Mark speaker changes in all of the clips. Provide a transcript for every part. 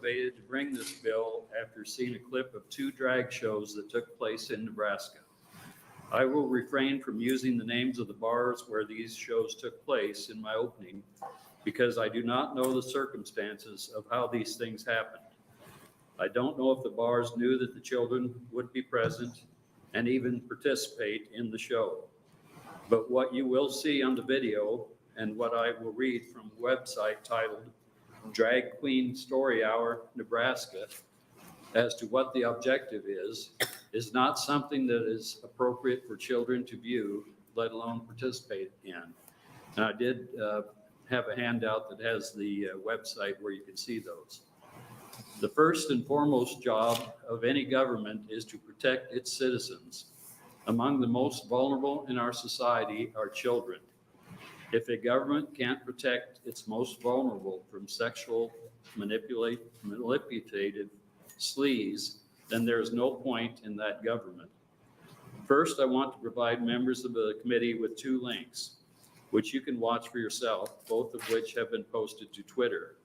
Speaker 1: motivated to bring this bill after seeing a clip of 2 drag shows that took place in Nebraska. I will refrain from using the names of the bars where these shows took place in my opening because I do not know the circumstances of how these things happened. I don't know if the bars knew that the children would be present and even participate in the show. But what you will see on the video and what I will read from a website titled Drag Queen Story Hour, Nebraska, as to what the objective is not something that is appropriate for children to view, let alone participate in. And I did have a handout that has the website where you can see those. The first and foremost job of any government is to protect its citizens. Among the most vulnerable in our society are children. If a government can't protect its most vulnerable from sexual manipulative sleaze, then there is no point in that government. First, I want to provide members of the committee with 2 links, which you can watch for yourself, both of which have been posted to Twitter.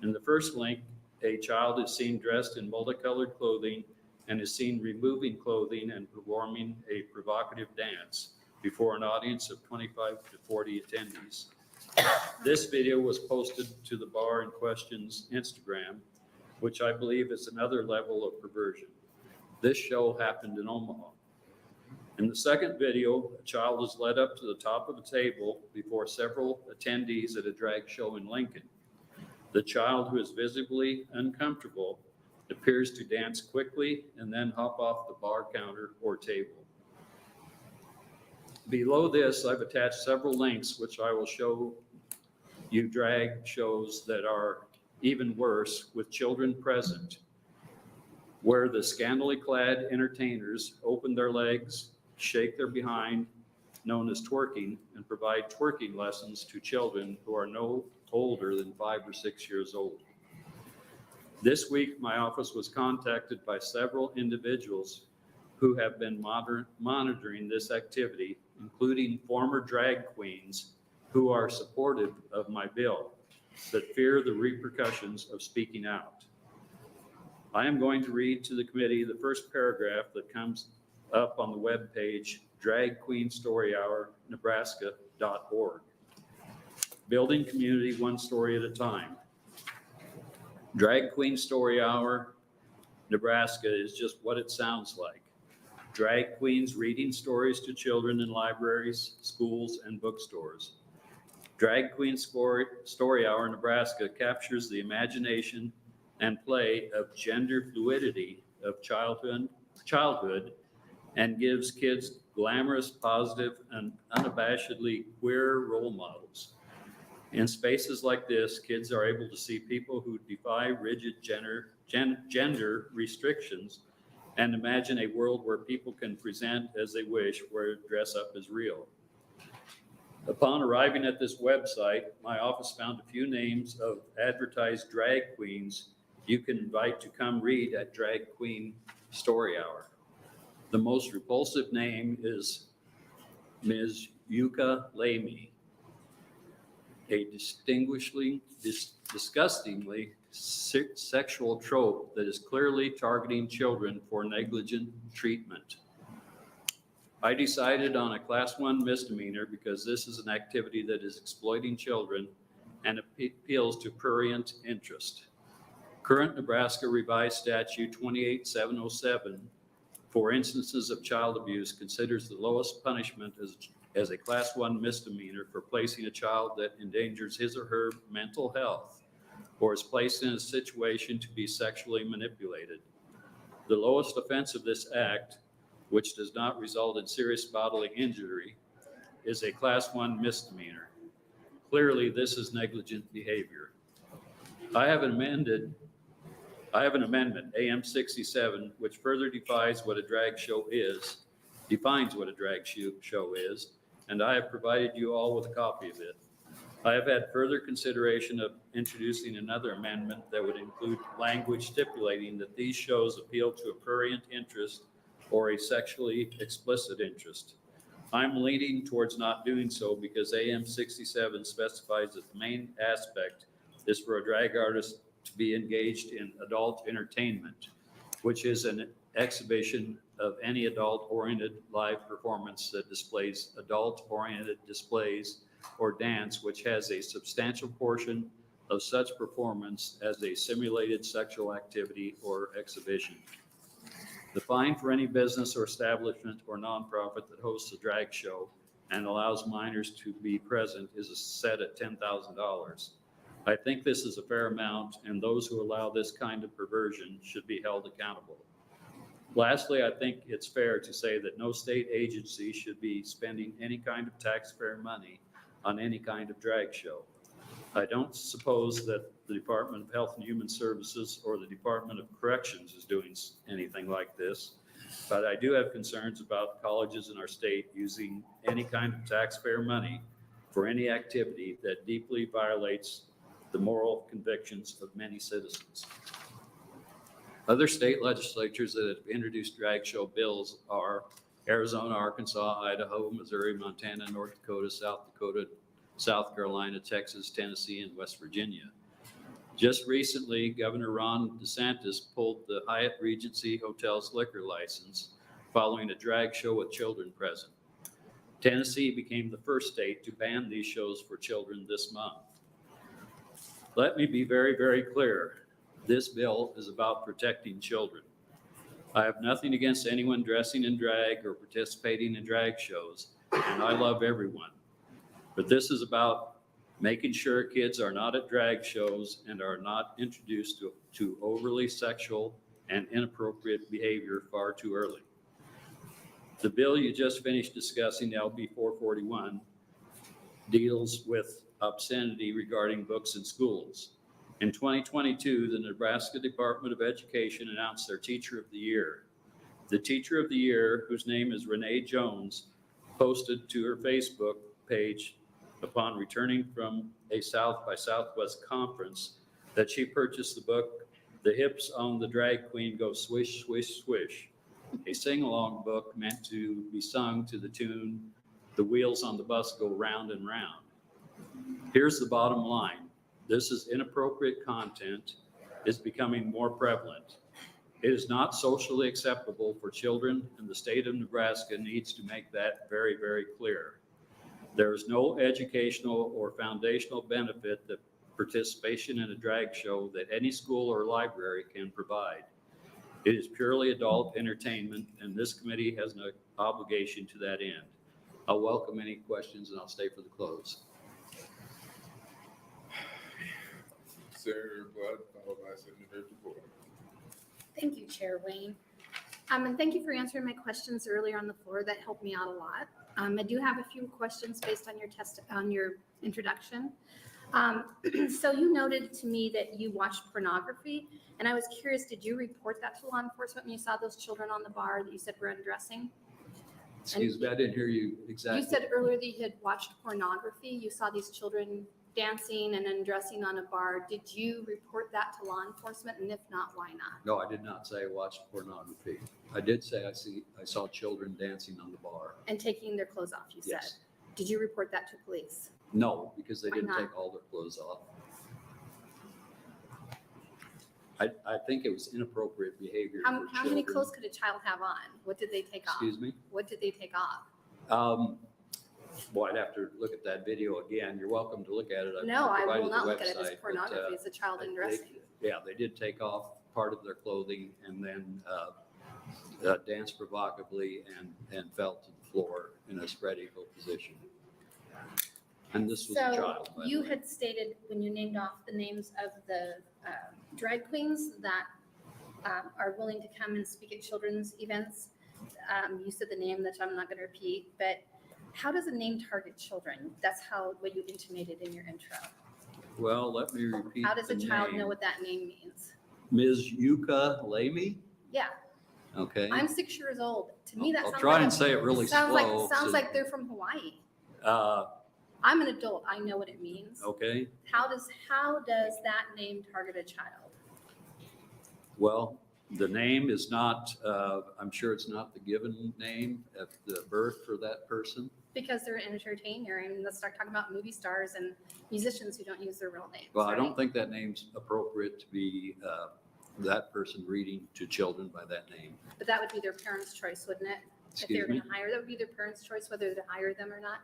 Speaker 1: In the first link, a child is seen dressed in multicolored clothing and is seen removing clothing and performing a provocative dance before an audience of 25 to 40 attendees. This video was posted to the bar in question's Instagram, which I believe is another level of perversion. This show happened in Omaha. In the second video, a child is led up to the top of a table before several attendees at a drag show in Lincoln. The child, who is visibly uncomfortable, appears to dance quickly and then hop off the bar counter or table. Below this, I've attached several links which I will show you drag shows that are even worse with children present, where the scantily clad entertainers open their legs, shake their behind, known as twerking, and provide twerking lessons to children who are no older than 5 or 6 years old. This week, my office was contacted by several individuals who have been monitoring this activity, including former drag queens who are supportive of my bill, but fear the repercussions of speaking out. I am going to read to the committee the first paragraph that comes up on the webpage, dragqueensstoryhournebraska.org. Building community one story at a time. Drag Queen Story Hour, Nebraska is just what it sounds like. Drag queens reading stories to children in libraries, schools, and bookstores. Drag Queen Story Hour, Nebraska captures the imagination and play of gender fluidity of childhood and gives kids glamorous, positive, and unabashedly queer role models. In spaces like this, kids are able to see people who defy rigid gender restrictions and imagine a world where people can present as they wish, where dress up is real. Upon arriving at this website, my office found a few names of advertised drag queens you can invite to come read at Drag Queen Story Hour. The most repulsive name is Ms. Yuka Lamy, a disgustingly sexual trope that is clearly targeting children for negligent treatment. I decided on a Class 1 misdemeanor because this is an activity that is exploiting children and appeals to prurient interest. Current Nebraska Revised Statute 28707 for instances of child abuse considers the lowest punishment as a Class 1 misdemeanor for placing a child that endangers his or her mental health or is placed in a situation to be sexually manipulated. The lowest offense of this act, which does not result in serious bodily injury, is a Class 1 misdemeanor. Clearly, this is negligent behavior. I have an amendment, AM 67, which further defines what a drag show is, and I have provided you all with a copy of it. I have had further consideration of introducing another amendment that would include language stipulating that these shows appeal to a prurient interest or a sexually explicit interest. I'm leaning towards not doing so because AM 67 specifies that the main aspect is for a drag artist to be engaged in adult entertainment, which is an exhibition of any adult-oriented live performance that displays adult-oriented displays or dance which has a substantial portion of such performance as a simulated sexual activity or exhibition. The fine for any business or establishment or nonprofit that hosts a drag show and allows minors to be present is set at $10,000. I think this is a fair amount, and those who allow this kind of perversion should be held accountable. Lastly, I think it's fair to say that no state agency should be spending any kind of taxpayer money on any kind of drag show. I don't suppose that the Department of Health and Human Services or the Department of Corrections is doing anything like this, but I do have concerns about colleges in our state using any kind of taxpayer money for any activity that deeply violates the moral convictions of many citizens. Other state legislatures that have introduced drag show bills are Arizona, Arkansas, Idaho, Missouri, Montana, North Dakota, South Carolina, Texas, Tennessee, and West Virginia. Just recently, Governor Ron DeSantis pulled the Hyatt Regency Hotel's liquor license following a drag show with children present. Tennessee became the first state to ban these shows for children this month. Let me be very, very clear. This bill is about protecting children. I have nothing against anyone dressing in drag or participating in drag shows, and I love everyone. But this is about making sure kids are not at drag shows and are not introduced to overly sexual and inappropriate behavior far too early. The bill you just finished discussing, LB371, deals with obscenity regarding books in schools. In 2022, the Nebraska Department of Education announced their Teacher of the Year. The Teacher of the Year, whose name is Renee Jones, posted to her Facebook page upon returning from a South by Southwest conference that she purchased the book, The Hips on the Drag Queen Go Swish, Swish, Swish, a sing-along book meant to be sung to the tune, The Wheels on the Bus Go Round and Round. Here's the bottom line. This is inappropriate content is becoming more prevalent. It is not socially acceptable for children, and the state of Nebraska needs to make that very, very clear. There is no educational or foundational benefit that participation in a drag show that any school or library can provide. It is purely adult entertainment, and this committee has an obligation to that end. I'll welcome any questions, and I'll stay for the close.
Speaker 2: Senator Blood, followed by Senator DeBoer.
Speaker 3: Thank you, Chair Wayne. And thank you for answering my questions earlier on the floor. That helped me out a lot. I do have a few questions based on your introduction. So you noted to me that you watched pornography, and I was curious, did you report that to law enforcement when you saw those children on the bar that you said were undressing?
Speaker 1: Excuse me, I didn't hear you exactly.
Speaker 3: You said earlier that you had watched pornography. You saw these children dancing and undressing on a bar. Did you report that to law enforcement? And if not, why not?
Speaker 1: No, I did not say I watched pornography. I did say I saw children dancing on the bar.
Speaker 3: And taking their clothes off, you
Speaker 1: Yes.
Speaker 3: said. Did you report that to police?
Speaker 1: No, because they
Speaker 3: Why
Speaker 1: didn't
Speaker 3: not?
Speaker 1: take all their clothes off. I think it was inappropriate behavior
Speaker 3: How
Speaker 1: for
Speaker 3: many
Speaker 1: children.
Speaker 3: clothes could a child have on? What did they take off?
Speaker 1: Excuse me?
Speaker 3: What did they take off?
Speaker 1: Well, I'd have to look at that video again. You're welcome to look at it.
Speaker 3: No, I
Speaker 1: provided
Speaker 3: will
Speaker 1: the
Speaker 3: not look at it
Speaker 1: website,
Speaker 3: as
Speaker 1: but,
Speaker 3: pornography. It's a child undressing.
Speaker 1: Yeah, they did take off part of their clothing and then danced provocatively and fell to the floor in a spread eagle position. And this was a child.
Speaker 3: So
Speaker 1: by the
Speaker 3: you
Speaker 1: way.
Speaker 3: had stated when you named off the names of the drag queens that are willing to come and speak at children's events. You said the name that I'm not going to repeat, but how does a name target children? That's what you intimated in your intro.
Speaker 1: Well, let me repeat.
Speaker 3: How does a
Speaker 1: the
Speaker 3: child
Speaker 1: name.
Speaker 3: know what that name means?
Speaker 1: Ms. Yuka Lamy?
Speaker 3: Yeah,
Speaker 1: Okay.
Speaker 3: I'm 6 years old. To me, that
Speaker 1: I'll
Speaker 3: sounds
Speaker 1: try
Speaker 3: like
Speaker 1: and say it really slow.
Speaker 3: sounds
Speaker 1: so-
Speaker 3: like they're from Hawaii.
Speaker 1: Uh,
Speaker 3: I'm an adult. I know what it means.
Speaker 1: okay.
Speaker 3: How does that name target a child?
Speaker 1: Well, the name is not, I'm sure it's not the given name at the birth for that person.
Speaker 3: Because they're an entertainer, and let's start talking about movie stars and musicians who don't use their real names.
Speaker 1: Well, I
Speaker 3: right?
Speaker 1: don't think that name's appropriate to be that person reading to children by that name.
Speaker 3: But that would be their parents' choice, wouldn't it? If they
Speaker 1: Excuse
Speaker 3: were
Speaker 1: me?
Speaker 3: going to hire, that would be their parents' choice whether to hire them or not.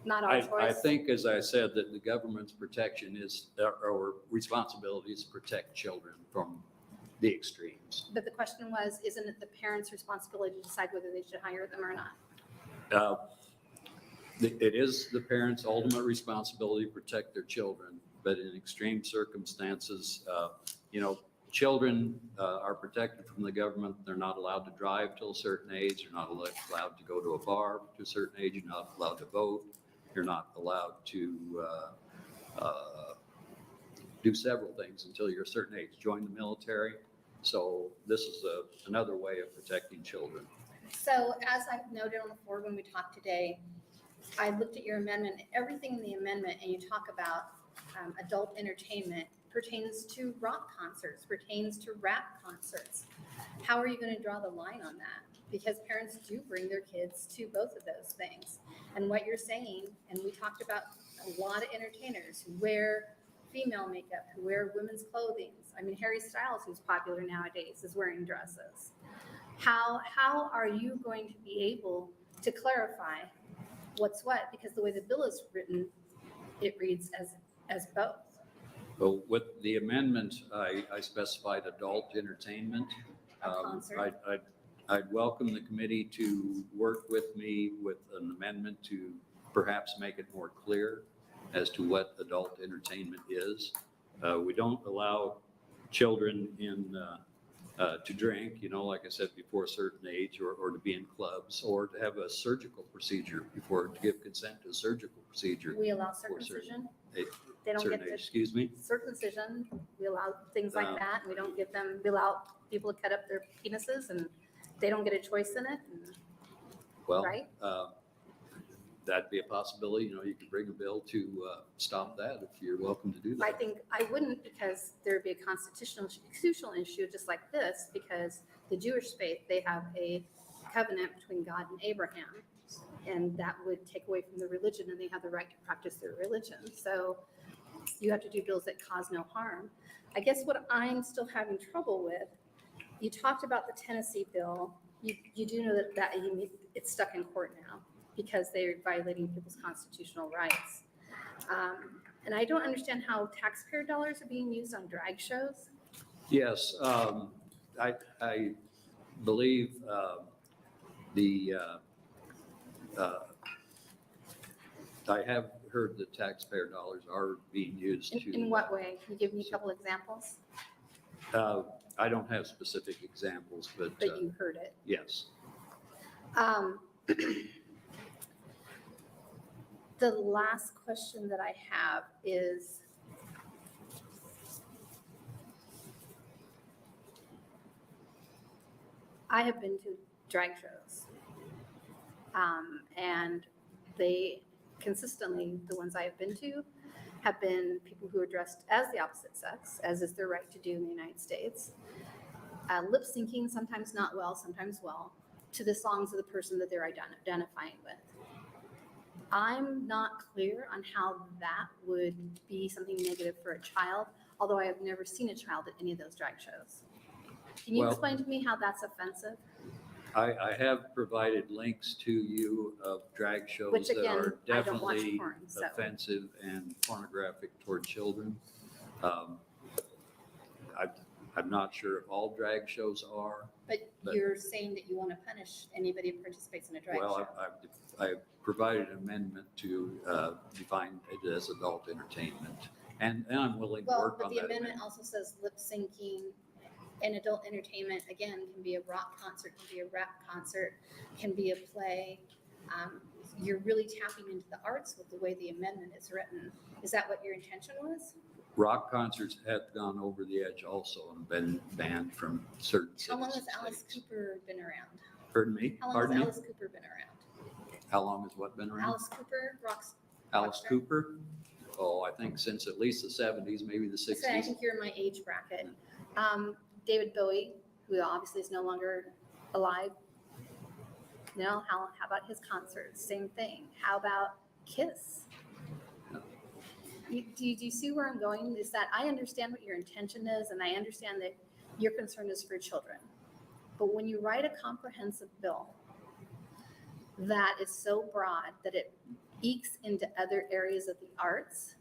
Speaker 3: Not our
Speaker 1: I
Speaker 3: choice.
Speaker 1: think, as I said, that the government's protection is, or responsibility is to protect children from the extremes.
Speaker 3: But the question was, isn't it the parents' responsibility to decide whether they should hire them or not?
Speaker 1: It is the parents' ultimate responsibility to protect their children, but in extreme circumstances, children are protected from the government. They're not allowed to drive till a certain age. They're not allowed to go to a bar to a certain age. You're not allowed to vote. You're not allowed to do several things until you're a certain age. Join the military. So this is another way of protecting children.
Speaker 3: So as I noted on the floor when we talked today, I looked at your amendment, everything in the amendment, and you talk about adult entertainment pertains to rock concerts, pertains to rap concerts. How are you going to draw the line on that? Because parents do bring their kids to both of those things. And what you're saying, and we talked about a lot of entertainers who wear female makeup, who wear women's clothing. I mean, Harry Styles, who's popular nowadays, is wearing dresses. How are you going to be able to clarify what's what? Because the way the bill is written, it reads as both.
Speaker 1: Well, with the amendment, I specified adult entertainment.
Speaker 3: A concert.
Speaker 1: I'd welcome the committee to work with me with an amendment to perhaps make it more clear as to what adult entertainment is. We don't allow children to drink, like I said, before a certain age, or to be in clubs, or to have a surgical procedure to give consent to a surgical procedure.
Speaker 3: We allow
Speaker 1: for
Speaker 3: circumcision.
Speaker 1: a
Speaker 3: They don't
Speaker 1: certain
Speaker 3: get
Speaker 1: age.
Speaker 3: to
Speaker 1: Excuse me?
Speaker 3: circumcision. We allow things like that. And we don't give them, we allow people to cut up their penises and they don't get a choice in it. And,
Speaker 1: Well,
Speaker 3: right?
Speaker 1: That'd be a possibility. You could bring a bill to stop that if you're welcome to do
Speaker 3: I
Speaker 1: that.
Speaker 3: think I wouldn't, because there'd be a constitutional issue just like this, because the Jewish faith, they have a covenant between God and Abraham, and that would take away from the religion, and they have the right to practice their religion. So you have to do bills that cause no harm. I guess what I'm still having trouble with, you talked about the Tennessee bill. You do know that it's stuck in court now because they're violating people's constitutional rights. And I don't understand how taxpayer dollars are being used on drag shows.
Speaker 1: Yes, I believe I have heard that taxpayer dollars are being used to.
Speaker 3: In what way? Can you give me a couple examples?
Speaker 1: I don't have specific examples, but
Speaker 3: You heard it.
Speaker 1: yes.
Speaker 3: The last question that I have is, I have been to drag shows, and they consistently, the ones I have been to, have been people who are dressed as the opposite sex, as is their right to do in the United States, lip syncing, sometimes not well, sometimes well, to the songs of the person that they're identifying with. I'm not clear on how that would be something negative for a child, although I have never seen a child at any of those drag shows. Can you
Speaker 1: Well,
Speaker 3: explain to me how that's offensive?
Speaker 1: I have provided links to you of drag shows
Speaker 3: Which,
Speaker 1: that
Speaker 3: again,
Speaker 1: are
Speaker 3: I don't watch
Speaker 1: definitely
Speaker 3: porn, so.
Speaker 1: offensive and pornographic toward children. I'm not sure if all drag shows are.
Speaker 3: But
Speaker 1: But-
Speaker 3: you're saying that you want to punish anybody who participates in a drag
Speaker 1: Well,
Speaker 3: show.
Speaker 1: I've provided an amendment to define it as adult entertainment, and I'm willing to
Speaker 3: Well,
Speaker 1: work
Speaker 3: but
Speaker 1: on
Speaker 3: the
Speaker 1: that
Speaker 3: amendment
Speaker 1: amendment.
Speaker 3: also says lip syncing and adult entertainment, again, can be a rock concert, can be a rap concert, can be a play. You're really tapping into the arts with the way the amendment is written. Is that what your intention was?
Speaker 1: Rock concerts have gone over the edge also and been banned from certain cities.
Speaker 3: How long has
Speaker 1: and
Speaker 3: Alice
Speaker 1: states.
Speaker 3: Cooper been around?
Speaker 1: Pardon me?
Speaker 3: How long
Speaker 1: Pardon
Speaker 3: has
Speaker 1: me?
Speaker 3: Alice Cooper been around?
Speaker 1: How long has what been around?
Speaker 3: Alice Cooper rocks.
Speaker 1: Alice
Speaker 3: rock star.
Speaker 1: Cooper? Oh, I think since at least the 70s, maybe the
Speaker 3: I
Speaker 1: 60s.
Speaker 3: think you're in my age bracket. David Bowie, who obviously is no longer alive. No, how about his concerts? Same thing. How about Kiss? Do you see where I'm going? Is that I understand what your intention is, and I understand that your concern is for children. But when you write a comprehensive bill that is so broad that it ekes into other areas of the arts,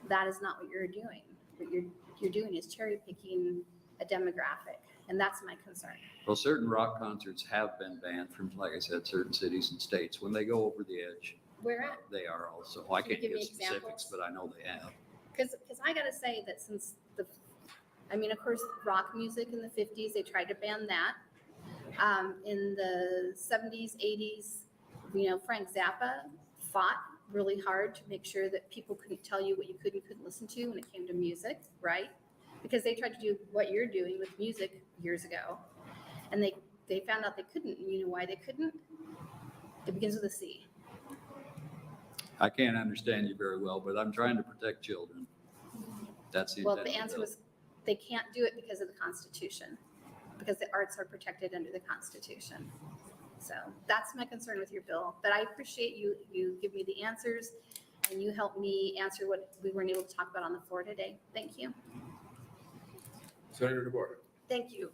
Speaker 3: that is not what you're doing. What you're doing is cherry picking a demographic, and that's my concern.
Speaker 1: Well, certain rock concerts have been banned from, like I said, certain cities and states. When they go over the edge,
Speaker 3: Where at?
Speaker 1: they are also. I
Speaker 3: Can you
Speaker 1: can't
Speaker 3: give
Speaker 1: give
Speaker 3: me
Speaker 1: specifics,
Speaker 3: examples?
Speaker 1: but I know they have.
Speaker 3: Because I gotta say that since of course, rock music in the 50s, they tried to ban that. In the 70s, 80s, Frank Zappa fought really hard to make sure that people couldn't tell you what you could and couldn't listen to when it came to music, right? Because they tried to do what you're doing with music years ago. And they found out they couldn't. And you know why they couldn't? It begins with a C.
Speaker 1: I can't understand you very well, but I'm trying to protect children. That's the
Speaker 3: Well,
Speaker 1: intent
Speaker 3: the
Speaker 1: of
Speaker 3: answer
Speaker 1: bill.
Speaker 3: was they can't do it because of the Constitution, because the arts are protected under the Constitution. So that's my concern with your bill. But I appreciate you give me the answers and you help me answer what we weren't able to talk about on the floor today. Thank you.
Speaker 2: Senator DeBoer.
Speaker 4: Thank you.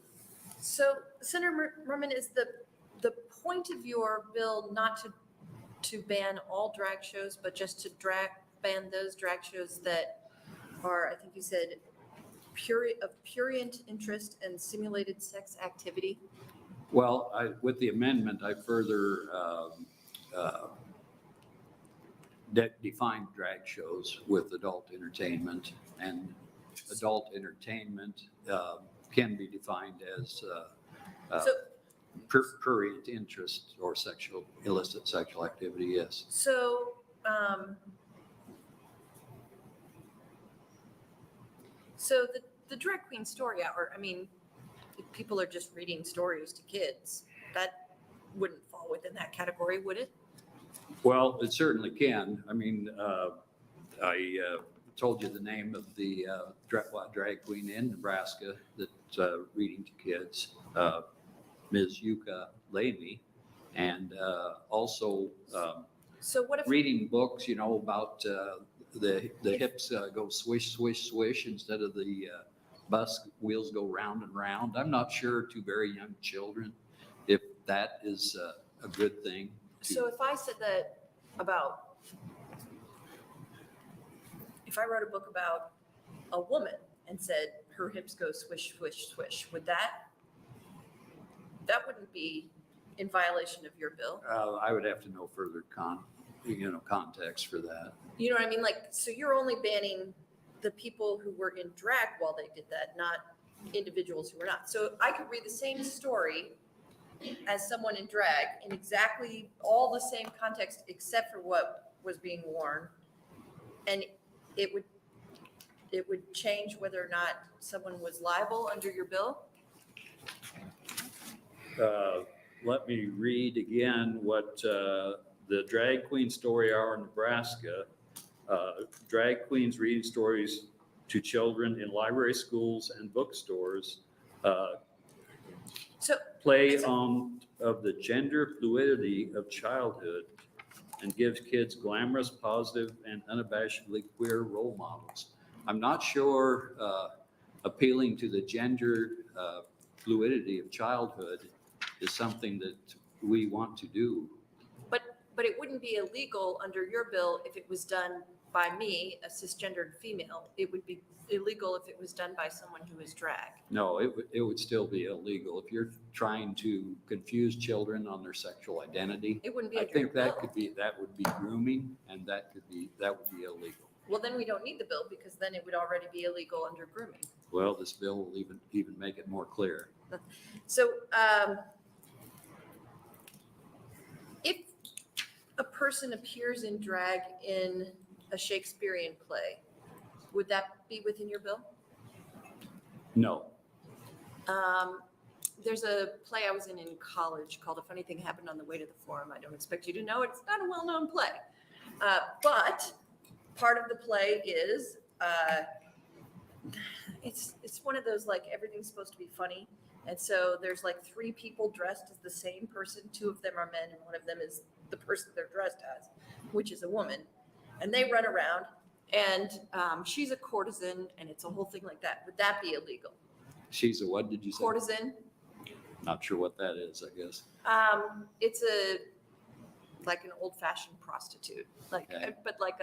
Speaker 4: So Senator Murman, is the point of your bill not to ban all drag shows, but just to ban those drag shows that are, I think you said, of prurient interest and simulated sex activity?
Speaker 1: Well, with the amendment, I further defined drag shows with adult entertainment, and adult entertainment can be defined as
Speaker 4: So
Speaker 1: prurient interest or illicit sexual activity, yes.
Speaker 4: So, the drag queen story hour, I mean, if people are just reading stories to kids, that wouldn't fall within that category, would it?
Speaker 1: Well, it certainly can. I mean, I told you the name of the drag queen in Nebraska that's reading to kids, Ms. Yuka Lamy, and also
Speaker 4: So what if,
Speaker 1: reading books, about the hips go swish, swish, swish instead of the bus wheels go round and round. I'm not sure to very young children if that is a good thing.
Speaker 4: so if I said that if I wrote a book about a woman and said her hips go swish, swish, swish, that wouldn't be in violation of your bill?
Speaker 1: I would have to know further context for that.
Speaker 4: You know what I mean? Like, so you're only banning the people who were in drag while they did that, not individuals who were not. So I could read the same story as someone in drag in exactly all the same context except for what was being worn, and it would change whether or not someone was liable under your bill?
Speaker 1: Let me read again what the Drag Queen Story Hour in Nebraska, drag queens reading stories to children in library, schools, and bookstores,
Speaker 4: So
Speaker 1: play on of the gender fluidity of childhood and gives kids glamorous, positive, and unabashedly queer role models. I'm not sure appealing to the gender fluidity of childhood is something that we want to do.
Speaker 4: But it wouldn't be illegal under your bill if it was done by me, a cisgendered female. It would be illegal if it was done by someone who is drag.
Speaker 1: No, it would still be illegal. If you're trying to confuse children on their sexual identity,
Speaker 4: It wouldn't be
Speaker 1: I
Speaker 4: under your
Speaker 1: think that
Speaker 4: bill.
Speaker 1: would be grooming, and that would be illegal.
Speaker 4: Well, then we don't need the bill because then it would already be illegal under grooming.
Speaker 1: Well, this bill will even make it more clear.
Speaker 4: So if a person appears in drag in a Shakespearean play, would that be within your bill?
Speaker 1: No.
Speaker 4: There's a play I was in college called A Funny Thing Happened on the Way to the Forum. I don't expect you to know it. It's not a well-known play. But part of the play is, it's one of those, like, everything's supposed to be funny. And so there's like 3 people dressed as the same person. 2 of them are men and one of them is the person they're dressed as, which is a woman. And they run around and she's a courtesan and it's a whole thing like that. Would that be illegal?
Speaker 1: She's a what did you say?
Speaker 4: Courtesan?
Speaker 1: Not sure what that is, I guess.
Speaker 4: It's like an old fashioned prostitute, like,
Speaker 1: Okay.
Speaker 4: but like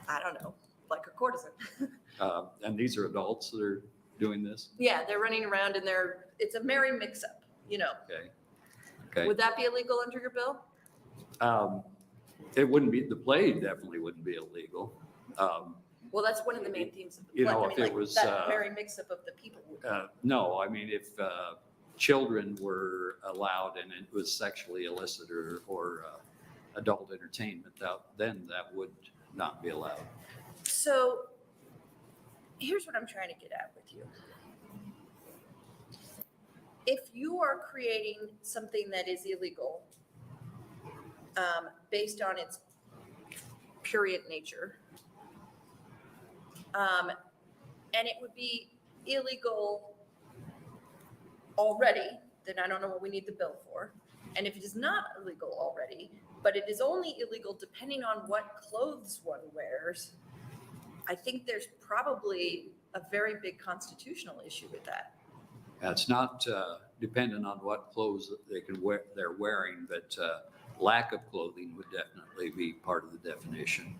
Speaker 4: I don't know, like a courtesan.
Speaker 1: And these are adults that are doing this?
Speaker 4: Yeah, they're running around and it's a merry mix up,
Speaker 1: Okay. Okay.
Speaker 4: Would that be illegal under your bill?
Speaker 1: It wouldn't be, the play definitely wouldn't be illegal.
Speaker 4: Well, that's one of the main themes of the
Speaker 1: You
Speaker 4: play.
Speaker 1: know,
Speaker 4: I mean,
Speaker 1: if it
Speaker 4: like
Speaker 1: was,
Speaker 4: that merry mix up of the people.
Speaker 1: No, I mean, if children were allowed and it was sexually illicit or adult entertainment, then that would not be allowed.
Speaker 4: So here's what I'm trying to get at with you. If you are creating something that is illegal based on its prurient nature, and it would be illegal already, then I don't know what we need the bill for. And if it is not illegal already, but it is only illegal depending on what clothes one wears, I think there's probably a very big constitutional issue with that.
Speaker 1: It's not dependent on what clothes they're wearing, but lack of clothing would definitely be part of the definition.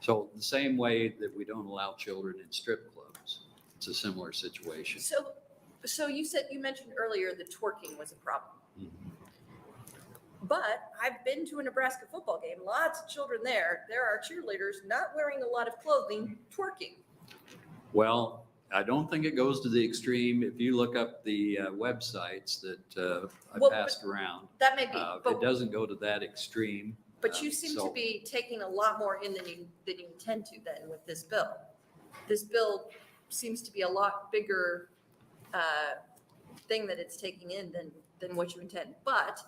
Speaker 1: So the same way that we don't allow children in strip clubs, it's a similar situation.
Speaker 4: So you mentioned earlier that twerking was a problem.
Speaker 1: Mhm.
Speaker 4: But I've been to a Nebraska football game, lots of children there. There are cheerleaders not wearing a lot of clothing, twerking.
Speaker 1: Well, I don't think it goes to the extreme. If you look up the websites that I
Speaker 4: Well,
Speaker 1: passed around,
Speaker 4: That may be,
Speaker 1: it
Speaker 4: but
Speaker 1: doesn't go to that extreme.
Speaker 4: But you seem to
Speaker 1: So-
Speaker 4: be taking a lot more in than you intend to then with this bill. This bill seems to be a lot bigger thing that it's taking in than what you intend. But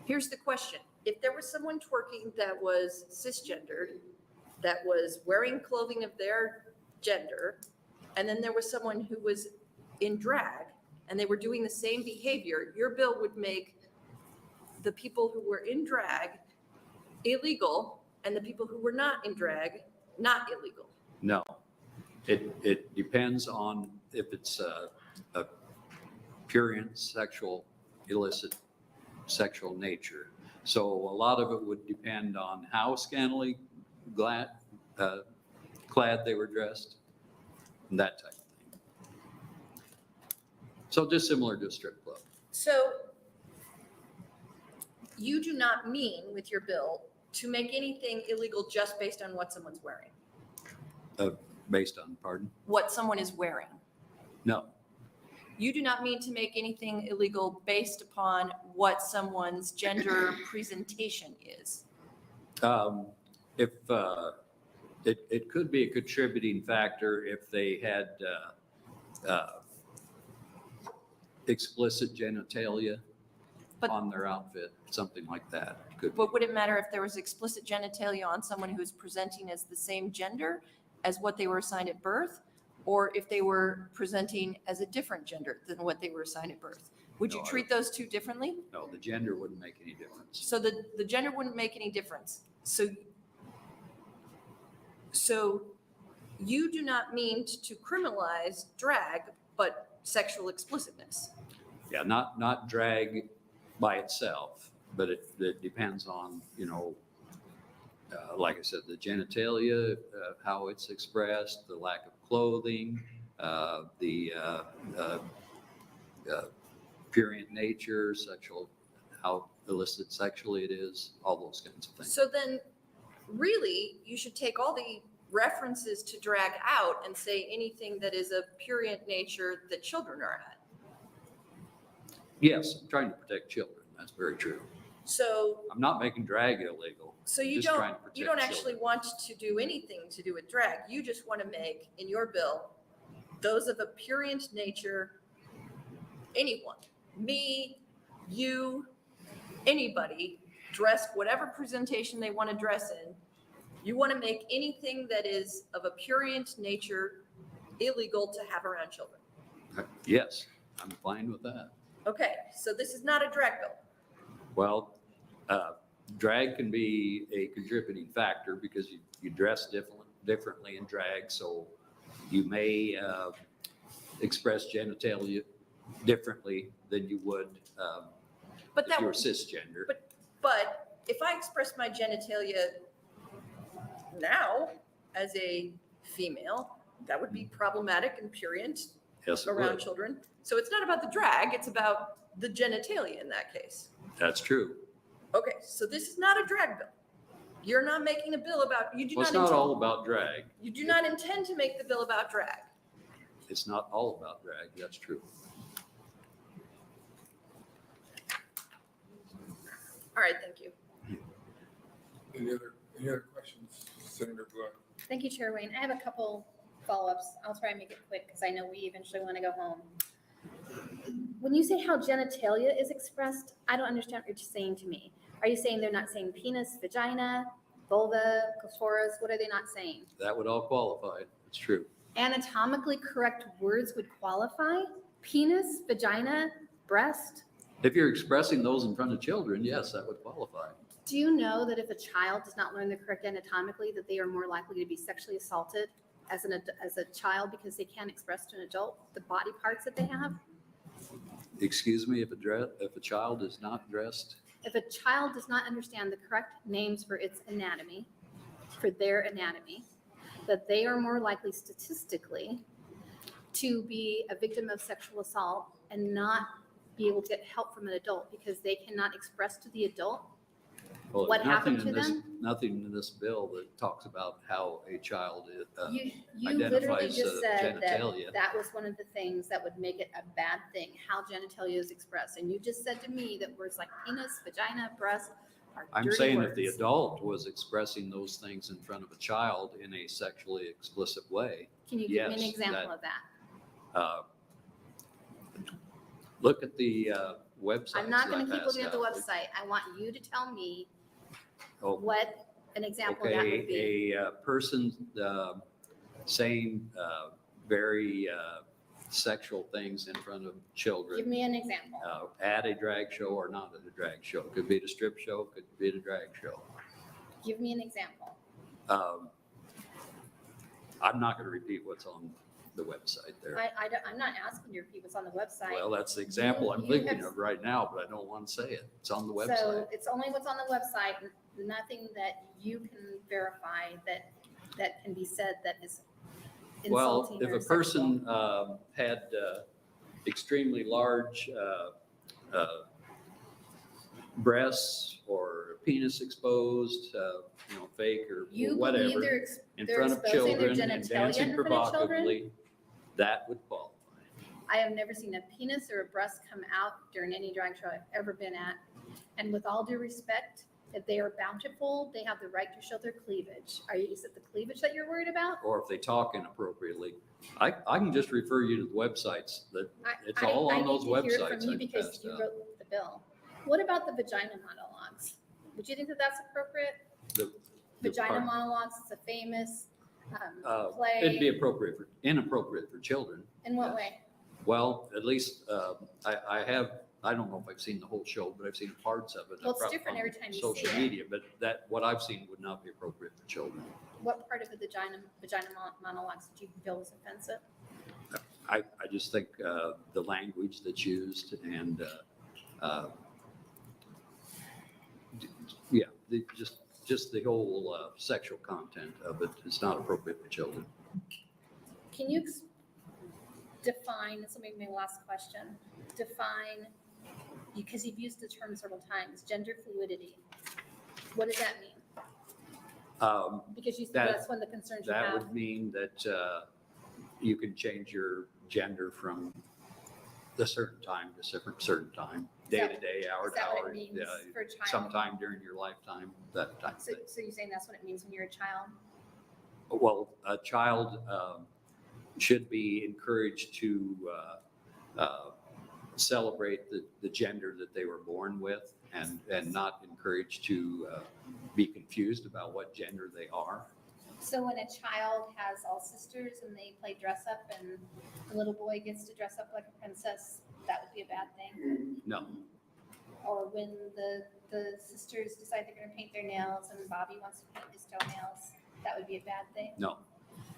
Speaker 4: here's the question. If there was someone twerking that was cisgendered, that was wearing clothing of their gender, and then there was someone who was in drag and they were doing the same behavior, your bill would make the people who were in drag illegal and the people who were not in drag not illegal.
Speaker 1: No, it depends on if it's a prurient illicit sexual nature. So a lot of it would depend on how scantily clad they were dressed, and that type of thing. So just similar to a strip club.
Speaker 4: So you do not mean with your bill to make anything illegal just based on what someone's wearing,
Speaker 1: Based on, pardon?
Speaker 4: what someone is wearing.
Speaker 1: No,
Speaker 4: You do not mean to make anything illegal based upon what someone's gender presentation is.
Speaker 1: if it could be a contributing factor if they had explicit genitalia
Speaker 4: But-
Speaker 1: on their outfit, something like that. Could be.
Speaker 4: But would it matter if there was explicit genitalia on someone who is presenting as the same gender as what they were assigned at birth? Or if they were presenting as a different gender than what they were assigned at birth? Would you
Speaker 1: No, I
Speaker 4: treat those two differently?
Speaker 1: No, the gender wouldn't make any difference.
Speaker 4: So the gender wouldn't make any difference. So you do not mean to criminalize drag, but sexual explicitness.
Speaker 1: Yeah, not drag by itself, but it depends on, like I said, the genitalia, how it's expressed, the lack of clothing, the prurient nature, how illicit sexually it is, all those kinds of things.
Speaker 4: So then really you should take all the references to drag out and say anything that is of prurient nature that children are at.
Speaker 1: Yes, I'm trying to protect children. That's very true.
Speaker 4: So
Speaker 1: I'm not making drag illegal.
Speaker 4: you
Speaker 1: Just trying to protect
Speaker 4: don't actually
Speaker 1: children.
Speaker 4: want to do anything to do with drag. You just want to make in your bill those of a prurient nature, anyone, me, you, anybody, dress whatever presentation they want to dress in. You want to make anything that is of a prurient nature illegal to have around children.
Speaker 1: Yes, I'm fine with that.
Speaker 4: Okay, so this is not a drag bill.
Speaker 1: Well, drag can be a contributing factor because you dress differently in drag, so you may express genitalia differently than you would
Speaker 4: But
Speaker 1: if
Speaker 4: that
Speaker 1: you were
Speaker 4: would,
Speaker 1: cisgender.
Speaker 4: but if I express my genitalia now as a female, that would be problematic and prurient
Speaker 1: Yes, it
Speaker 4: around
Speaker 1: would.
Speaker 4: children. So it's not about the drag, it's about the genitalia in that case.
Speaker 1: That's true.
Speaker 4: Okay, so this is not a drag bill. You're not making a bill about, you do
Speaker 1: Well, it's
Speaker 4: not
Speaker 1: not
Speaker 4: intend,
Speaker 1: all about drag.
Speaker 4: you do not intend to make the bill about drag.
Speaker 1: It's not all about drag. That's true.
Speaker 4: All right, thank you.
Speaker 2: Any other questions, Senator Blunt?
Speaker 3: Thank you, Chair Wayne. I have a couple follow-ups. I'll try and make it quick because I know we eventually want to go home. When you say how genitalia is expressed, I don't understand what you're saying to me. Are you saying they're not saying penis, vagina, vulva, clitoris? What are they not saying?
Speaker 1: That would all qualify. It's true.
Speaker 3: Anatomically correct words would qualify? Penis, vagina, breast?
Speaker 1: If you're expressing those in front of children, yes, that would qualify.
Speaker 3: Do you know that if a child does not learn the correct anatomically, that they are more likely to be sexually assaulted as a child because they can't express to an adult the body parts that they have?
Speaker 1: Excuse me, if a child is not dressed,
Speaker 3: If a child does not understand the correct names for its anatomy, for their anatomy, that they are more likely statistically to be a victim of sexual assault and not be able to get help from an adult because they cannot express to the adult
Speaker 1: well,
Speaker 3: what
Speaker 1: there's nothing
Speaker 3: happened to
Speaker 1: in this,
Speaker 3: them?
Speaker 1: nothing in this bill that talks about how a child
Speaker 3: You literally
Speaker 1: identifies
Speaker 3: just said that
Speaker 1: genitalia.
Speaker 3: that was one of the things that would make it a bad thing, how genitalia is expressed. And you just said to me that words like penis, vagina, breast are
Speaker 1: I'm
Speaker 3: dirty
Speaker 1: saying if the
Speaker 3: words.
Speaker 1: adult was expressing those things in front of a child in a sexually explicit way,
Speaker 3: Can you give me an
Speaker 1: yes,
Speaker 3: example
Speaker 1: that-
Speaker 3: of that?
Speaker 1: look at the website.
Speaker 3: I'm not going to keep looking at the website. I want you to tell me what an example of that would be.
Speaker 1: A person saying very sexual things in front of
Speaker 3: Give
Speaker 1: children
Speaker 3: me an example.
Speaker 1: at a drag show or not at a drag show. Could be at a strip show, could be at a drag show.
Speaker 3: Give me an example.
Speaker 1: I'm not going to repeat what's on the website there.
Speaker 3: I'm not asking you to repeat what's on the website.
Speaker 1: Well, that's the example I'm
Speaker 3: you
Speaker 1: thinking
Speaker 3: have-
Speaker 1: of right now, but I don't want to say it. It's on the
Speaker 3: So
Speaker 1: website.
Speaker 3: it's only what's on the website, nothing that you can verify that can be said that is
Speaker 1: Well,
Speaker 3: insulting
Speaker 1: if
Speaker 3: or
Speaker 1: a person had extremely large breasts or penis exposed, fake or
Speaker 3: You
Speaker 1: whatever,
Speaker 3: believe
Speaker 1: in
Speaker 3: they're
Speaker 1: front of
Speaker 3: exposing their
Speaker 1: children and
Speaker 3: genitalia
Speaker 1: dancing
Speaker 3: in front of children?
Speaker 1: provocatively, that would qualify.
Speaker 3: I have never seen a penis or a breast come out during any drag show I've ever been at. And with all due respect, if they are bountiful, they have the right to show their cleavage. Is it the cleavage that you're worried about?
Speaker 1: Or if they talk inappropriately. I can just refer you to the websites that it's
Speaker 3: I-
Speaker 1: all
Speaker 3: I
Speaker 1: on those
Speaker 3: need to hear it
Speaker 1: websites
Speaker 3: from you
Speaker 1: I
Speaker 3: because
Speaker 1: passed
Speaker 3: you
Speaker 1: out.
Speaker 3: wrote the bill. What about the vagina monologues? Would you think that that's appropriate?
Speaker 1: The
Speaker 3: Vagina
Speaker 1: part-
Speaker 3: monologues, it's a famous
Speaker 1: It'd be
Speaker 3: play.
Speaker 1: inappropriate for children.
Speaker 3: In what way?
Speaker 1: Well, at least I don't know if I've seen the whole show, but I've seen parts of it.
Speaker 3: Well, it's
Speaker 1: on
Speaker 3: different every time you see
Speaker 1: Social
Speaker 3: it.
Speaker 1: media, but what I've seen would not be appropriate for children.
Speaker 3: What part of the vagina monologues did you feel was offensive?
Speaker 1: I just think the language that's used and, just the whole sexual content of it is not appropriate for children.
Speaker 3: Can you define, this will be my last question, because you've used the term several times, gender fluidity. What does that mean? Because you said
Speaker 1: That-
Speaker 3: that's one of the concerns you
Speaker 1: That
Speaker 3: have.
Speaker 1: would mean that you can change your gender from a certain time to certain time, day to day, hour
Speaker 3: Is
Speaker 1: to
Speaker 3: that what
Speaker 1: hour.
Speaker 3: it means for a child?
Speaker 1: Sometime during your lifetime, that type of
Speaker 3: So,
Speaker 1: thing.
Speaker 3: so you're saying that's what it means when you're a child?
Speaker 1: Well, a child should be encouraged to celebrate the gender that they were born with and not encouraged to be confused about what gender they are.
Speaker 3: So when a child has all sisters and they play dress up and the little boy gets to dress up like a princess, that would be a bad thing?
Speaker 1: No,
Speaker 3: Or when the sisters decide they're gonna paint their nails and Bobby wants to paint his toenails, that would be a bad thing?
Speaker 1: no,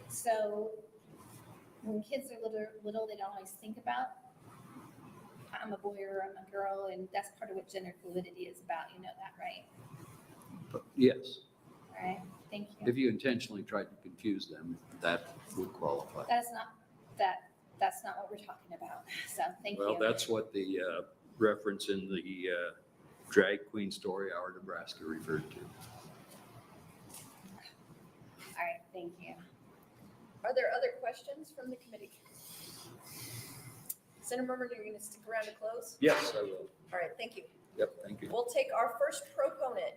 Speaker 3: So when kids are little, they don't always think about, I'm a boy or I'm a girl, and that's part of what gender fluidity is about, you know that, right?
Speaker 1: but yes,
Speaker 3: All right, thank you.
Speaker 1: if you intentionally tried to confuse them, that would qualify.
Speaker 3: That's not what we're talking about, so thank you.
Speaker 1: Well, that's what the reference in the Drag Queen Story Hour Nebraska referred to.
Speaker 3: All right, thank you.
Speaker 4: Are there other questions from the committee? Senator Murman, are you going to stick around to close?
Speaker 1: Yes, I will.
Speaker 4: All right, thank you.
Speaker 1: Yep, thank you.
Speaker 4: We'll take our first proponent.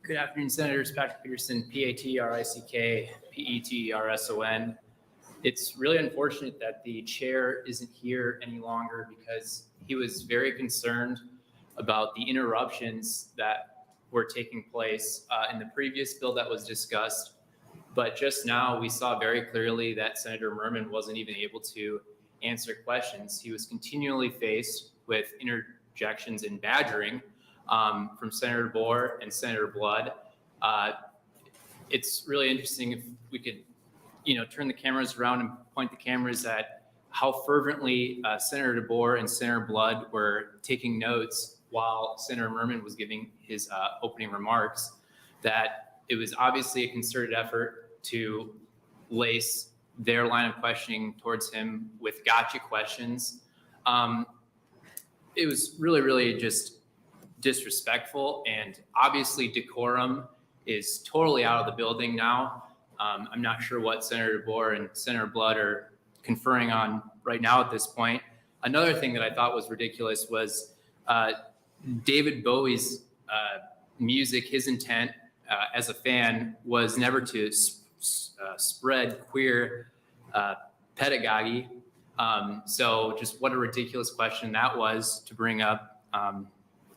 Speaker 5: Good afternoon, Senators. Patrick Peterson, P-A-T-R-I-C-K, P-E-T-R-S-O-N. It's really unfortunate that the chair isn't here any longer because he was very concerned about the interruptions that were taking place in the previous bill that was discussed. But just now, we saw very clearly that Senator Murman wasn't even able to answer questions. He was continually faced with interjections and badgering from Senator Bohr and Senator Blood. It's really interesting if we could, turn the cameras around and point the cameras at how fervently Senator Bohr and Senator Blood were taking notes while Senator Murman was giving his opening remarks, that it was obviously a concerted effort to lace their line of questioning towards him with gotcha questions. It was really, really just disrespectful, and obviously decorum is totally out of the building now. I'm not sure what Senator Bohr and Senator Blood are conferring on right now at this point. Another thing that I thought was ridiculous was David Bowie's music. His intent as a fan was never to spread queer pedagogy. So just what a ridiculous question that was to bring up.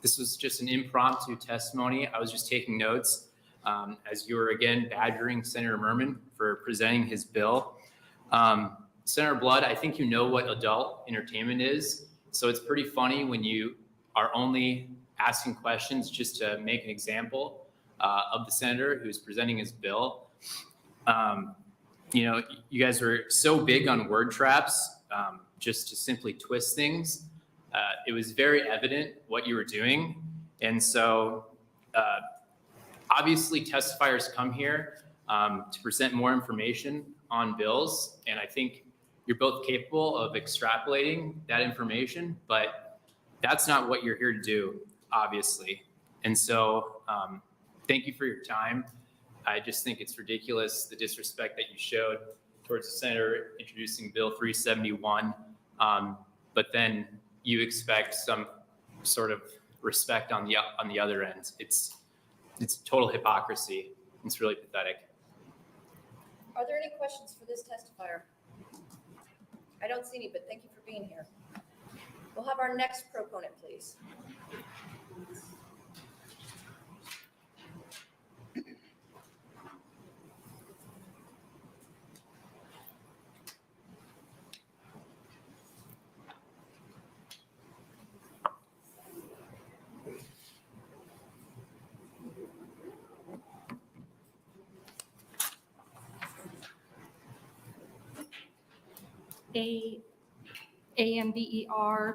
Speaker 5: This was just an impromptu testimony. I was just taking notes as you were again badgering Senator Murman for presenting his bill. Senator Blood, I think you know what adult entertainment is. So it's pretty funny when you are only asking questions just to make an example of the senator who's presenting his bill. You guys were so big on word traps just to simply twist things. It was very evident what you were doing. And so obviously testifiers come here to present more information on bills. And I think you're both capable of extrapolating that information, but that's not what you're here to do, obviously. And so thank you for your time. I just think it's ridiculous, the disrespect that you showed towards the senator introducing Bill 371. But then you expect some sort of respect on the other end. It's total hypocrisy. It's really pathetic.
Speaker 4: Are there any questions for this testifier? I don't see any, but thank you for being here. We'll have our next proponent, please.
Speaker 6: A-M-B-E-R-P-A-R-K-E-R.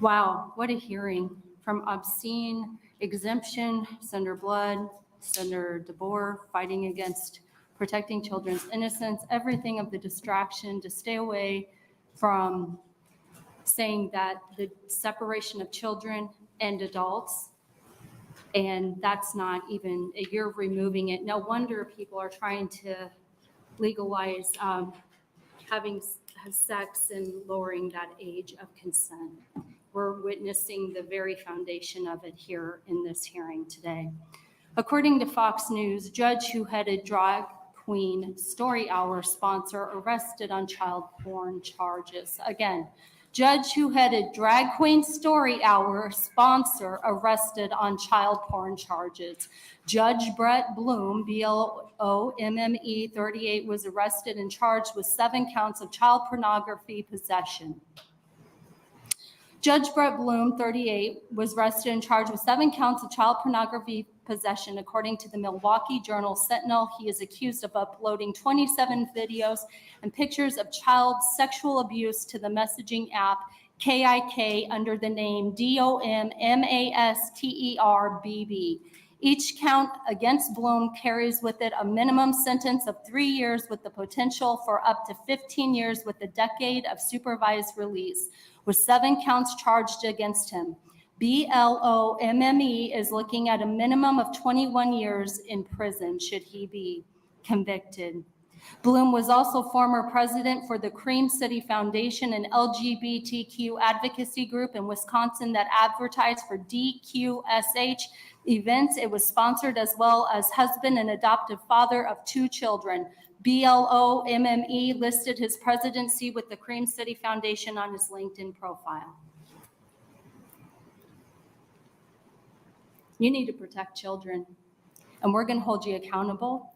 Speaker 6: Wow, what a hearing. From obscene exemption, Senator Blood, Senator DeBoer fighting against protecting children's innocence, everything of the distraction to stay away from saying that the separation of children and adults, and that's not even, you're removing it. No wonder people are trying to legalize having sex and lowering that age of consent. We're witnessing the very foundation of it here in this hearing today. According to Fox News, judge who headed Drag Queen Story Hour sponsor arrested on child porn charges. Again, Judge who headed Drag Queen Story Hour sponsor arrested on child porn charges. Judge Brett Bloom, BLOMME 38, was arrested and charged with 7 counts of child pornography possession. Judge Brett Bloom, 38, was arrested and charged with 7 counts of child pornography possession. According to the Milwaukee Journal Sentinel, he is accused of uploading 27 videos and pictures of child sexual abuse to the messaging app KIK under the name DOMMASTERBB. Each count against Bloom carries with it a minimum sentence of 3 years with the potential for up to 15 years with a decade of supervised release, with 7 counts charged against him. BLOMME is looking at a minimum of 21 years in prison should he be convicted. Bloom was also former president for the Cream City Foundation, an LGBTQ advocacy group in Wisconsin that advertised for DQSH events. It was sponsored as well as husband and adoptive father of 2 children. BLOMME listed his presidency with the Cream City Foundation on his LinkedIn profile. You need to protect children, and we're going to hold you accountable.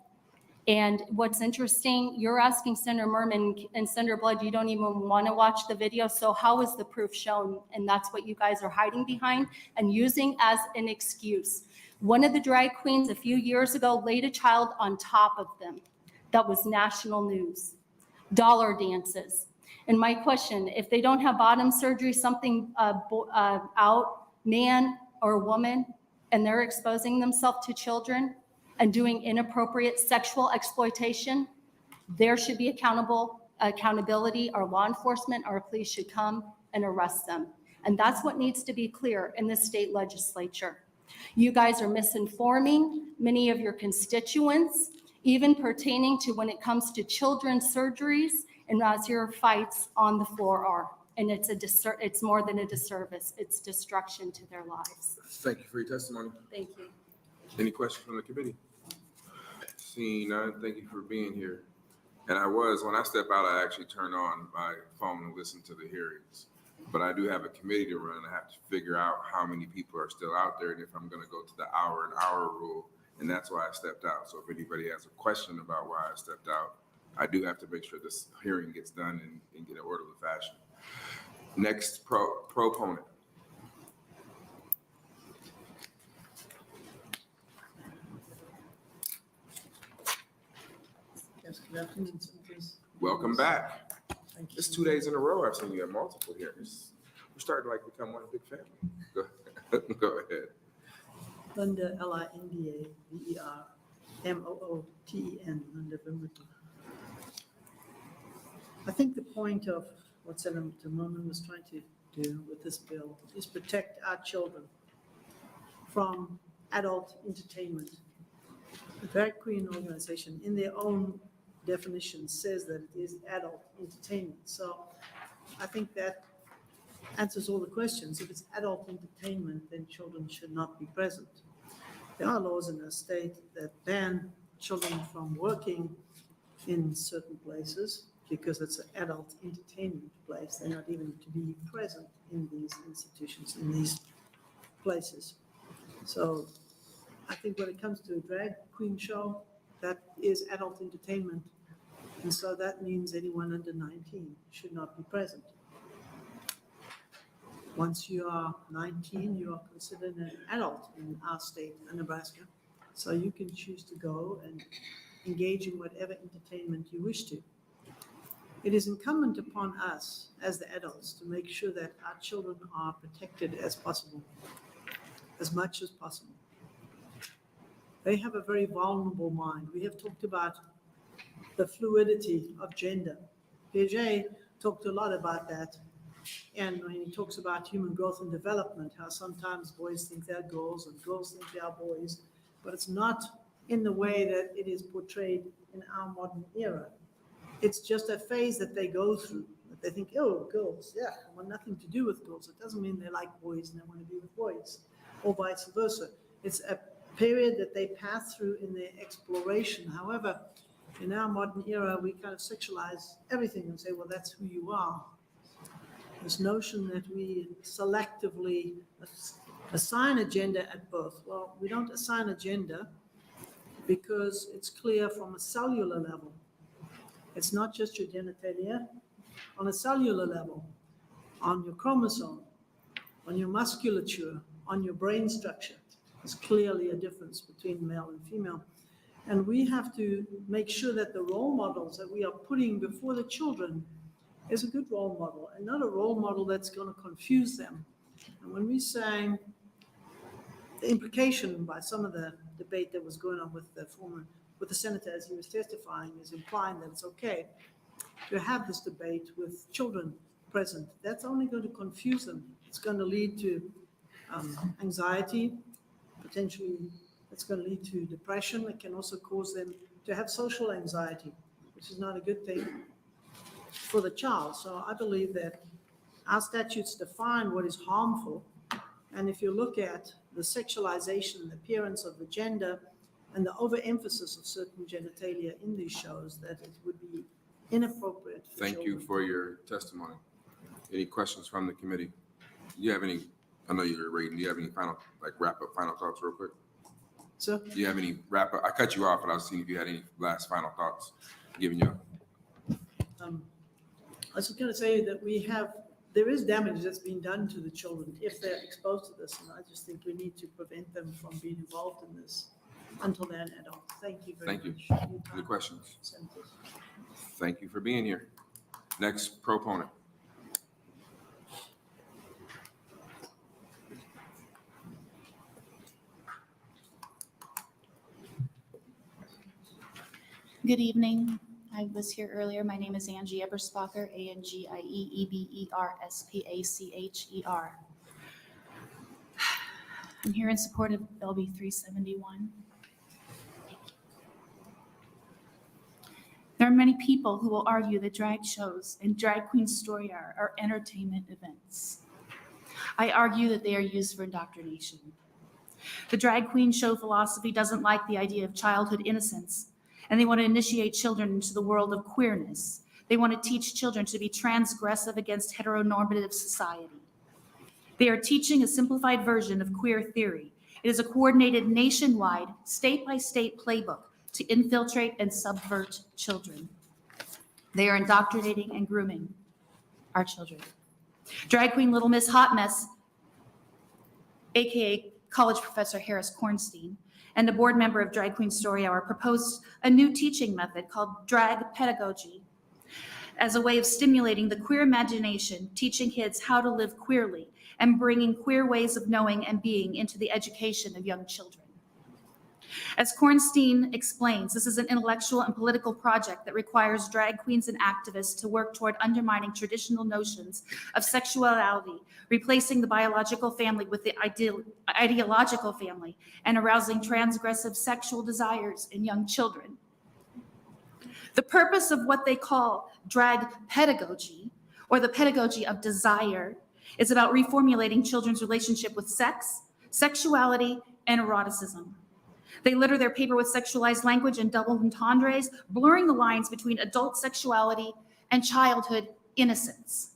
Speaker 6: And what's interesting, you're asking Senator Murman and Senator Blood, you don't even want to watch the video, so how is the proof shown? And that's what you guys are hiding behind and using as an excuse. One of the drag queens a few years ago laid a child on top of them. That was national news. Dollar dances. And my question, if they don't have bottom surgery, something out, man or woman, and they're exposing themselves to children and doing inappropriate sexual exploitation, there should be accountability. Our law enforcement, our police should come and arrest them. And that's what needs to be clear in the state legislature. You guys are misinforming many of your constituents, even pertaining to when it comes to children's surgeries, and as your fights on the floor are. And it's more than a disservice, it's destruction to their lives.
Speaker 2: Thank you for your testimony.
Speaker 6: Thank you.
Speaker 2: Any questions from the committee? Seeing none, thank you for being here. And when I step out, I actually turn on my phone and listen to the hearings. But I do have a committee to run. I have to figure out how many people are still out there and if I'm going to go to the hour rule. And that's why I stepped out. So if anybody has a question about why I stepped out, I do have to make sure this hearing gets done in an orderly fashion. Next proponent.
Speaker 7: Yes, good afternoon, Senators.
Speaker 2: Welcome back.
Speaker 7: Thank you.
Speaker 2: It's 2 days in a row I've seen you at multiple hearings. We're starting to become one big family. Go ahead.
Speaker 7: Linda, LINDA, Linda Bimberton. I think the point of what Senator Murman was trying to do with this bill is protect our children from adult entertainment. The Drag Queen organization, in their own definition, says that it is adult entertainment. So I think that answers all the questions. If it's adult entertainment, then children should not be present. There are laws in our state that ban children from working in certain places because it's an adult entertainment place. They're not even to be present in these institutions, in these places. So I think when it comes to a drag queen show, that is adult entertainment. And so that means anyone under 19 should not be present. Once you are 19, you are considered an adult in our state, Nebraska. So you can choose to go and engage in whatever entertainment you wish to. It is incumbent upon us as the adults to make sure that our children are protected as possible, as much as possible. They have a very vulnerable mind. We have talked about the fluidity of gender. Piaget talked a lot about that. And when he talks about human growth and development, how sometimes boys think they're girls and girls think they're boys, but it's not in the way that it is portrayed in our modern era. It's just a phase that they go through. That they think, oh, girls, yeah, I want nothing to do with girls. It doesn't mean they like boys and they want to be with boys, or vice versa. It's a period that they pass through in their exploration. However, in our modern era, we kind of sexualize everything and say, well, that's who you are. this notion that we selectively assign a gender at birth. Well, we don't assign a gender because it's clear from a cellular level. It's not just your genitalia. On a cellular level, on your chromosome, on your musculature, on your brain structure, there's clearly a difference between male and female. And we have to make sure that the role models that we are putting before the children is a good role model and not a role model that's going to confuse them. And when we sang the implication by some of the debate that was going on with the senator as he was testifying is implying that it's okay to have this debate with children present. That's only going to confuse them. It's going to lead to anxiety, potentially it's going to lead to depression. It can also cause them to have social anxiety, which is not a good thing for the child. So I believe that our statutes define what is harmful. And if you look at the sexualization and appearance of the gender and the overemphasis of certain genitalia in these shows, that it would be inappropriate for
Speaker 2: Thank you
Speaker 7: children.
Speaker 2: for your testimony. Any questions from the committee? Do you have any, I know you're reading, do you have any final, wrap up final thoughts real quick?
Speaker 7: So
Speaker 2: Do you have any wrap up? I cut you off, but I was seeing if you had any last final thoughts, giving you.
Speaker 7: I was going to say that there is damage that's being done to the children if they're exposed to this. And I just think we need to prevent them from being involved in this until they're an adult. Thank you very
Speaker 2: Thank you.
Speaker 7: much. for your
Speaker 2: Any
Speaker 7: time,
Speaker 2: questions?
Speaker 7: Senators.
Speaker 2: Thank you for being here. Next proponent.
Speaker 8: Good evening. I was here earlier. My name is Angie Eberspacher, ANGIEEBERSPACHER. I'm here in support of LB371. There are many people who will argue that drag shows and drag queen story hour are entertainment events. I argue that they are used for indoctrination. The drag queen show philosophy doesn't like the idea of childhood innocence, and they want to initiate children into the world of queerness. They want to teach children to be transgressive against heteronormative society. They are teaching a simplified version of queer theory. It is a coordinated nationwide, state-by-state playbook to infiltrate and subvert children. They are indoctrinating and grooming our children. Drag queen Little Miss Hot Mess, AKA college professor Harris Kornstein, and a board member of Drag Queen Story Hour proposed a new teaching method called drag pedagogy as a way of stimulating the queer imagination, teaching kids how to live queerly, and bringing queer ways of knowing and being into the education of young children. As Kornstein explains, this is an intellectual and political project that requires drag queens and activists to work toward undermining traditional notions of sexuality, replacing the biological family with the ideological family, and arousing transgressive sexual desires in young children. The purpose of what they call drag pedagogy, or the pedagogy of desire, is about reformulating children's relationship with sex, sexuality, and eroticism. They litter their paper with sexualized language and double entendres, blurring the lines between adult sexuality and childhood innocence.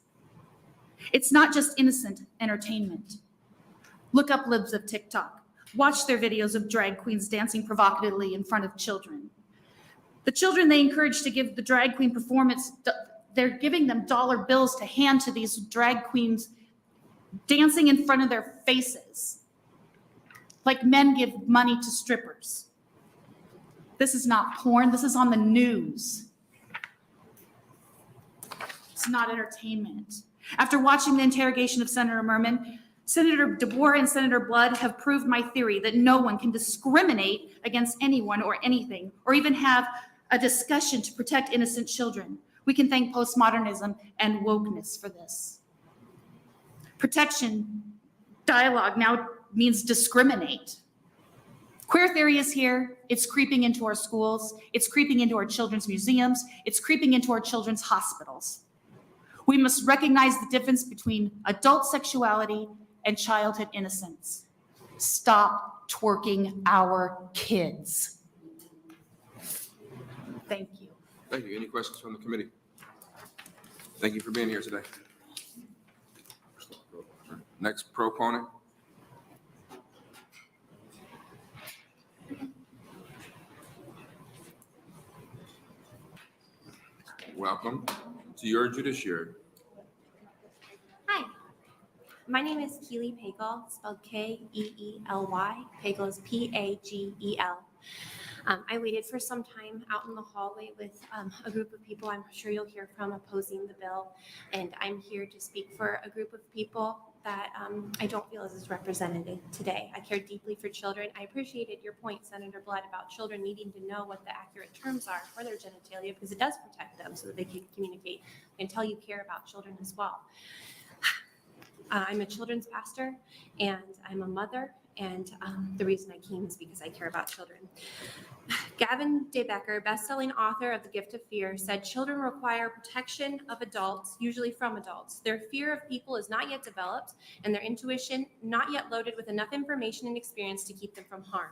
Speaker 8: It's not just innocent entertainment. Look up libs of TikTok. Watch their videos of drag queens dancing provocatively in front of children. The children they encourage to give the drag queen performance, they're giving them dollar bills to hand to these drag queens dancing in front of their faces, like men give money to strippers. This is not porn, this is on the news. It's not entertainment. After watching the interrogation of Senator Murman, Senator DeBoer and Senator Blood have proved my theory that no one can discriminate against anyone or anything, or even have a discussion to protect innocent children. We can thank postmodernism and wokeness for this. Protection dialogue now means discriminate. Queer theory is here. It's creeping into our schools. It's creeping into our children's museums. It's creeping into our children's hospitals. We must recognize the difference between adult sexuality and childhood innocence. Stop twerking our kids. Thank you.
Speaker 2: Thank you. Any questions from the committee? Thank you for being here today. Next proponent. Welcome to your judiciary.
Speaker 9: Hi, my name is Keely Pagel, spelled Keely. Pagel is Pagel. I waited for some time out in the hallway with a group of people I'm sure you'll hear from opposing the bill. And I'm here to speak for a group of people that I don't feel is represented today. I care deeply for children. I appreciated your point, Senator Blood, about children needing to know what the accurate terms are for their genitalia because it does protect them so that they can communicate and tell you care about children as well. I'm a children's pastor and I'm a mother, and the reason I came is because I care about children. Gavin DeBecker, best-selling author of The Gift of Fear, said children require protection of adults, usually from adults. Their fear of people is not yet developed, and their intuition not yet loaded with enough information and experience to keep them from harm.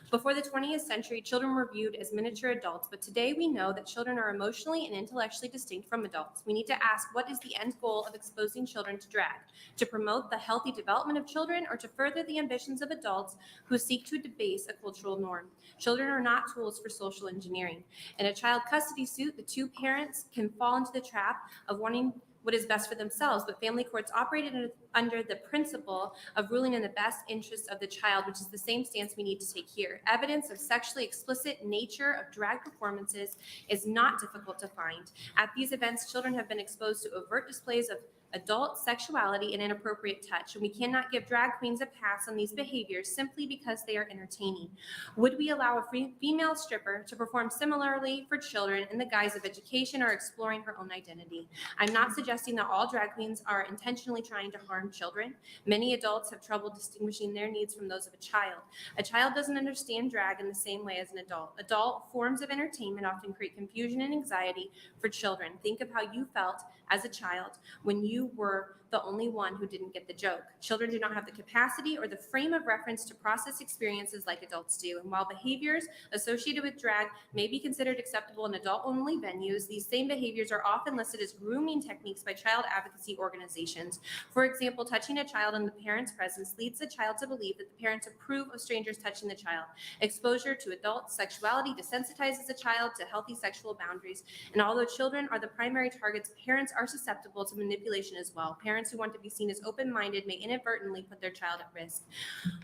Speaker 9: Before the 20th century, children were viewed as miniature adults, but today we know that children are emotionally and intellectually distinct from adults. We need to ask, what is the end goal of exposing children to drag? To promote the healthy development of children, or to further the ambitions of adults who seek to debase a cultural norm? Children are not tools for social engineering. In a child custody suit, the two parents can fall into the trap of wanting what is best for themselves, but family courts operate under the principle of ruling in the best interests of the child, which is the same stance we need to take here. Evidence of sexually explicit nature of drag performances is not difficult to find. At these events, children have been exposed to overt displays of adult sexuality and inappropriate touch, and we cannot give drag queens a pass on these behaviors simply because they are entertaining. Would we allow a female stripper to perform similarly for children in the guise of education or exploring her own identity? I'm not suggesting that all drag queens are intentionally trying to harm children. Many adults have trouble distinguishing their needs from those of a child. A child doesn't understand drag in the same way as an adult. Adult forms of entertainment often create confusion and anxiety for children. Think of how you felt as a child when you were the only one who didn't get the joke. Children do not have the capacity or the frame of reference to process experiences like adults do. And while behaviors associated with drag may be considered acceptable in adult-only venues, these same behaviors are often listed as grooming techniques by child advocacy organizations. For example, touching a child in the parent's presence leads the child to believe that the parents approve of strangers touching the child. Exposure to adult sexuality desensitizes the child to healthy sexual boundaries. And although children are the primary targets, parents are susceptible to manipulation as well. Parents who want to be seen as open-minded may inadvertently put their child at risk.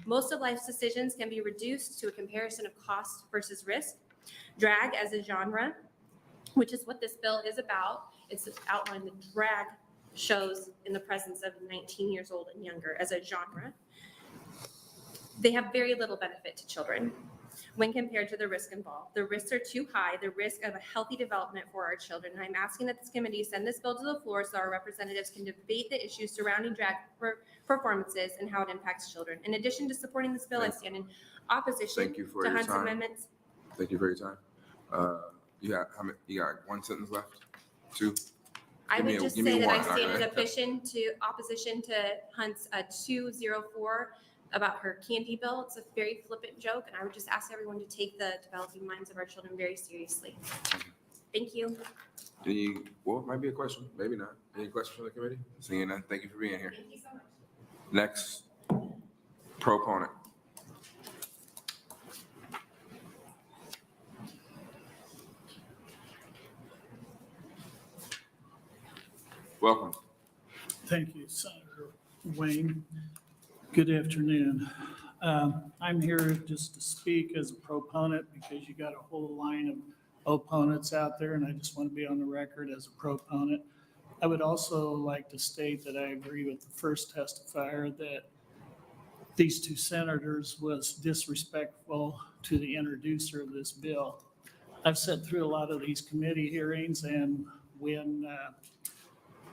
Speaker 9: Most of life's decisions can be reduced to a comparison of cost versus risk. Drag as a genre, which is what this bill is about, it's outlined the drag shows in the presence of 19 years old and younger as a genre. They have very little benefit to children when compared to the risk involved. The risks are too high, the risk of a healthy development for our children. And I'm asking that this committee send this bill to the floor so our representatives can debate the issues surrounding drag performances and how it impacts children. In addition to supporting this bill, I stand in opposition
Speaker 2: Thank you for
Speaker 9: to
Speaker 2: your
Speaker 9: Hunt's
Speaker 2: time.
Speaker 9: amendments.
Speaker 2: Thank you for your time. You got how many? You got one sentence left? Two?
Speaker 9: I
Speaker 2: Give me
Speaker 9: would
Speaker 2: a-
Speaker 9: just
Speaker 2: give me
Speaker 9: say that
Speaker 2: one.
Speaker 9: I stand in
Speaker 2: Okay.
Speaker 9: opposition to Hunt's 204 about her candy bill. It's a very flippant joke, and I would just ask everyone to take the developing minds of our children very seriously. Thank you.
Speaker 2: Well, it might be a question, maybe not. Any questions from the committee? Seeing none, thank you for being here.
Speaker 9: Thank you so much.
Speaker 2: Next proponent. Welcome.
Speaker 10: Thank you, Senator Wayne. Good afternoon. I'm here just to speak as a proponent because you got a whole line of opponents out there, and I just want to be on the record as a proponent. I would also like to state that I agree with the first testifier that these two senators was disrespectful to the introducer of this bill. I've sat through a lot of these committee hearings, and when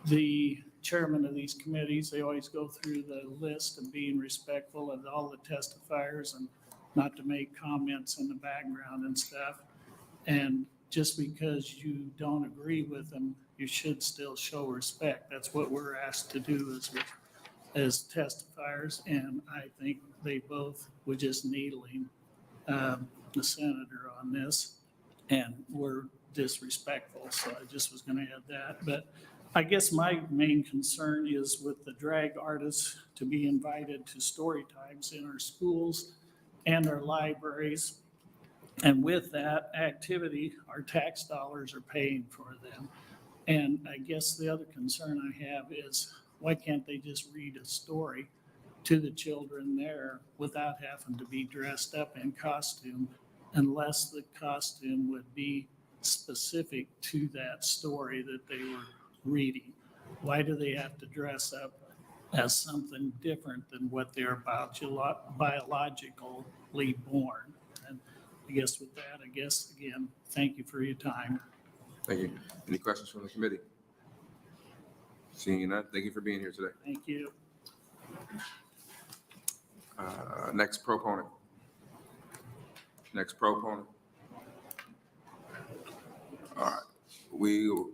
Speaker 10: the chairman of these committees, they always go through the list of being respectful of all the testifiers and not to make comments in the background and stuff. And just because you don't agree with them, you should still show respect. That's what we're asked to do as testifiers. And I think they both were just needling the senator on this and were disrespectful. So I just was going to add that. But I guess my main concern is with the drag artists to be invited to story times in our schools and our libraries. And with that activity, our tax dollars are paying for them. And I guess the other concern I have is, why can't they just read a story to the children there without having to be dressed up in costume, unless the costume would be specific to that story that they were reading? Why do they have to dress up as something different than what they're biologically born? And I guess with that, again, thank you for your time.
Speaker 2: Thank you. Any questions from the committee? Seeing none, thank you for being here today.
Speaker 10: Thank you.
Speaker 2: Next proponent. Next proponent. All right, we're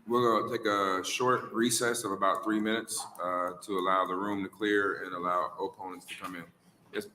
Speaker 2: gonna take a short recess of about 3 minutes to allow the room to clear and allow opponents to come in. Yes,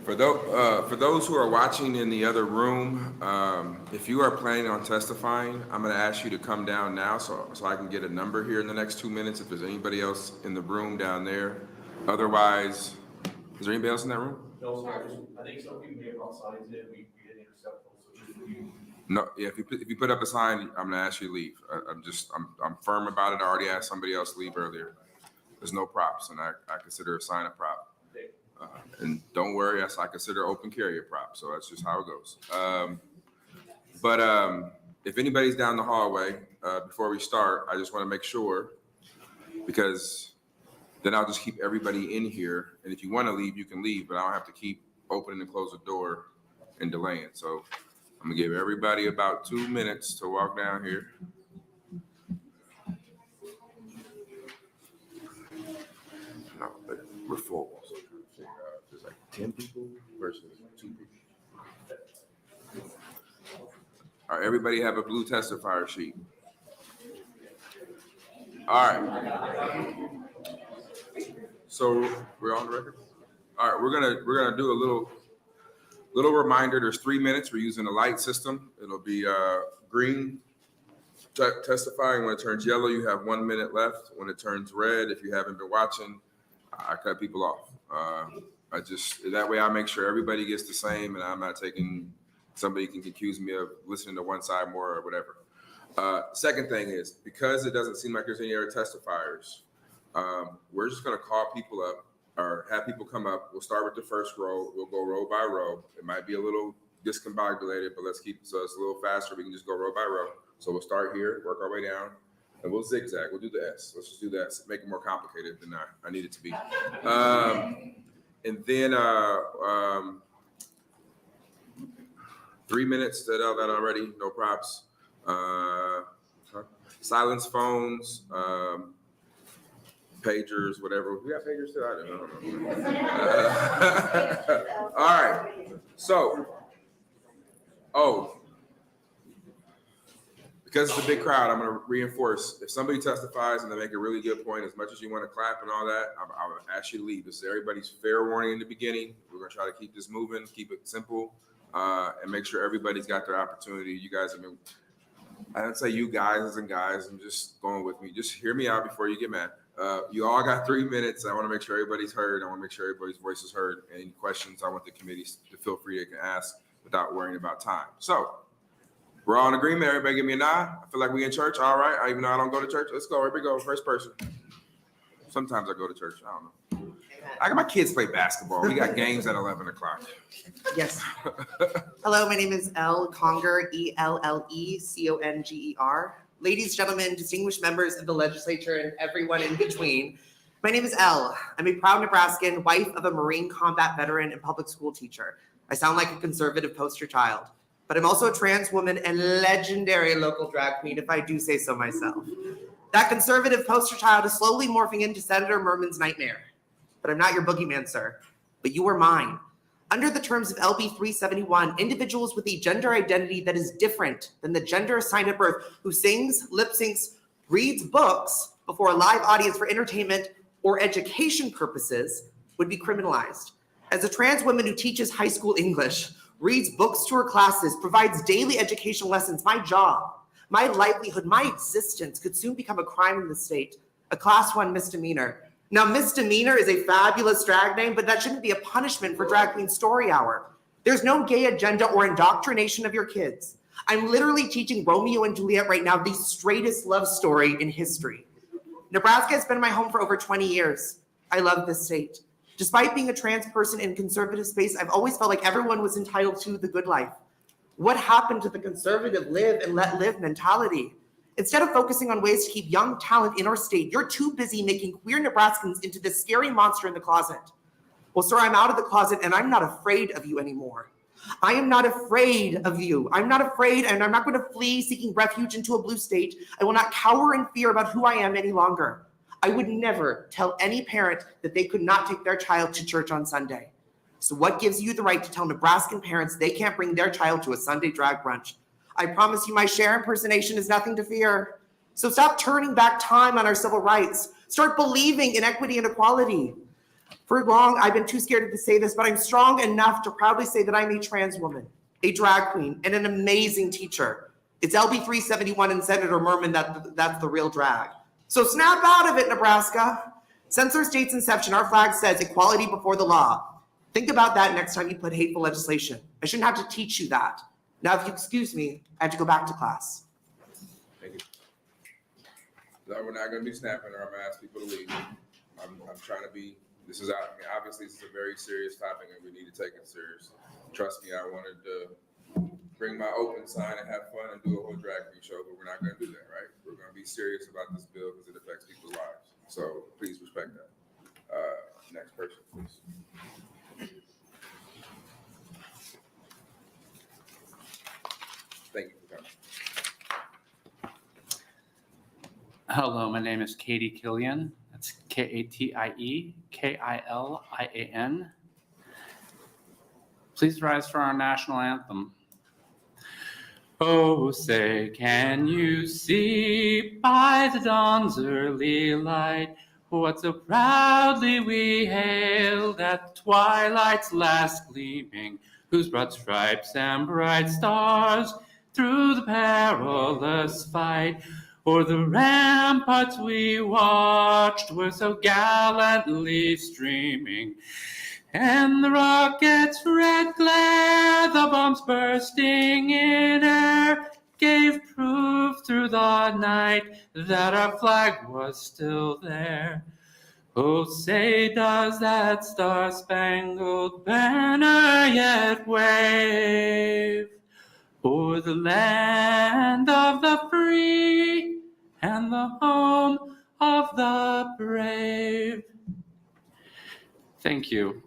Speaker 2: For those who are watching in the other room, if you are planning on testifying, I'm going to ask you to come down now so I can get a number here in the next 2 minutes if there's anybody else in the room down there. Otherwise, is there anybody else in that room?
Speaker 11: No, sir. I think some people may have brought signs in, we didn't intercept those, so just you.
Speaker 2: No, yeah, if you put up a sign, I'm gonna ask you to leave. I'm firm about it. I already asked somebody else to leave earlier. There's no props, and I consider a sign a prop. And don't worry, yes, I consider open carry a prop, so that's just how it goes. If anybody's down the hallway, before we start, I just wanna make sure, because then I'll just keep everybody in here, and if you wanna leave, you can leave, but I don't have to keep opening and close the door and delaying. So I'm gonna give everybody about 2 minutes to walk down here. No, we're full. So there's like 10 people versus 2 people. All right, everybody have a blue testifier sheet. All right. So we're on the record. All right, we're gonna do a little reminder. There's 3 minutes. We're using a light system. It'll be green testifying. When it turns yellow, you have 1 minute left. When it turns red, if you haven't been watching, I cut people off. That way I make sure everybody gets the same, and I'm not taking. Somebody can accuse me of listening to one side more or whatever. Second thing is, because it doesn't seem like there's any other testifiers, we're just gonna call people up or have people come up. We'll start with the first row. We'll go row by row. It might be a little discombobulated, but let's keep it so it's a little faster. We can just go row by row. So we'll start here, work our way down, and we'll zigzag. We'll do the S. Let's just do that. Make it more complicated than I need it to be. And then 3 minutes, that already, no props. Silence phones, pagers, whatever. We got pagers too? I don't know. All right. So, because it's a big crowd, I'm going to reinforce. If somebody testifies and they make a really good point, as much as you want to clap and all that, I would ask you to leave. This is everybody's fair warning in the beginning. We're going to try to keep this moving, keep it simple, and make sure everybody's got their opportunity. You guys have been, I don't say you guys and guys, I'm just going with me. Just hear me out before you get mad. You all got 3 minutes. I want to make sure everybody's heard. I want to make sure everybody's voice is heard. Any questions, I want the committee to feel free to ask without worrying about time. So we're all in agreement. Everybody give me a nod. I feel like we in church. All right. Even though I don't go to church. Let's go. Here we go. First person. Sometimes I go to church. I don't know. I got my kids play basketball. We got games at 11 o'clock.
Speaker 12: Yes. Hello, my name is Elle Conger, ELLECONGER. Ladies, gentlemen, distinguished members of the legislature, and everyone in between. My name is Elle. I'm a proud Nebraskan, wife of a Marine combat veteran and public school teacher. I sound like a conservative poster child, but I'm also a trans woman and legendary local drag queen, if I do say so myself. That conservative poster child is slowly morphing into Senator Murman's nightmare. But I'm not your boogeyman, sir, but you are mine. Under the terms of LB371, individuals with a gender identity that is different than the gender assigned at birth, who sings, lip syncs, reads books before a live audience for entertainment or education purposes, would be criminalized. As a trans woman who teaches high school English, reads books to her classes, provides daily education lessons, my job, my livelihood, my existence could soon become a crime in the state, a class 1 misdemeanor. Now, misdemeanor is a fabulous drag name, but that shouldn't be a punishment for Drag Queen Story Hour. There's no gay agenda or indoctrination of your kids. I'm literally teaching Romeo and Juliet right now, the straightest love story in history. Nebraska has been my home for over 20 years. I love this state. Despite being a trans person in conservative space, I've always felt like everyone was entitled to the good life. What happened to the conservative live and let live mentality? Instead of focusing on ways to keep young talent in our state, you're too busy making queer Nebraskans into this scary monster in the closet. Well, sir, I'm out of the closet and I'm not afraid of you anymore. I am not afraid of you. I'm not afraid, and I'm not going to flee seeking refuge into a blue state. I will not cower in fear about who I am any longer. I would never tell any parent that they could not take their child to church on Sunday. So what gives you the right to tell Nebraskan parents they can't bring their child to a Sunday drag brunch? I promise you my Cher impersonation is nothing to fear. So stop turning back time on our civil rights. Start believing in equity and equality. For long, I've been too scared to say this, but I'm strong enough to proudly say that I'm a trans woman, a drag queen, and an amazing teacher. It's LB371 and Senator Murman that's the real drag. So snap out of it, Nebraska. Since our state's inception, our flag says equality before the law. Think about that next time you put hateful legislation. I shouldn't have to teach you that. Now, if you excuse me, I have to go back to class.
Speaker 2: Thank you. No, we're not gonna be snapping or I'm gonna ask people to leave. I'm trying to be, this is, I mean, obviously this is a very serious topic and we need to take it serious. Trust me, I wanted to bring my open sign and have fun and do a whole drag queen show, but we're not gonna do that, right? We're gonna be serious about this bill because it affects people's lives. So please respect that. Next person, please. Thank you for coming.
Speaker 13: Hello, my name is Katie Killian. That's Katie-Killian. Please rise for our national anthem. Oh, say, can you see by the dawn's early light what so proudly we hailed at twilight's last gleaming, whose broad stripes and bright stars through the perilous fight o'er the ramparts we watched were so gallantly streaming, and the rocket's red glare, the bombs bursting in air, gave proof through the night that our flag was still there. Oh, say, does that star-spangled banner yet wave o'er the land of the free and the home of the brave? Thank you.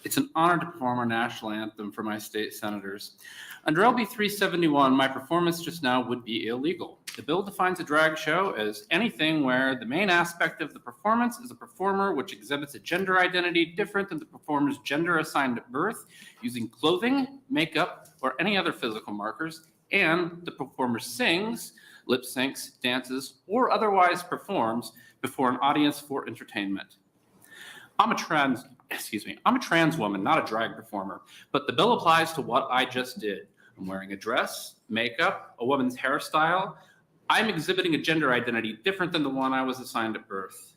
Speaker 13: It's an honor to perform our national anthem for my state senators. Under LB 371, my performance just now would be illegal. The bill defines a drag show as anything where the main aspect of the performance is a performer which exhibits a gender identity different than the performer's gender assigned at birth, using clothing, makeup, or any other physical markers, and the performer sings, lip syncs, dances, or otherwise performs before an audience for entertainment. I'm a trans woman, not a drag performer, but the bill applies to what I just did. I'm wearing a dress, makeup, a woman's hairstyle. I'm exhibiting a gender identity different than the one I was assigned at birth.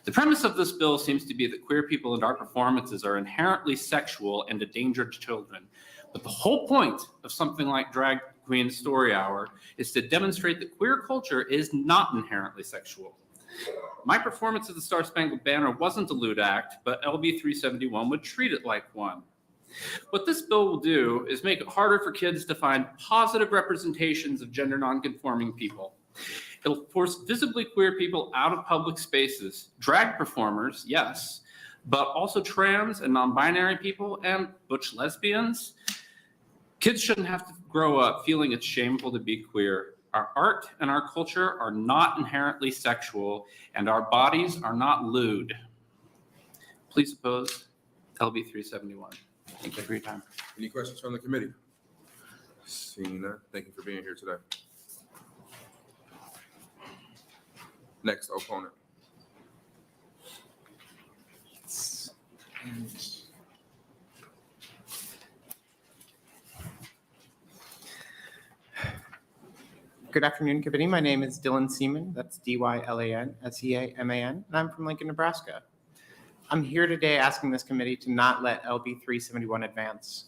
Speaker 13: The premise of this bill seems to be that queer people and our performances are inherently sexual and a danger to children. But the whole point of something like Drag Queen Story Hour is to demonstrate that queer culture is not inherently sexual. My performance of the Star-Spangled Banner wasn't a lewd act, but LB 371 would treat it like one. What this bill will do is make it harder for kids to find positive representations of gender nonconforming people. It'll force visibly queer people out of public spaces, drag performers, yes, but also trans and non-binary people and butch lesbians. Kids shouldn't have to grow up feeling it's shameful to be queer. Our art and our culture are not inherently sexual, and our bodies are not lewd. Please oppose LB 371. Thank you for your time.
Speaker 2: Any questions from the committee? Seeing none, thank you for being here today. Next opponent.
Speaker 14: Good afternoon, committee. My name is Dylan Seaman. That's DYLAN-SEAMAN, and I'm from Lincoln, Nebraska. I'm here today asking this committee to not let LB 371 advance.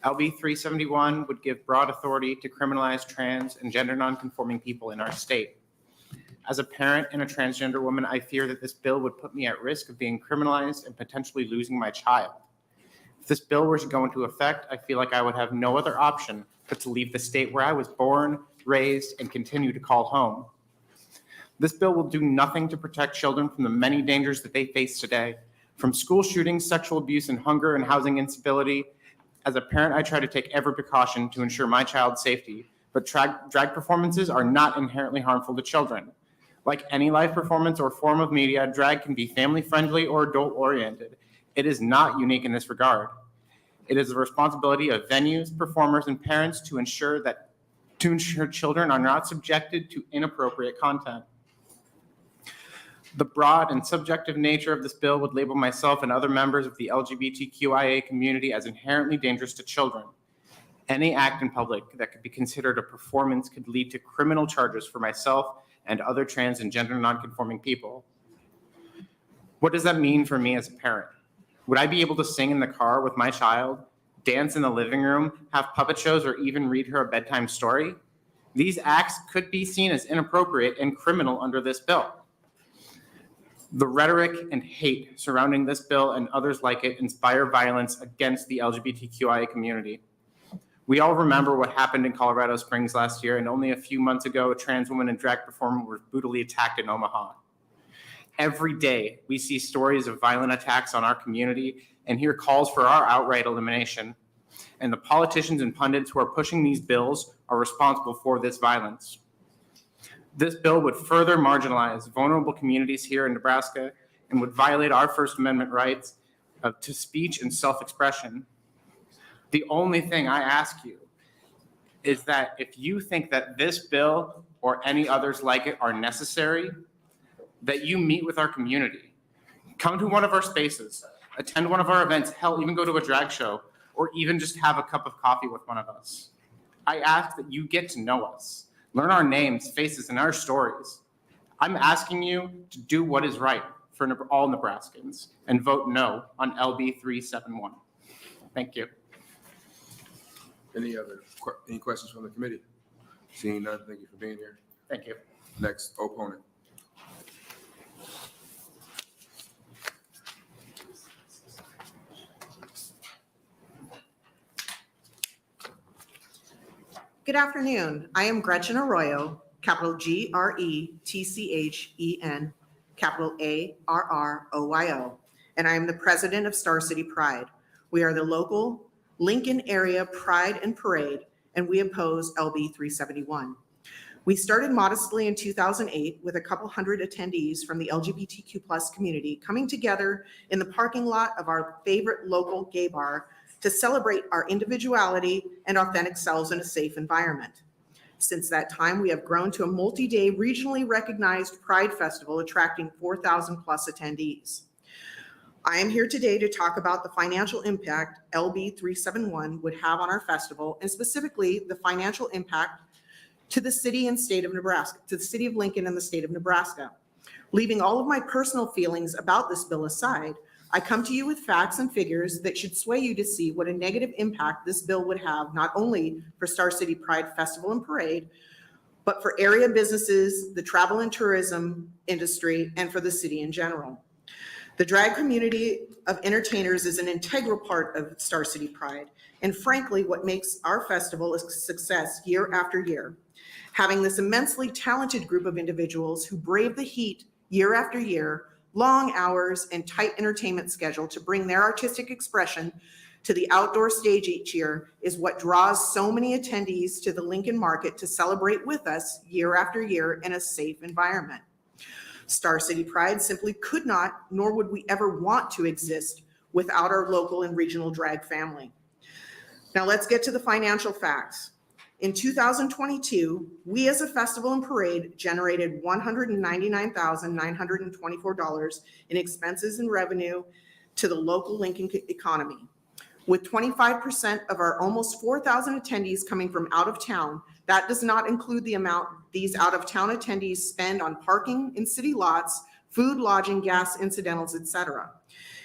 Speaker 14: LB 371 would give broad authority to criminalize trans and gender nonconforming people in our state. As a parent and a transgender woman, I fear that this bill would put me at risk of being criminalized and potentially losing my child. If this bill were to go into effect, I feel like I would have no other option but to leave the state where I was born, raised, and continue to call home. This bill will do nothing to protect children from the many dangers that they face today, from school shootings, sexual abuse, and hunger and housing instability. As a parent, I try to take every precaution to ensure my child's safety, but drag performances are not inherently harmful to children. Like any live performance or form of media, drag can be family-friendly or adult-oriented. It is not unique in this regard. It is the responsibility of venues, performers, and parents to ensure children are not subjected to inappropriate content. The broad and subjective nature of this bill would label myself and other members of the LGBTQIA community as inherently dangerous to children. Any act in public that could be considered a performance could lead to criminal charges for myself and other trans and gender nonconforming people. What does that mean for me as a parent? Would I be able to sing in the car with my child, dance in the living room, have puppet shows, or even read her a bedtime story? These acts could be seen as inappropriate and criminal under this bill. The rhetoric and hate surrounding this bill and others like it inspire violence against the LGBTQIA community. We all remember what happened in Colorado Springs last year, and only a few months ago, a trans woman and drag performer was brutally attacked in Omaha. Every day, we see stories of violent attacks on our community and hear calls for our outright elimination. And the politicians and pundits who are pushing these bills are responsible for this violence. This bill would further marginalize vulnerable communities here in Nebraska and would violate our First Amendment rights to speech and self-expression. The only thing I ask you is that if you think that this bill or any others like it are necessary, that you meet with our community. Come to one of our spaces, attend one of our events, hell, even go to a drag show, or even just have a cup of coffee with one of us. I ask that you get to know us, learn our names, faces, and our stories. I'm asking you to do what is right for all Nebraskans and vote no on LB371. Thank you.
Speaker 2: Any questions from the committee? Seeing none, thank you for being here.
Speaker 14: Thank you.
Speaker 2: Next opponent.
Speaker 15: Good afternoon. I am Gretchen Arroyo, capital GRETCHEN, capital ARROYO, and I am the president of Star City Pride. We are the local Lincoln area pride and parade, and we oppose LB 371. We started modestly in 2008 with a couple hundred attendees from the LGBTQ+ community coming together in the parking lot of our favorite local gay bar to celebrate our individuality and authentic selves in a safe environment. Since that time, we have grown to a multi-day regionally recognized Pride Festival attracting 4,000+ attendees. I am here today to talk about the financial impact LB 371 would have on our festival, and specifically the financial impact to the city and state of Nebraska, to the city of Lincoln and the state of Nebraska. Leaving all of my personal feelings about this bill aside, I come to you with facts and figures that should sway you to see what a negative impact this bill would have, not only for Star City Pride Festival and Parade, but for area businesses, the travel and tourism industry, and for the city in general. The drag community of entertainers is an integral part of Star City Pride, and frankly, what makes our festival a success year after year. Having this immensely talented group of individuals who brave the heat year after year, long hours, and tight entertainment schedule to bring their artistic expression to the outdoor stage each year is what draws so many attendees to the Lincoln market to celebrate with us year after year in a safe environment. Star City Pride simply could not, nor would we ever want to exist without our local and regional drag family. Now let's get to the financial facts. In 2022, we as a festival and parade generated $199,924 in expenses and revenue to the local Lincoln economy. With 25% of our almost 4,000 attendees coming from out of town, that does not include the amount these out of town attendees spend on parking in city lots, food, lodging, gas, incidentals, etc.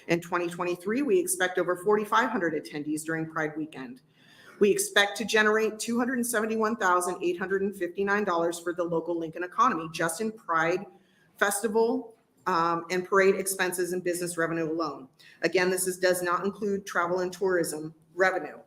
Speaker 15: In 2023, we expect over 4,500 attendees during Pride Weekend. We expect to generate $271,859 for the local Lincoln economy just in Pride Festival and parade expenses and business revenue alone. Again, does not include travel and tourism revenue.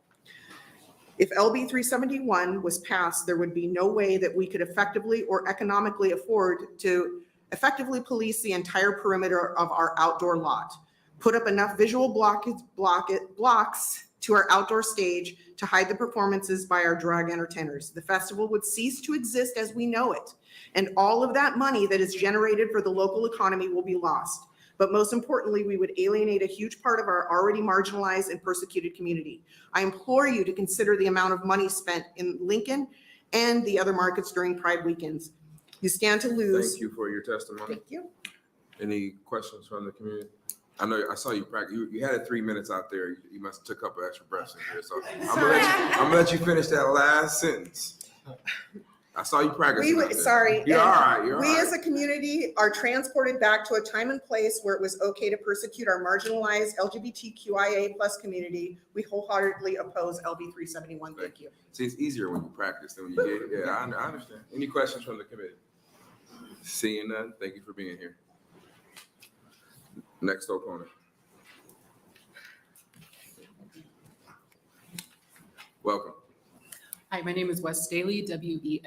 Speaker 15: If LB 371 was passed, there would be no way that we could effectively or economically afford to effectively police the entire perimeter of our outdoor lot, put up enough visual blocks to our outdoor stage to hide the performances by our drag entertainers. The festival would cease to exist as we know it, and all of that money that is generated for the local economy will be lost. But most importantly, we would alienate a huge part of our already marginalized and persecuted community. I implore you to consider the amount of money spent in Lincoln and the other markets during Pride weekends. You stand to lose.
Speaker 2: Thank you for your testimony.
Speaker 15: Thank you.
Speaker 2: Any questions from the community? I know, I saw you practice. You had it 3 minutes out there. You must have took a couple extra breaths in here. So I'm gonna let you finish that last sentence. I saw you practicing. out there.
Speaker 15: Sorry.
Speaker 2: You're all right. You're all
Speaker 15: We
Speaker 2: right.
Speaker 15: as a community are transported back to a time and place where it was okay to persecute our marginalized LGBTQIA+ community. We wholeheartedly oppose LB 371. Thank you.
Speaker 2: See, it's easier when you practice than when you get it. Yeah, I understand. Any questions from the committee? Seeing none, thank you for being here. Next opponent. Welcome.
Speaker 16: Hi, my name is Wes Staley, Wesstaley.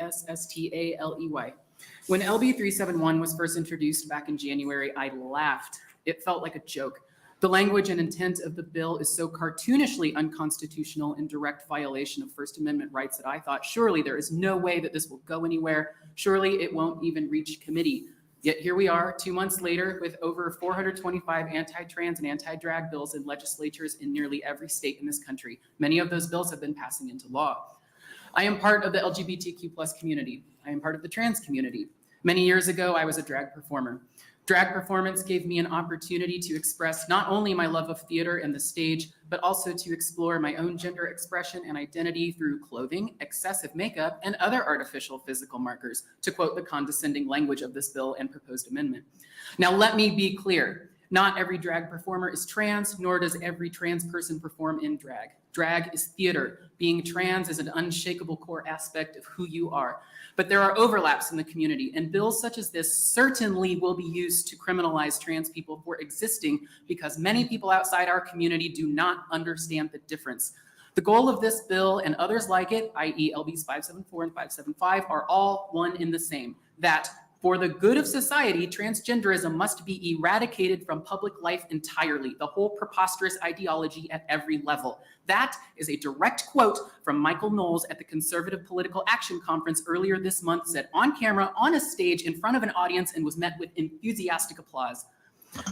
Speaker 16: When LB 371 was first introduced back in January, I laughed. It felt like a joke. The language and intent of the bill is so cartoonishly unconstitutional in direct violation of First Amendment rights that I thought, surely there is no way that this will go anywhere. Surely it won't even reach committee. Yet here we are 2 months later with over 425 anti-trans and anti-drag bills in legislatures in nearly every state in this country. Many of those bills have been passing into law. I am part of the LGBTQ+ community. I am part of the trans community. Many years ago, I was a drag performer. Drag performance gave me an opportunity to express not only my love of theater and the stage, but also to explore my own gender expression and identity through clothing, excessive makeup, and other artificial physical markers, to quote the condescending language of this bill and proposed amendment. Now, let me be clear. Not every drag performer is trans, nor does every trans person perform in drag. Drag is theater. Being trans is an unshakable core aspect of who you are. But there are overlaps in the community, and bills such as this certainly will be used to criminalize trans people for existing because many people outside our community do not understand the difference. The goal of this bill and others like it, i.e. LBs 574 and 575, are all one in the same, that for the good of society, transgenderism must be eradicated from public life entirely, the whole preposterous ideology at every level. That is a direct quote from Michael Knowles at the Conservative Political Action Conference earlier this month, said on camera, on a stage, in front of an audience, and was met with enthusiastic applause.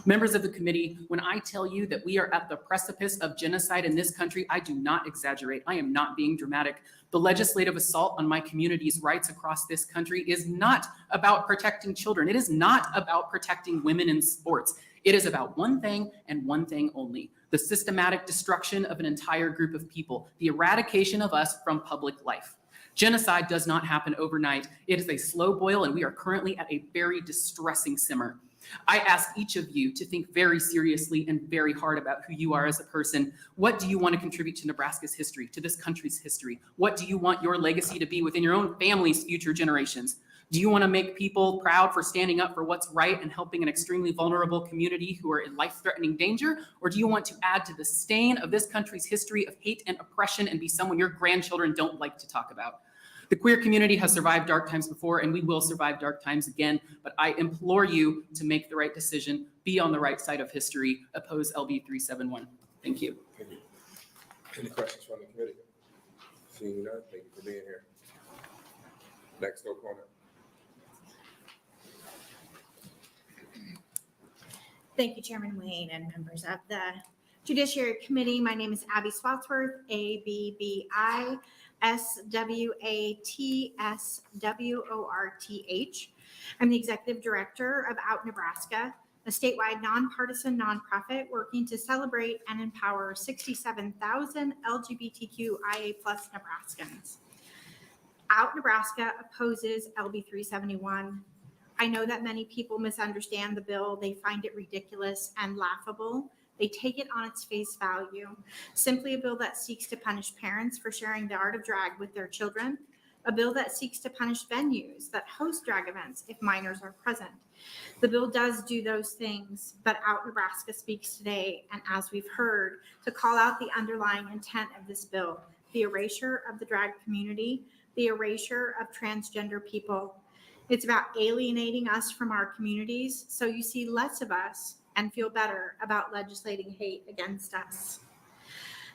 Speaker 16: Members of the committee, when I tell you that we are at the precipice of genocide in this country, I do not exaggerate. I am not being dramatic. The legislative assault on my community's rights across this country is not about protecting children. It is not about protecting women in sports. It is about one thing and one thing only: the systematic destruction of an entire group of people, the eradication of us from public life. Genocide does not happen overnight. It is a slow boil, and we are currently at a very distressing simmer. I ask each of you to think very seriously and very hard about who you are as a person. What do you want to contribute to Nebraska's history, to this country's history? What do you want your legacy to be within your own family's future generations? Do you want to make people proud for standing up for what's right and helping an extremely vulnerable community who are in life-threatening danger? Or do you want to add to the stain of this country's history of hate and oppression and be someone your grandchildren don't like to talk about? The queer community has survived dark times before, and we will survive dark times again, but I implore you to make the right decision, be on the right side of history, oppose LB 371. Thank you.
Speaker 2: Thank you. Any questions from the committee? Seeing none, thank you for being here. Next opponent.
Speaker 3: Thank you, Chairman Wayne and members of the Judiciary Committee. My name is Abby Spotsworth, ABBISWATSWORTH. I'm the Executive Director of Out Nebraska, a statewide nonpartisan nonprofit working to celebrate and empower 67,000 LGBTQIA+ Nebraskans. Out Nebraska opposes LB 371. I know that many people misunderstand the bill. They find it ridiculous and laughable. They take it on its face value. Simply a bill that seeks to punish parents for sharing the art of drag with their children. A bill that seeks to punish venues that host drag events if minors are present. The bill does do those things, but Out Nebraska speaks today, and as we've heard, to call out the underlying intent of this bill, the erasure of the drag community, the erasure of transgender people. It's about alienating us from our communities so you see less of us and feel better about legislating hate against us.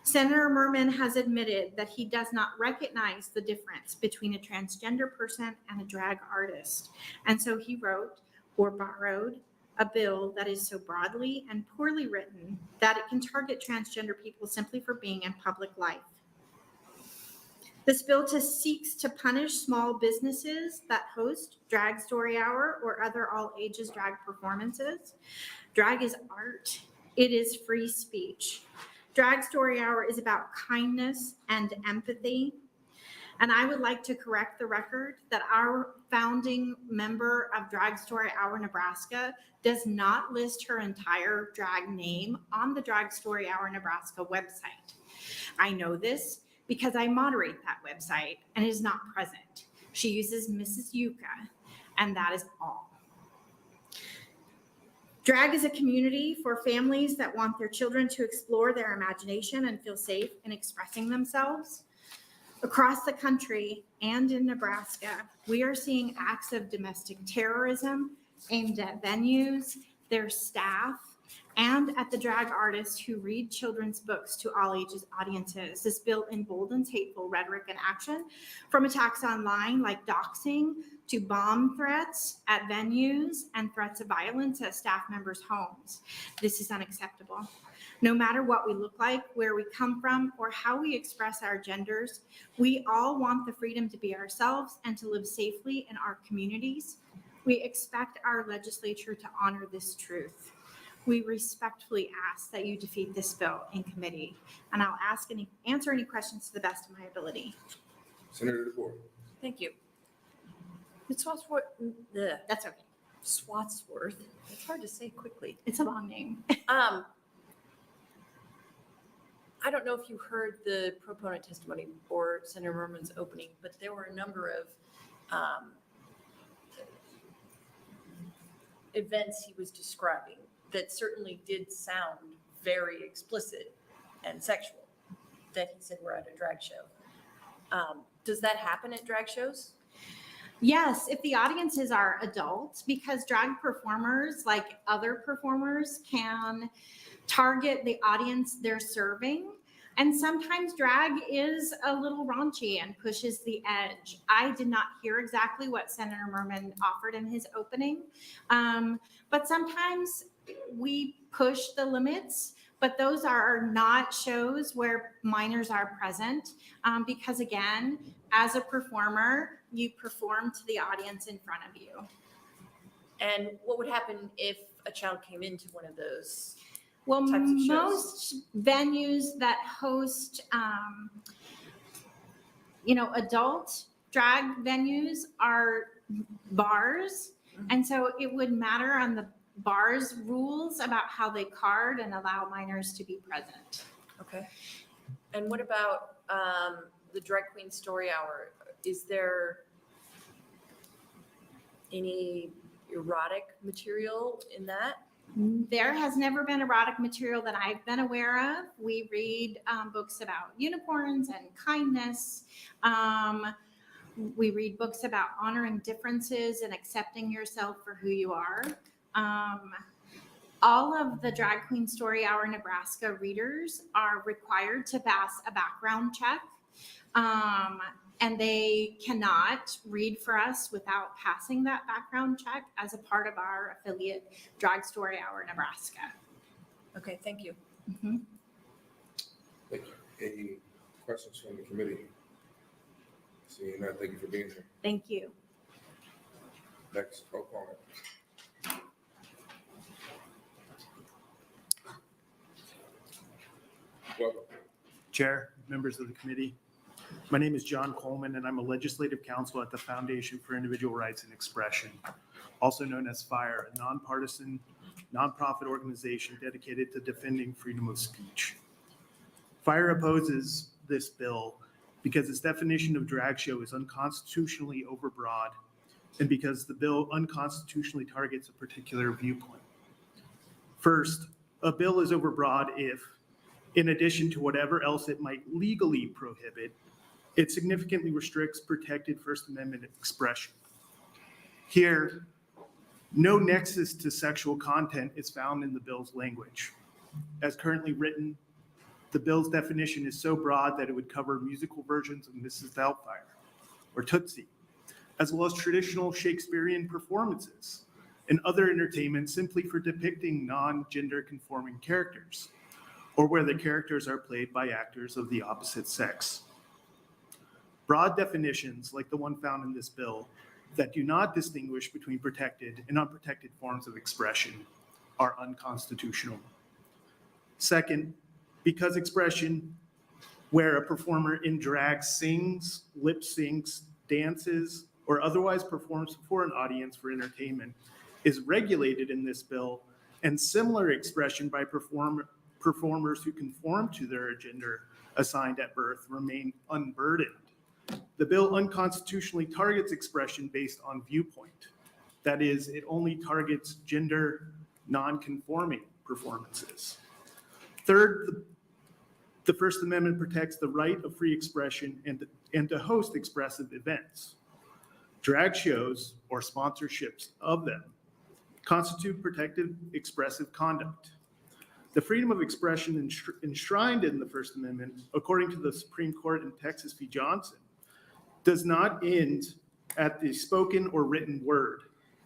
Speaker 3: Senator Murman has admitted that he does not recognize the difference between a transgender person and a drag artist. And so he wrote or borrowed a bill that is so broadly and poorly written that it can target transgender people simply for being in public life. This bill seeks to punish small businesses that host drag story hour or other all ages drag performances. Drag is art. It is free speech. Drag story hour is about kindness and empathy. And I would like to correct the record that our founding member of Drag Story Hour Nebraska does not list her entire drag name on the Drag Story Hour Nebraska website. I know this because I moderate that website and is not present. She uses Mrs. Yuka, and that is all. Drag is a community for families that want their children to explore their imagination and feel safe in expressing themselves. Across the country and in Nebraska, we are seeing acts of domestic terrorism aimed at venues, their staff, and at the drag artists who read children's books to all ages audiences. This bill emboldens hateful rhetoric and action, from attacks online like doxing to bomb threats at venues and threats of violence at staff members' homes. This is unacceptable. No matter what we look like, where we come from, or how we express our genders, we all want the freedom to be ourselves and to live safely in our communities. We expect our legislature to honor this truth. We respectfully ask that you defeat this bill in committee, and I'll answer any questions to the best of my ability.
Speaker 2: Senator DeBoer.
Speaker 4: Thank you. Ms. Swadsworth,
Speaker 3: That's okay.
Speaker 4: Swadsworth, it's hard to say quickly.
Speaker 3: It's a long name.
Speaker 4: I don't know if you heard the proponent testimony or Senator Murman's opening, but there were a number of events he was describing that certainly did sound very explicit and sexual, that he said were at a drag show. Does that happen at drag shows?
Speaker 3: Yes, if the audiences are adults, because drag performers, like other performers, can target the audience they're serving. And sometimes drag is a little raunchy and pushes the edge. I did not hear exactly what Senator Murman offered in his opening, but sometimes we push the limits, but those are not shows where minors are present, because again, as a performer, you perform to the audience in front of you.
Speaker 4: And what would happen if a child came into one of those?
Speaker 3: Well,
Speaker 4: types of shows?
Speaker 3: most venues that host, adult drag venues are bars. And so it would matter on the bar's rules about how they card and allow minors to be present.
Speaker 4: Okay. And what about the Drag Queen Story Hour? Is there any erotic material in that?
Speaker 3: There has never been erotic material that I've been aware of. We read books about unicorns and kindness. We read books about honoring differences and accepting yourself for who you are. All of the Drag Queen Story Hour Nebraska readers are required to pass a background check. And they cannot read for us without passing that background check as a part of our affiliate, Drag Story Hour Nebraska.
Speaker 4: Okay, thank you.
Speaker 3: Mm-hmm.
Speaker 2: Thank you. Any questions from the committee? Seeing none, thank you for being here.
Speaker 3: Thank you.
Speaker 2: Next proponent. Welcome.
Speaker 11: Chair, members of the committee. My name is John Coleman, and I'm a legislative counsel at the Foundation for Individual Rights and Expression, also known as FIRE, a nonpartisan, nonprofit organization dedicated to defending freedom of speech. FIRE opposes this bill because its definition of drag show is unconstitutionally overbroad and because the bill unconstitutionally targets a particular viewpoint. First, a bill is overbroad if, in addition to whatever else it might legally prohibit, it significantly restricts protected First Amendment expression. Here, no nexus to sexual content is found in the bill's language. As currently written, the bill's definition is so broad that it would cover musical versions of Mrs. Doubtfire or Tootsie, as well as traditional Shakespearean performances and other entertainment simply for depicting non-gender conforming characters, or where the characters are played by actors of the opposite sex. Broad definitions, like the one found in this bill, that do not distinguish between protected and unprotected forms of expression are unconstitutional. Second, because expression where a performer in drag sings, lip syncs, dances, or otherwise performs before an audience for entertainment is regulated in this bill, and similar expression by performers who conform to their gender assigned at birth remain unburdened. The bill unconstitutionally targets expression based on viewpoint. That is, it only targets gender non-conforming performances. Third, the First Amendment protects the right of free expression and to host expressive events. Drag shows or sponsorships of them constitute protected expressive conduct. The freedom of expression enshrined in the First Amendment, according to the Supreme Court in Texas v. Johnson, does not end at the spoken or written word.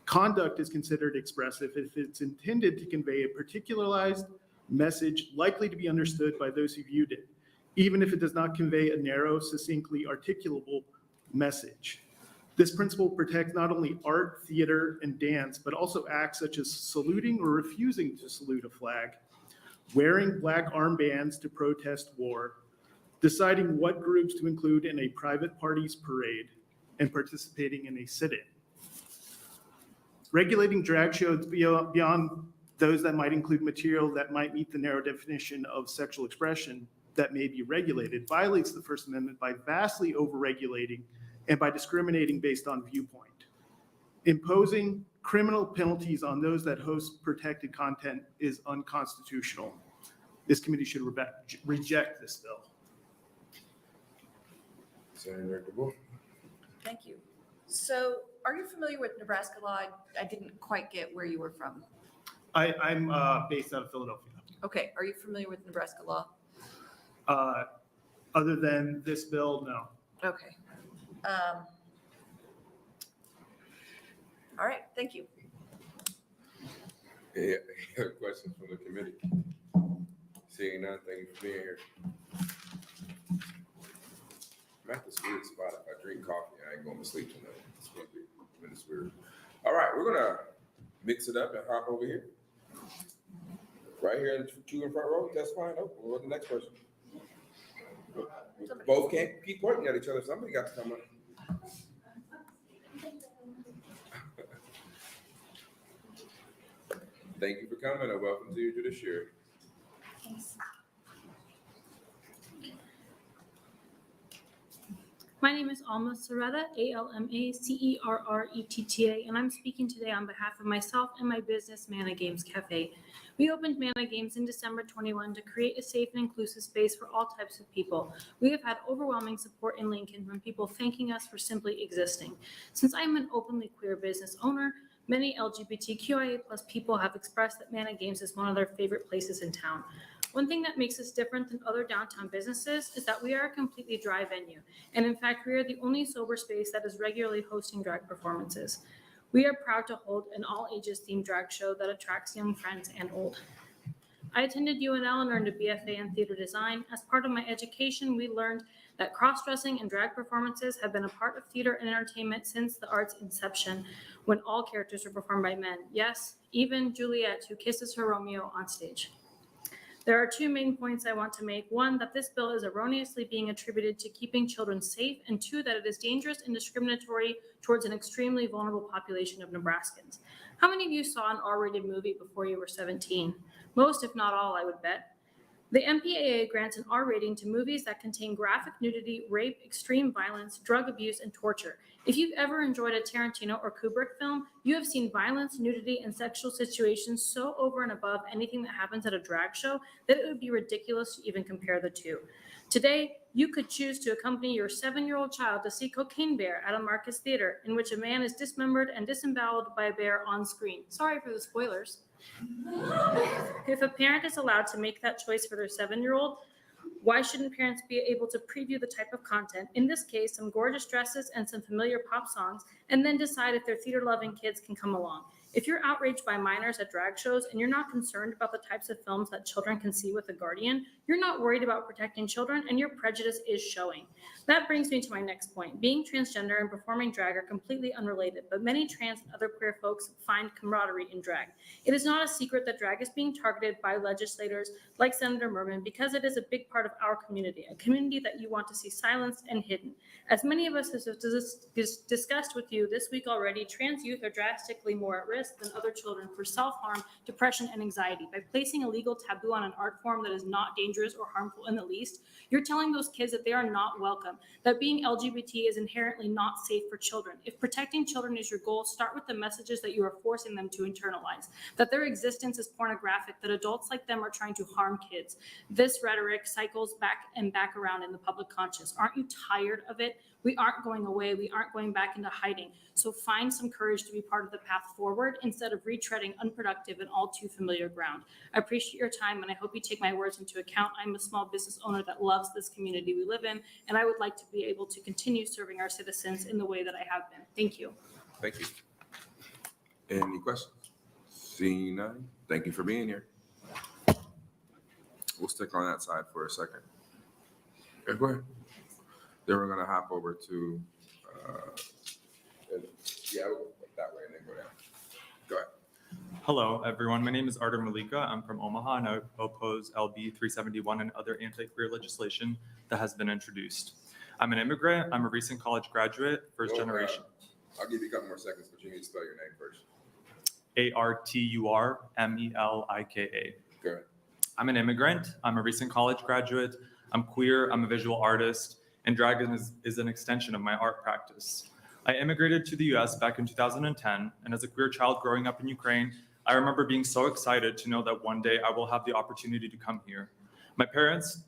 Speaker 11: Conduct is considered expressive if it's intended to convey a particularized message likely to be understood by those who viewed it, even if it does not convey a narrow, succinctly articulable message. This principle protects not only art, theater, and dance, but also acts such as saluting or refusing to salute a flag, wearing black armbands to protest war, deciding what groups to include in a private party's parade, and participating in a sit-in. Regulating drag shows beyond those that might include material that might meet the narrow definition of sexual expression that may be regulated violates the First Amendment by vastly overregulating and by discriminating based on viewpoint. Imposing criminal penalties on those that host protected content is unconstitutional. This committee should reject this bill.
Speaker 2: Senator DeBoer.
Speaker 4: Thank you. So are you familiar with Nebraska law? I didn't quite get where you were from.
Speaker 11: I'm based out of Philadelphia.
Speaker 4: Okay, are you familiar with Nebraska law?
Speaker 11: Other than this bill, no.
Speaker 4: Okay. All right, thank you.
Speaker 2: Yeah, questions from the committee? Seeing none, thank you for being here. I'm at this weird spot. If I drink coffee, I ain't going to sleep tonight. It's going to be tremendous weird. All right, we're going to mix it up and hop over here. Right here in the front row. That's fine. Oh, what's the next person? Both can't keep pointing at each other. Somebody got to come up. Thank you for coming and welcome to your Judiciary.
Speaker 3: Thanks. My name is Alma Serreta, ALMACERRETTA, and I'm speaking today on behalf of myself and my business, Mana Games Cafe. We opened Mana Games in December 21 to create a safe and inclusive space for all types of people. We have had overwhelming support in Lincoln from people thanking us for simply existing. Since I'm an openly queer business owner, many LGBTQIA+ people have expressed that Mana Games is one of their favorite places in town. One thing that makes us different than other downtown businesses is that we are a completely dry venue. And in fact, we are the only sober space that is regularly hosting drag performances. We are proud to hold an all ages themed drag show that attracts young friends and old. I attended UNL and earned a BFA in theater design. As part of my education, we learned that cross-dressing and drag performances have been a part of theater and entertainment since the art's inception, when all characters were performed by men. Yes, even Juliet, who kisses her Romeo on stage. There are two main points I want to make. One, that this bill is erroneously being attributed to keeping children safe, and two, that it is dangerous and discriminatory towards an extremely vulnerable population of Nebraskans. How many of you saw an R-rated movie before you were 17? Most, if not all, I would bet. The MPAA grants an R rating to movies that contain graphic nudity, rape, extreme violence, drug abuse, and torture. If you've ever enjoyed a Tarantino or Kubrick film, you have seen violence, nudity, and sexual situations so over and above anything that happens at a drag show that it would be ridiculous to even compare the two. Today, you could choose to accompany your 7-year-old child to see Cocaine Bear at a Marcus Theater, in which a man is dismembered and disemboweled by a bear on screen. Sorry for the spoilers. If a parent is allowed to make that choice for their 7-year-old, why shouldn't parents be able to preview the type of content, in this case, some gorgeous dresses and some familiar pop songs, and then decide if their theater-loving kids can come along?
Speaker 17: If you're outraged by minors at drag shows and you're not concerned about the types of films that children can see with a guardian, you're not worried about protecting children, and your prejudice is showing. That brings me to my next point. Being transgender and performing drag are completely unrelated, but many trans and other queer folks find camaraderie in drag. It is not a secret that drag is being targeted by legislators like Senator Murman because it is a big part of our community, a community that you want to see silenced and hidden. As many of us have discussed with you this week already, trans youth are drastically more at risk than other children for self-harm, depression, and anxiety. By placing a legal taboo on an art form that is not dangerous or harmful in the least, you're telling those kids that they are not welcome, that being LGBT is inherently not safe for children. If protecting children is your goal, start with the messages that you are forcing them to internalize, that their existence is pornographic, that adults like them are trying to harm kids. This rhetoric cycles back and back around in the public conscious. Aren't you tired of it? We aren't going away. We aren't going back into hiding. So find some courage to be part of the path forward instead of retreading unproductive and all too familiar ground. I appreciate your time, and I hope you take my words into account. I'm a small business owner that loves this community we live in, and I would like to be able to continue serving our citizens in the way that I have been. Thank you.
Speaker 2: Thank you. Any questions? Seeing none, thank you for being here. We'll stick on that side for a second. Okay, go ahead. Then we're gonna hop over to, we'll go that way and then go down. Go ahead.
Speaker 18: Hello, everyone. My name is Artur Malika. I'm from Omaha, and I oppose LB371 and other anti-queer legislation that has been introduced. I'm an immigrant. I'm a recent college graduate, first generation.
Speaker 2: I'll give you a couple more seconds, but you need to spell your name first.
Speaker 18: Arturmelika.
Speaker 2: Go ahead.
Speaker 18: I'm an immigrant. I'm a recent college graduate. I'm queer. I'm a visual artist, and drag is an extension of my art practice. I immigrated to the US back in 2010, and as a queer child growing up in Ukraine, I remember being so excited to know that one day I will have the opportunity to come here. My parents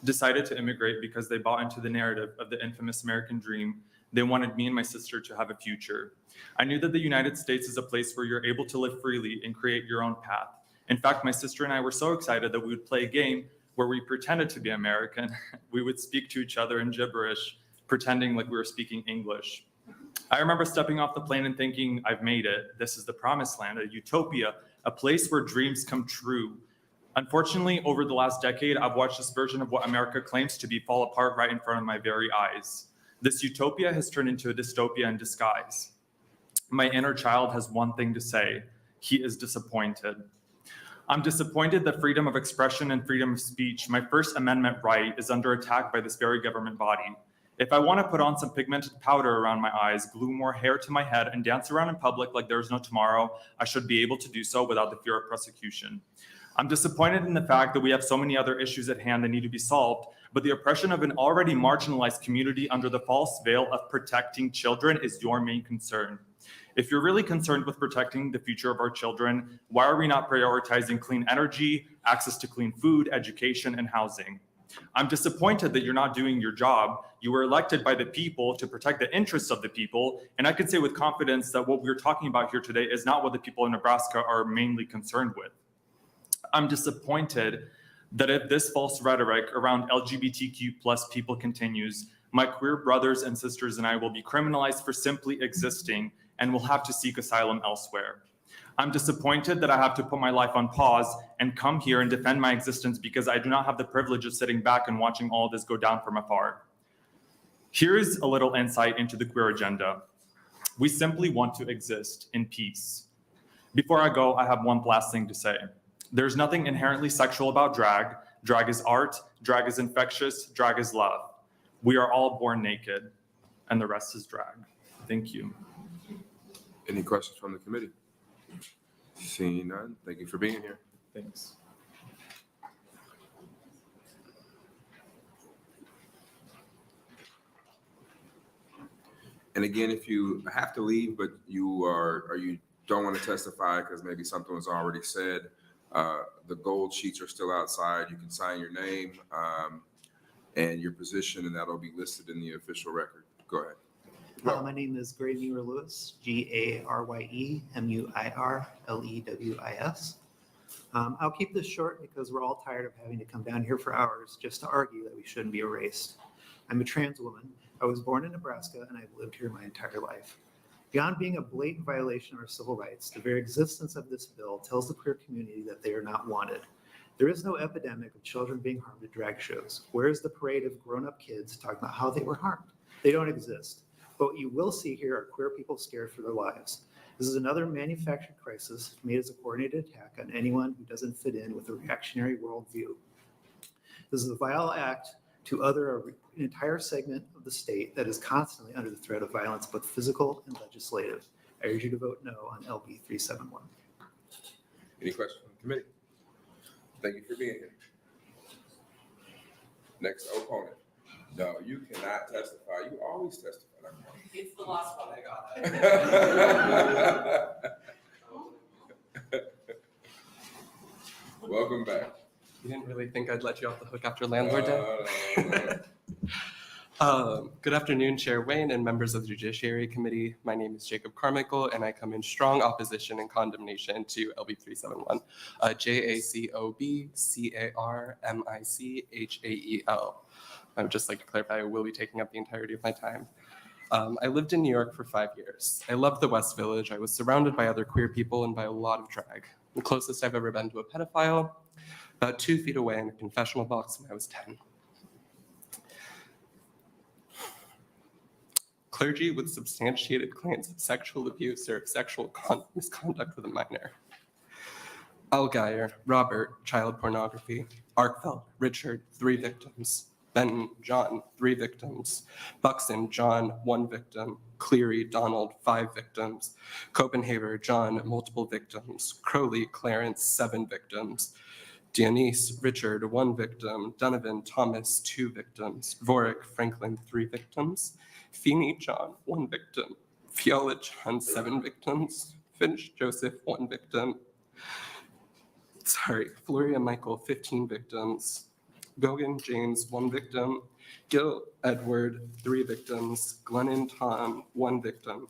Speaker 18: decided to immigrate because they bought into the narrative of the infamous American dream. They wanted me and my sister to have a future. I knew that the United States is a place where you're able to live freely and create your own path. In fact, my sister and I were so excited that we would play a game where we pretended to be American. We would speak to each other in gibberish, pretending like we were speaking English. I remember stepping off the plane and thinking, I've made it. This is the promised land, a utopia, a place where dreams come true. Unfortunately, over the last decade, I've watched this version of what America claims to be fall apart right in front of my very eyes. This utopia has turned into a dystopia in disguise. My inner child has one thing to say. He is disappointed. I'm disappointed that freedom of expression and freedom of speech, my First Amendment right, is under attack by this very government body. If I want to put on some pigmented powder around my eyes, glue more hair to my head, and dance around in public like there's no tomorrow, I should be able to do so without the fear of prosecution. I'm disappointed in the fact that we have so many other issues at hand that need to be solved, but the oppression of an already marginalized community under the false veil of protecting children is your main concern. If you're really concerned with protecting the future of our children, why are we not prioritizing clean energy, access to clean food, education, and housing? I'm disappointed that you're not doing your job. You were elected by the people to protect the interests of the people, and I can say with confidence that what we're talking about here today is not what the people in Nebraska are mainly concerned with. I'm disappointed that if this false rhetoric around LGBTQ plus people continues, my queer brothers and sisters and I will be criminalized for simply existing and will have to seek asylum elsewhere. I'm disappointed that I have to put my life on pause and come here and defend my existence because I do not have the privilege of sitting back and watching all this go down from afar. Here's a little insight into the queer agenda. We simply want to exist in peace. Before I go, I have one last thing to say. There's nothing inherently sexual about drag. Drag is art, drag is infectious, drag is love. We are all born naked, and the rest is drag. Thank you.
Speaker 2: Any questions from the committee? Seeing none, thank you for being here.
Speaker 18: Thanks.
Speaker 2: And again, if you have to leave, but you don't want to testify because maybe something was already said, the gold sheets are still outside. You can sign your name and your position, and that'll be listed in the official record. Go ahead.
Speaker 19: My name is Gray Muir Lewis, GARYEMUIRLEWIS. I'll keep this short because we're all tired of having to come down here for hours just to argue that we shouldn't be erased. I'm a trans woman. I was born in Nebraska and I've lived here my entire life. Beyond being a blatant violation of our civil rights, the very existence of this bill tells the queer community that they are not wanted. There is no epidemic of children being harmed at drag shows. Where is the parade of grown-up kids talking about how they were harmed? They don't exist. But what you will see here are queer people scared for their lives. This is another manufactured crisis made as a coordinated attack on anyone who doesn't fit in with a reactionary worldview. This is a vile act to other an entire segment of the state that is constantly under the threat of violence, both physical and legislative. I urge you to vote no on LB 371.
Speaker 2: Any questions from the committee? Thank you for being here. Next opponent. No, you cannot testify. You always testify.
Speaker 20: It's the last one I got.
Speaker 2: Welcome back.
Speaker 20: You didn't really think I'd let you off the hook after Landlord Day? Good afternoon, Chair Wayne and members of the Judiciary Committee. My name is Jacob Carmichael, and I come in strong opposition and condemnation to LB 371, JACOBCARMICHAEL. I would just like to clarify, I will be taking up the entirety of my time. I lived in New York for 5 years. I loved the West Village. I was surrounded by other queer people and by a lot of drag. The closest I've ever been to a pedophile, about 2 feet away in a confessional box when I was 10. Clergy with substantiated claims of sexual abuse or of sexual misconduct with a minor. Algeyer, Robert, child pornography. Arkfeld, Richard, 3 victims. Benton, John, 3 victims. Buxton, John, 1 victim. Cleary, Donald, 5 victims. Copenhaver, John, multiple victims. Crowley, Clarence, 7 victims. Dionise, Richard, 1 victim. Donovan, Thomas, 2 victims. Vorick, Franklin, 3 victims. Feeney, John, 1 victim. Fiala, John, 7 victims. Finch, Joseph, 1 victim. Floria, Michael, 15 victims. Gogan, James, 1 victim. Gil, Edward, 3 victims. Glennon, Tom, 1 victim.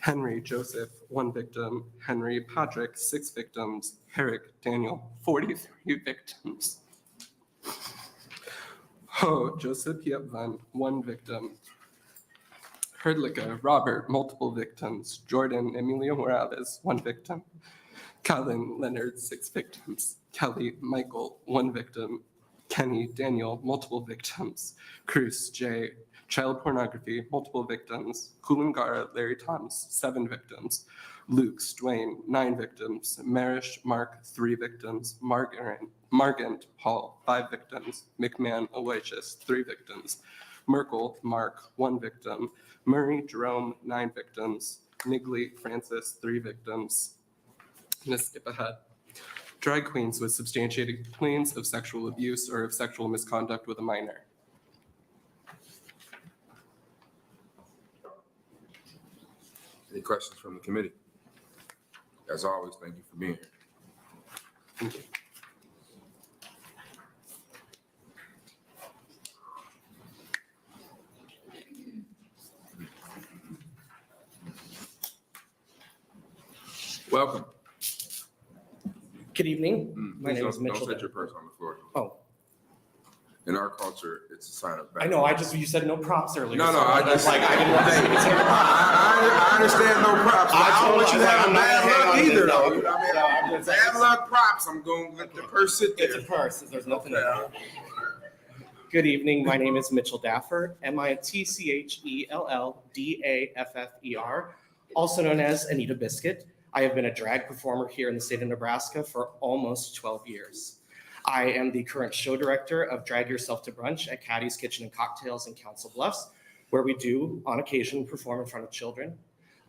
Speaker 20: Henry, Joseph, 1 victim. Henry, Patrick, 6 victims. Herrick, Daniel, 43 victims. Ho, Joseph Yepvan, 1 victim. Herdlicka, Robert, multiple victims. Jordan, Emilio Morales, 1 victim. Calvin, Leonard, 6 victims. Kelly, Michael, 1 victim. Kenny, Daniel, multiple victims. Cruz, Jay, child pornography, multiple victims. Kulangara, Larry Toms, 7 victims. Luke's, Dwayne, 9 victims. Marish, Mark, 3 victims. Margant, Paul, 5 victims. McMahon, Aloysius, 3 victims. Merkel, Mark, 1 victim. Murray, Jerome, 9 victims. Nigley, Francis, 3 victims. I'm gonna skip ahead. Drag queens with substantiated claims of sexual abuse or of sexual misconduct with a minor.
Speaker 2: Any questions from the committee? As always, thank you for being here.
Speaker 20: Thank you.
Speaker 2: Welcome.
Speaker 21: Good evening. My name is Mitchell.
Speaker 2: Don't set your purse on the floor.
Speaker 21: Oh.
Speaker 2: In our culture, it's a sign of.
Speaker 21: I know, you said no props earlier.
Speaker 2: No,
Speaker 21: so
Speaker 2: I just.
Speaker 21: I didn't want to see you say props.
Speaker 2: I understand no props. I don't want you to have bad luck either, though. You know what I mean? Bad luck props. I'm going to let the purse sit there.
Speaker 21: It's a purse. There's nothing in there. Good evening. My name is Mitchell Daffer, MITCHELLDAFFER, also known as Anita Biscuit. I have been a drag performer here in the state of Nebraska for almost 12 years. I am the current show director of Drag Yourself to Brunch at Caddy's Kitchen and Cocktails in Council Bluffs, where we do, on occasion, perform in front of children.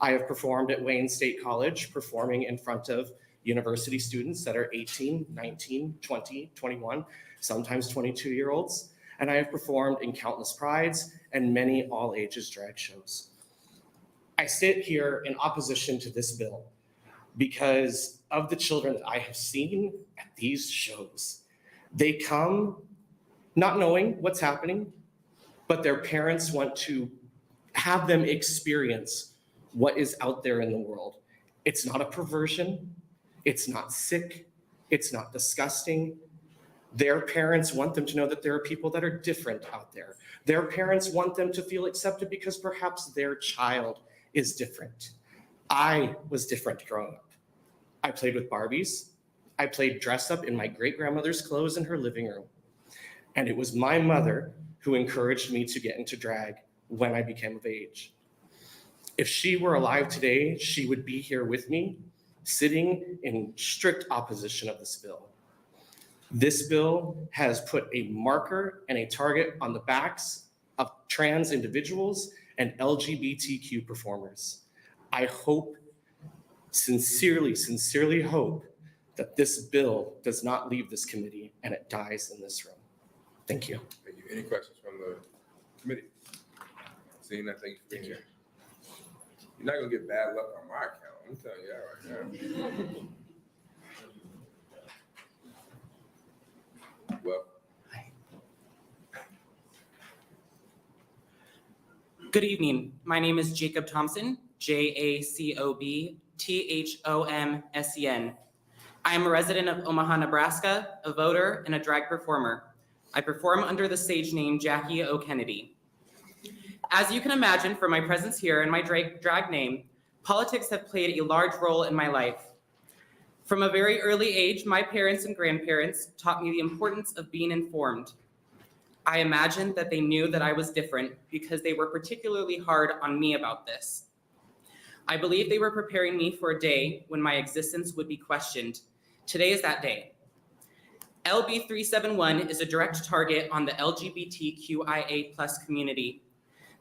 Speaker 21: I have performed at Wayne State College, performing in front of university students that are 18, 19, 20, 21, sometimes 22-year-olds. And I have performed in countless prides and many all-ages drag shows. I sit here in opposition to this bill because of the children that I have seen at these shows. They come not knowing what's happening, but their parents want to have them experience what is out there in the world. It's not a perversion. It's not sick. It's not disgusting. Their parents want them to know that there are people that are different out there. Their parents want them to feel accepted because perhaps their child is different. I was different growing up. I played with Barbies. I played dress up in my great-grandmother's clothes in her living room. And it was my mother who encouraged me to get into drag when I became of age. If she were alive today, she would be here with me, sitting in strict opposition of this bill. This bill has put a marker and a target on the backs of trans individuals and LGBTQ performers. I hope, sincerely hope that this bill does not leave this committee and it dies in this room. Thank you.
Speaker 2: Thank you. Any questions from the committee? Seeing that, thank you for being here. You're not gonna get bad luck on my account. I'm telling you that right now. Well,
Speaker 1: good evening. My name is Jacob Thompson, JACOBTHOMSEN. I am a resident of Omaha, Nebraska, a voter, and a drag performer. I perform under the stage name Jackie O. Kennedy. As you can imagine from my presence here and my drag name, politics have played a large role in my life. From a very early age, my parents and grandparents taught me the importance of being informed. I imagined that they knew that I was different because they were particularly hard on me about this. I believe they were preparing me for a day when my existence would be questioned. Today is that day. LB371 is a direct target on the LGBTQIA+ community.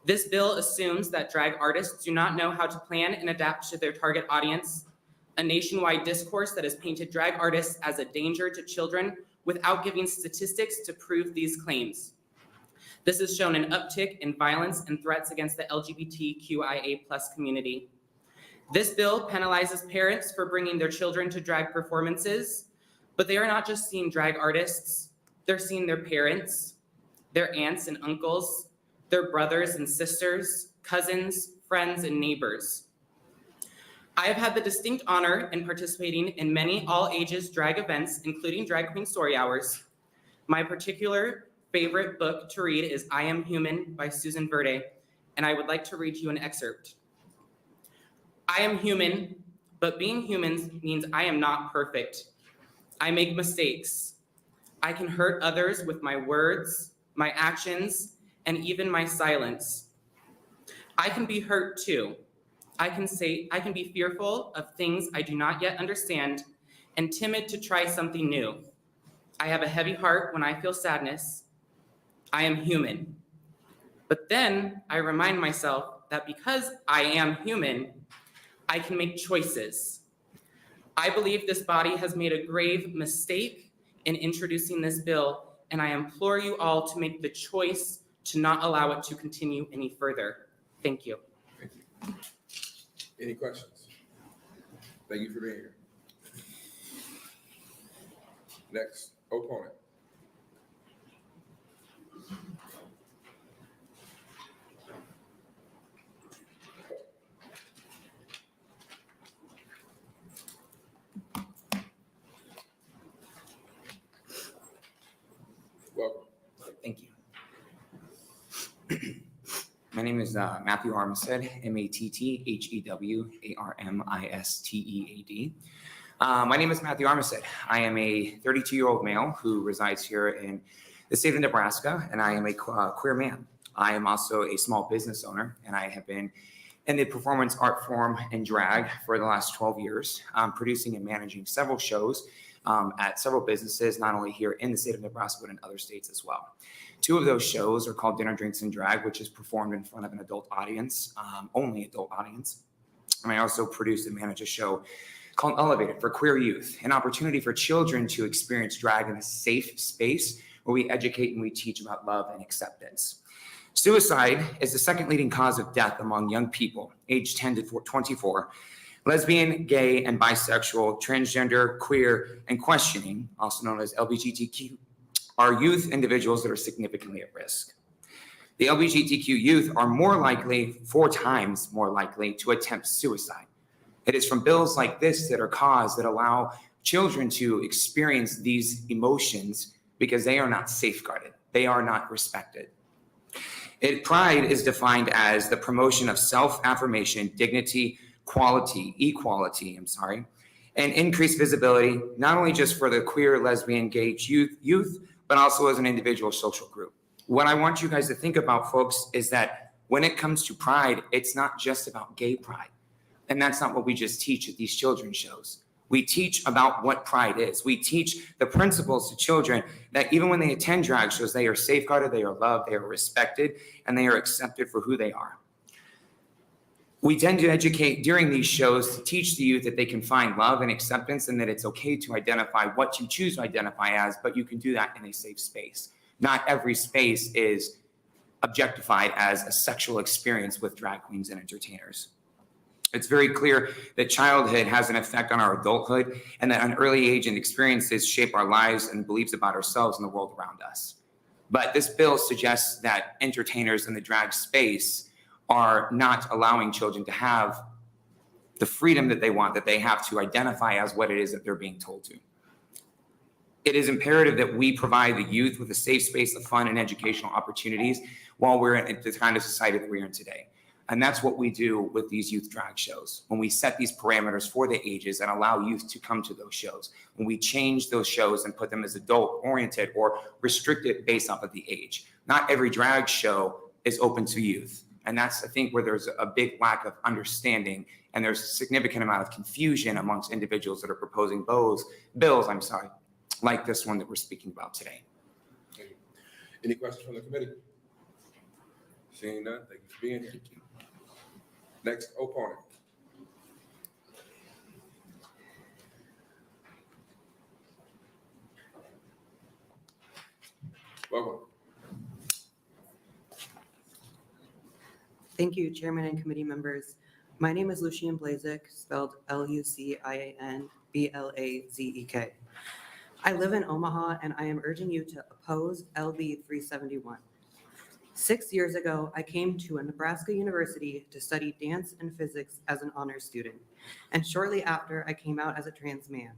Speaker 1: This bill assumes that drag artists do not know how to plan and adapt to their target audience, a nationwide discourse that has painted drag artists as a danger to children without giving statistics to prove these claims. This has shown an uptick in violence and threats against the LGBTQIA+ community. This bill penalizes parents for bringing their children to drag performances, but they are not just seeing drag artists, they're seeing their parents, their aunts and uncles, their brothers and sisters, cousins, friends, and neighbors. I have had the distinct honor in participating in many all-ages drag events, including Drag Queen Story Hours. My particular favorite book to read is I Am Human by Susan Verde, and I would like to read you an excerpt. I am human, but being human means I am not perfect. I make mistakes. I can hurt others with my words, my actions, and even my silence. I can be hurt too. I can be fearful of things I do not yet understand and timid to try something new. I have a heavy heart when I feel sadness. I am human. But then I remind myself that because I am human, I can make choices. I believe this body has made a grave mistake in introducing this bill, and I implore you all to make the choice to not allow it to continue any further. Thank you.
Speaker 2: thank you. Any questions? Thank you for being here. Next, opponent. Welcome.
Speaker 22: Thank you. My name is Matthew Armistead, MattheWarmistead. My name is Matthew Armistead. I am a 32-year-old male who resides here in the state of Nebraska, and I am a queer man. I am also a small business owner, and I have been in the performance art form and drag for the last 12 years, producing and managing several shows at several businesses, not only here in the state of Nebraska, but in other states as well. Two of those shows are called Dinner, Drinks, and Drag, which is performed in front of an adult audience, only adult audience. And I also produce and manage a show called Elevated for queer youth, an opportunity for children to experience drag in a safe space where we educate and we teach about love and acceptance. Suicide is the second leading cause of death among young people aged 10 to 24. Lesbian, gay, and bisexual, transgender, queer, and questioning, also known as LGBTQ, are youth individuals that are significantly at risk. The LGBTQ youth are more likely, 4 times more likely, to attempt suicide. It is from bills like this that are caused that allow children to experience these emotions because they are not safeguarded. They are not respected. Pride is defined as the promotion of self-affirmation, dignity, equality, and increased visibility, not only just for the queer, lesbian, gay youth, but also as an individual social group. What I want you guys to think about, folks, is that when it comes to pride, it's not just about gay pride. And that's not what we just teach at these children's shows. We teach about what pride is. We teach the principles to children that even when they attend drag shows, they are safeguarded, they are loved, they are respected, and they are accepted for who they are. We tend to educate during these shows to teach the youth that they can find love and acceptance and that it's okay to identify what you choose to identify as, but you can do that in a safe space. Not every space is objectified as a sexual experience with drag queens and entertainers. It's very clear that childhood has an effect on our adulthood and that an early age and experiences shape our lives and beliefs about ourselves and the world around us. But this bill suggests that entertainers in the drag space are not allowing children to have the freedom that they want, that they have to identify as what it is that they're being told to. It is imperative that we provide the youth with a safe space of fun and educational opportunities while we're in the kind of society that we're in today. And that's what we do with these youth drag shows. When we set these parameters for the ages and allow youth to come to those shows, when we change those shows and put them as adult oriented or restricted based off of the age. Not every drag show is open to youth. And that's, I think, where there's a big lack of understanding and there's a significant amount of confusion amongst individuals that are proposing bills, like this one that we're speaking about today.
Speaker 2: Any questions from the committee? Seeing none, thank you for being here. Next opponent. Welcome.
Speaker 5: Thank you, Chairman and committee members. My name is Lucian Blazek, spelled Lucianblazek. I live in Omaha, and I am urging you to oppose LB371. 6 years ago, I came to a Nebraska university to study dance and physics as an honors student, and shortly after, I came out as a trans man.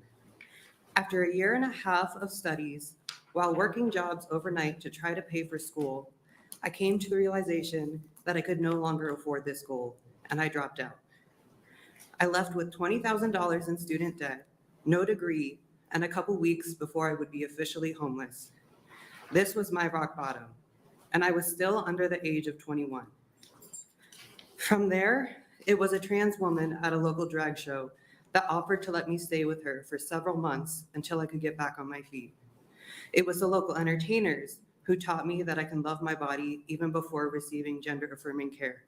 Speaker 5: After a year and a half of studies, while working jobs overnight to try to pay for school, I came to the realization that I could no longer afford this goal, and I dropped out. I left with $20,000 in student debt, no degree, and a couple weeks before I would be officially homeless. This was my rock bottom, and I was still under the age of 21. From there, it was a trans woman at a local drag show that offered to let me stay with her for several months until I could get back on my feet. It was the local entertainers who taught me that I can love my body even before receiving gender-affirming care.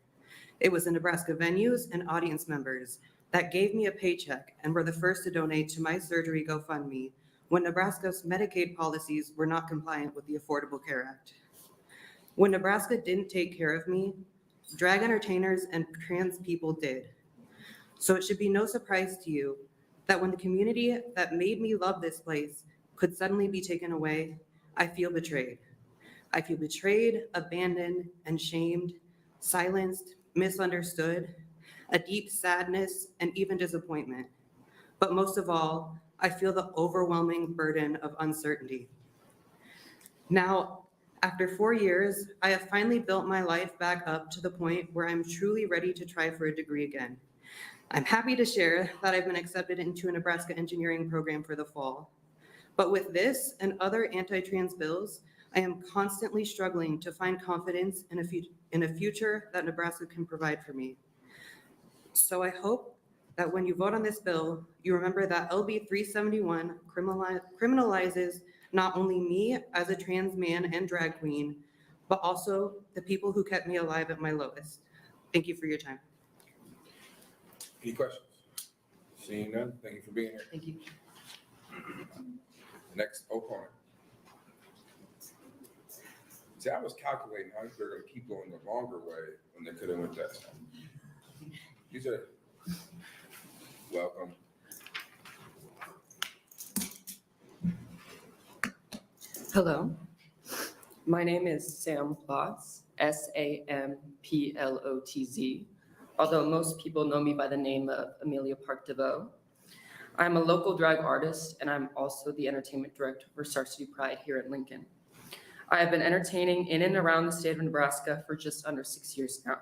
Speaker 5: It was the Nebraska venues and audience members that gave me a paycheck and were the first to donate to my surgery GoFundMe when Nebraska's Medicaid policies were not compliant with the Affordable Care Act. When Nebraska didn't take care of me, drag entertainers and trans people did. So it should be no surprise to you that when the community that made me love this place could suddenly be taken away, I feel betrayed. I feel betrayed, abandoned, and shamed, silenced, misunderstood, a deep sadness, and even disappointment. But most of all, I feel the overwhelming burden of uncertainty. Now, after 4 years, I have finally built my life back up to the point where I'm truly ready to try for a degree again. I'm happy to share that I've been accepted into a Nebraska engineering program for the fall. But with this and other anti-trans bills, I am constantly struggling to find confidence in a future that Nebraska can provide for me. So I hope that when you vote on this bill, you remember that LB 371 criminalizes not only me as a trans man and drag queen, but also the people who kept me alive at my lowest. Thank you for your time.
Speaker 2: Any questions? Seeing none, thank you for being here.
Speaker 5: Thank you.
Speaker 2: Next opponent. See, I was calculating how they're going to keep going the longer way when they could have went that time. These are welcome.
Speaker 6: Hello, my name is Sam Plotz, SAMPLOTZ, although most people know me by the name of Amelia Park DeVoe. I'm a local drag artist, and I'm also the entertainment director for Star City Pride here in Lincoln. I have been entertaining in and around the state of Nebraska for just under 6 years now.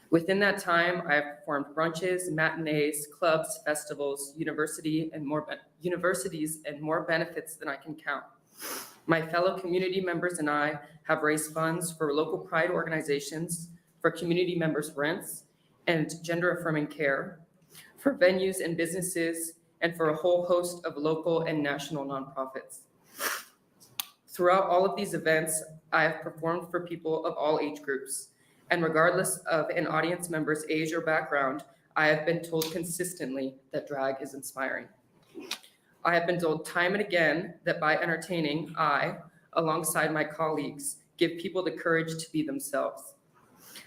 Speaker 6: Within that time, I have performed brunches, matinees, clubs, festivals, universities, and more benefits than I can count. My fellow community members and I have raised funds for local pride organizations, for community members' rents, and gender-affirming care, for venues and businesses, and for a whole host of local and national nonprofits. Throughout all of these events, I have performed for people of all age groups, and regardless of an audience member's age or background, I have been told consistently that drag is inspiring. I have been told time and again that by entertaining, I, alongside my colleagues, give people the courage to be themselves.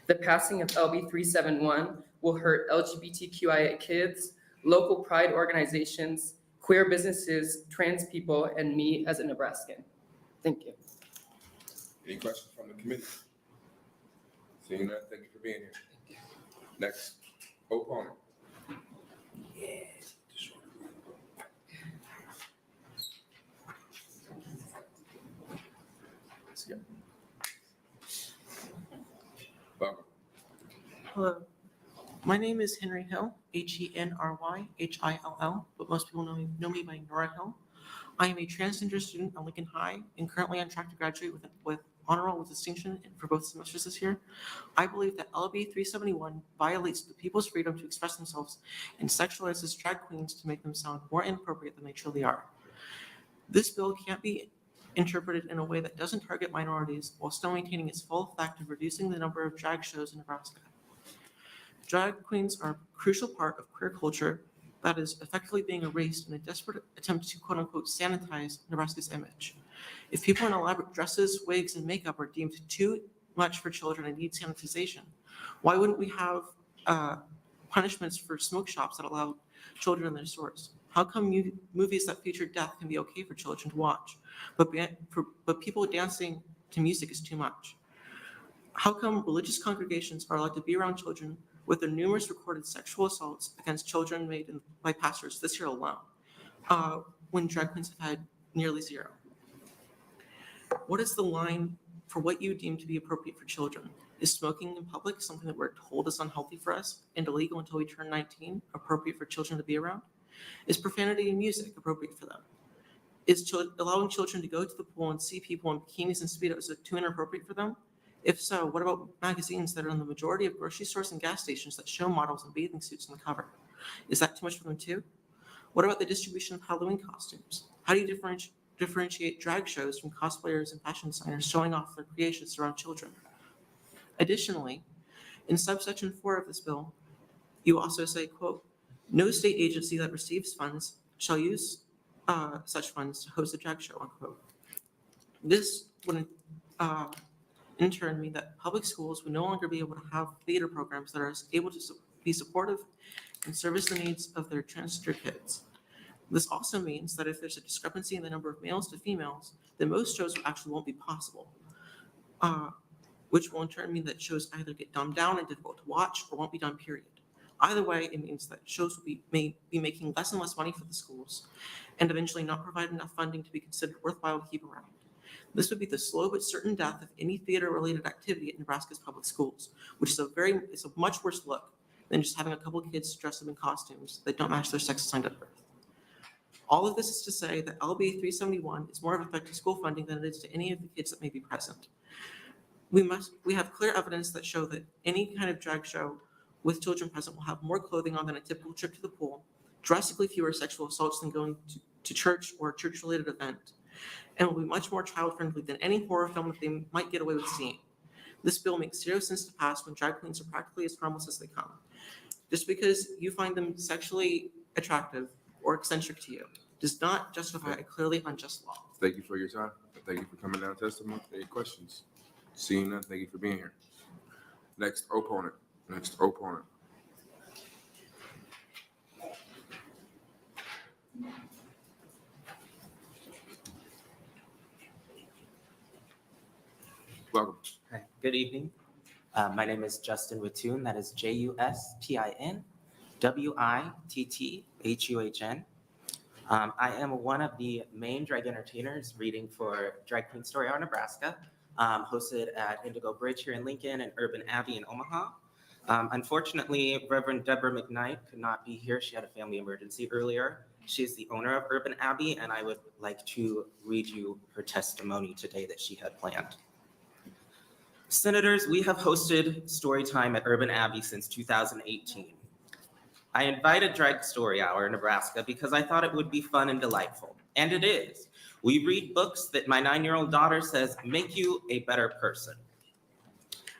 Speaker 6: The passing of LB371 will hurt LGBTQIA kids, local pride organizations, queer businesses, trans people, and me as a Nebraskan. Thank you.
Speaker 2: Any questions from the committee? Seeing none, thank you for being here. Next, opponent. Welcome.
Speaker 7: Hello, my name is Henry Hill, Henryhill, but most people know me by Nora Hill. I am a transgender student at Lincoln High and currently on track to graduate with honor roll with distinction for both semesters this year. I believe that LB 371 violates the people's freedom to express themselves and sexualizes drag queens to make them sound more inappropriate than they truly are. This bill can't be interpreted in a way that doesn't target minorities while still maintaining its full effect of reducing the number of drag shows in Nebraska. Drag queens are a crucial part of queer culture that is effectively being erased in a desperate attempt to quote unquote sanitize Nebraska's image. If people in elaborate dresses, wigs, and makeup are deemed too much for children and need sanitization, why wouldn't we have punishments for smoke shops that allow children in their stores? How come movies that feature death can be okay for children to watch, but people dancing to music is too much? How come religious congregations are allowed to be around children with their numerous recorded sexual assaults against children made by pastors this year alone, when drag queens have had nearly zero? What is the line for what you deem to be appropriate for children? Is smoking in public something that we're told is unhealthy for us and illegal until we turn 19, appropriate for children to be around? Is profanity in music appropriate for them? Is allowing children to go to the pool and see people in bikinis and Speedos too inappropriate for them? If so, what about magazines that are in the majority of grocery stores and gas stations that show models in bathing suits on the cover? Is that too much for them too? What about the distribution of Halloween costumes? How do you differentiate drag shows from cosplayers and fashion designers showing off their creations around children? Additionally, in subsection 4 of this bill, you also say, quote, no state agency that receives funds shall use such funds to host a drag show, unquote. This would in turn mean that public schools would no longer be able to have theater programs that are able to be supportive and service the needs of their transgender kids. This also means that if there's a discrepancy in the number of males to females, then most shows actually won't be possible, which will in turn mean that shows either get dumbed down and difficult to watch or won't be done, period. Either way, it means that shows may be making less and less money for the schools and eventually not provide enough funding to be considered worthwhile to keep around. This would be the slow but certain death of any theater-related activity at Nebraska's public schools, which is it's a much worse look than just having a couple of kids dressed up in costumes that don't match their sex assigned at birth. All of this is to say that LB 371 is more of an effect to school funding than it is to any of the kids that may be present. We have clear evidence that show that any kind of drag show with children present will have more clothing on than a typical trip to the pool, drastically fewer sexual assaults than going to church or a church-related event, and will be much more child-friendly than any horror film that they might get away with seeing. This bill makes zero sense to pass when drag queens are practically as harmless as they come. Just because you find them sexually attractive or eccentric to you does not justify a clearly unjust law.
Speaker 2: Thank you for your time. Thank you for coming down testimony. Any questions? Seeing none, thank you for being here. Next opponent. Welcome.
Speaker 8: Hi, good evening. My name is Justin Wittun. That is JUSTIN WITTHUHN. I am one of the main drag entertainers reading for Drag Queen Story Hour Nebraska, hosted at Indigo Bridge here in Lincoln and Urban Abbey in Omaha. Unfortunately, Reverend Deborah McKnight could not be here. She had a family emergency earlier. She is the owner of Urban Abbey, and I would like to read you her testimony today that she had planned. Senators, we have hosted Storytime at Urban Abbey since 2018. I invited Drag Story Hour in Nebraska because I thought it would be fun and delightful, and it is. We read books that my 9-year-old daughter says make you a better person.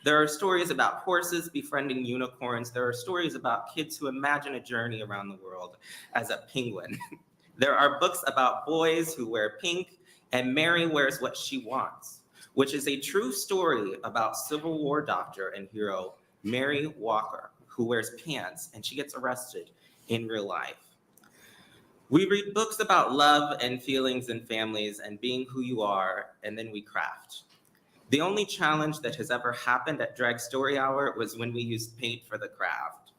Speaker 8: There are stories about horses befriending unicorns. There are stories about kids who imagine a journey around the world as a penguin. There are books about boys who wear pink, and Mary wears what she wants, which is a true story about Civil War doctor and hero Mary Walker, who wears pants and she gets arrested in real life. We read books about love and feelings and families and being who you are, and then we craft. The only challenge that has ever happened at Drag Story Hour was when we used paint for the craft.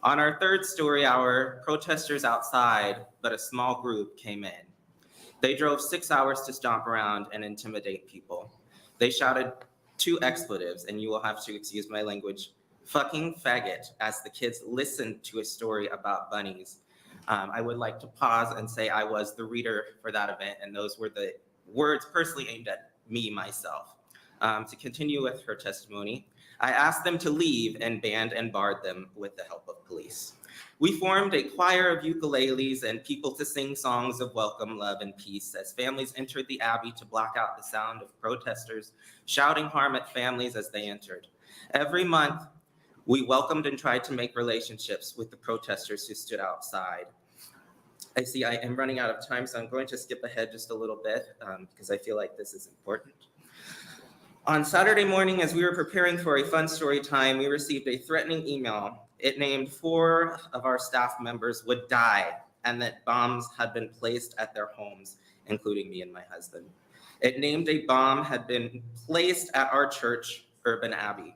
Speaker 8: On our third story hour, protesters outside, but a small group came in. They drove 6 hours to stomp around and intimidate people. They shouted 2 expletives, and you will have to excuse my language, fucking faggot, as the kids listened to a story about bunnies. I would like to pause and say I was the reader for that event, and those were the words personally aimed at me, myself. To continue with her testimony, I asked them to leave and banned and barred them with the help of police. We formed a choir of ukuleles and people to sing songs of welcome, love, and peace as families entered the Abbey to block out the sound of protesters shouting harm at families as they entered. Every month, we welcomed and tried to make relationships with the protesters who stood outside. I see I am running out of time, so I'm going to skip ahead just a little bit because I feel like this is important. On Saturday morning, as we were preparing for a fun story time, we received a threatening email. It named 4 of our staff members would die and that bombs had been placed at their homes, including me and my husband. It named a bomb had been placed at our church, Urban Abbey.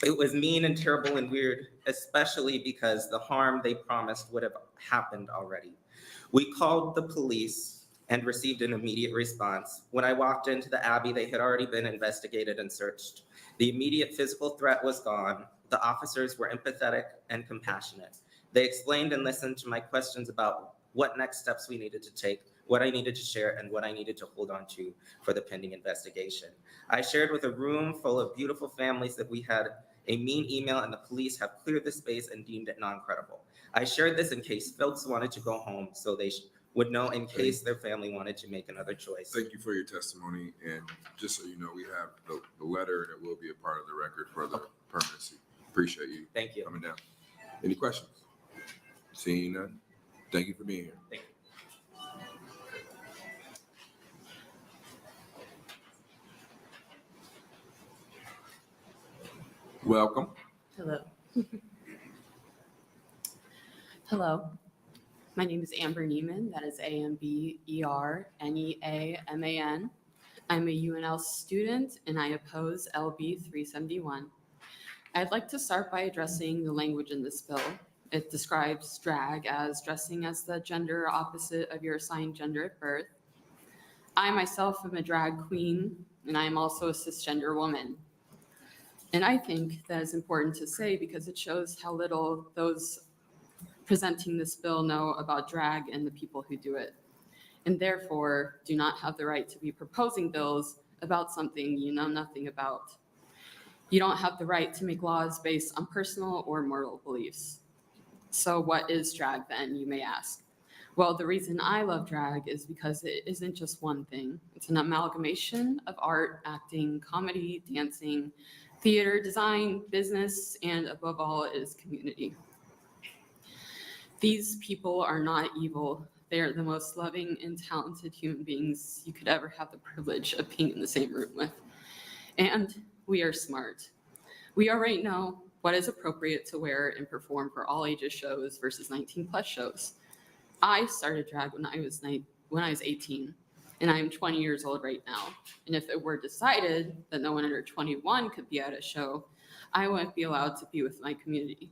Speaker 8: It was mean and terrible and weird, especially because the harm they promised would have happened already. We called the police and received an immediate response. When I walked into the Abbey, they had already been investigated and searched. The immediate physical threat was gone. The officers were empathetic and compassionate. They explained and listened to my questions about what next steps we needed to take, what I needed to share, and what I needed to hold on to for the pending investigation. I shared with a room full of beautiful families that we had a mean email and the police have cleared the space and deemed it non-credible. I shared this in case folks wanted to go home so they would know in case their family wanted to make another choice.
Speaker 2: Thank you for your testimony, and just so you know, we have the letter, and it will be a part of the record for the permanency. Appreciate you.
Speaker 22: Thank you.
Speaker 2: Coming down. Any questions? Seeing none. Thank you for being here.
Speaker 22: Thank you.
Speaker 2: Welcome.
Speaker 9: Hello. Hello. My name is Amber Neiman. That is AMBERNEAMAN. I'm a UNL student and I oppose LB371. I'd like to start by addressing the language in this bill. It describes drag as dressing as the gender opposite of your assigned gender at birth. I myself am a drag queen and I am also a cisgender woman. And I think that is important to say because it shows how little those presenting this bill know about drag and the people who do it, and therefore do not have the right to be proposing bills about something you know nothing about. You don't have the right to make laws based on personal or moral beliefs. So what is drag then, you may ask? Well, the reason I love drag is because it isn't just one thing. It's an amalgamation of art, acting, comedy, dancing, theater, design, business, and above all, it is community. These people are not evil. They are the most loving and talented human beings you could ever have the privilege of being in the same room with. And we are smart. We already know what is appropriate to wear and perform for all ages shows versus 19+ shows. I started drag when I was 18, and I'm 20 years old right now. And if it were decided that no one under 21 could be at a show, I wouldn't be allowed to be with my community.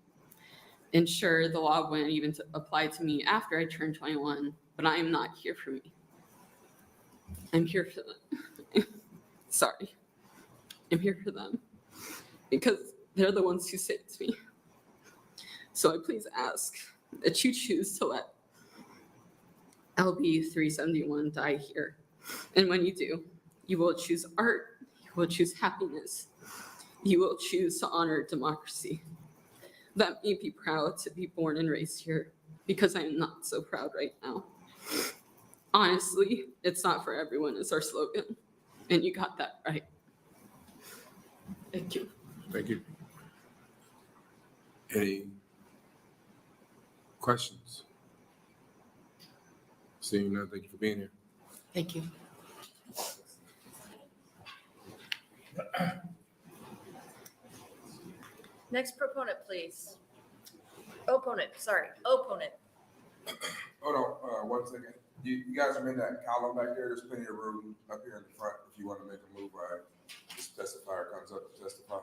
Speaker 9: And sure, the law wouldn't even apply to me after I turned 21, but I am not here for me. I'm here for them. Sorry. I'm here for them because they're the ones who saved me. So I please ask that you choose to let LB 371 die here. And when you do, you will choose art, you will choose happiness, you will choose to honor democracy. Let me be proud to be born and raised here because I am not so proud right now. Honestly, it's not for everyone is our slogan, and you got that right. Thank you.
Speaker 2: Thank you. Any questions? Seeing none, thank you for being here.
Speaker 5: Thank you.
Speaker 4: Next proponent, please. Opponent, sorry, opponent.
Speaker 2: Hold on, 1 second. You guys are in that column back there. There's plenty of room up here in the front if you want to make a move. This testifier comes up to testify.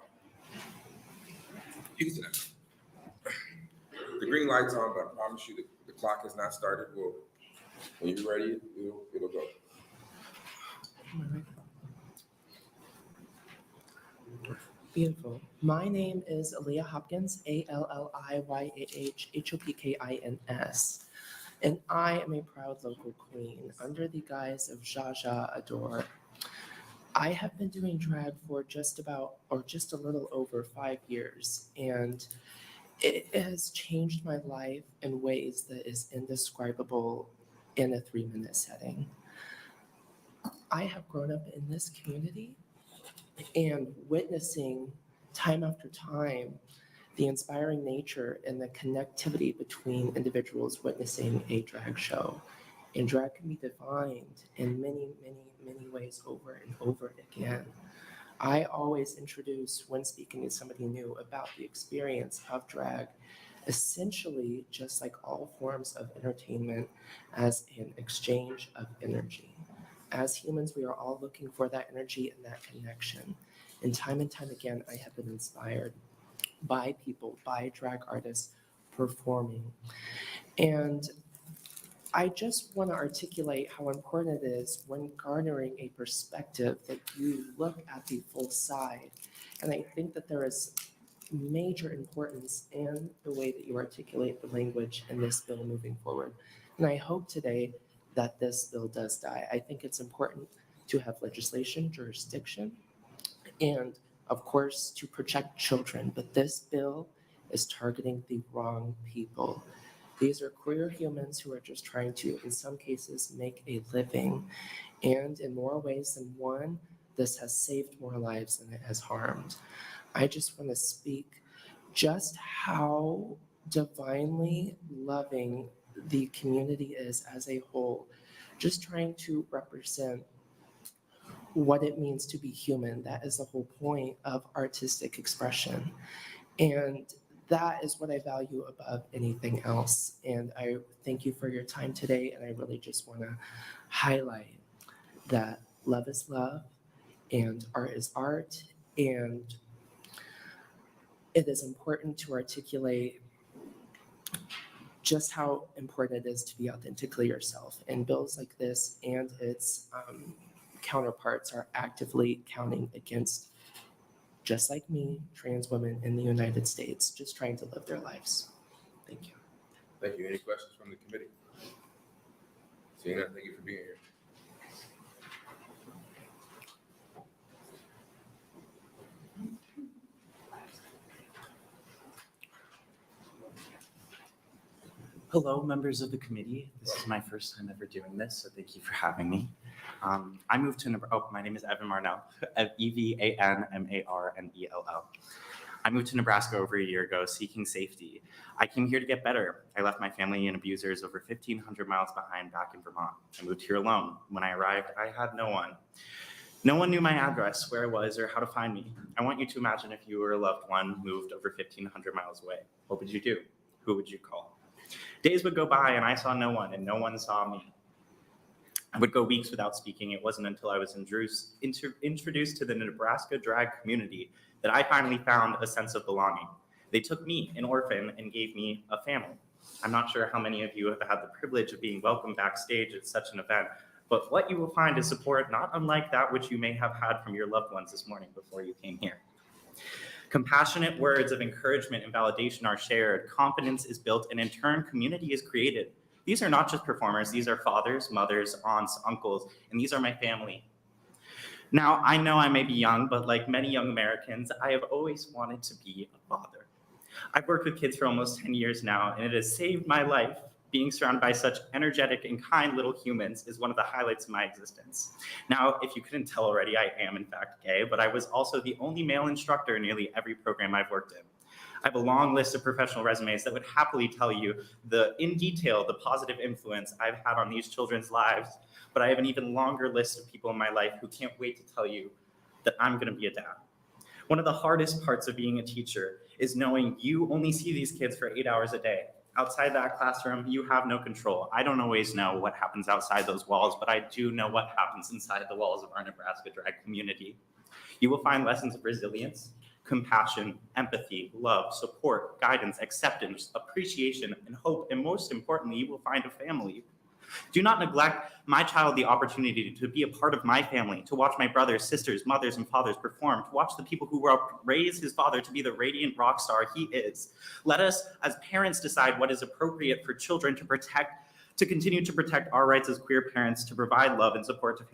Speaker 2: You can sit down. The green light's on, but I promise you the clock has not started. When you're ready, it'll go.
Speaker 21: Beautiful. My name is Aaliyah Hopkins, ALLIYAHHOPKINS, and I am a proud local queen under the guise of Zsa Zsa Adore. I have been doing drag for just a little over 5 years, and it has changed my life in ways that is indescribable in a 3-minute setting. I have grown up in this community and witnessing time after time the inspiring nature and the connectivity between individuals witnessing a drag show. And drag can be defined in many, many, many ways over and over again. I always introduce, when speaking to somebody new, about the experience of drag, essentially just like all forms of entertainment, as an exchange of energy. As humans, we are all looking for that energy and that connection. And time again, I have been inspired by people, by drag artists performing. And I just want to articulate how important it is when garnering a perspective that you look at the full side. And I think that there is major importance in the way that you articulate the language in this bill moving forward. And I hope today that this bill does die. I think it's important to have legislation, jurisdiction, and of course to protect children. But this bill is targeting the wrong people. These are queer humans who are just trying to, in some cases, make a living. And in more ways than one, this has saved more lives than it has harmed. I just want to speak just how divinely loving the community is as a whole, just trying to represent what it means to be human. That is the whole point of artistic expression. And that is what I value above anything else. And I thank you for your time today. And I really just want to highlight that love is love and art is art. And it is important to articulate just how important it is to be authentically yourself. And bills like this and its counterparts are actively counting against, just like me, trans women in the United States, just trying to live their lives. Thank you.
Speaker 2: Thank you. Any questions from the committee? Seeing none, thank you for being here.
Speaker 10: Hello, members of the committee. This is my first time ever doing this, so thank you for having me. I moved to my name is Evan Marnell, EVANMARNELL. I moved to Nebraska over a year ago seeking safety. I came here to get better. I left my family and abusers over 1,500 miles behind back in Vermont. I moved here alone. When I arrived, I had no one. No one knew my address, where I was, or how to find me. I want you to imagine if you were a loved one moved over 1,500 miles away. What would you do? Who would you call? Days would go by and I saw no one and no one saw me. I would go weeks without speaking. It wasn't until I was introduced to the Nebraska drag community that I finally found a sense of belonging. They took me, an orphan, and gave me a family. I'm not sure how many of you have had the privilege of being welcomed backstage at such an event, but what you will find is support not unlike that which you may have had from your loved ones this morning before you came here. Compassionate words of encouragement and validation are shared, confidence is built, and in turn, community is created. These are not just performers, these are fathers, mothers, aunts, uncles, and these are my family. Now, I know I may be young, but like many young Americans, I have always wanted to be a father. I've worked with kids for almost 10 years now, and it has saved my life. Being surrounded by such energetic and kind little humans is one of the highlights of my existence. Now, if you couldn't tell already, I am in fact gay, but I was also the only male instructor in nearly every program I've worked in. I have a long list of professional resumes that would happily tell you in detail the positive influence I've had on these children's lives, but I have an even longer list of people in my life who can't wait to tell you that I'm gonna be a dad. One of the hardest parts of being a teacher is knowing you only see these kids for 8 hours a day. Outside that classroom, you have no control. I don't always know what happens outside those walls, but I do know what happens inside the walls of our Nebraska drag community. You will find lessons of resilience, compassion, empathy, love, support, guidance, acceptance, appreciation, and hope, and most importantly, you will find a family. Do not neglect my child the opportunity to be a part of my family, to watch my brothers, sisters, mothers, and fathers perform, to watch the people who raised his father to be the radiant rock star he is. Let us, as parents, decide what is appropriate for children to continue to protect our rights as queer parents, to provide love and support to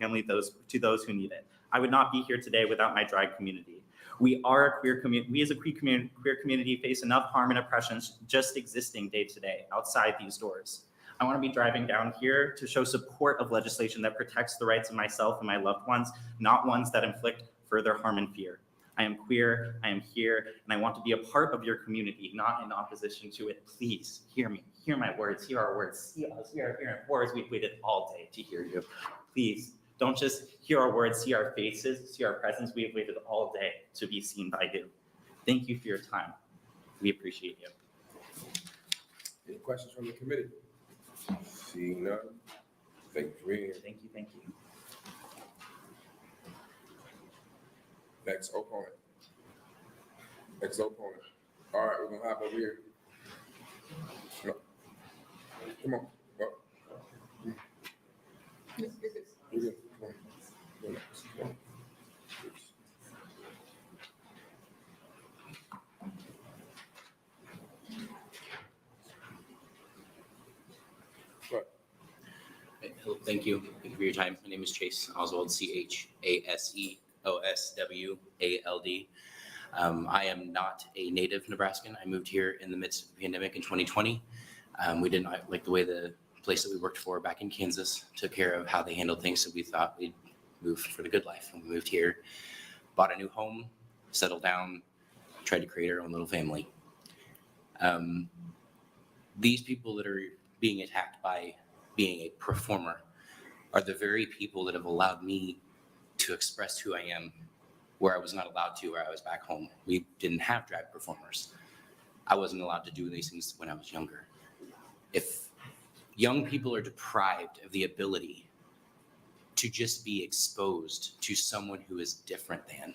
Speaker 10: those who need it. I would not be here today without my drag community. We are a queer community. We as a queer community face enough harm and oppression just existing day to day outside these doors. I want to be driving down here to show support of legislation that protects the rights of myself and my loved ones, not ones that inflict further harm and fear. I am queer, I am here, and I want to be a part of your community, not in opposition to it. Please hear me, hear my words, hear our words, see us, hear our words. We've waited all day to hear you. Please don't just hear our words, see our faces, see our presence. We have waited all day to be seen by you. Thank you for your time. We appreciate you.
Speaker 2: Any questions from the committee? Seeing none, thank you for being here.
Speaker 10: Thank you, thank you.
Speaker 2: Next opponent. All right, we're gonna hop over here. Come on. Go. You're good. Come on. Go next. Come on.
Speaker 12: Hello, thank you. Thank you for your time. My name is Chase Oswald, Chaseoswald. I am not a native Nebraskan. I moved here in the midst of the pandemic in 2020. We didn't like the way the place that we worked for back in Kansas took care of how they handled things, so we thought we'd move for the good life. And we moved here, bought a new home, settled down, tried to create our own little family. These people that are being attacked by being a performer are the very people that have allowed me to express who I am where I was not allowed to, where I was back home. We didn't have drag performers. I wasn't allowed to do these things when I was younger. If young people are deprived of the ability to just be exposed to someone who is different than,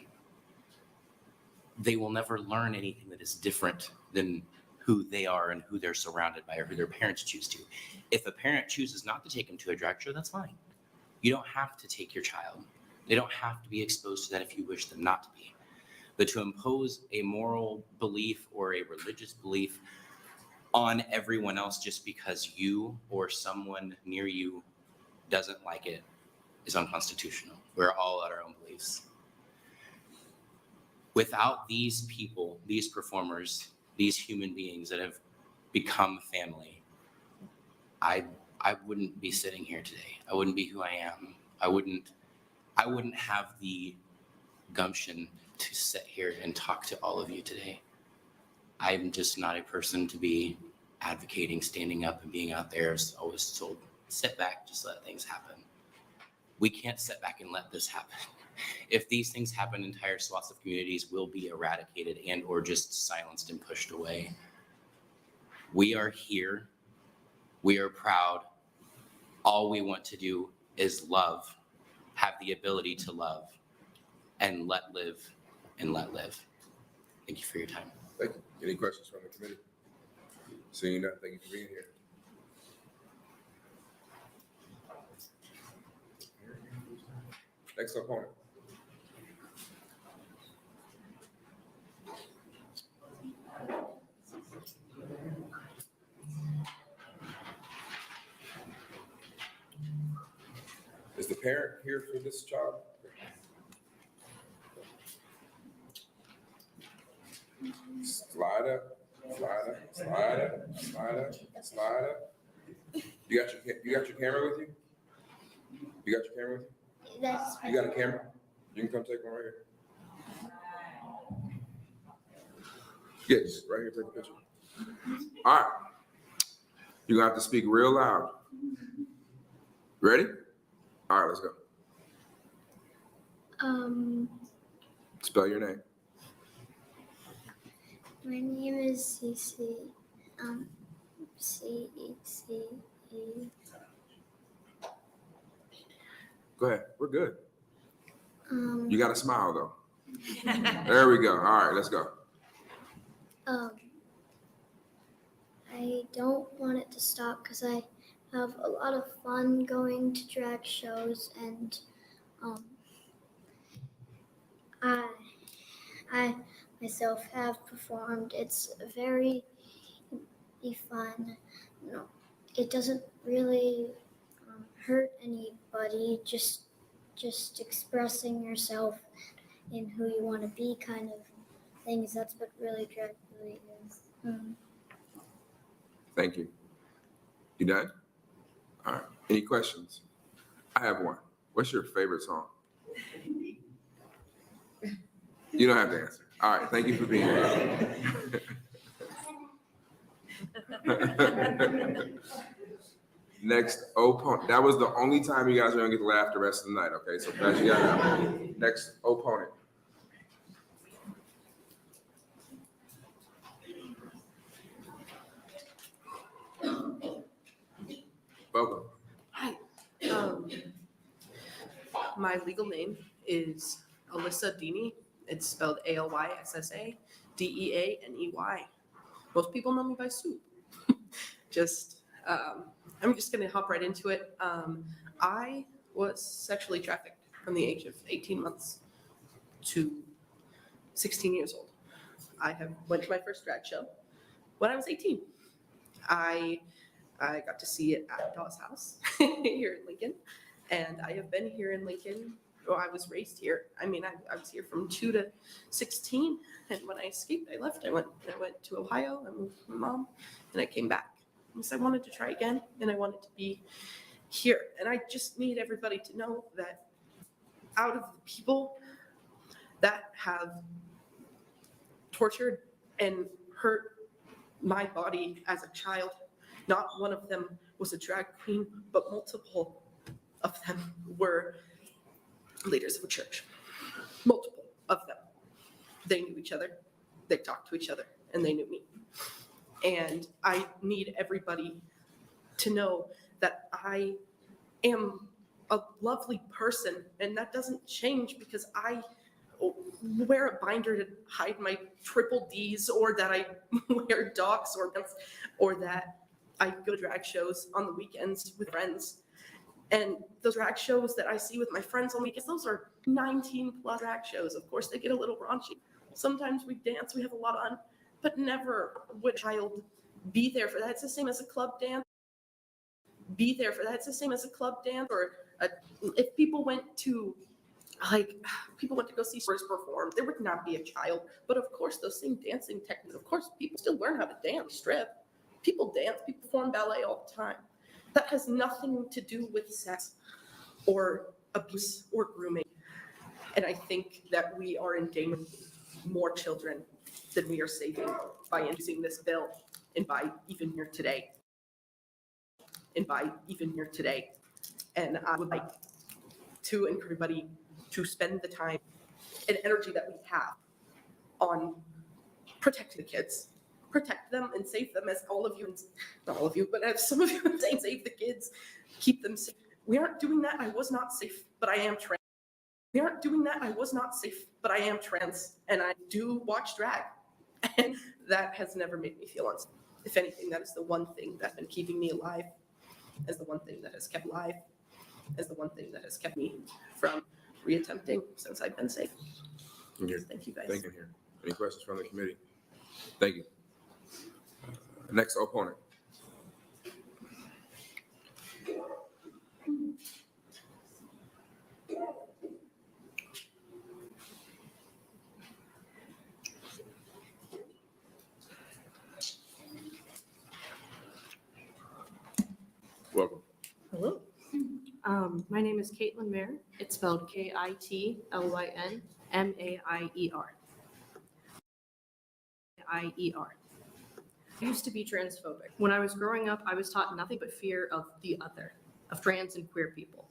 Speaker 12: they will never learn anything that is different than who they are and who they're surrounded by or who their parents choose to. If a parent chooses not to take them to a drag show, that's fine. You don't have to take your child. They don't have to be exposed to that if you wish them not to be. But to impose a moral belief or a religious belief on everyone else just because you or someone near you doesn't like it is unconstitutional. We're all at our own beliefs. Without these people, these performers, these human beings that have become family, I wouldn't be sitting here today. I wouldn't be who I am. I wouldn't have the gumption to sit here and talk to all of you today. I'm just not a person to be advocating, standing up and being out there. It's always told, sit back, just let things happen. We can't sit back and let this happen. If these things happen, entire swaths of communities will be eradicated and or just silenced and pushed away. We are here. We are proud. All we want to do is love, have the ability to love, and let live and let live. Thank you for your time.
Speaker 2: Thank you. Any questions from the committee? Seeing none, thank you for being here. Next opponent. Is the parent here for this child? Slide up, slide up, slide up, slide up, slide up. You got your camera with you? You got your camera with you? You got a camera? You can come take one right here. Yes, right here, take a picture. All right. You're gonna have to speak real loud. Ready? All right, let's go. Spell your name.
Speaker 13: My name is Cece. C-E-C-E.
Speaker 2: Go ahead. We're good. You got to smile though. There we go. All right, let's go.
Speaker 13: I don't want it to stop because I have a lot of fun going to drag shows, and I myself have performed. It's very fun. No, it doesn't really hurt anybody. Just expressing yourself in who you want to be, kind of things. That's what really drag really is.
Speaker 2: Thank you. You done? All right. Any questions? I have one. What's your favorite song? You don't have to answer. All right. Thank you for being here. Next opponent. That was the only time you guys are gonna get to laugh the rest of the night. Okay, so glad you got that. Next opponent. Welcome.
Speaker 14: Hi. My legal name is Alyssa Deaney. It's spelled ALYSSADEANEY. Most people know me by Sue. I'm just gonna hop right into it. I was sexually trafficked from the age of 18 months to 16 years old. I went to my first drag show when I was 18. I got to see it at Dawes House here in Lincoln, and I have been here in Lincoln. Well, I was raised here. I mean, I was here from 2 to 16, and when I escaped, I left. I went to Ohio. I moved with my mom, and I came back because I wanted to try again, and I wanted to be here. And I just need everybody to know that out of the people that have tortured and hurt my body as a child, not one of them was a drag queen, but multiple of them were leaders of a church. Multiple of them. They knew each other, they talked to each other, and they knew me. And I need everybody to know that I am a lovely person, and that doesn't change because I wear a binder to hide my triple Ds, or that I wear docs, or that I go to drag shows on the weekends with friends. And those drag shows that I see with my friends on weekends, those are 19 plus drag shows. Of course, they get a little raunchy. Sometimes we dance, we have a lot of fun, but never would a child be there for that. It's the same as a club dance. Be there for that. It's the same as a club dance, or if people went to go see stars perform, there would not be a child. But of course, those same dancing techniques, of course, people still learn how to dance, strip. People dance, people perform ballet all the time. That has nothing to do with sex or abuse or grooming. And I think that we are endangering more children than we are saving by introducing this bill and by even here today. And I would like to encourage everybody to spend the time and energy that we have on protecting the kids. Protect them and save them, as all of you, not all of you, but as some of you are saying, save the kids, keep them safe. We aren't doing that. I was not safe, but I am trans. We aren't doing that. I was not safe, but I am trans, and I do watch drag. And that has never made me feel unsafe. If anything, that is the one thing that's been keeping me alive, as the one thing that has kept alive, as the one thing that has kept me from reattempting since I've been safe. Thank you, guys.
Speaker 2: Thank you. Any questions from the committee? Thank you. Next opponent. Welcome.
Speaker 15: Hello. My name is Caitlin Mayer. It's spelled Kitlynmaier. I-E-R. I used to be transphobic. When I was growing up, I was taught nothing but fear of the other, of trans and queer people.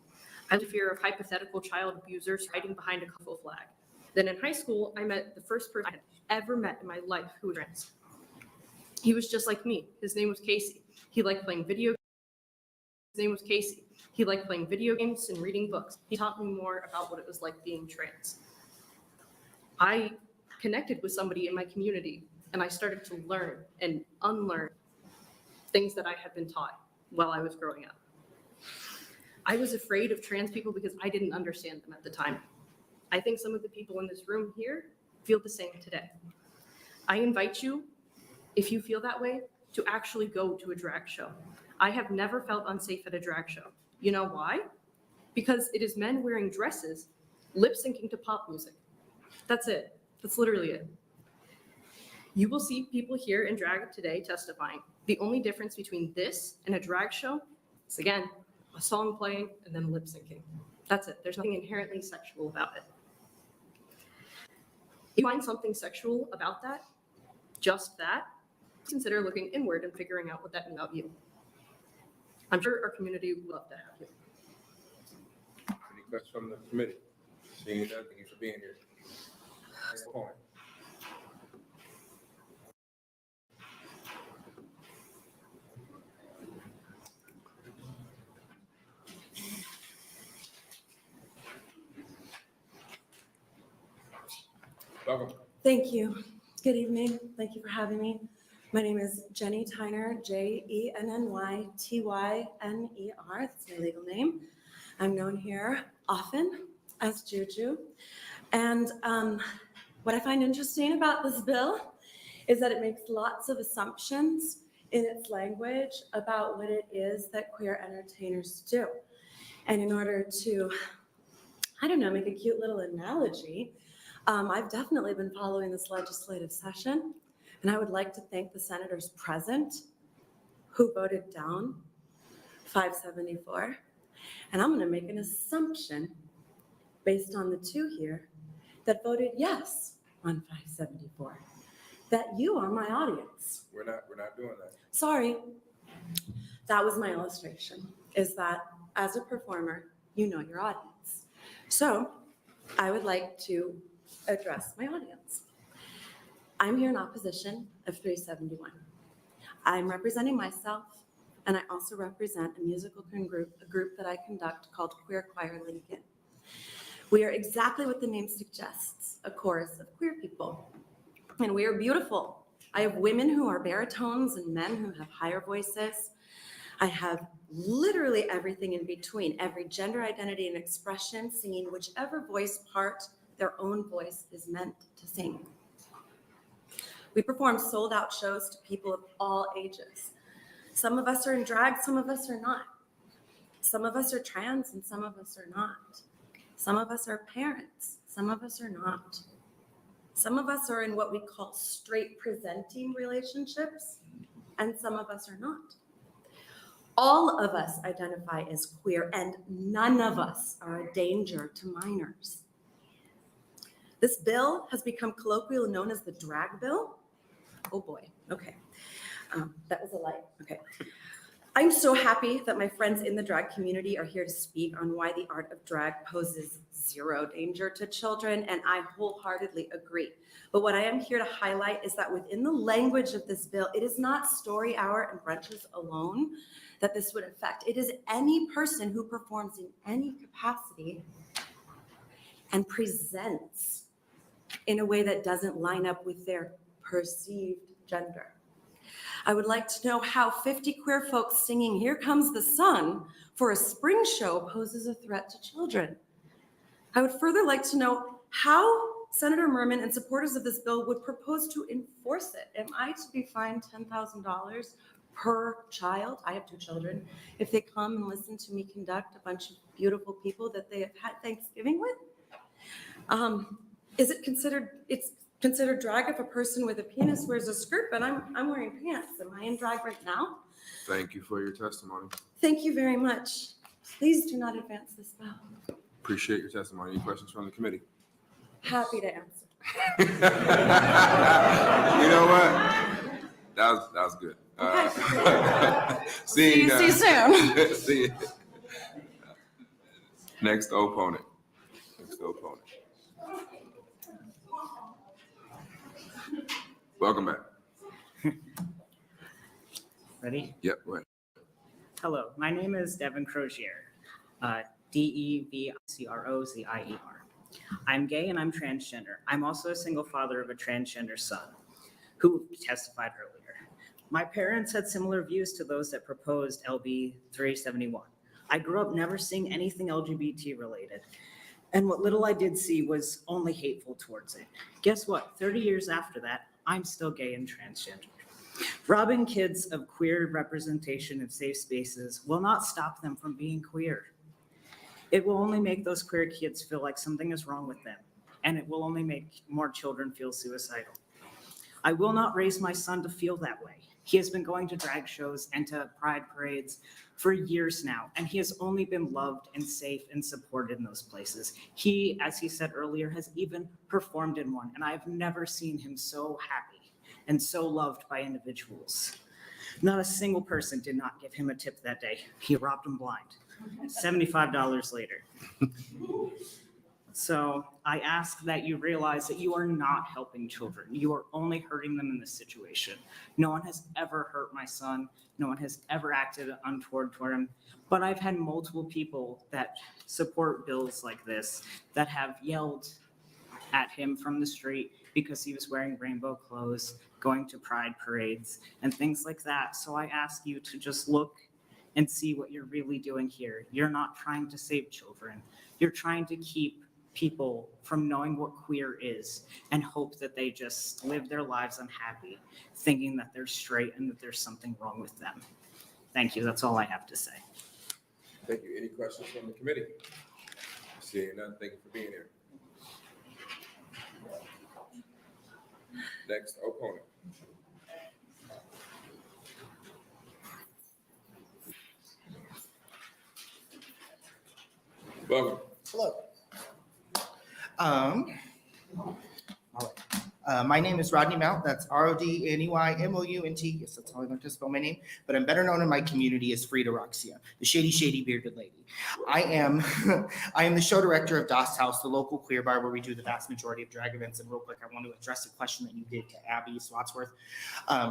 Speaker 15: I had fear of hypothetical child abusers hiding behind a colorful flag. Then in high school, I met the first person I had ever met in my life who was trans. He was just like me. His name was Casey. He liked playing video games. His name was Casey. He liked playing video games and reading books. He taught me more about what it was like being trans. I connected with somebody in my community, and I started to learn and unlearn things that I had been taught while I was growing up. I was afraid of trans people because I didn't understand them at the time. I think some of the people in this room here feel the same today. I invite you, if you feel that way, to actually go to a drag show. I have never felt unsafe at a drag show. You know why? Because it is men wearing dresses, lip syncing to pop music. That's it. That's literally it. You will see people here in drag today testifying. The only difference between this and a drag show is, again, a song playing and then lip syncing. That's it. There's nothing inherently sexual about it. If you find something sexual about that, just that, consider looking inward and figuring out what that means about you. I'm sure our community would love to have you.
Speaker 2: Any questions from the committee? Seeing none, thank you for being here. Next opponent. Welcome.
Speaker 16: Thank you. Good evening. Thank you for having me. My name is Jenny Tyner, Jennytyner. That's my legal name. I'm known here often as Juju. And what I find interesting about this bill is that it makes lots of assumptions in its language about what it is that queer entertainers do. And in order to, I don't know, make a cute little analogy, I've definitely been following this legislative session, and I would like to thank the senators present who voted down 574. And I'm going to make an assumption based on the two here that voted yes on 574, that you are my audience.
Speaker 2: We're not doing that.
Speaker 16: Sorry. That was my illustration, is that as a performer, you know your audience. So I would like to address my audience. I'm here in opposition of 371. I'm representing myself, and I also represent a musical group that I conduct called Queer Choir Lincoln. We are exactly what the name suggests, a chorus of queer people. And we are beautiful. I have women who are baritones and men who have higher voices. I have literally everything in between, every gender identity and expression, singing whichever voice part their own voice is meant to sing. We perform sold out shows to people of all ages. Some of us are in drag, some of us are not. Some of us are trans and some of us are not. Some of us are parents, some of us are not. Some of us are in what we call straight presenting relationships, and some of us are not. All of us identify as queer, and none of us are a danger to minors. This bill has become colloquially known as the drag bill. Oh boy, okay. That was a light, okay. I'm so happy that my friends in the drag community are here to speak on why the art of drag poses zero danger to children, and I wholeheartedly agree. But what I am here to highlight is that within the language of this bill, it is not story hour and brunches alone that this would affect. It is any person who performs in any capacity and presents in a way that doesn't line up with their perceived gender. I would like to know how 50 queer folks singing Here Comes the Sun for a spring show poses a threat to children. I would further like to know how Senator Murman and supporters of this bill would propose to enforce it. Am I to be fined $10,000 per child? I have 2 children. If they come and listen to me conduct a bunch of beautiful people that they have had Thanksgiving with? Is it considered drag if a person with a penis wears a skirt, but I'm wearing pants? Am I in drag right now?
Speaker 2: Thank you for your testimony.
Speaker 16: Thank you very much. Please do not advance this bill.
Speaker 2: Appreciate your testimony. Any questions from the committee?
Speaker 16: Happy to answer.
Speaker 2: You know what? That was good.
Speaker 16: See you soon.
Speaker 2: See you. Next opponent. Welcome back.
Speaker 3: Ready?
Speaker 2: Yep, go ahead.
Speaker 3: Hello, my name is Devin Crozier, Devicrozier. I'm gay and I'm transgender. I'm also a single father of a transgender son who testified earlier. My parents had similar views to those that proposed LB371. I grew up never seeing anything LGBT related, and what little I did see was only hateful towards it. Guess what? 30 years after that, I'm still gay and transgender. Robbing kids of queer representation in safe spaces will not stop them from being queer. It will only make those queer kids feel like something is wrong with them, and it will only make more children feel suicidal. I will not raise my son to feel that way. He has been going to drag shows and to pride parades for years now, and he has only been loved and safe and supported in those places. He, as he said earlier, has even performed in one, and I've never seen him so happy and so loved by individuals. Not a single person did not give him a tip that day. He robbed him blind. $75 later. So I ask that you realize that you are not helping children. You are only hurting them in this situation. No one has ever hurt my son. No one has ever acted untoward toward him. But I've had multiple people that support bills like this that have yelled at him from the street because he was wearing rainbow clothes, going to pride parades, and things like that. So I ask you to just look and see what you're really doing here. You're not trying to save children. You're trying to keep people from knowing what queer is and hope that they just live their lives unhappy, thinking that they're straight and that there's something wrong with them. Thank you. That's all I have to say.
Speaker 2: Thank you. Any questions from the committee? Seeing none, thank you for being here. Next opponent. Welcome.
Speaker 11: Hello. My name is Rodney Mount. That's RODNEYMOUNT. Yes, that's how I learned to spell my name. But I'm better known in my community as Frida Roxia, the shady bearded lady. I am the show director of Das House, the local queer bar where we do the vast majority of drag events. And real quick, I want to address a question that you did to Abby Swatsworth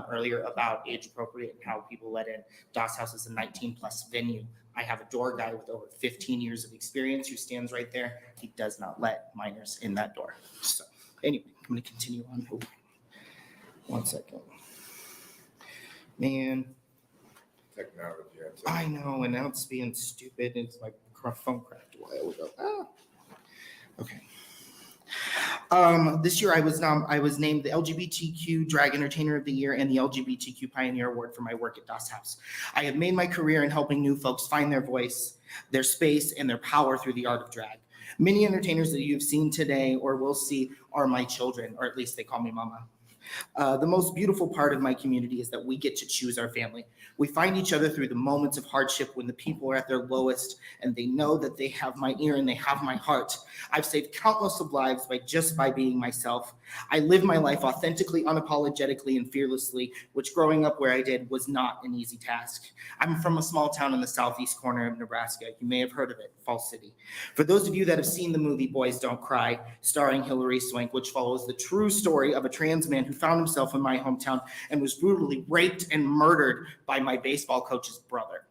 Speaker 11: earlier about age appropriate and how people let in. Das House is a 19+ venue. I have a door guy with over 15 years of experience who stands right there. He does not let minors in that door. So anyway, I'm going to continue on. Oh, 1 second. Man.
Speaker 2: Technology.
Speaker 11: I know, and now it's being stupid. It's like phone cracked a while ago. Okay. This year I was named the LGBTQ Drag Entertainer of the Year and the LGBTQ Pioneer Award for my work at Das House. I have made my career in helping new folks find their voice, their space, and their power through the art of drag. Many entertainers that you've seen today or will see are my children, or at least they call me mama. The most beautiful part of my community is that we get to choose our family. We find each other through the moments of hardship when the people are at their lowest and they know that they have my ear and they have my heart. I've saved countless of lives by being myself. I live my life authentically, unapologetically, and fearlessly, which growing up where I did was not an easy task. I'm from a small town in the southeast corner of Nebraska. You may have heard of it, Falls City. For those of you that have seen the movie Boys Don't Cry, starring Hilary Swank, which follows the true story of a trans man who found himself in my hometown and was brutally raped and murdered by my baseball coach's brother.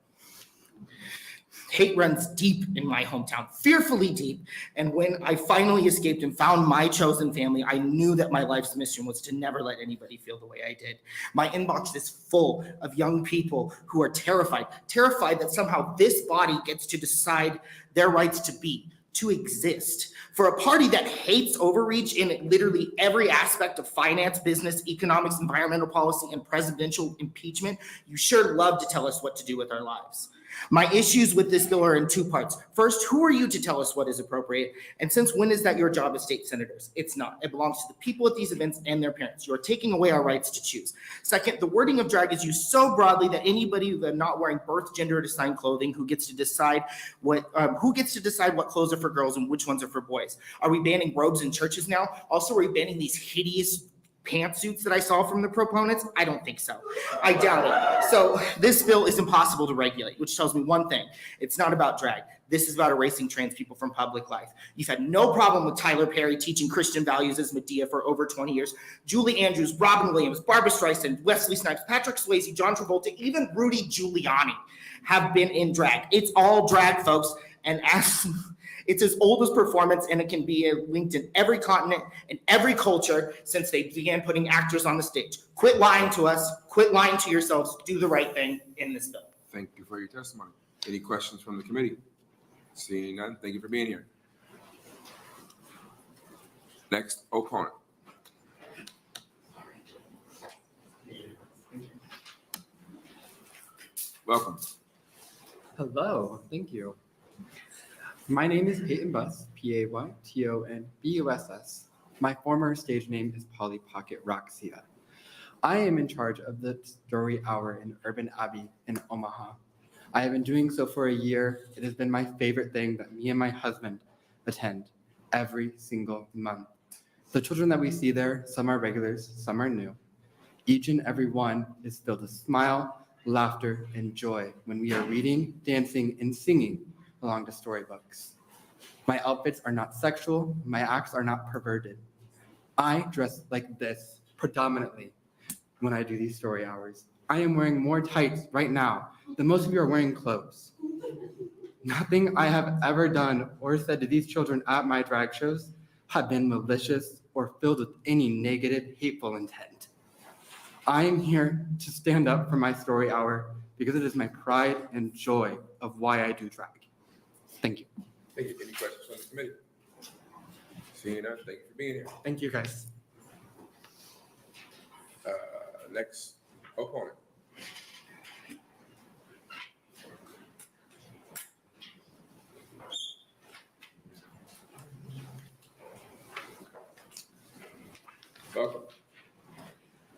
Speaker 11: Hate runs deep in my hometown, fearfully deep. And when I finally escaped and found my chosen family, I knew that my life's mission was to never let anybody feel the way I did. My inbox is full of young people who are terrified that somehow this body gets to decide their rights to be, to exist. For a party that hates overreach in literally every aspect of finance, business, economics, environmental policy, and presidential impeachment, you sure love to tell us what to do with our lives. My issues with this bill are in two parts. First, who are you to tell us what is appropriate? And since when is that your job as state senators? It's not. It belongs to the people at these events and their parents. You are taking away our rights to choose. Second, the wording of drag is used so broadly that anybody who are not wearing birth gender assigned clothing who gets to decide what clothes are for girls and which ones are for boys. Are we banning robes in churches now? Also, are we banning these hideous pantsuits that I saw from the proponents? I don't think so. I doubt it. So this bill is impossible to regulate, which tells me one thing. It's not about drag. This is about erasing trans people from public life. You've had no problem with Tyler Perry teaching Christian values as Medea for over 20 years. Julie Andrews, Robin Williams, Barbara Streisand, Wesley Snipes, Patrick Swayze, John Travolta, even Rudy Giuliani have been in drag. It's all drag, folks. And it's as old as performance, and it can be linked in every continent and every culture since they began putting actors on the stage. Quit lying to us. Quit lying to yourselves. Do the right thing in this bill.
Speaker 2: Thank you for your testimony. Any questions from the committee? Seeing none, thank you for being here. Next opponent. Welcome.
Speaker 17: Hello, thank you. My name is Peyton Buss, Paytonbuss. My former stage name is Polly Pocket Roxia. I am in charge of the Story Hour in Urban Abbey in Omaha. I have been doing so for a year. It has been my favorite thing that me and my husband attend every single month. The children that we see there, some are regulars, some are new. Each and every one is filled with smile, laughter, and joy when we are reading, dancing, and singing along the storybooks. My outfits are not sexual, my acts are not perverted. I dress like this predominantly when I do these story hours. I am wearing more tights right now than most of you are wearing clothes. Nothing I have ever done or said to these children at my drag shows have been malicious or filled with any negative, hateful intent. I am here to stand up for my story hour because it is my pride and joy of why I do drag. Thank you.
Speaker 2: Thank you. Any questions from the committee? Seeing none, thank you for being here.
Speaker 17: Thank you, guys.
Speaker 2: Next opponent. Welcome.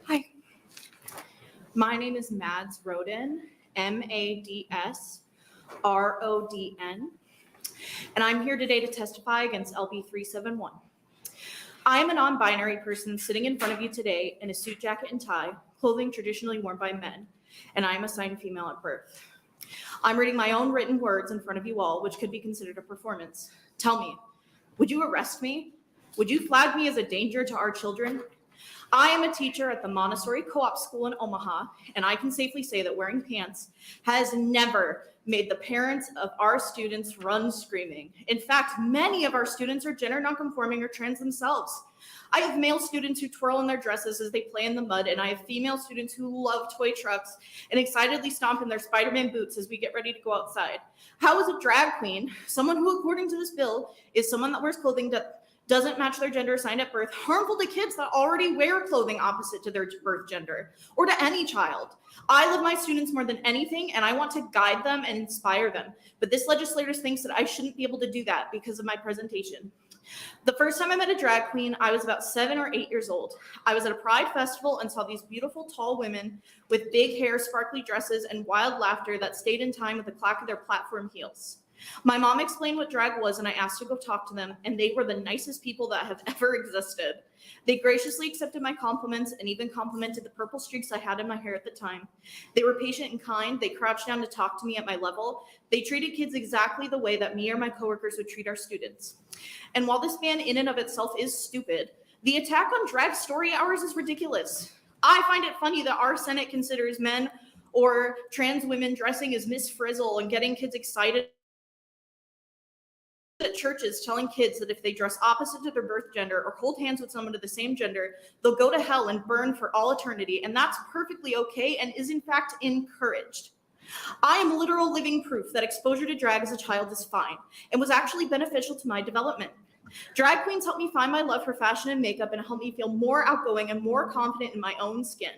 Speaker 18: Hi. My name is Mads Rodin, MADSRODN, and I'm here today to testify against LB371. I am a non-binary person sitting in front of you today in a suit jacket and tie, clothing traditionally worn by men, and I am assigned female at birth. I'm reading my own written words in front of you all, which could be considered a performance. Tell me, would you arrest me? Would you flag me as a danger to our children? I am a teacher at the Montessori Co-op School in Omaha, and I can safely say that wearing pants has never made the parents of our students run screaming. In fact, many of our students are gender nonconforming or trans themselves. I have male students who twirl in their dresses as they play in the mud, and I have female students who love toy trucks and excitedly stomp in their Spider-Man boots as we get ready to go outside. How is a drag queen, someone who according to this bill is someone that wears clothing that doesn't match their gender assigned at birth, harmful to kids that already wear clothing opposite to their birth gender, or to any child? I love my students more than anything, and I want to guide them and inspire them. But this legislator thinks that I shouldn't be able to do that because of my presentation. The first time I met a drag queen, I was about 7 or 8 years old. I was at a Pride festival and saw these beautiful tall women with big hair, sparkly dresses, and wild laughter that stayed in time with the clack of their platform heels. My mom explained what drag was, and I asked to go talk to them, and they were the nicest people that have ever existed. They graciously accepted my compliments and even complimented the purple streaks I had in my hair at the time. They were patient and kind. They crouched down to talk to me at my level. They treated kids exactly the way that me or my coworkers would treat our students. And while this ban in and of itself is stupid, the attack on drag story hours is ridiculous. I find it funny that our Senate considers men or trans women dressing as Miss Frizzle and getting kids excited churches telling kids that if they dress opposite to their birth gender or hold hands with someone of the same gender, they'll go to hell and burn for all eternity. And that's perfectly okay and is in fact encouraged. I am literal living proof that exposure to drag as a child is fine and was actually beneficial to my development. Drag queens helped me find my love for fashion and makeup and helped me feel more outgoing and more confident in my own skin.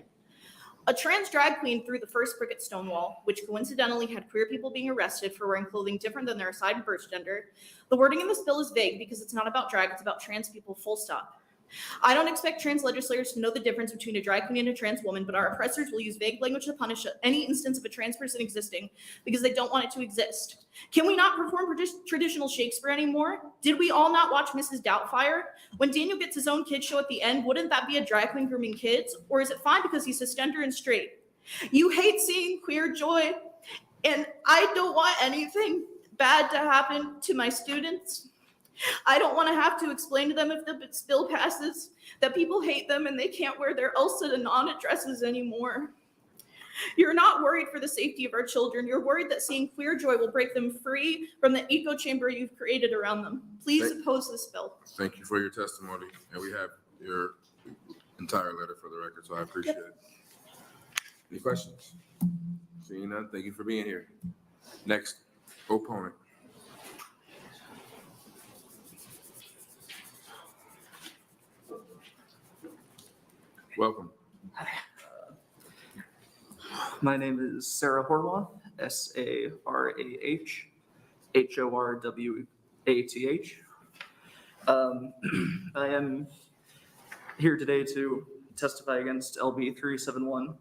Speaker 18: A trans drag queen threw the first brick at Stonewall, which coincidentally had queer people being arrested for wearing clothing different than their assigned birth gender. The wording in this bill is vague because it's not about drag, it's about trans people, full stop. I don't expect trans legislators to know the difference between a drag queen and a trans woman, but our oppressors will use vague language to punish any instance of a trans person existing because they don't want it to exist. Can we not perform traditional Shakespeare anymore? Did we all not watch Mrs. Doubtfire? When Daniel gets his own kid show at the end, wouldn't that be a drag queen grooming kids? Or is it fine because he's cisgender and straight? You hate seeing queer joy, and I don't want anything bad to happen to my students. I don't want to have to explain to them if the bill passes that people hate them and they can't wear their Elsa Anana dresses anymore. You're not worried for the safety of our children. You're worried that seeing queer joy will break them free from the echo chamber you've created around them. Please oppose this bill.
Speaker 2: Thank you for your testimony, and we have your entire letter for the record, so I appreciate it. Any questions? Seeing none, thank you for being here. Next opponent. Welcome.
Speaker 19: My name is Sarah Horwath, Sarah Horwath. I am here today to testify against LB371,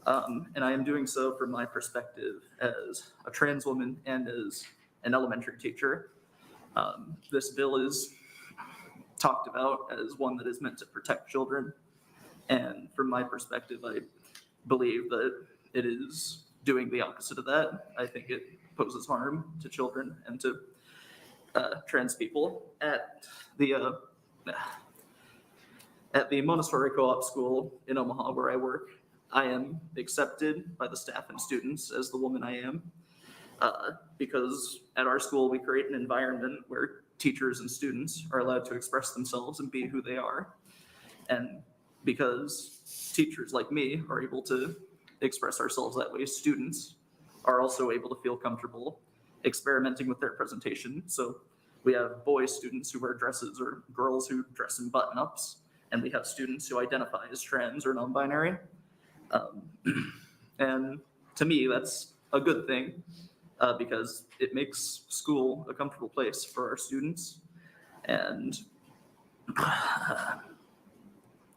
Speaker 19: and I am doing so from my perspective as a trans woman and as an elementary teacher. This bill is talked about as one that is meant to protect children, and from my perspective, I believe that it is doing the opposite of that. I think it poses harm to children and to trans people. At the Montessori Co-op School in Omaha, where I work, I am accepted by the staff and students as the woman I am, because at our school we create an environment where teachers and students are allowed to express themselves and be who they are. And because teachers like me are able to express ourselves that way, students are also able to feel comfortable experimenting with their presentation. So we have boy students who wear dresses or girls who dress in button-ups, and we have students who identify as trans or non-binary. And to me, that's a good thing because it makes school a comfortable place for our students. And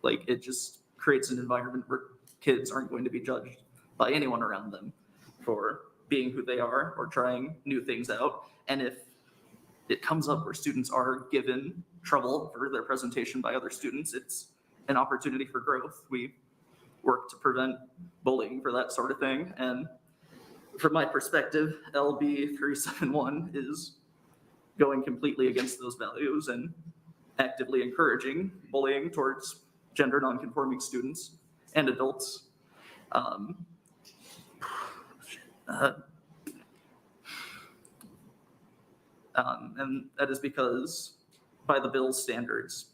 Speaker 19: like, it just creates an environment where kids aren't going to be judged by anyone around them for being who they are or trying new things out. And if it comes up where students are given trouble for their presentation by other students, it's an opportunity for growth. We work to prevent bullying for that sort of thing. And from my perspective, LB371 is going completely against those values and actively encouraging bullying towards gender nonconforming students and adults. And that is because by the bill's standards,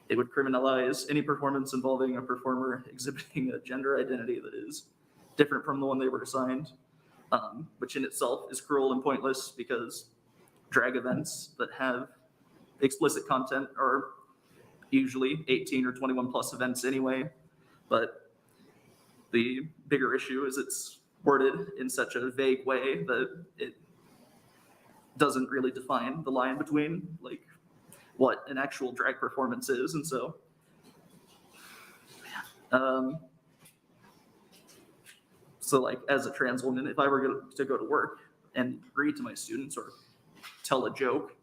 Speaker 19: it would criminalize any performance involving a performer exhibiting a gender identity that is different from the one they were assigned, which in itself is cruel and pointless because drag events that have explicit content are usually 18 or 21 plus events anyway. But the bigger issue is it's worded in such a vague way that it doesn't really define the line between like what an actual drag performance is. And so, so like as a trans woman, if I were to go to work and read to my students or tell a joke,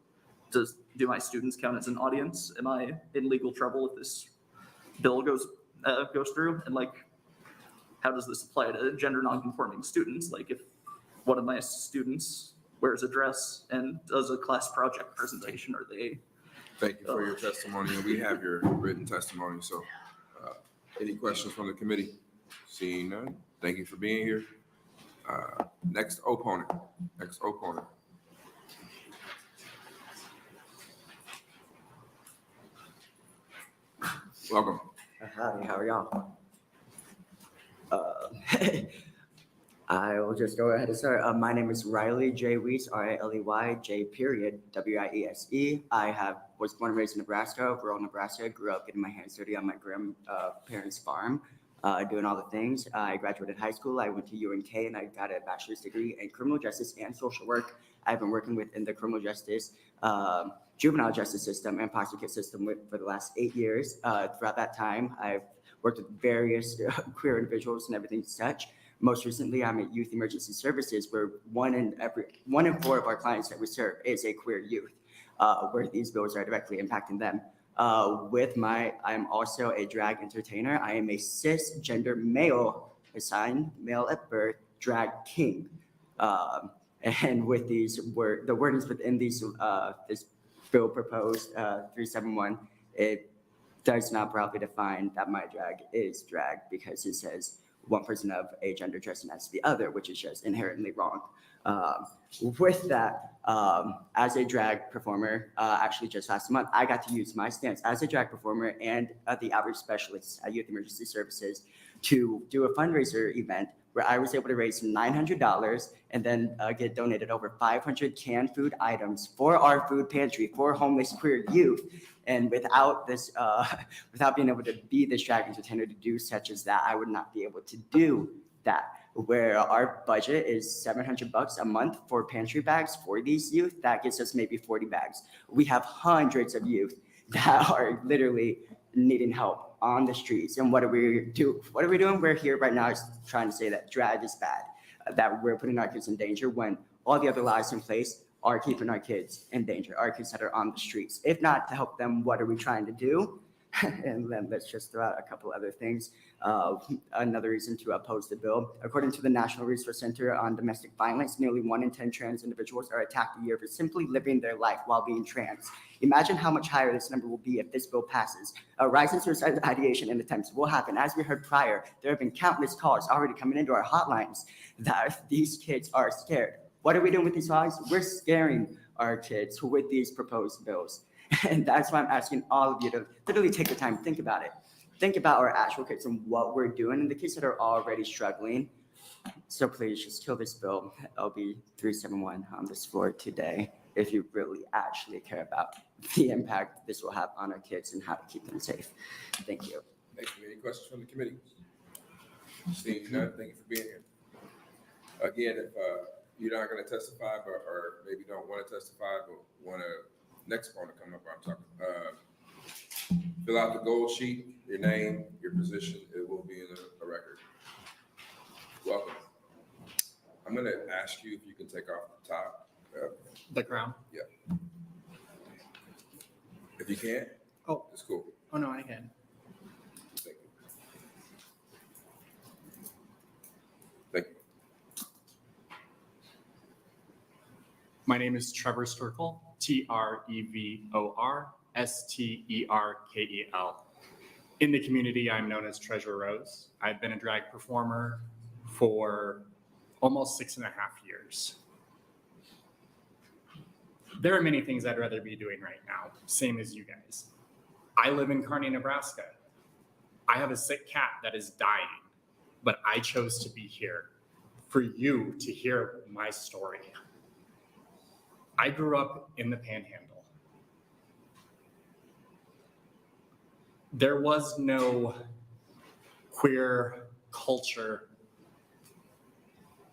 Speaker 19: do my students count as an audience? Am I in legal trouble if this bill goes through? And like, how does this apply to gender nonconforming students? Like if one of my students wears a dress and does a class project presentation, are they?
Speaker 2: Thank you for your testimony, and we have your written testimony. So any questions from the committee? Seeing none, thank you for being here. Next opponent. Welcome.
Speaker 1: Howdy, how are y'all? I will just go ahead and start. My name is Riley J. Weiss, Riley J. Wiese. I was born and raised in Nebraska, rural Nebraska. Grew up getting my hands dirty on my grandparents' farm, doing all the things. I graduated high school. I went to UNK and I got a bachelor's degree in criminal justice and social work. I've been working within the criminal justice, juvenile justice system and foster care system for the last 8 years. Throughout that time, I've worked with various queer individuals and everything such. Most recently, I'm at Youth Emergency Services, where 1 in 4 of our clients that we serve is a queer youth, where these bills are directly impacting them. I'm also a drag entertainer. I am a cisgender male, assigned male at birth, drag king. And with the wordings within this bill proposed, 371, it does not properly define that my drag is drag, because it says one person of a gender dressing as the other, which is just inherently wrong. With that, as a drag performer, actually just last month, I got to use my stance as a drag performer and the outreach specialist at Youth Emergency Services to do a fundraiser event where I was able to raise $900 and then get donated over 500 canned food items for our food pantry for homeless queer youth. And without being able to be this drag entertainer to do such as that, I would not be able to do that. Where our budget is $700 a month for pantry bags for these youth, that gets us maybe 40 bags. We have hundreds of youth that are literally needing help on the streets. And what are we doing? We're here right now is trying to say that drag is bad, that we're putting our kids in danger when all the other laws in place are keeping our kids in danger, our kids that are on the streets. If not to help them, what are we trying to do? And then let's just throw out a couple other things. Another reason to oppose the bill. According to the National Resource Center on Domestic Violence, nearly 1 in 10 trans individuals are attacked a year for simply living their life while being trans. Imagine how much higher this number will be if this bill passes. A rise in suicide ideation and attempts will happen. As we heard prior, there have been countless calls already coming into our hotlines that these kids are scared. What are we doing with these laws? We're scaring our kids with these proposed bills. And that's why I'm asking all of you to literally take the time, think about it. Think about our actual kids and what we're doing and the kids that are already struggling. So please just kill this bill, LB371, on this floor today, if you really actually care about the impact this will have on our kids and how to keep them safe. Thank you.
Speaker 2: Thank you. Any questions from the committee? Seeing none, thank you for being here. Again, if you're not going to testify, or maybe don't want to testify, but want to next one to come up, I'm talking. Fill out the gold sheet, your name, your position. It will be in a record. Welcome. I'm going to ask you if you can take off the top.
Speaker 20: The crown?
Speaker 2: Yeah. If you can't, it's cool.
Speaker 20: Oh, no, I can.
Speaker 2: Thank you. Thank you.
Speaker 20: My name is Trevor Sterkel, Trevor Sterkel. In the community, I'm known as Treasure Rose. I've been a drag performer for almost 6.5 years. There are many things I'd rather be doing right now, same as you guys. I live in Kearney, Nebraska. I have a sick cat that is dying, but I chose to be here for you to hear my story. I grew up in the Panhandle. There was no queer culture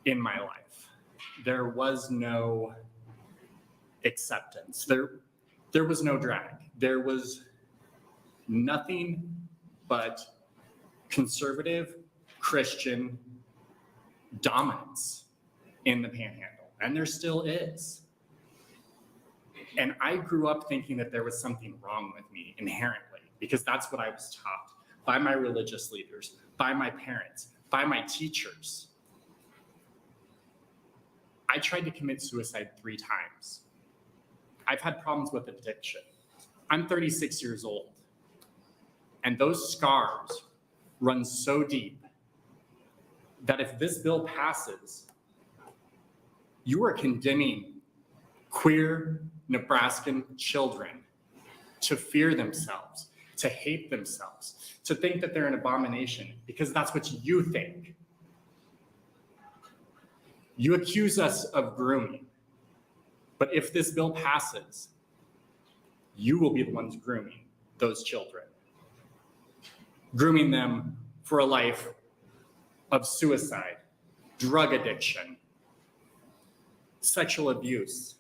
Speaker 20: in my life. There was no acceptance. There was no drag. There was nothing but conservative Christian dominance in the Panhandle, and there still is. And I grew up thinking that there was something wrong with me inherently, because that's what I was taught by my religious leaders, by my parents, by my teachers. I tried to commit suicide 3 times. I've had problems with addiction. I'm 36 years old, and those scars run so deep that if this bill passes, you are condemning queer Nebraskan children to fear themselves, to hate themselves, to think that they're an abomination, because that's what you think. You accuse us of grooming, but if this bill passes, you will be the ones grooming those children, grooming them for a life of suicide, drug addiction, sexual abuse.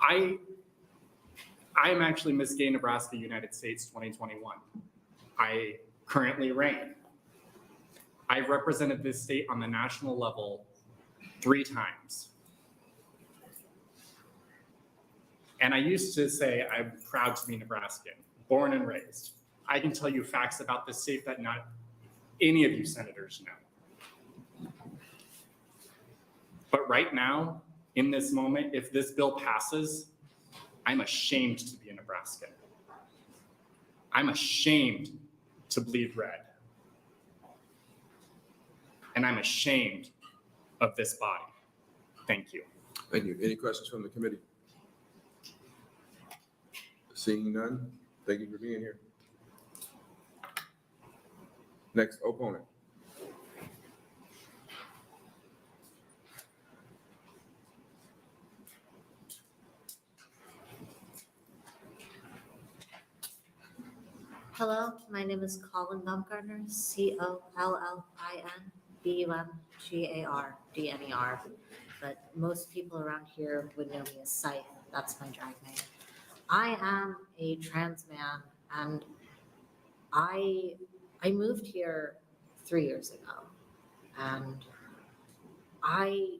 Speaker 20: I am actually Miss Gay Nebraska United States 2021. I currently reign. I've represented this state on the national level 3 times. And I used to say I'm proud to be Nebraskan, born and raised. I can tell you facts about this state that not any of you senators know. But right now, in this moment, if this bill passes, I'm ashamed to be a Nebraskan. I'm ashamed to bleed red. And I'm ashamed of this body. Thank you.
Speaker 2: Thank you. Any questions from the committee? Seeing none, thank you for being here. Next opponent.
Speaker 6: Hello, my name is Colin Baumgartner, COLLINBUMGARDNER, but most people around here would know me as Scythe. That's my drag name. I am a trans man, and I moved here 3 years ago, and I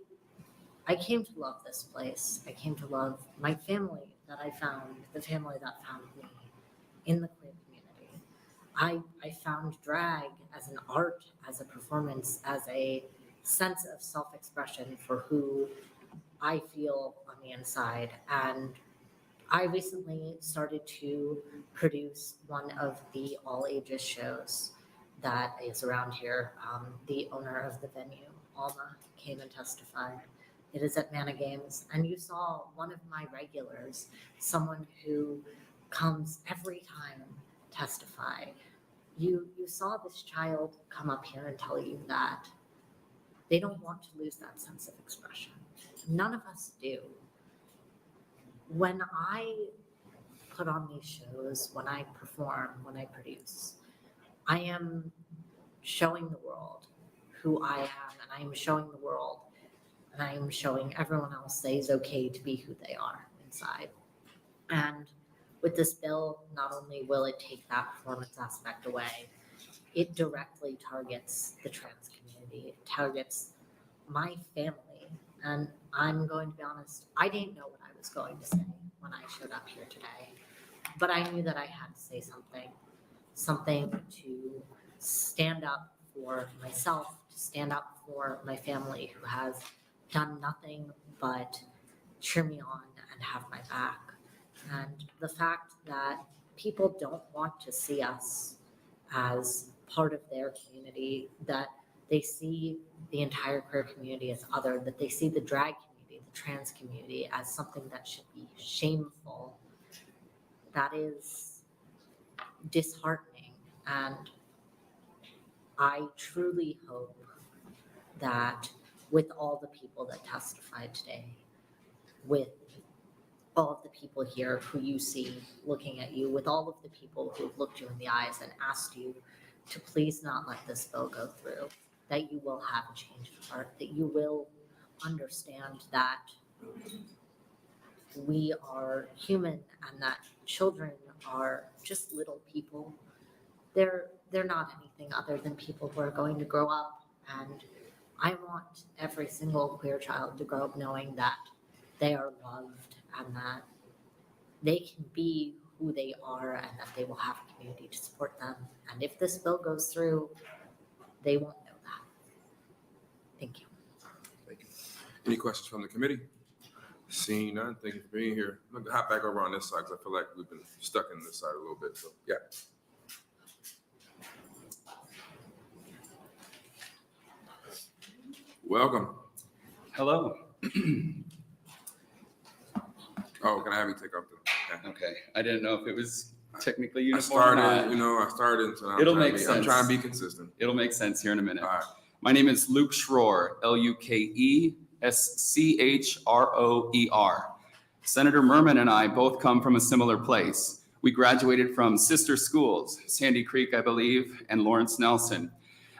Speaker 6: came to love this place. I came to love my family that I found, the family that found me in the queer community. I found drag as an art, as a performance, as a sense of self-expression for who I feel on the inside. And I recently started to produce one of the all ages shows that is around here. The owner of the venue, Alma, came and testified. It is at Mana Games, and you saw one of my regulars, someone who comes every time testify. You saw this child come up here and tell you that they don't want to lose that sense of expression. None of us do. When I put on these shows, when I perform, when I produce, I am showing the world who I am, and I am showing the world, and I am showing everyone else that it's okay to be who they are inside. And with this bill, not only will it take that performance aspect away, it directly targets the trans community. It targets my family. And I'm going to be honest, I didn't know what I was going to say when I showed up here today. But I knew that I had to say something to stand up for myself, to stand up for my family who has done nothing but cheer me on and have my back. And the fact that people don't want to see us as part of their community, that they see the entire queer community as other, that they see the drag community, the trans community as something that should be shameful, that is disheartening. And I truly hope that with all the people that testified today, with all of the people here who you see looking at you, with all of the people who have looked you in the eyes and asked you to please not let this bill go through, that you will have a change of heart, that you will understand that we are human and that children are just little people. They're not anything other than people who are going to grow up, and I want every single queer child to grow up knowing that they are loved and that they can be who they are and that they will have a community to support them. And if this bill goes through, they won't know that. Thank you.
Speaker 2: Thank you. Any questions from the committee? Seeing none, thank you for being here. I'm gonna hop back over on this side because I feel like we've been stuck in this side a little bit, so yeah. Welcome.
Speaker 7: Hello.
Speaker 2: Oh, can I have you take off the?
Speaker 7: Okay, I didn't know if it was technically
Speaker 2: I
Speaker 7: uniform or
Speaker 2: started,
Speaker 7: not.
Speaker 2: I started, so I'm
Speaker 7: It'll
Speaker 2: trying to
Speaker 7: make
Speaker 2: be-
Speaker 7: sense.
Speaker 2: I'm trying to be consistent.
Speaker 7: It'll make sense here in a minute.
Speaker 2: All right.
Speaker 7: My name is Luke Schroer, Lukeschroer. Senator Murman and I both come from a similar place. We graduated from sister schools, Sandy Creek, I believe, and Lawrence Nelson.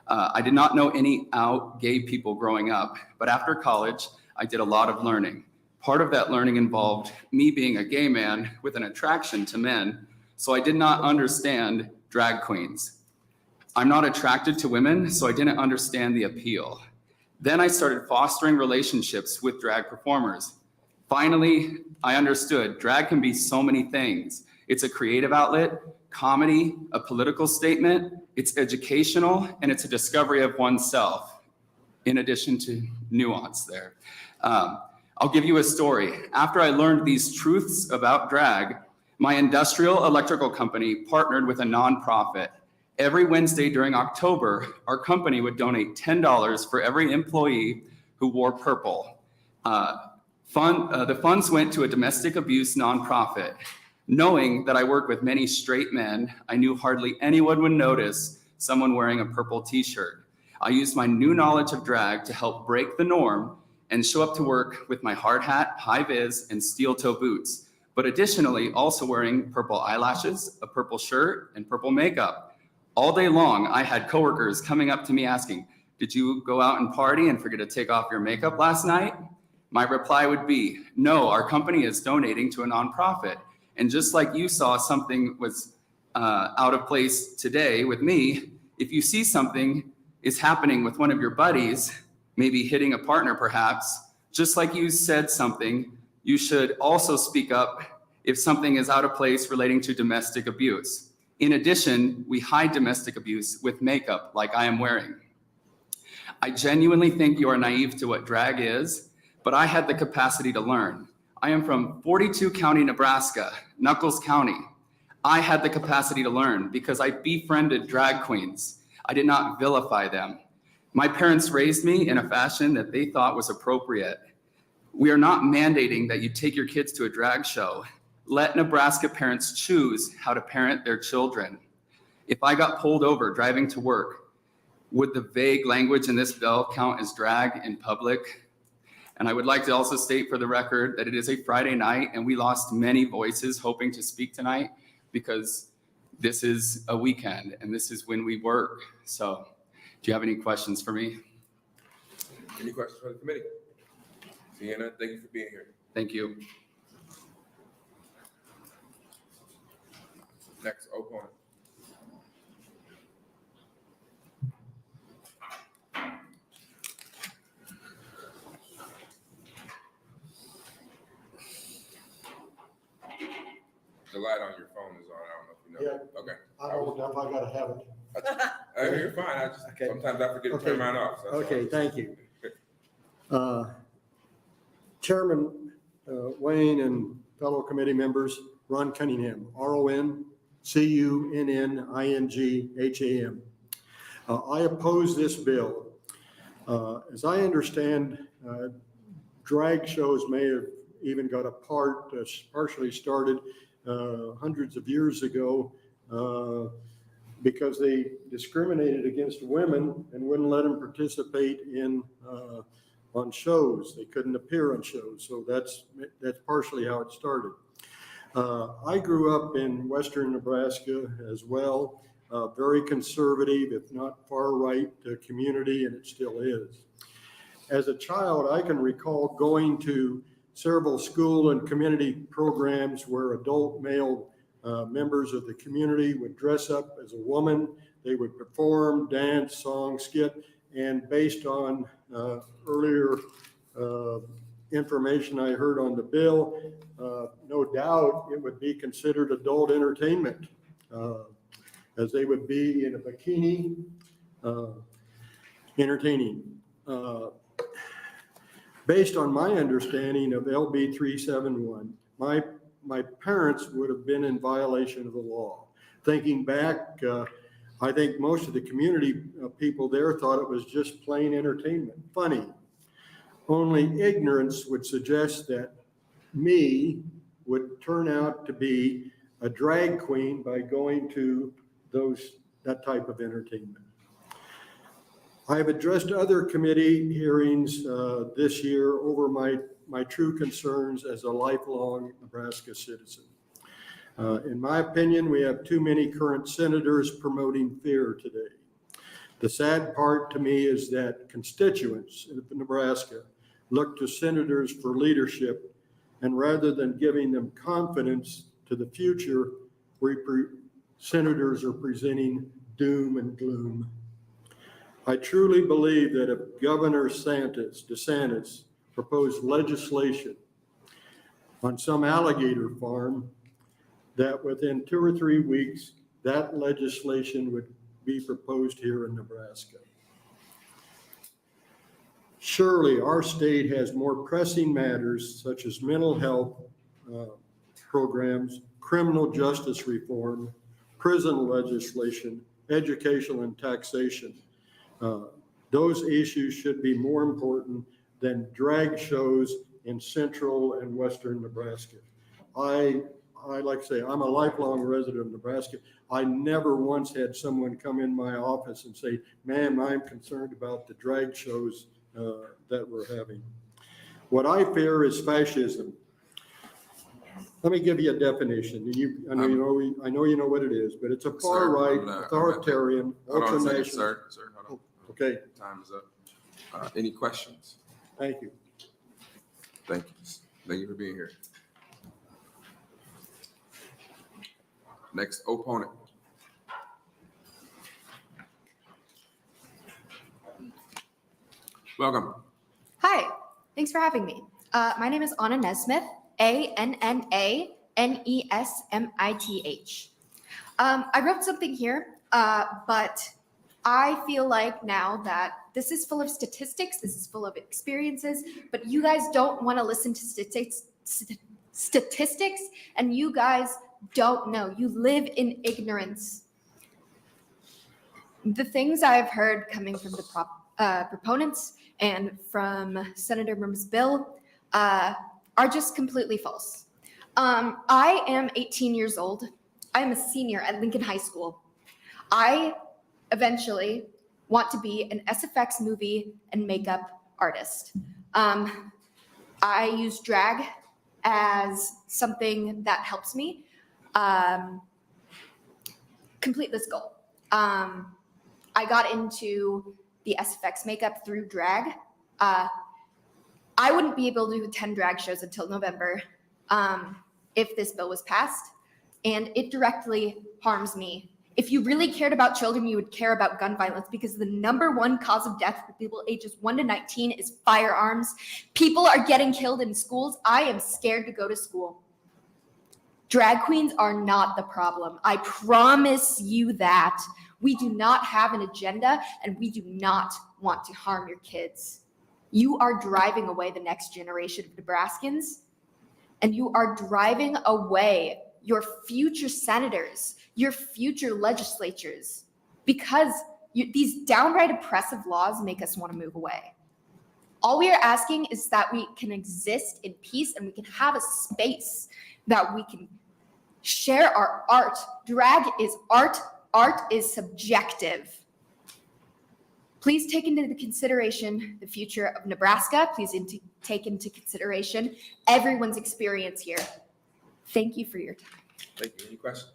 Speaker 7: I did not know any out gay people growing up, but after college, I did a lot of learning. Part of that learning involved me being a gay man with an attraction to men, so I did not understand drag queens. I'm not attracted to women, so I didn't understand the appeal. Then I started fostering relationships with drag performers. Finally, I understood drag can be so many things. It's a creative outlet, comedy, a political statement, it's educational, and it's a discovery of oneself, in addition to nuance there. I'll give you a story. After I learned these truths about drag, my industrial electrical company partnered with a nonprofit. Every Wednesday during October, our company would donate $10 for every employee who wore purple. The funds went to a domestic abuse nonprofit. Knowing that I work with many straight men, I knew hardly anyone would notice someone wearing a purple t-shirt. I used my new knowledge of drag to help break the norm and show up to work with my hard hat, high vis, and steel toe boots, but additionally also wearing purple eyelashes, a purple shirt, and purple makeup. All day long, I had coworkers coming up to me asking, "Did you go out and party and forget to take off your makeup last night?" My reply would be, "No, our company is donating to a nonprofit." And just like you saw something was out of place today with me, if you see something is happening with one of your buddies, maybe hitting a partner perhaps, just like you said something, you should also speak up if something is out of place relating to domestic abuse. In addition, we hide domestic abuse with makeup like I am wearing. I genuinely think you are naive to what drag is, but I had the capacity to learn. I am from 42 County, Nebraska, Knuckles County. I had the capacity to learn because I befriended drag queens. I did not vilify them. My parents raised me in a fashion that they thought was appropriate. We are not mandating that you take your kids to a drag show. Let Nebraska parents choose how to parent their children. If I got pulled over driving to work, would the vague language in this bill count as drag in public? And I would like to also state for the record that it is a Friday night and we lost many voices hoping to speak tonight because this is a weekend and this is when we work. So do you have any questions for me?
Speaker 2: Any questions for the committee? Sienna, thank you for being here.
Speaker 7: Thank you.
Speaker 2: Next, opponent. The light on your phone is on. I don't know if you know.
Speaker 8: Yeah.
Speaker 2: Okay.
Speaker 8: I'm old enough, I gotta have it.
Speaker 2: You're fine. I just,
Speaker 8: Okay.
Speaker 2: sometimes I forget to turn mine off. so that's
Speaker 8: Okay,
Speaker 2: all.
Speaker 8: thank you. Chairman Wayne and fellow committee members, Ron Cunningham, RONCUNNINGHAM. I oppose this bill. As I understand, drag shows may have even got a partially started hundreds of years ago because they discriminated against women and wouldn't let them participate in on shows. They couldn't appear on shows. So that's partially how it started. I grew up in Western Nebraska as well, very conservative, if not far right community, and it still is. As a child, I can recall going to several school and community programs where adult male members of the community would dress up as a woman. They would perform, dance, song, skit, and based on earlier information I heard on the bill, no doubt it would be considered adult entertainment, as they would be in a bikini entertaining. Based on my understanding of LB371, my parents would have been in violation of the law. Thinking back, I think most of the community people there thought it was just plain entertainment, funny. Only ignorance would suggest that me, would turn out to be a drag queen by going to that type of entertainment. I have addressed other committee hearings this year over my true concerns as a lifelong Nebraska citizen. In my opinion, we have too many current senators promoting fear today. The sad part to me is that constituents in Nebraska look to senators for leadership, and rather than giving them confidence to the future, senators are presenting doom and gloom. I truly believe that if Governor DeSantis proposed legislation on some alligator farm, that within 2 or 3 weeks, that legislation would be proposed here in Nebraska. Surely our state has more pressing matters such as mental health programs, criminal justice reform, prison legislation, education and taxation. Those issues should be more important than drag shows in central and western Nebraska. I like to say, I'm a lifelong resident of Nebraska. I never once had someone come in my office and say, ma'am, I'm concerned about the drag shows that we're having. What I fear is fascism. Let me give you a definition. I know you know what it is, but it's a far right, authoritarian, ultranational.
Speaker 2: Sir, hold on.
Speaker 8: Okay.
Speaker 2: Time is up. Any questions?
Speaker 8: Thank you.
Speaker 2: Thank you. Thank you for being here. Next opponent. Welcome.
Speaker 9: Hi, thanks for having me. My name is Anna Nesmith, ANNANESMITH. I wrote something here, but I feel like now that this is full of statistics, this is full of experiences, but you guys don't want to listen to statistics, and you guys don't know. You live in ignorance. The things I've heard coming from the proponents and from Senator Murman's bill are just completely false. I am 18 years old. I am a senior at Lincoln High School. I eventually want to be an SFX movie and makeup artist. I use drag as something that helps me complete this goal. I got into the SFX makeup through drag. I wouldn't be able to attend drag shows until November if this bill was passed, and it directly harms me. If you really cared about children, you would care about gun violence, because the #1 cause of death for people ages 1 to 19 is firearms. People are getting killed in schools. I am scared to go to school. Drag queens are not the problem. I promise you that. We do not have an agenda, and we do not want to harm your kids. You are driving away the next generation of Nebraskans, and you are driving away your future senators, your future legislatures, because these downright oppressive laws make us want to move away. All we are asking is that we can exist in peace, and we can have a space that we can share our art. Drag is art. Art is subjective. Please take into consideration the future of Nebraska. Please take into consideration everyone's experience here. Thank you for your time.
Speaker 2: Thank you. Any questions?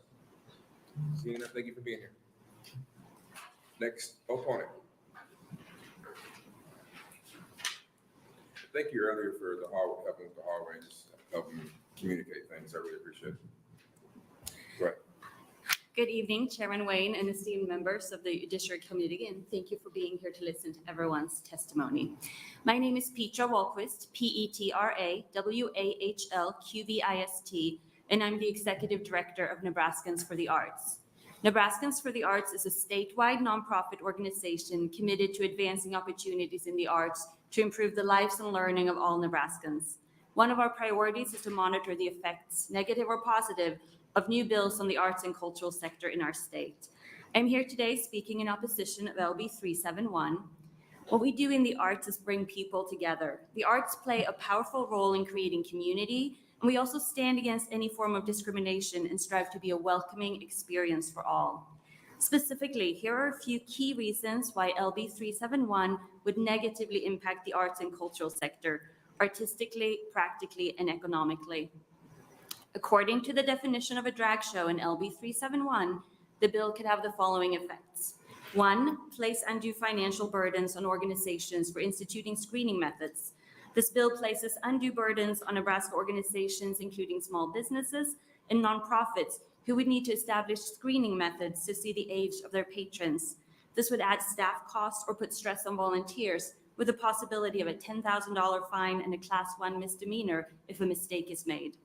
Speaker 2: Seeing enough, thank you for being here. Next opponent. Thank you earlier for the helping with the hallways, helping communicate things. I really appreciate it. Go ahead.
Speaker 22: Good evening, Chairman Wayne and esteemed members of the Judiciary Committee, and thank you for being here to listen to everyone's testimony. My name is Petra Wahlquist, PetraWahlQvist, and I'm the Executive Director of Nebraskans for the Arts. Nebraskans for the Arts is a statewide nonprofit organization committed to advancing opportunities in the arts to improve the lives and learning of all Nebraskans. One of our priorities is to monitor the effects, negative or positive, of new bills on the arts and cultural sector in our state. I'm here today speaking in opposition of LB371. What we do in the arts is bring people together. The arts play a powerful role in creating community, We also stand against any form of discrimination and strive to be a welcoming experience for all. Specifically, here are a few key reasons why LB371 would negatively impact the arts and cultural sector, artistically, practically, and economically. According to the definition of a drag show in LB371, the bill could have the following effects. 1, place undue financial burdens on organizations for instituting screening methods. This bill places undue burdens on Nebraska organizations, including small businesses and nonprofits, who would need to establish screening methods to see the age of their patrons. This would add staff costs or put stress on volunteers, with the possibility of a $10,000 fine and a Class 1 misdemeanor if a mistake is made.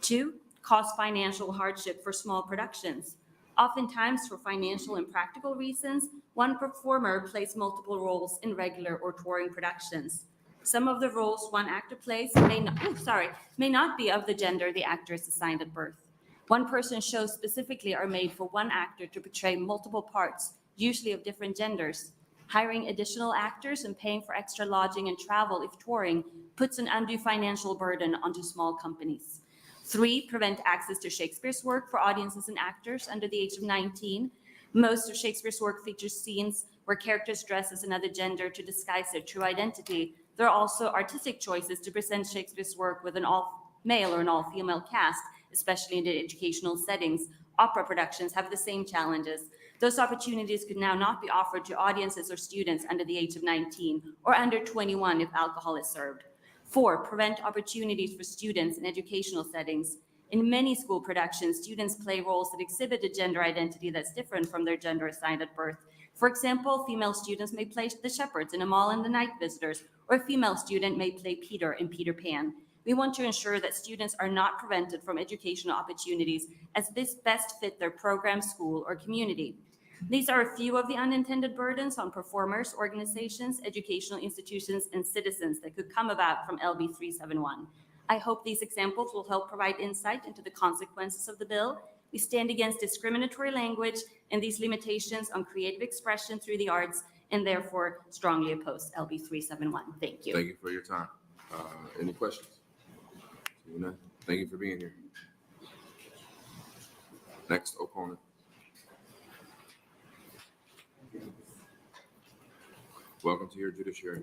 Speaker 22: 2, cause financial hardship for small productions. Oftentimes, for financial and practical reasons, one performer plays multiple roles in regular or touring productions. Some of the roles one actor plays may not be of the gender the actor is assigned at birth. One-person shows specifically are made for one actor to portray multiple parts, usually of different genders. Hiring additional actors and paying for extra lodging and travel if touring puts an undue financial burden onto small companies. 3, prevent access to Shakespeare's work for audiences and actors under the age of 19. Most of Shakespeare's work features scenes where characters dress as another gender to disguise their true identity. There are also artistic choices to present Shakespeare's work with an all-male or an all-female cast, especially in educational settings. Opera productions have the same challenges. Those opportunities could now not be offered to audiences or students under the age of 19 or under 21 if alcohol is served. 4, prevent opportunities for students in educational settings. In many school productions, students play roles that exhibit a gender identity that's different from their gender assigned at birth. For example, female students may play the shepherds in A Mall and the Night Visitors, or a female student may play Peter in Peter Pan. We want to ensure that students are not prevented from educational opportunities as this best fit their program, school, or community. These are a few of the unintended burdens on performers, organizations, educational institutions, and citizens that could come about from LB 371. I hope these examples will help provide insight into the consequences of the bill. We stand against discriminatory language and these limitations on creative expression through the arts, and therefore strongly oppose LB 371. Thank you.
Speaker 2: Thank you for your time. Any questions? Thank you for being here. Next opponent. Welcome to your judiciary.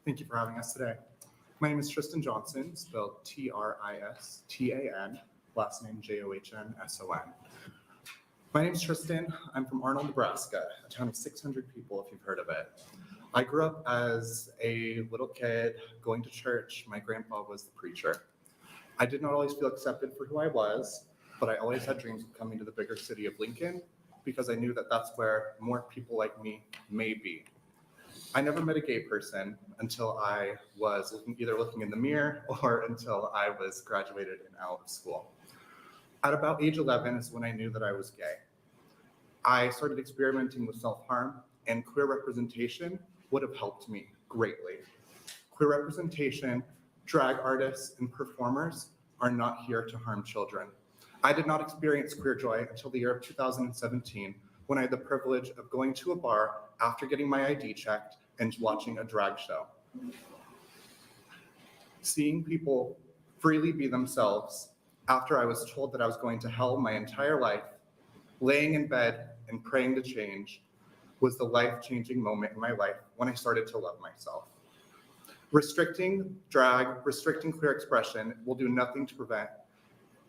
Speaker 4: Thank you for having us today. My name is Tristan Johnson, spelled Tristan, last name Johnsson. My name is Tristan. I'm from Arnold, Nebraska, a town of 600 people, if you've heard of it. I grew up as a little kid going to church. My grandpa was the preacher. I did not always feel accepted for who I was, but I always had dreams of coming to the bigger city of Lincoln because I knew that that's where more people like me may be. I never met a gay person until I was either looking in the mirror or until I was graduated and out of school. At about age 11 is when I knew that I was gay. I started experimenting with self-harm, and queer representation would have helped me greatly. Queer representation, drag artists, and performers are not here to harm children. I did not experience queer joy until the year of 2017, when I had the privilege of going to a bar after getting my ID checked and watching a drag show. Seeing people freely be themselves after I was told that I was going to hell my entire life, laying in bed and praying to change, was the life-changing moment in my life when I started to love myself. Restricting drag, restricting queer expression will do nothing to prevent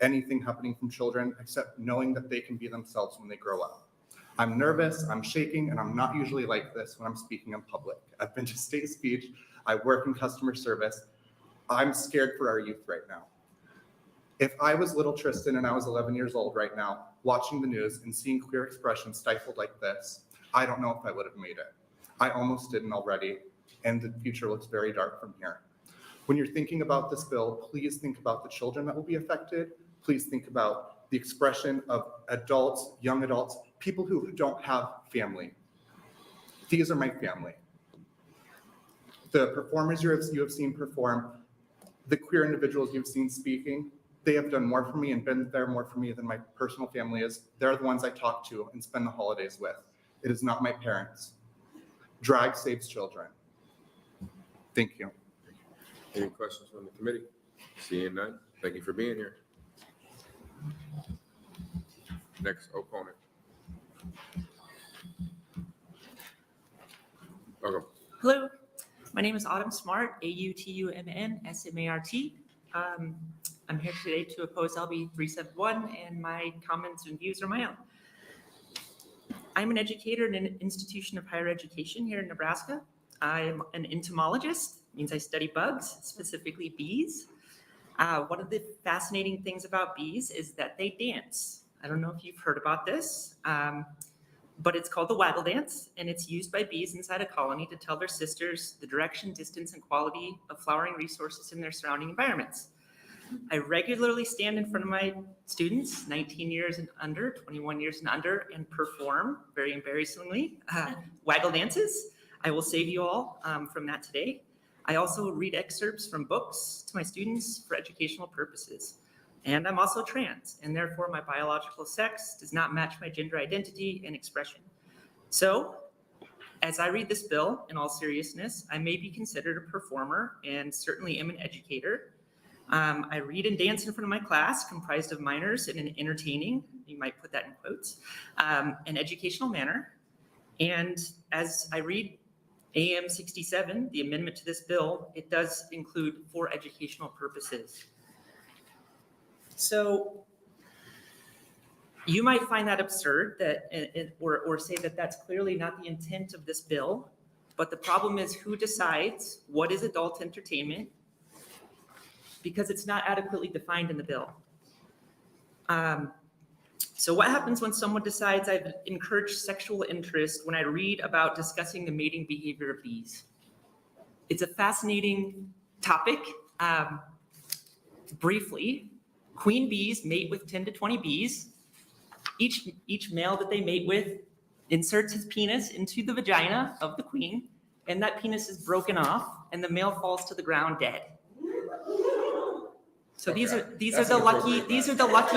Speaker 4: anything happening from children except knowing that they can be themselves when they grow up. I'm nervous, I'm shaking, and I'm not usually like this when I'm speaking in public. I've been to state speech, I work in customer service. I'm scared for our youth right now. If I was little Tristan and I was 11 years old right now, watching the news and seeing queer expression stifled like this, I don't know if I would have made it. I almost didn't already, and the future looks very dark from here. When you're thinking about this bill, please think about the children that will be affected. Please think about the expression of adults, young adults, people who don't have family. These are my family. The performers you have seen perform, the queer individuals you've seen speaking, they have done more for me and been there more for me than my personal family is. They're the ones I talk to and spend the holidays with. It is not my parents. Drag saves children. Thank you.
Speaker 2: Any questions from the committee? Seeing none, thank you for being here. Next opponent. Welcome.
Speaker 5: Hello, my name is Autumn Smart, AUTUMN SMART. I'm here today to oppose LB371, and my comments and views are my own. I'm an educator in an institution of higher education here in Nebraska. I'm an entomologist, means I study bugs, specifically bees. One of the fascinating things about bees is that they dance. I don't know if you've heard about this, but it's called the waggle dance, and it's used by bees inside a colony to tell their sisters the direction, distance, and quality of flowering resources in their surrounding environments. I regularly stand in front of my students, 19 years and under, 21 years and under, and perform, very embarrassingly, waggle dances. I will save you all from that today. I also read excerpts from books to my students for educational purposes. And I'm also trans, and therefore my biological sex does not match my gender identity and expression. So, as I read this bill, in all seriousness, I may be considered a performer and certainly am an educator. I read and dance in front of my class, comprised of minors in an entertaining, you might put that in quotes, an educational manner. And as I read AM 67, the amendment to this bill, it does include for educational purposes. So you might find that absurd or say that that's clearly not the intent of this bill, but the problem is who decides what is adult entertainment, because it's not adequately defined in the bill. So what happens when someone decides I've encouraged sexual interest when I read about discussing the mating behavior of bees? It's a fascinating topic. Briefly, queen bees mate with 10 to 20 bees. Each male that they mate with inserts his penis into the vagina of the queen, and that penis is broken off, and the male falls to the ground dead. So these are the lucky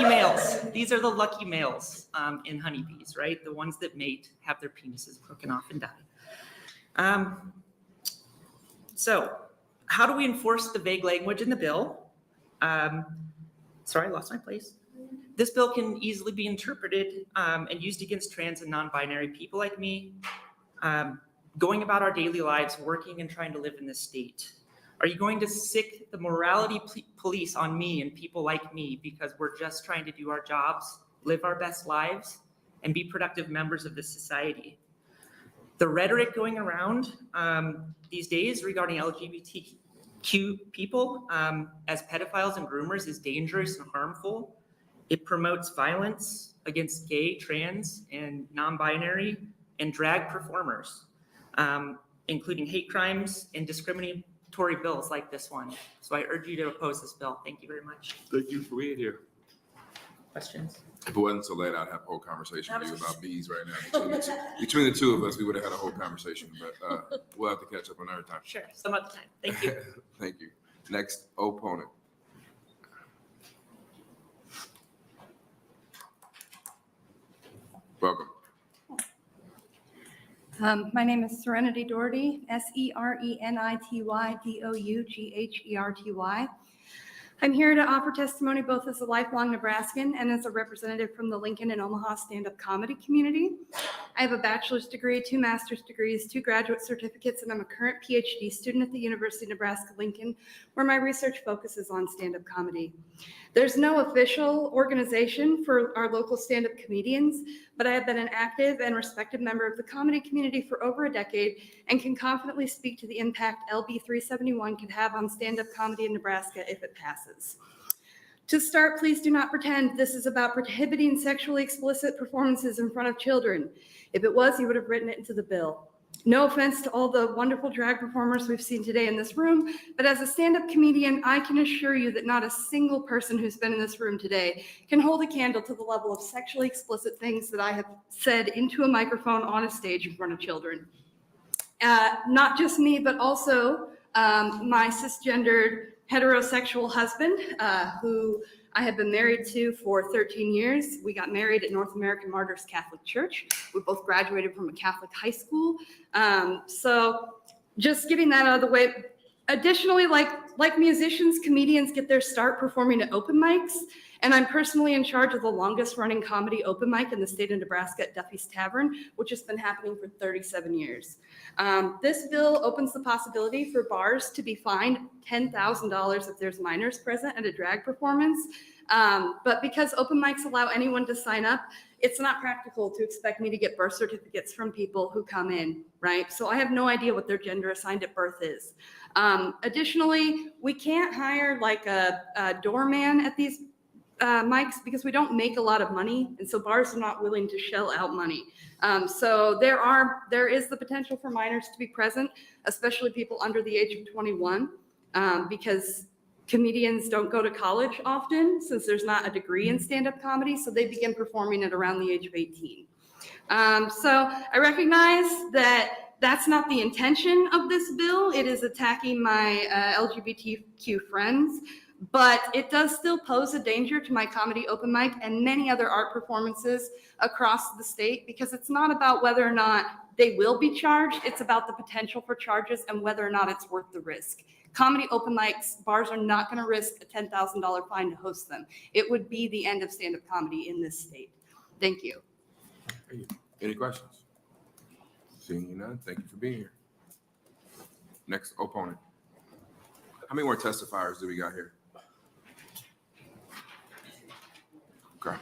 Speaker 5: males. These are the lucky males in honeybees, right? The ones that mate have their penises broken off and die. So how do we enforce the vague language in the bill? Sorry, I lost my place. This bill can easily be interpreted and used against trans and non-binary people like me, going about our daily lives, working and trying to live in this state. Are you going to sick the morality police on me and people like me because we're just trying to do our jobs, live our best lives, and be productive members of this society? The rhetoric going around these days regarding LGBTQ people as pedophiles and groomers is dangerous and harmful. It promotes violence against gay, trans, and non-binary and drag performers, including hate crimes and discriminatory bills like this one. So I urge you to oppose this bill. Thank you very much.
Speaker 2: Thank you for being here.
Speaker 5: Questions?
Speaker 2: If it wasn't so late, I'd have a whole conversation with you about bees right now. Between the two of us, we would have had a whole conversation, but we'll have to catch up another time.
Speaker 5: Sure, some other time. Thank you.
Speaker 2: Thank you. Next opponent. Welcome.
Speaker 21: My name is Serenity Dougherty, SERENITY I'm here to offer testimony both as a lifelong Nebraskan and as a representative from the Lincoln and Omaha stand-up comedy community. I have a bachelor's degree, 2 master's degrees, 2 graduate certificates, and I'm a current PhD student at the University of Nebraska-Lincoln, where my research focuses on stand-up comedy. There's no official organization for our local stand-up comedians, but I have been an active and respected member of the comedy community for over a decade and can confidently speak to the impact LB371 could have on stand-up comedy in Nebraska if it passes. To start, please do not pretend this is about prohibiting sexually explicit performances in front of children. If it was, you would have written it into the bill. No offense to all the wonderful drag performers we've seen today in this room, but as a stand-up comedian, I can assure you that not a single person who's been in this room today can hold a candle to the level of sexually explicit things that I have said into a microphone on a stage in front of children. Not just me, but also my cisgendered heterosexual husband, who I have been married to for 13 years. We got married at North American Martyrs Catholic Church. We both graduated from a Catholic high school. So just getting that out of the way, Additionally, like musicians, comedians get their start performing at open mics, and I'm personally in charge of the longest running comedy open mic in the state of Nebraska at Duffy's Tavern, which has been happening for 37 years. This bill opens the possibility for bars to be fined $10,000 if there's minors present at a drag performance. But because open mics allow anyone to sign up, it's not practical to expect me to get birth certificates from people who come in, right? So I have no idea what their gender assigned at birth is. Additionally, we can't hire like a doorman at these mics because we don't make a lot of money, and so bars are not willing to shell out money. So there is the potential for minors to be present, especially people under the age of 21, because comedians don't go to college often since there's not a degree in stand-up comedy, so they begin performing at around the age of 18. So I recognize that that's not the intention of this bill. It is attacking my LGBTQ friends, but it does still pose a danger to my comedy open mic and many other art performances across the state, because it's not about whether or not they will be charged, it's about the potential for charges and whether or not it's worth the risk. Comedy open mics, bars are not going to risk a $10,000 fine to host them. It would be the end of stand-up comedy in this state. Thank you.
Speaker 2: Any questions? Seeing none, thank you for being here. Next opponent. How many more testifiers do we got here? Okay.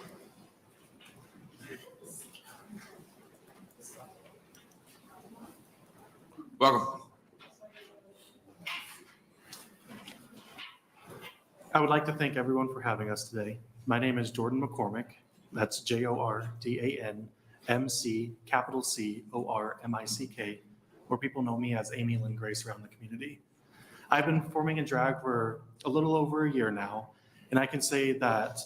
Speaker 2: Welcome.
Speaker 10: I would like to thank everyone for having us today. My name is Jordan McCormick. That's JordanCormick, or people know me as Amy Lynn Grace around the community. I've been performing in drag for a little over a year now, and I can say that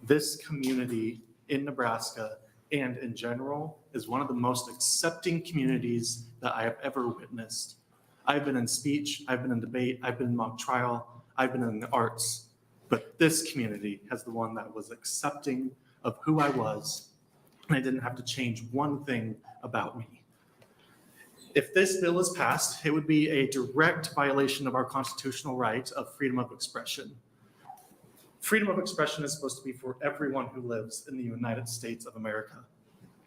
Speaker 10: this community in Nebraska and in general is one of the most accepting communities that I have ever witnessed. I've been in speech, I've been in debate, I've been in mock trial, I've been in the arts, but this community has the one that was accepting of who I was, and I didn't have to change one thing about me. If this bill is passed, it would be a direct violation of our constitutional right of freedom of expression. Freedom of expression is supposed to be for everyone who lives in the United States of America,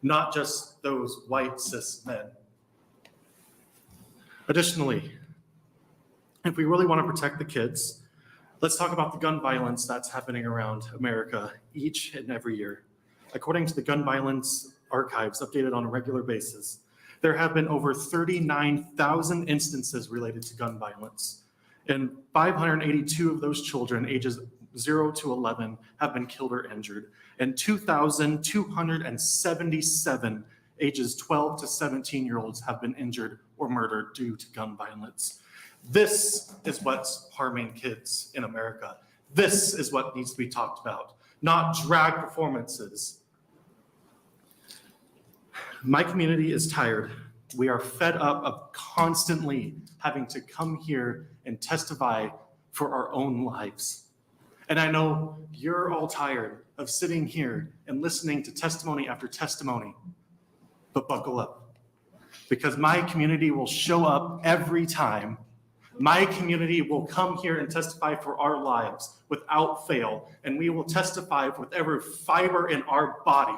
Speaker 10: not just those white cis men. Additionally, if we really want to protect the kids, let's talk about the gun violence that's happening around America each and every year. According to the gun violence archives updated on a regular basis, there have been over 39,000 instances related to gun violence, and 582 of those children ages 0 to 11 have been killed or injured, and 2,277 ages 12 to 17-year-olds have been injured or murdered due to gun violence. This is what's harming kids in America. This is what needs to be talked about, not drag performances. My community is tired. We are fed up of constantly having to come here and testify for our own lives. And I know you're all tired of sitting here and listening to testimony after testimony, but buckle up, because my community will show up every time. My community will come here and testify for our lives without fail, and we will testify with every fiber in our body.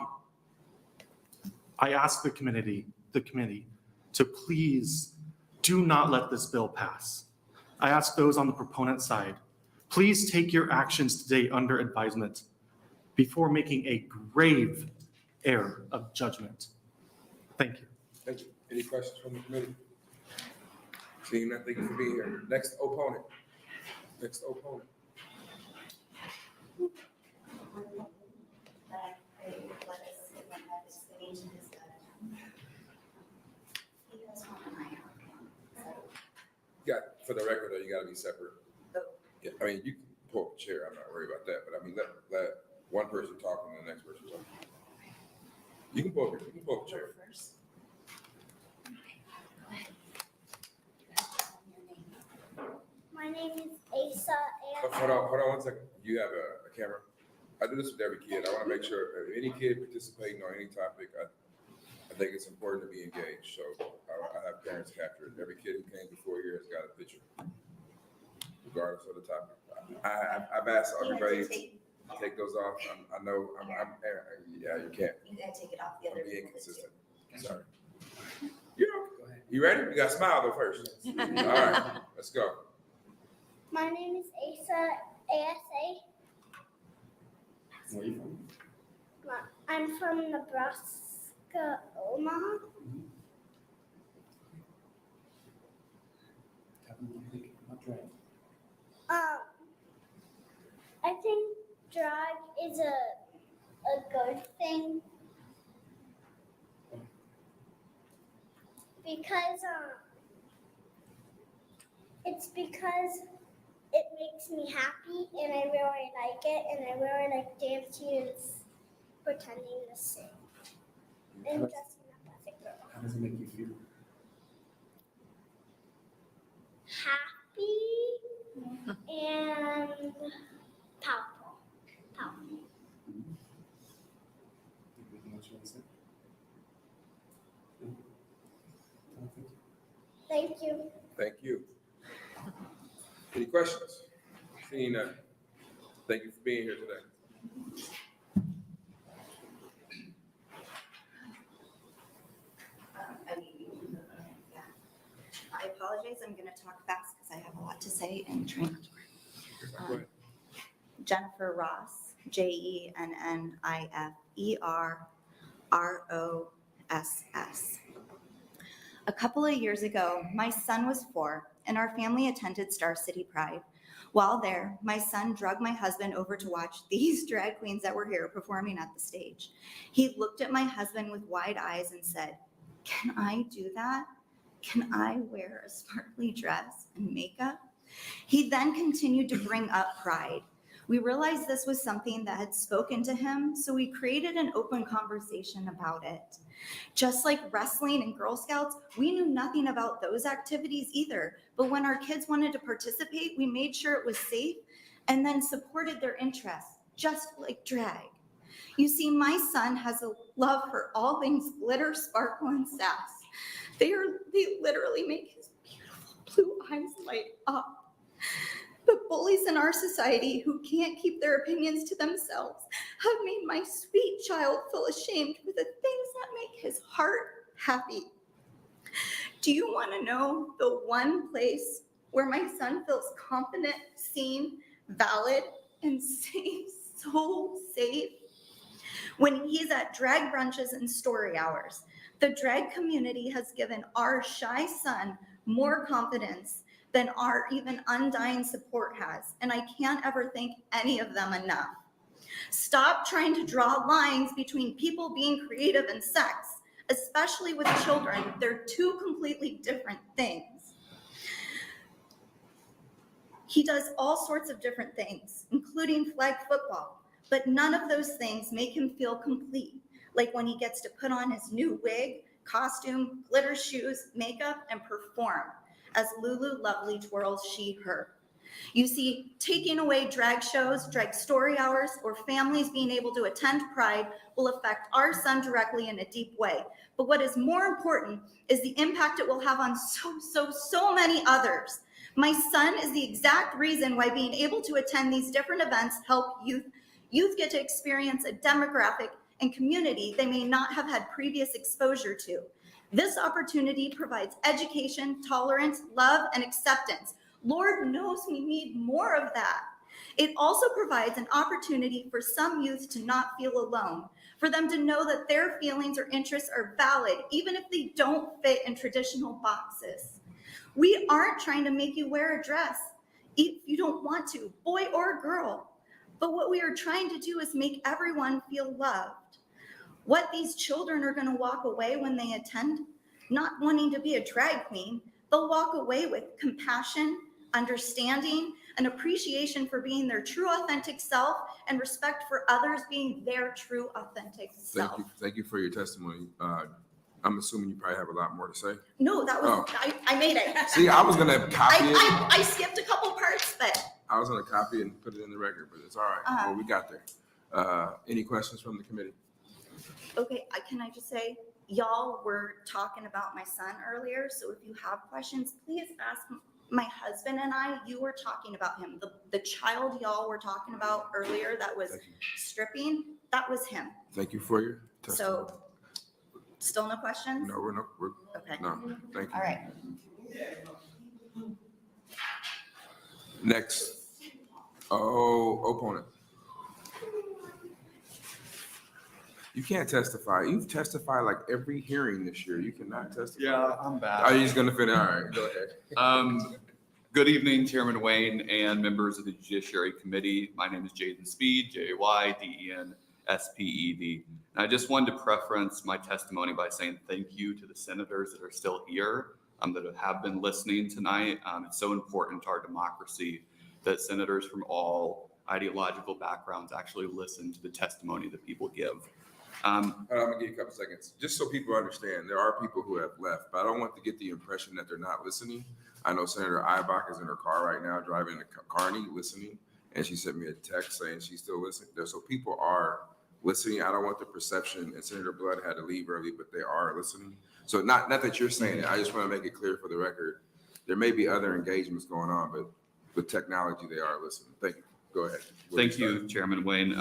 Speaker 10: I ask the committee to please do not let this bill pass. I ask those on the proponent side, please take your actions today under advisement before making a grave error of judgment. Thank you.
Speaker 2: Thank you. Any questions from the committee? Seeing none, thank you for being here. Next opponent. Next opponent. For the record, though, you gotta be separate. Yeah, I mean, you can pull up the chair, I'm not worried about that, but I mean, let one person talk and the next person talk. You can pull up the chair.
Speaker 13: My name is Asa, and
Speaker 2: Hold on 1 second. You have a camera? I do this with every kid. I wanna make sure if any kid participating on any topic, I think it's important to be engaged. So I have parents capture it. Every kid who came before here has got a picture. regardless of the topic. I've asked everybody to take those off. I know, yeah, you can't.
Speaker 12: You gotta take it off the
Speaker 2: I'm
Speaker 12: other.
Speaker 2: being consistent. Sorry. You ready? You got to smile though first. All right, let's go.
Speaker 13: My name is Asa, ASA.
Speaker 17: Where are you from?
Speaker 13: I'm from Nebraska, Omaha. I think drag is a good thing because it's because it makes me happy and I really like it and I really like dancing and pretending to sing and dressing up as a girl.
Speaker 17: How does it make you feel?
Speaker 13: Happy and powerful.
Speaker 17: Anything else you want to say? No, thank you.
Speaker 13: Thank you.
Speaker 2: Thank you. Any questions? Seeing none. Thank you for being here today.
Speaker 12: I apologize, I'm gonna talk fast because I have a lot to say and trying not to worry. Jennifer Ross, JENNIFERROSS. A couple of years ago, my son was 4 and our family attended Star City Pride. While there, my son drugged my husband over to watch these drag queens that were here performing at the stage. He looked at my husband with wide eyes and said, "Can I do that? Can I wear a sparkly dress and makeup?" He then continued to bring up pride. We realized this was something that had spoken to him, so we created an open conversation about it. Just like wrestling and Girl Scouts, we knew nothing about those activities either, but when our kids wanted to participate, we made sure it was safe and then supported their interests, just like drag. You see, my son has a love for all things glitter, sparkle, and sass. They literally make his beautiful blue eyes light up. The bullies in our society who can't keep their opinions to themselves have made my sweet child feel ashamed for the things that make his heart happy. Do you want to know the one place where my son feels confident, seen, valid, and safe, so safe? When he's at drag brunches and story hours. The drag community has given our shy son more confidence than our even undying support has, and I can't ever thank any of them enough. Stop trying to draw lines between people being creative and sex, especially with children. They're two completely different things. He does all sorts of different things, including flag football, but none of those things make him feel complete, like when he gets to put on his new wig, costume, glitter shoes, makeup, and perform as Lulu Lovely twirls she, her. You see, taking away drag shows, drag story hours, or families being able to attend Pride will affect our son directly in a deep way. But what is more important is the impact it will have on so many others. My son is the exact reason why being able to attend these different events help youth. Youth get to experience a demographic and community they may not have had previous exposure to. This opportunity provides education, tolerance, love, and acceptance. Lord knows we need more of that. It also provides an opportunity for some youth to not feel alone, for them to know that their feelings or interests are valid, even if they don't fit in traditional boxes. We aren't trying to make you wear a dress if you don't want to, boy or girl. But what we are trying to do is make everyone feel loved. What these children are going to walk away when they attend, not wanting to be a drag queen, they'll walk away with compassion, understanding, and appreciation for being their true authentic self and respect for others being their true authentic self.
Speaker 2: Thank you for your testimony. I'm assuming you probably have a lot more to say.
Speaker 12: No, that was, I made it.
Speaker 2: See, I was gonna copy it.
Speaker 12: I skipped a couple parts, but.
Speaker 2: I was gonna copy it and put it in the record, but it's all right. Well, we got there. Any questions from the committee?
Speaker 12: Okay, can I just say, y'all were talking about my son earlier, so if you have questions, please ask my husband and I, you were talking about him. The child y'all were talking about earlier that was stripping, that was him.
Speaker 2: Thank you for your testimony.
Speaker 12: So, still no questions?
Speaker 2: No, we're
Speaker 12: Okay.
Speaker 2: no, thank you.
Speaker 12: All right.
Speaker 2: Next. Opponent. You can't testify. You've testified like every hearing this year. You cannot testify.
Speaker 7: Yeah, I'm back.
Speaker 2: Are you just gonna finish? All right, go ahead.
Speaker 7: Good evening, Chairman Wayne and members of the Judiciary Committee. My name is Jaden Speed, Jayden Sped. And I just wanted to preference my testimony by saying thank you to the senators that are still here, that have been listening tonight. It's so important to our democracy that senators from all ideological backgrounds actually listen to the testimony that people give.
Speaker 2: I'm gonna give you a couple seconds, just so people understand. There are people who have left, but I don't want to get the impression that they're not listening. I know Senator Eibach is in her car right now, driving to Kearney, listening, and she sent me a text saying she's still listening. So people are listening. I don't want the perception, and Senator Blood had to leave early, but they are listening. So not that you're saying it. I just want to make it clear for the record. There may be other engagements going on, but with technology, they are listening. Thank you. Go ahead.
Speaker 7: Thank you, Chairman Wayne.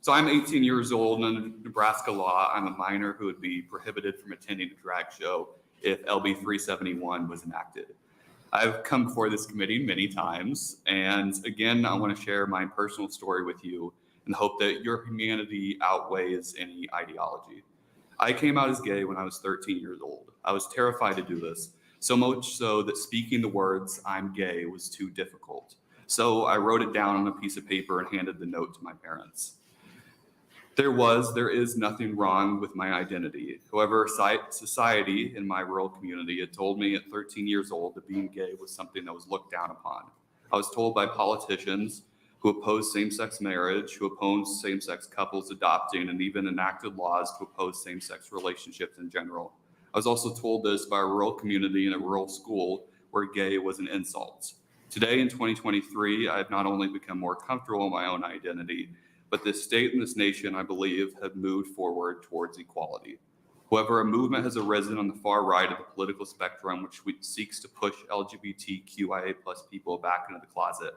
Speaker 7: So I'm 18 years old, and under Nebraska law, I'm a minor who would be prohibited from attending a drag show if LB371 was enacted. I've come before this committee many times, and again, I want to share my personal story with you and hope that your humanity outweighs any ideology. I came out as gay when I was 13 years old. I was terrified to do this, so much so that speaking the words, "I'm gay," was too difficult. So I wrote it down on a piece of paper and handed the note to my parents. There is nothing wrong with my identity. However, society in my rural community had told me at 13 years old that being gay was something that was looked down upon. I was told by politicians who opposed same-sex marriage, who opposed same-sex couples adopting, and even enacted laws to oppose same-sex relationships in general. I was also told this by a rural community in a rural school where gay was an insult. Today in 2023, I have not only become more comfortable in my own identity, but this state and this nation, I believe, have moved forward towards equality. However, a movement has arisen on the far right of the political spectrum which seeks to push LGBTQIA+ people back into the closet.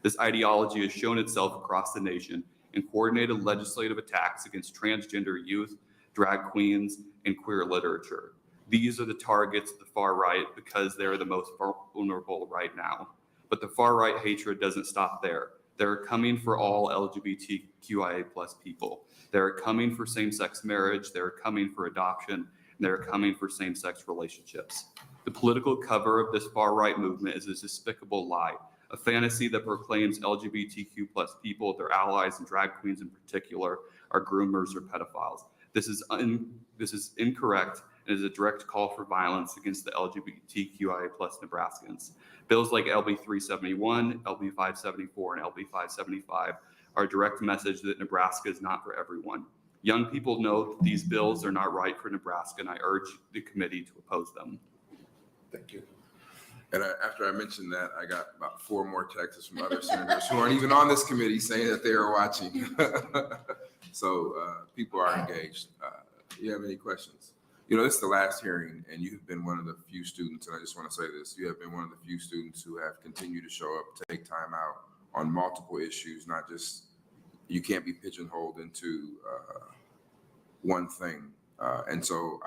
Speaker 7: This ideology has shown itself across the nation in coordinated legislative attacks against transgender youth, drag queens, and queer literature. These are the targets of the far right because they're the most vulnerable right now. But the far right hatred doesn't stop there. They're coming for all LGBTQIA+ people. They're coming for same-sex marriage. They're coming for adoption. And they're coming for same-sex relationships. The political cover of this far right movement is a despicable lie, a fantasy that proclaims LGBTQ+ people, their allies and drag queens in particular, are groomers or pedophiles. This is incorrect and is a direct call for violence against the LGBTQIA+ Nebraskans. Bills like LB371, LB574, and LB575 are a direct message that Nebraska is not for everyone. Young people know that these bills are not right for Nebraska, and I urge the committee to oppose them.
Speaker 2: Thank you. And after I mentioned that, I got about 4 more texts from other senators who aren't even on this committee saying that they are watching. So people are engaged. You have any questions? You know, this is the last hearing, and you've been one of the few students, and I just want to say this, you have been one of the few students who have continued to show up, take time out on multiple issues, not just, you can't be pigeonholed into one thing. And so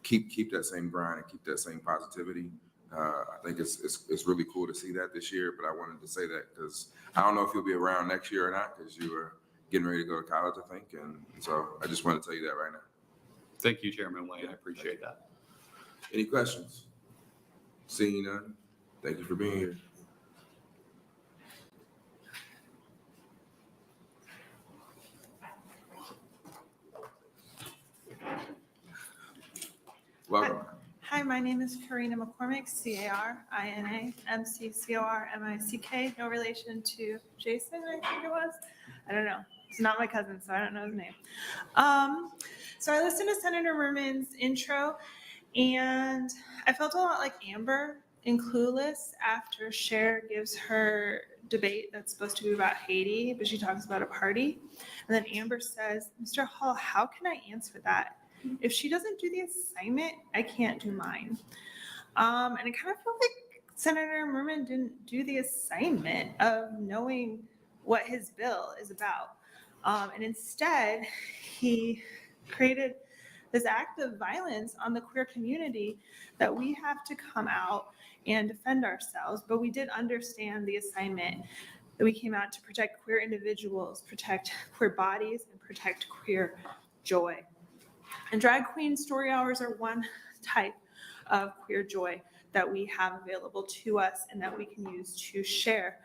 Speaker 2: keep that same grind and keep that same positivity. I think it's really cool to see that this year, but I wanted to say that because I don't know if you'll be around next year or not, because you are getting ready to go to college, I think. And so I just want to tell you that right now.
Speaker 7: Thank you, Chairman Wayne. I appreciate that.
Speaker 2: Any questions? Seeing none, thank you for being here. Welcome.
Speaker 14: Hi, my name is Karina McCormick, C-A-R-I-N-A, M-C-C-O-R-M-I-C-K. No relation to Jason, I think it was. I don't know. It's not my cousin, so I don't know his name. So I listened to Senator Murman's intro, and I felt a lot like Amber in Clueless after Cher gives her debate that's supposed to be about Haiti, but she talks about a party. And then Amber says, "Mr. Hall, how can I answer that? If she doesn't do the assignment, I can't do mine." And it kind of felt like Senator Murman didn't do the assignment of knowing what his bill is about. And instead, he created this act of violence on the queer community that we have to come out and defend ourselves. But we did understand the assignment that we came out to protect queer individuals, protect queer bodies, and protect queer joy. And drag queen story hours are one type of queer joy that we have available to us and that we can use to share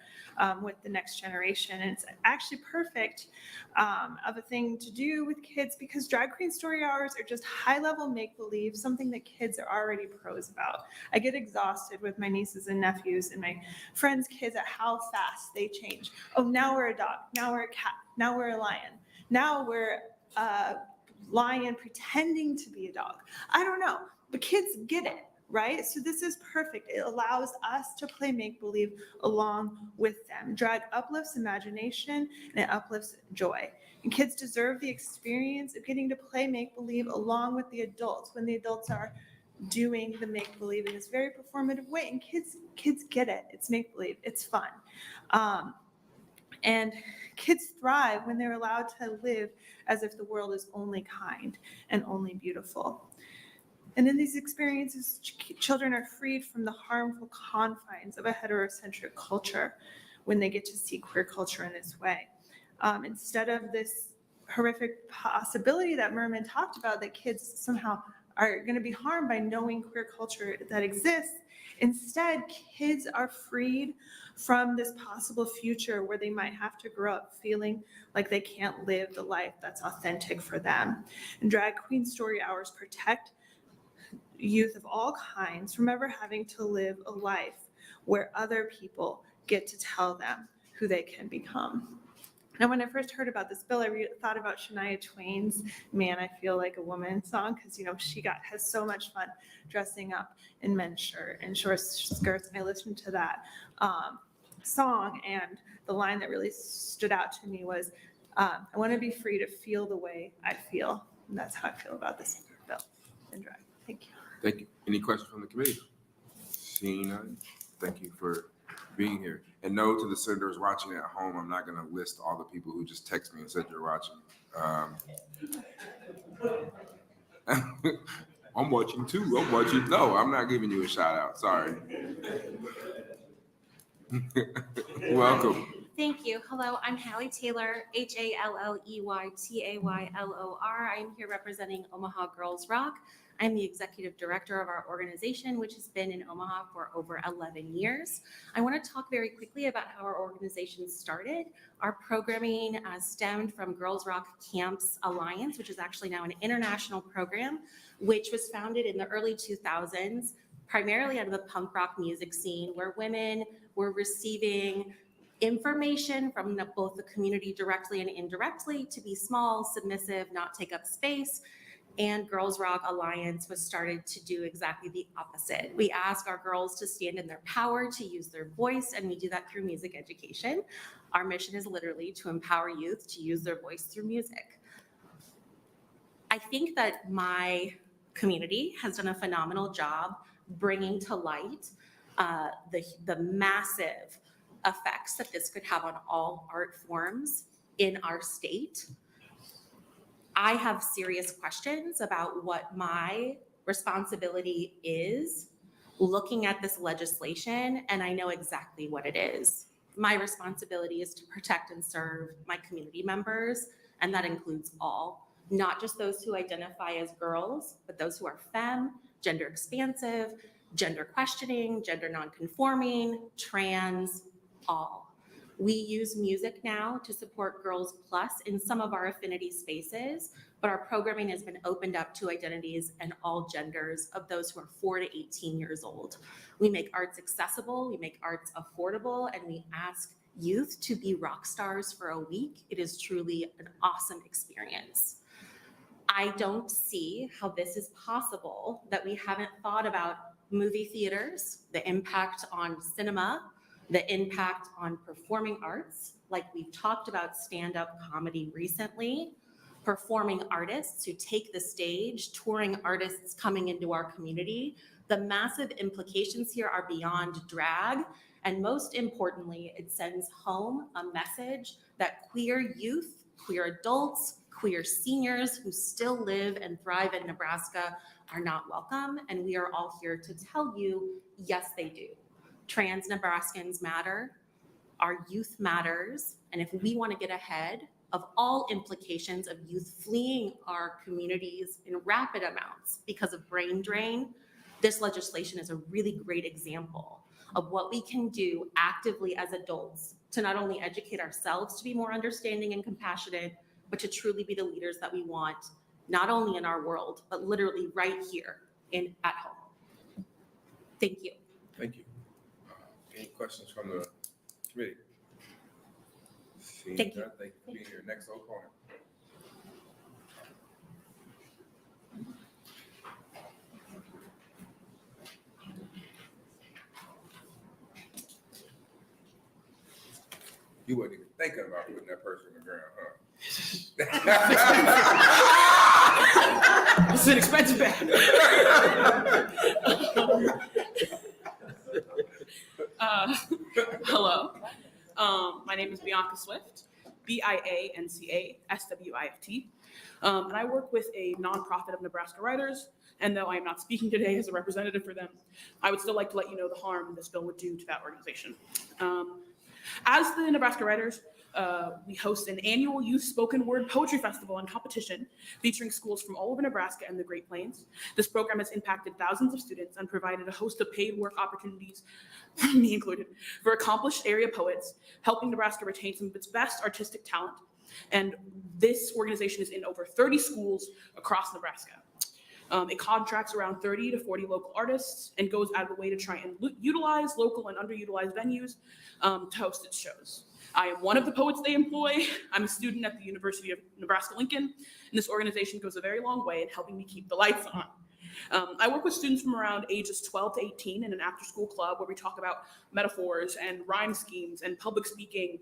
Speaker 14: with the next generation. And it's actually perfect of a thing to do with kids because drag queen story hours are just high-level make-believe, something that kids are already pros about. I get exhausted with my nieces and nephews and my friends' kids at how fast they change. Oh, now we're a dog, now we're a cat, now we're a lion, now we're a lion pretending to be a dog. I don't know, but kids get it. Right? So this is perfect. It allows us to play make-believe along with them. Drag uplifts imagination and it uplifts joy. And kids deserve the experience of getting to play make-believe along with the adults when the adults are doing the make-believe in this very performative way. And kids get it. It's make-believe. It's fun. And kids thrive when they're allowed to live as if the world is only kind and only beautiful. And in these experiences, children are freed from the harmful confines of a heterocentric culture when they get to see queer culture in this way. Instead of this horrific possibility that Murman talked about, that kids somehow are going to be harmed by knowing queer culture that exists, instead, kids are freed from this possible future where they might have to grow up feeling like they can't live the life that's authentic for them. And drag queen story hours protect youth of all kinds from ever having to live a life where other people get to tell them who they can become. Now, when I first heard about this bill, I thought about Shania Twain's "Man, I Feel Like a Woman" song because, she has so much fun dressing up in men's shirt and short skirts. And I listened to that song, and the line that really stood out to me was, "I want to be free to feel the way I feel." And that's how I feel about this bill and drag. Thank you.
Speaker 2: Thank you. Any questions from the committee? Seeing none, thank you for being here. And no, to the senators watching at home, I'm not going to list all the people who just text me and said you're watching. I'm watching too. I'm watching. No, I'm not giving you a shout out. Sorry. Welcome.
Speaker 15: Thank you. Hello, I'm Hallie Taylor, HALLEYTAYLOR. I'm here representing Omaha Girls Rock. I'm the executive director of our organization, which has been in Omaha for over 11 years. I want to talk very quickly about how our organization started. Our programming stemmed from Girls Rock Camps Alliance, which is actually now an international program, which was founded in the early 2000s, primarily out of the punk rock music scene, where women were receiving information from both the community directly and indirectly to be small, submissive, not take up space. And Girls Rock Alliance was started to do exactly the opposite. We ask our girls to stand in their power, to use their voice, and we do that through music education. Our mission is literally to empower youth to use their voice through music. I think that my community has done a phenomenal job bringing to light the massive effects that this could have on all art forms in our state. I have serious questions about what my responsibility is looking at this legislation, and I know exactly what it is. My responsibility is to protect and serve my community members, and that includes all, not just those who identify as girls, but those who are femme, gender expansive, gender questioning, gender nonconforming, trans, all. We use music now to support Girls Plus in some of our affinity spaces, but our programming has been opened up to identities and all genders of those who are 4 to 18 years old. We make arts accessible, we make arts affordable, and we ask youth to be rock stars for a week. It is truly an awesome experience. I don't see how this is possible that we haven't thought about movie theaters, the impact on cinema, the impact on performing arts, like we've talked about stand-up comedy recently, performing artists who take the stage, touring artists coming into our community The massive implications here are beyond drag, and most importantly, it sends home a message that queer youth, queer adults, queer seniors who still live and thrive in Nebraska are not welcome, and we are all here to tell you, yes, they do. Trans Nebraskans matter, our youth matters, and if we want to get ahead of all implications of youth fleeing our communities in rapid amounts because of brain drain, this legislation is a really great example of what we can do actively as adults to not only educate ourselves to be more understanding and compassionate, but to truly be the leaders that we want, not only in our world, but literally right here at home. Thank you.
Speaker 2: Thank you. Any questions from the committee? Seeing
Speaker 15: Thank you.
Speaker 2: none, thank you for being here. Next opponent. You wasn't even thinking about putting that person in the ground, huh?
Speaker 3: It's an expensive bag. Hello. My name is Bianca Swift, BIANCA-SWIFT. And I work with a nonprofit of Nebraska writers. And though I am not speaking today as a representative for them, I would still like to let you know the harm this bill would do to that organization. As the Nebraska Writers, we host an annual youth spoken word poetry festival and competition featuring schools from all over Nebraska and the Great Plains. This program has impacted thousands of students and provided a host of paid work opportunities, me included, for accomplished area poets, helping Nebraska retain some of its best artistic talent. And this organization is in over 30 schools across Nebraska. It contracts around 30 to 40 local artists and goes out of the way to try and utilize local and underutilized venues to host its shows. I am one of the poets they employ. I'm a student at the University of Nebraska-Lincoln, and this organization goes a very long way in helping me keep the lights on. I work with students from around ages 12 to 18 in an after-school club where we talk about metaphors and rhyme schemes and public speaking,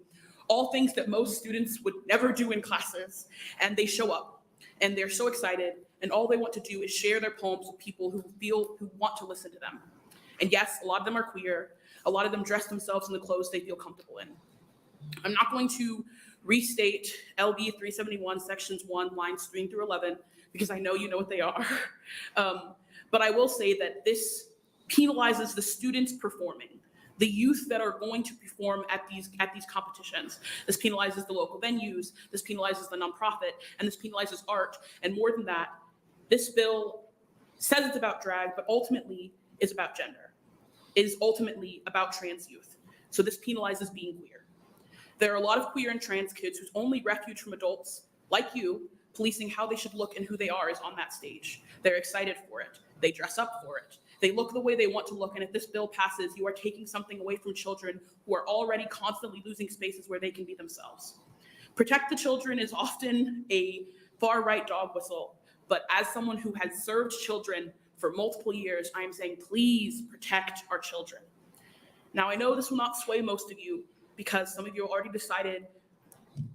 Speaker 3: all things that most students would never do in classes, and they show up, and they're so excited, and all they want to do is share their poems with people who want to listen to them. And yes, a lot of them are queer. A lot of them dress themselves in the clothes they feel comfortable in. I'm not going to restate LB371 sections 1 lines 3 through 11 because I know you know what they are. But I will say that this penalizes the students performing, the youth that are going to perform at these competitions. This penalizes the local venues, this penalizes the nonprofit, and this penalizes art. And more than that, this bill says it's about drag, but ultimately is about gender. It is ultimately about trans youth. So this penalizes being queer. There are a lot of queer and trans kids whose only refuge from adults like you policing how they should look and who they are is on that stage. They're excited for it. They dress up for it. They look the way they want to look. And if this bill passes, you are taking something away from children who are already constantly losing spaces where they can be themselves. Protect the children is often a far-right dog whistle. But as someone who has served children for multiple years, I am saying, please protect our children. Now, I know this will not sway most of you because some of you have already decided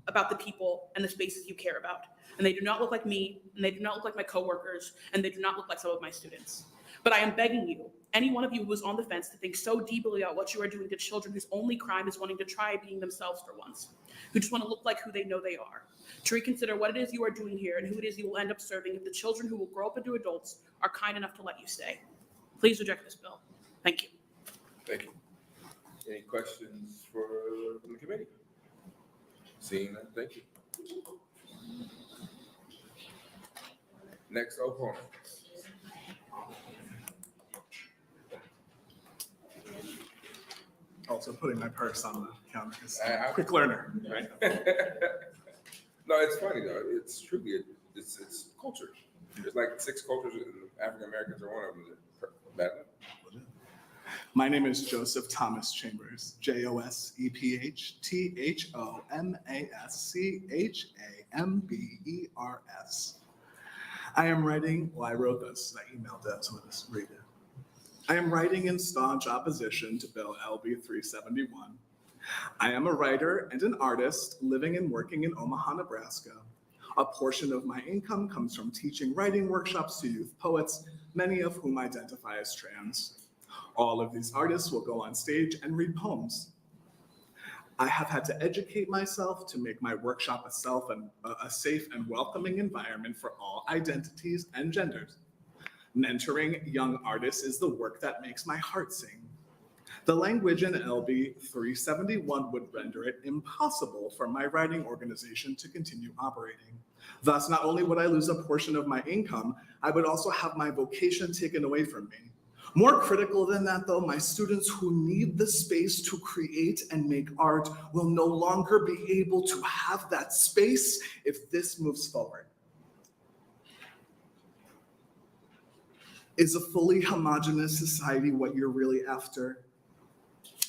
Speaker 3: about the people and the spaces you care about. And they do not look like me, and they do not look like my coworkers, and they do not look like some of my students. But I am begging you, any one of you who is on the fence, to think so deeply about what you are doing to children whose only crime is wanting to try being themselves for once, who just want to look like who they know they are, to reconsider what it is you are doing here and who it is you will end up serving if the children who will grow up into adults are kind enough to let you stay. Please reject this bill. Thank you.
Speaker 2: Thank you. Any questions from the committee? Seeing none, thank you. Next opponent.
Speaker 16: Also putting my purse on the counter because I'm a quick learner, right?
Speaker 2: No, it's funny though. It's truly, it's culture. There's like 6 cultures, and African Americans are one of them. Bad enough.
Speaker 16: My name is Joseph Thomas Chambers, JosephthomasChambers. I am writing, I wrote this, I emailed it, so let's read it. I am writing in staunch opposition to Bill LB371. I am a writer and an artist living and working in Omaha, Nebraska. A portion of my income comes from teaching writing workshops to youth poets, many of whom identify as trans. All of these artists will go on stage and read poems. I have had to educate myself to make my workshop a safe and welcoming environment for all identities and genders. Mentoring young artists is the work that makes my heart sing. The language in LB371 would render it impossible for my writing organization to continue operating. Thus, not only would I lose a portion of my income, I would also have my vocation taken away from me. More critical than that, though, my students who need the space to create and make art will no longer be able to have that space if this moves forward. Is a fully homogenous society what you're really after?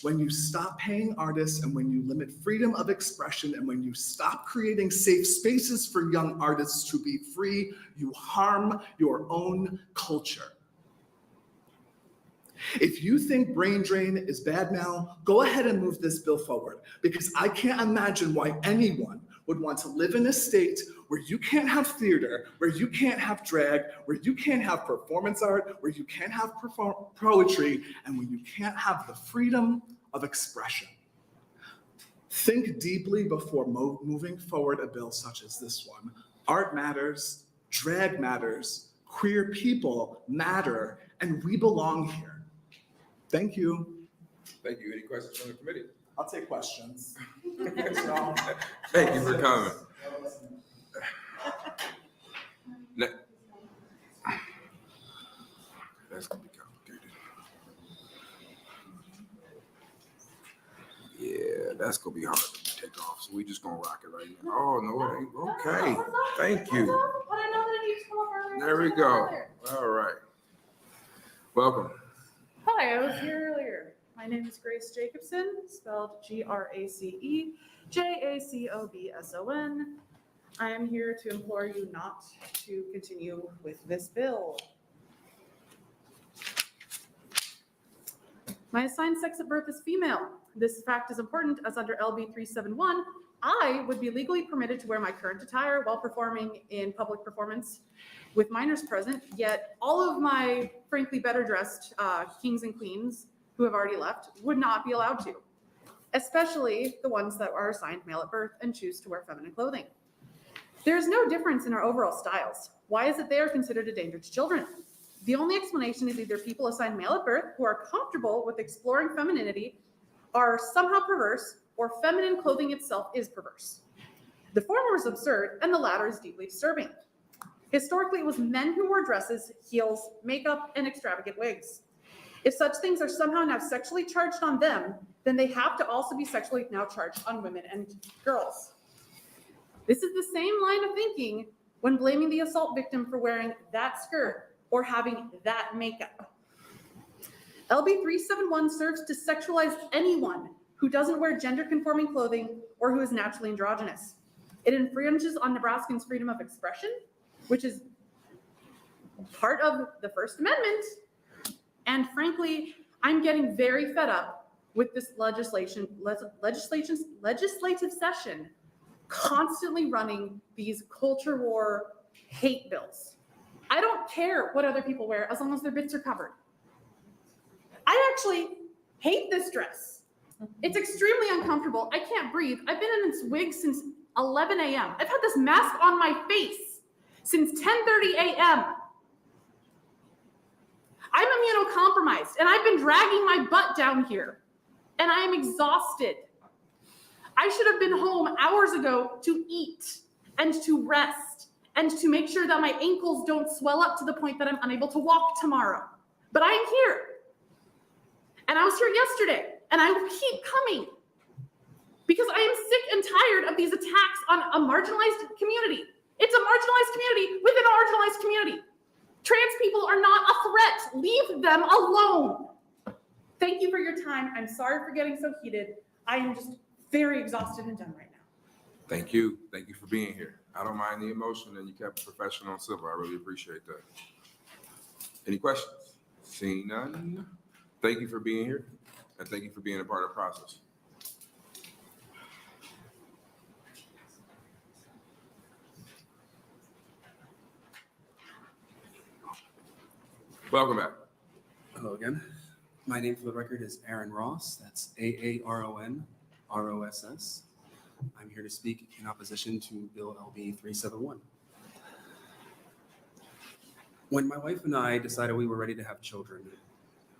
Speaker 16: When you stop paying artists and when you limit freedom of expression and when you stop creating safe spaces for young artists to be free, you harm your own culture. If you think brain drain is bad now, go ahead and move this bill forward, because I can't imagine why anyone would want to live in a state where you can't have theater, where you can't have drag, where you can't have performance art, where you can't have poetry, and when you can't have the freedom of expression. Think deeply before moving forward a bill such as this one. Art matters, drag matters, queer people matter, and we belong here. Thank you.
Speaker 2: Thank you. Any questions from the committee?
Speaker 16: I'll take questions.
Speaker 2: Thank you for coming. That's gonna be complicated. Yeah, that's gonna be hard to take off. So we just gonna rock it right now. Oh no, it ain't. Okay. Thank you. There we go. All right. Welcome.
Speaker 3: Hi, I was here earlier. My name is Grace Jacobson, spelled Grace Jacobson. I am here to implore you not to continue with this bill. My assigned sex at birth is female. This fact is important as under LB371, I would be legally permitted to wear my current attire while performing in public performance with minors present, yet all of my frankly better dressed kings and queens who have already left would not be allowed to, especially the ones that are assigned male at birth and choose to wear feminine clothing. There is no difference in our overall styles. Why is it they are considered a danger to children? The only explanation is either people assigned male at birth who are comfortable with exploring femininity are somehow perverse, or feminine clothing itself is perverse. The former is absurd, and the latter is deeply disturbing. Historically, it was men who wore dresses, heels, makeup, and extravagant wigs. If such things are somehow now sexually charged on them, then they have to also be sexually now charged on women and girls. This is the same line of thinking when blaming the assault victim for wearing that skirt or having that makeup. LB371 serves to sexualize anyone who doesn't wear gender-conforming clothing or who is naturally androgynous. It infringes on Nebraskans' freedom of expression, which is part of the First Amendment. And frankly, I'm getting very fed up with this legislative session constantly running these culture war hate bills. I don't care what other people wear as long as their bits are covered. I actually hate this dress. It's extremely uncomfortable. I can't breathe. I've been in this wig since 11 a.m. I've had this mask on my face since 10:30 a.m. I'm immunocompromised, and I've been dragging my butt down here, and I am exhausted. I should have been home hours ago to eat and to rest and to make sure that my ankles don't swell up to the point that I'm unable to walk tomorrow. But I am here. And I was here yesterday, and I will keep coming because I am sick and tired of these attacks on a marginalized community. It's a marginalized community within a marginalized community. Trans people are not a threat. Leave them alone. Thank you for your time. I'm sorry for getting so heated. I am just very exhausted and done right now.
Speaker 2: Thank you. Thank you for being here. I don't mind the emotion, and you kept it professional and civil. I really appreciate that. Any questions? Seeing none. Thank you for being here, and thank you for being a part of the process. Welcome back.
Speaker 11: Hello again. My name for the record is Aaron Ross. That's AARON ROSS. I'm here to speak in opposition to Bill LB371. When my wife and I decided we were ready to have children,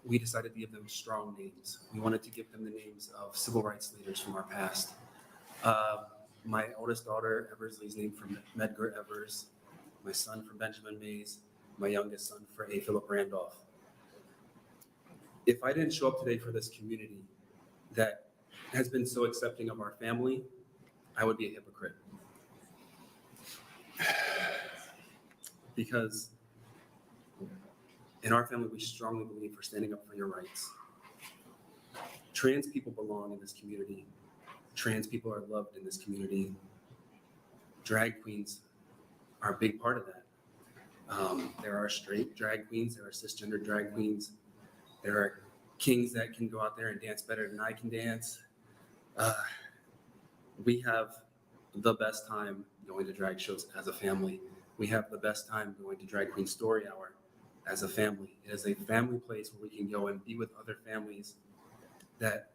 Speaker 11: we decided to give them strong names. We wanted to give them the names of civil rights leaders from our past. My oldest daughter, Eversley's named from Medgar Evers. My son from Benjamin Mays. My youngest son for A. Philip Randolph. If I didn't show up today for this community that has been so accepting of our family, I would be a hypocrite. Because in our family, we strongly believe for standing up for your rights. Trans people belong in this community. Trans people are loved in this community. Drag queens are a big part of that. There are straight drag queens, there are cisgender drag queens, there are kings that can go out there and dance better than I can dance. We have the best time going to drag shows as a family. We have the best time going to Drag Queen Story Hour as a family. It is a family place where we can go and be with other families that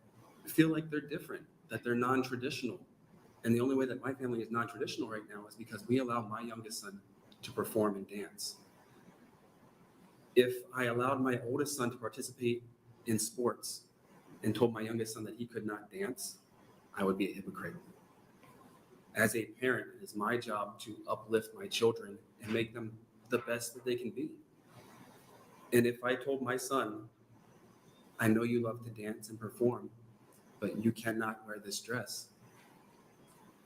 Speaker 11: feel like they're different, that they're non-traditional. And the only way that my family is non-traditional right now is because we allow my youngest son to perform and dance. If I allowed my oldest son to participate in sports and told my youngest son that he could not dance, I would be a hypocrite. As a parent, it is my job to uplift my children and make them the best that they can be. And if I told my son, I know you love to dance and perform, but you cannot wear this dress,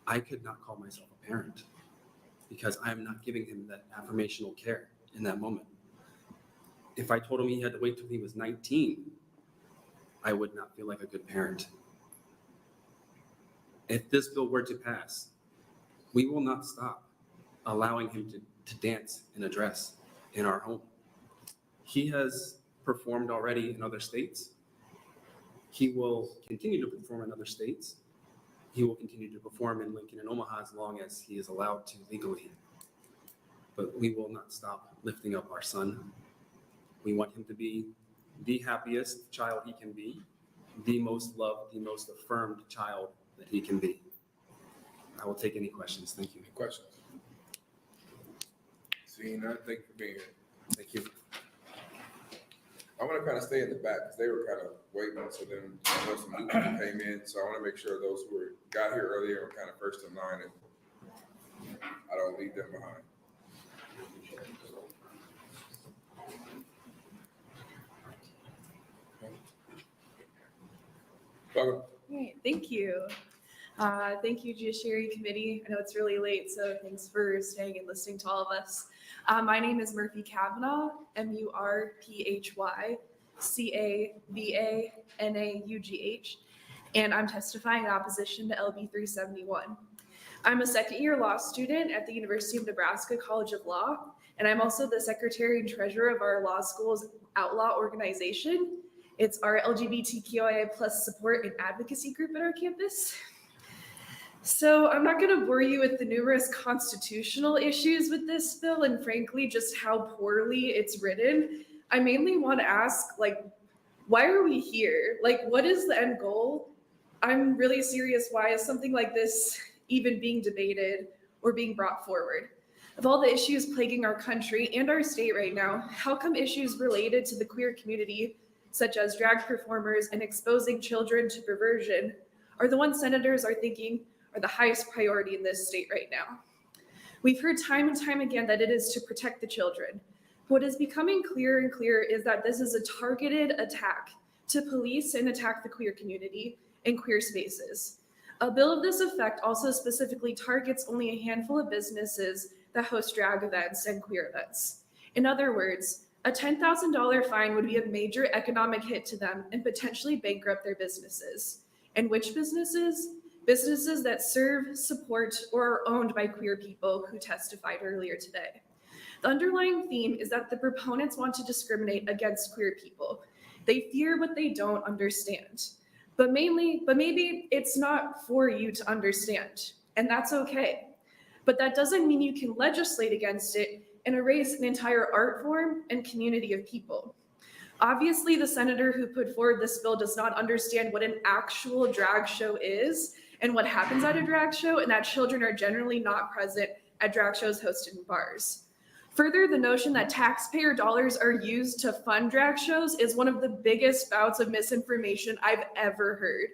Speaker 11: I could not call myself a parent because I am not giving him that affirmational care in that moment. If I told him he had to wait till he was 19, I would not feel like a good parent. If this bill were to pass, we will not stop allowing him to dance in a dress in our home. He has performed already in other states. He will continue to perform in other states. He will continue to perform in Lincoln and Omaha as long as he is allowed to legally. But we will not stop lifting up our son. We want him to be the happiest child he can be, the most loved, the most affirmed child that he can be. I will take any questions. Thank you.
Speaker 2: Any questions? Seeing none, thank you for being here.
Speaker 11: Thank you.
Speaker 2: I want to kind of stay in the back because they were kind of waiting. So then I know some new people came in. So I want to make sure those who got here earlier are kind of first in line and I don't leave them behind. Welcome.
Speaker 18: Great, thank you. Thank you, Judiciary Committee. I know it's really late, so thanks for staying and listening to all of us. My name is Murphy Cavanaugh, MurphyCavanaugh, and I'm testifying in opposition to LB371. I'm a second-year law student at the University of Nebraska College of Law, and I'm also the secretary and treasurer of our law school's outlaw organization. It's our LGBTQIA+ support and advocacy group at our campus. So I'm not going to bore you with the numerous constitutional issues with this bill and frankly just how poorly it's written. I mainly want to ask, why are we here? What is the end goal? I'm really serious. Why is something like this even being debated or being brought forward? Of all the issues plaguing our country and our state right now, how come issues related to the queer community, such as drag performers and exposing children to perversion, are the ones senators are thinking are the highest priority in this state right now? We've heard time and time again that it is to protect the children. What is becoming clearer and clearer is that this is a targeted attack to police and attack the queer community and queer spaces. A bill of this effect also specifically targets only a handful of businesses that host drag events and queer events. In other words, a $10,000 fine would be a major economic hit to them and potentially bankrupt their businesses. And which businesses? Businesses that serve, support, or are owned by queer people who testified earlier today. The underlying theme is that the proponents want to discriminate against queer people. They fear what they don't understand. But maybe it's not for you to understand, and that's okay. But that doesn't mean you can legislate against it and erase an entire art form and community of people. Obviously, the senator who put forward this bill does not understand what an actual drag show is and what happens at a drag show, and that children are generally not present at drag shows hosted in bars. Further, the notion that taxpayer dollars are used to fund drag shows is one of the biggest bouts of misinformation I've ever heard.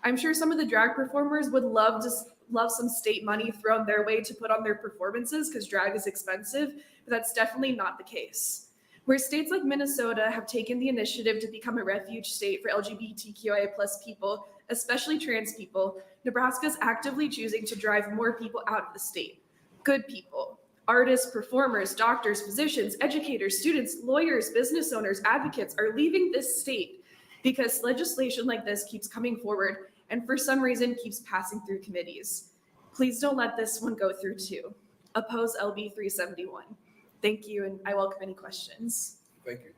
Speaker 18: I'm sure some of the drag performers would love some state money thrown their way to put on their performances because drag is expensive, but that's definitely not the case. Where states like Minnesota have taken the initiative to become a refuge state for LGBTQIA+ people, especially trans people, Nebraska is actively choosing to drive more people out of the state. Good people. Artists, performers, doctors, physicians, educators, students, lawyers, business owners, advocates are leaving this state because legislation like this keeps coming forward and for some reason keeps passing through committees. Please don't let this one go through too. Oppose LB371. Thank you, and I welcome any questions.
Speaker 2: Thank you.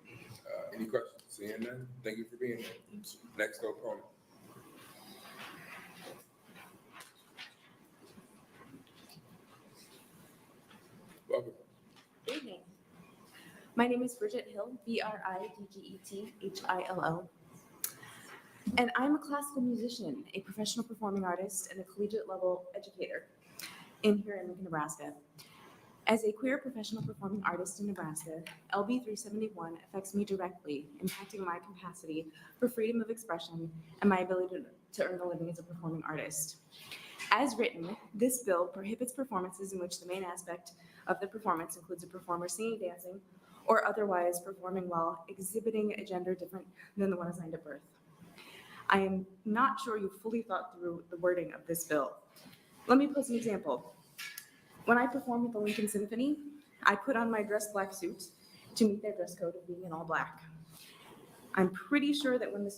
Speaker 2: Any questions? Seeing none, thank you for being here. Next opponent. Welcome.
Speaker 1: Good evening. My name is Bridget Hill, BridgetHill, and I'm a classical musician, a professional performing artist, and a collegiate level educator here in Lincoln, Nebraska. As a queer professional performing artist in Nebraska, LB371 affects me directly, impacting my capacity for freedom of expression and my ability to earn a living as a performing artist. As written, this bill prohibits performances in which the main aspect of the performance includes a performer singing, dancing, or otherwise performing while exhibiting a gender different than the one assigned at birth. I am not sure you fully thought through the wording of this bill. Let me pose an example. When I perform with the Lincoln Symphony, I put on my dress black suit to meet their dress code of being in all black. I'm pretty sure that when the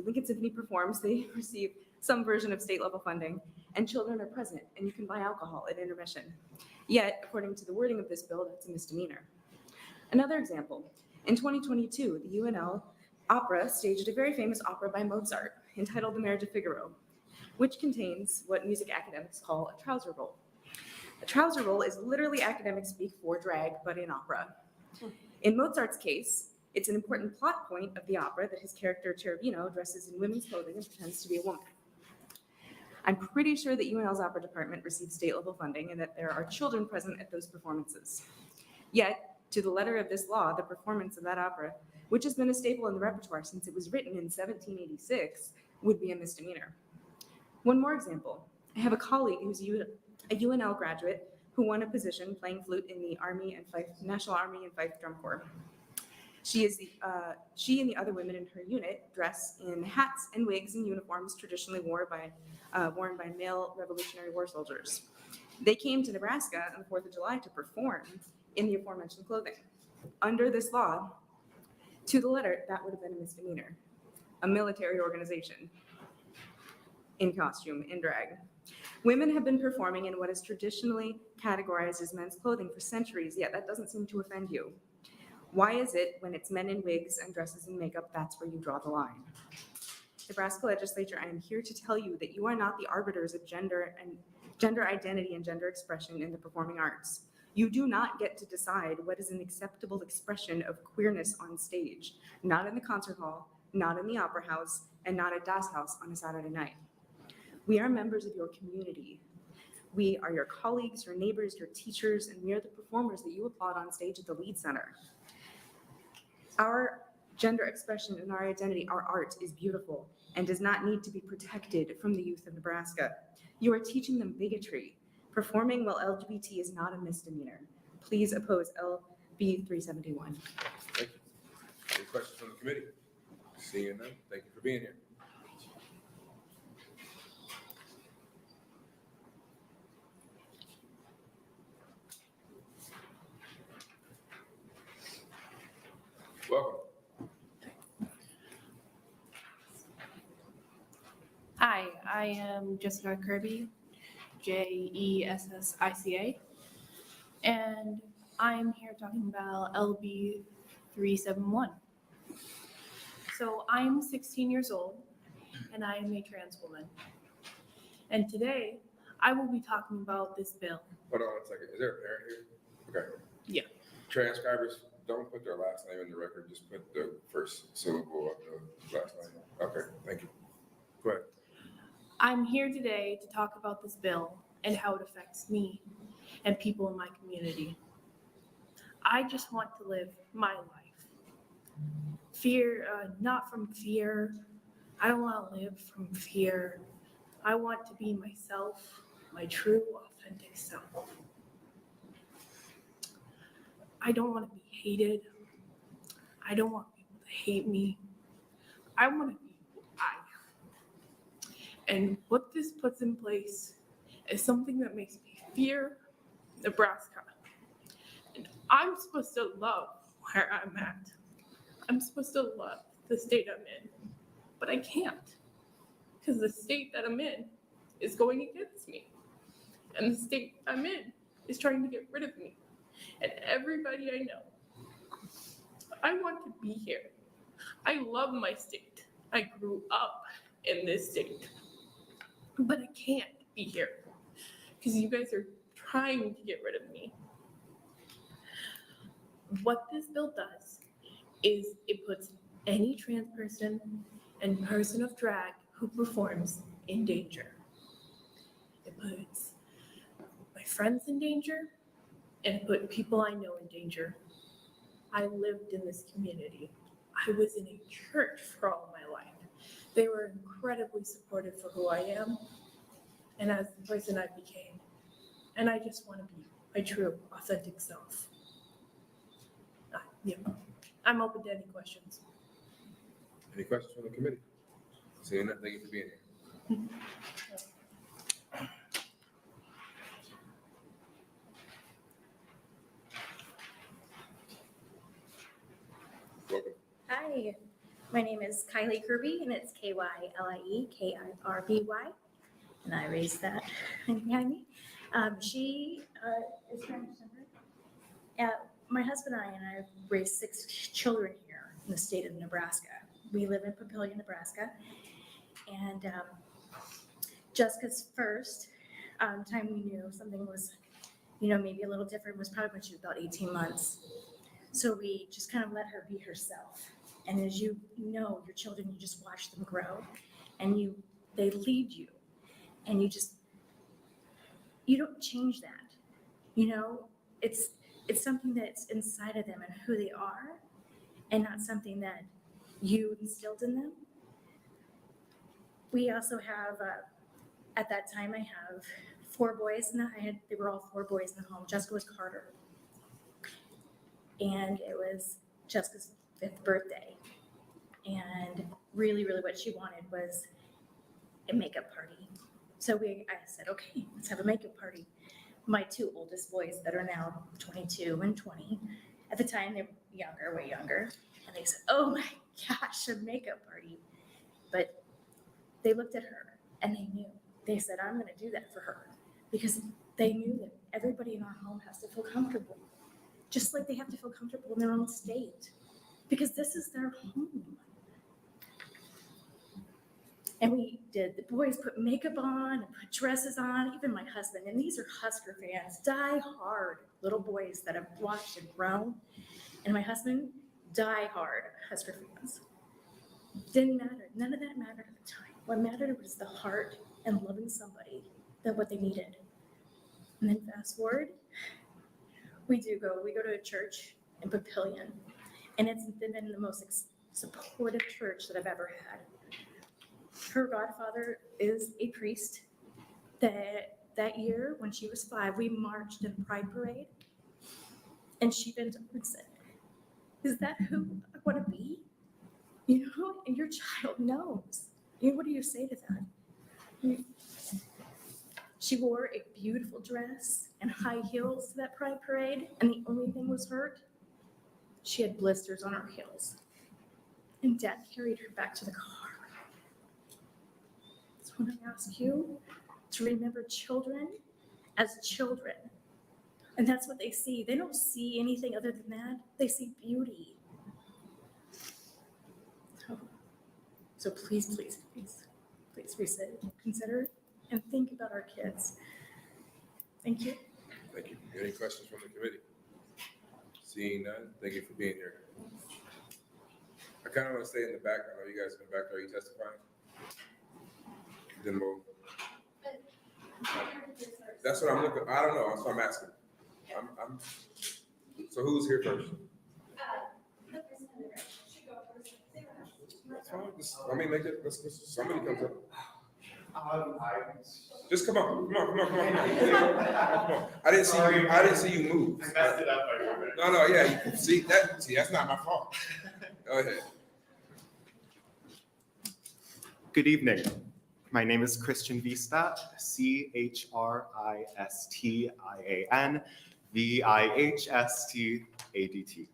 Speaker 1: Lincoln Symphony performs, they receive some version of state level funding, and children are present, and you can buy alcohol at intermission. Yet, according to the wording of this bill, that's a misdemeanor. Another example, in 2022, the UNL Opera staged a very famous opera by Mozart entitled The Marriage of Figaro, which contains what music academics call a trouser roll. A trouser roll is literally academic speak for drag, but in opera. In Mozart's case, it's an important plot point of the opera that his character Cherubino dresses in women's clothing and pretends to be a woman. I'm pretty sure that UNL's opera department receives state level funding and that there are children present at those performances. Yet, to the letter of this law, the performance of that opera, which has been a staple in the repertoire since it was written in 1786, would be a misdemeanor. One more example. I have a colleague who's a UNL graduate who won a position playing flute in the National Army and Fife Drum Corps. She and the other women in her unit dress in hats and wigs and uniforms traditionally worn by male Revolutionary War soldiers. They came to Nebraska on the 4th of July to perform in the aforementioned clothing. Under this law, to the letter, that would have been a misdemeanor. A military organization in costume, in drag. Women have been performing in what is traditionally categorized as men's clothing for centuries, yet that doesn't seem to offend you. Why is it when it's men in wigs and dresses and makeup, that's where you draw the line? Nebraska Legislature, I am here to tell you that you are not the arbiters of gender identity and gender expression in the performing arts. You do not get to decide what is an acceptable expression of queerness on stage, not in the concert hall, not in the opera house, and not at Das House on a Saturday night. We are members of your community. We are your colleagues, your neighbors, your teachers, and we are the performers that you applaud on stage at the Lead Center. Our gender expression and our identity, our art is beautiful and does not need to be protected from the youth of Nebraska. You are teaching them bigotry. Performing while LGBT is not a misdemeanor. Please oppose LB371.
Speaker 2: Thank you. Any questions from the committee? Seeing none, thank you for being here. Welcome.
Speaker 19: Hi, I am Jessica Kirby, JESSICA, and I am here talking about LB371. So I'm 16 years old, and I am a trans woman. And today, I will be talking about this bill.
Speaker 2: Hold on one second. Is there a parent here? Okay.
Speaker 3: Yeah.
Speaker 2: Transcribers, don't put their last name in the record, just put the first syllable of the last name. Okay, thank you. Go ahead.
Speaker 19: I'm here today to talk about this bill and how it affects me and people in my community. I just want to live my life. Not from fear. I don't want to live from fear. I want to be myself, my true, authentic self. I don't want to be hated. I don't want people to hate me. I want to be who I am. And what this puts in place is something that makes me fear Nebraska. And I'm supposed to love where I'm at. I'm supposed to love the state I'm in, but I can't, because the state that I'm in is going against me. And the state I'm in is trying to get rid of me. And everybody I know, I want to be here. I love my state. I grew up in this state, but I can't be here because you guys are trying to get rid of me. What this bill does is it puts any trans person and person of drag who performs in danger. It puts my friends in danger, and it put people I know in danger. I lived in this community. I was in a church for all my life. They were incredibly supportive for who I am and as the person I became. And I just want to be my true, authentic self. Yeah. I'm open to any questions.
Speaker 2: Any questions from the committee? Seeing none, thank you for being here. Welcome.
Speaker 6: Hi, my name is Kylie Kirby, and it's KYLIE KIRBY, and I raised that behind me. She is transgender. My husband and I have raised 6 children here in the state of Nebraska. We live in Papillion, Nebraska, and Jessica's first time we knew something was, maybe a little different was probably when she was about 18 months. So we just kind of let her be herself. And as you know, your children, you just watch them grow, and they lead you, and you don't change that. It's something that's inside of them and who they are, and not something that you instilled in them. We also have, at that time, I have 4 boys, and they were all 4 boys in the home. Jessica was Carter. And it was Jessica's 5th birthday. And really, really what she wanted was a makeup party. So I said, okay, let's have a makeup party. My 2 oldest boys that are now 22 and 20, at the time they were younger, way younger. And they said, oh my gosh, a makeup party. But they looked at her and they knew. They said, I'm going to do that for her. Because they knew that everybody in our home has to feel comfortable. Just like they have to feel comfortable in their own state, because this is their home. And we did, the boys put makeup on and put dresses on, even my husband, and these are Husker fans, die-hard little boys that have watched and grown. And my husband, die-hard Husker fans. Didn't matter, none of that mattered at the time. What mattered was the heart and loving somebody, that what they needed. And then fast forward, we go to a church in Papillion, and it's been the most supportive church that I've ever had. Her godfather is a priest. That year, when she was 5, we marched in Pride Parade, and she bent over and said, is that who I want to be? And your child knows. What do you say to that? She wore a beautiful dress and high heels to that Pride Parade, and the only thing was hurt, she had blisters on her heels. And Dad carried her back to the car. So when I ask you to remember children as children, and that's what they see. They don't see anything other than that. They see beauty. So please, please, please, please consider and think about our kids. Thank you.
Speaker 2: Thank you. Any questions from the committee? Seeing none, thank you for being here. I kind of want to stay in the back. I know you guys in the back. Are you testifying? Then move. That's what I'm looking. I don't know. That's what I'm asking. So who's here first? That's fine. Let me make it. Somebody comes up. Just come on. Come on. I didn't see you move.
Speaker 8: I messed it up by moving.
Speaker 2: No, yeah. See, that's not my fault. Go ahead.
Speaker 8: Good evening. My name is Christian Vistat, CHRISTIAN VIHSTADT.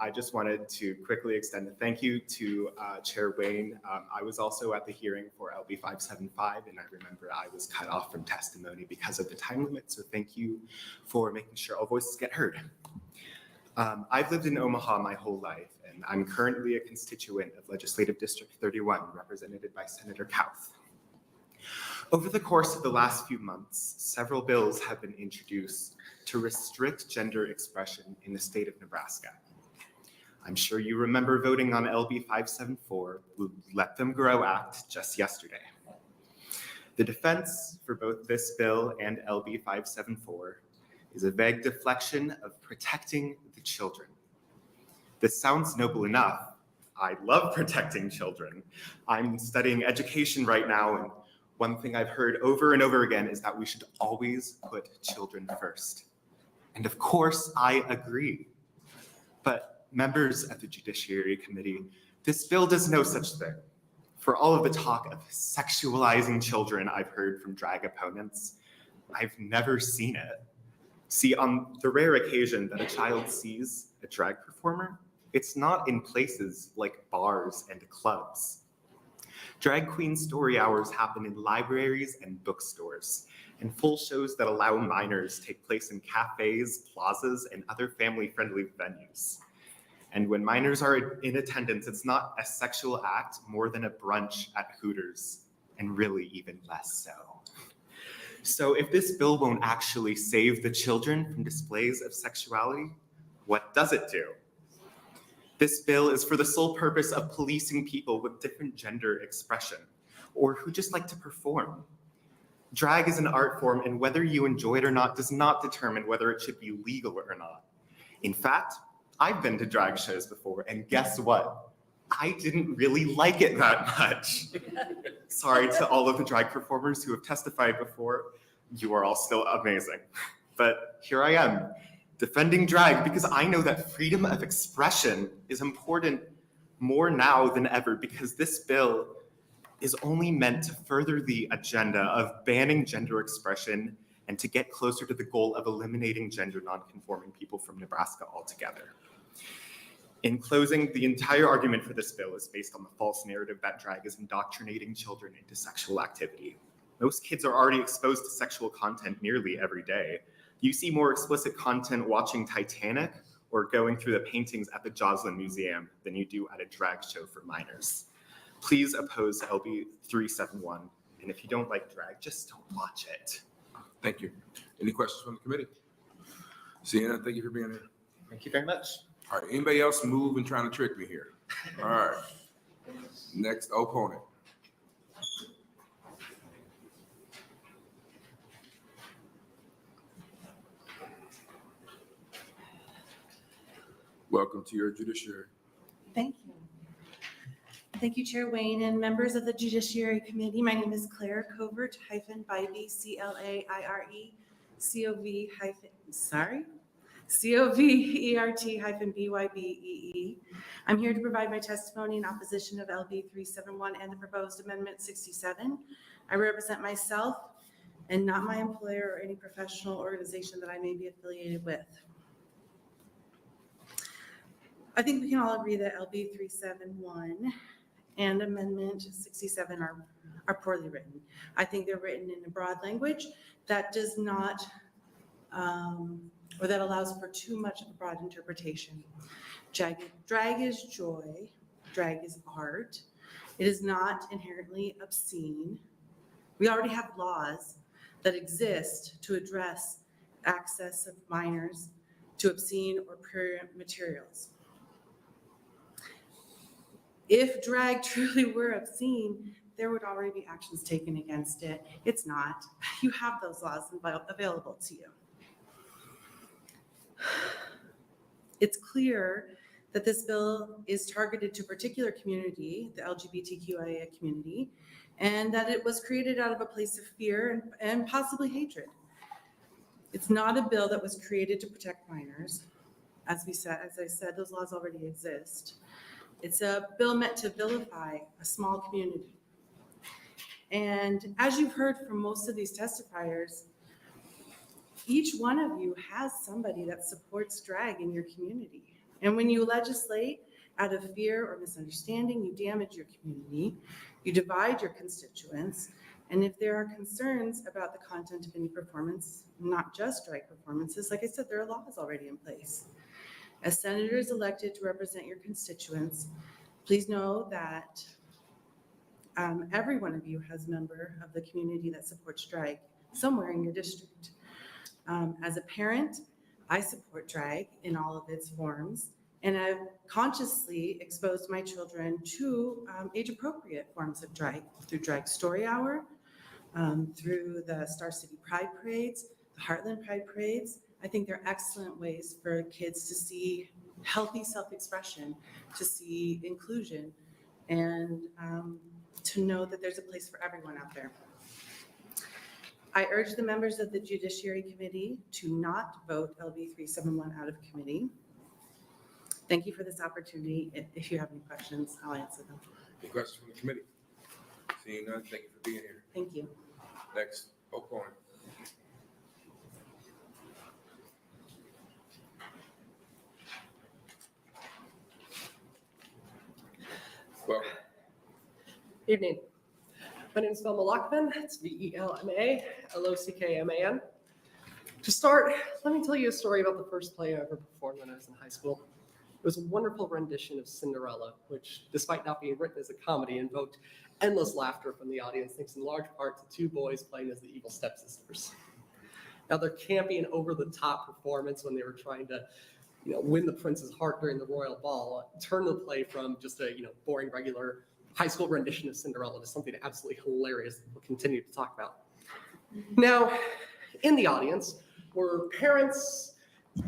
Speaker 8: I just wanted to quickly extend a thank you to Chair Wayne. I was also at the hearing for LB575, and I remember I was cut off from testimony because of the time limit, so thank you for making sure all voices get heard. I've lived in Omaha my whole life, and I'm currently a constituent of Legislative District 31, represented by Senator Kauth. Over the course of the last few months, several bills have been introduced to restrict gender expression in the state of Nebraska. I'm sure you remember voting on LB 574, the Let Them Grow Act, just yesterday. The defense for both this bill and LB 574 is a vague deflection of protecting the children. This sounds noble enough. I love protecting children. I'm studying education right now, and one thing I've heard over and over again is that we should always put children first. And of course, I agree. But members of the Judiciary Committee, this bill does no such thing. For all of the talk of sexualizing children I've heard from drag opponents, I've never seen it. See, on the rare occasion that a child sees a drag performer, it's not in places like bars and clubs. Drag queen story hours happen in libraries and bookstores, and full shows that allow minors take place in cafes, plazas, and other family-friendly venues. And when minors are in attendance, it's not a sexual act more than a brunch at Hooters, and really even less so. So if this bill won't actually save the children from displays of sexuality, what does it do? This bill is for the sole purpose of policing people with different gender expression, or who just like to perform. Drag is an art form, and whether you enjoy it or not does not determine whether it should be legal or not. In fact, I've been to drag shows before, and guess what? I didn't really like it that much. Sorry to all of the drag performers who have testified before. You are all still amazing. But here I am, defending drag because I know that freedom of expression is important more now than ever, because this bill is only meant to further the agenda of banning gender expression and to get closer to the goal of eliminating gender nonconforming people from Nebraska altogether. In closing, the entire argument for this bill is based on the false narrative that drag is indoctrinating children into sexual activity. Most kids are already exposed to sexual content nearly every day. You see more explicit content watching Titanic or going through the paintings at the Joslin Museum than you do at a drag show for minors. Please oppose LB 371, and if you don't like drag, just don't watch it.
Speaker 2: Thank you. Any questions from the committee? Sienna, thank you for being here.
Speaker 8: Thank you very much.
Speaker 2: All right, anybody else move and trying to trick me here? All right. Next opponent. Welcome to your judiciary.
Speaker 20: Thank you. Thank you, Chair Wayne and members of the Judiciary Committee. My name is Claire Covert Bybee, COVERT-BYBEE. I'm here to provide my testimony in opposition of LB 371 and the proposed Amendment 67. I represent myself and not my employer or any professional organization that I may be affiliated with. I think we can all agree that LB 371 and Amendment 67 are poorly written. I think they're written in a broad language that does not, or that allows for too much of a broad interpretation. Drag is joy, drag is art. It is not inherently obscene. We already have laws that exist to address access of minors to obscene or prurient materials. If drag truly were obscene, there would already be actions taken against it. It's not. You have those laws available to you. It's clear that this bill is targeted to a particular community, the LGBTQIA community, and that it was created out of a place of fear and possibly hatred. It's not a bill that was created to protect minors. As I said, those laws already exist. It's a bill meant to vilify a small community. And as you've heard from most of these testifiers, each one of you has somebody that supports drag in your community. And when you legislate out of fear or misunderstanding, you damage your community, you divide your constituents, and if there are concerns about the content of any performance, not just drag performances, like I said, there are laws already in place. As senators elected to represent your constituents, please know that every one of you has a member of the community that supports drag somewhere in your district. As a parent, I support drag in all of its forms, and I've consciously exposed my children to age-appropriate forms of drag through Drag Story Hour, through the Star City Pride Parades, the Heartland Pride Parades. I think they're excellent ways for kids to see healthy self-expression, to see inclusion, and to know that there's a place for everyone out there. I urge the members of the Judiciary Committee to not vote LB371 out of committee. Thank you for this opportunity. If you have any questions, I'll answer them.
Speaker 2: Any questions from the committee? Seeing none, thank you for being here.
Speaker 20: Thank you.
Speaker 2: Next, O'Connor. Welcome.
Speaker 9: Evening. My name is Velma Lockman. It's VELMA-LOCKMAN. To start, let me tell you a story about the first play I ever performed when I was in high school. It was a wonderful rendition of Cinderella, which, despite not being written as a comedy, invoked endless laughter from the audience, thanks in large part to two boys playing as the evil stepsisters. Now, their campy and over-the-top performance when they were trying to win the prince's heart during the royal ball turned the play from just a boring, regular high school rendition of Cinderella to something absolutely hilarious that we'll continue to talk about. Now, in the audience were parents,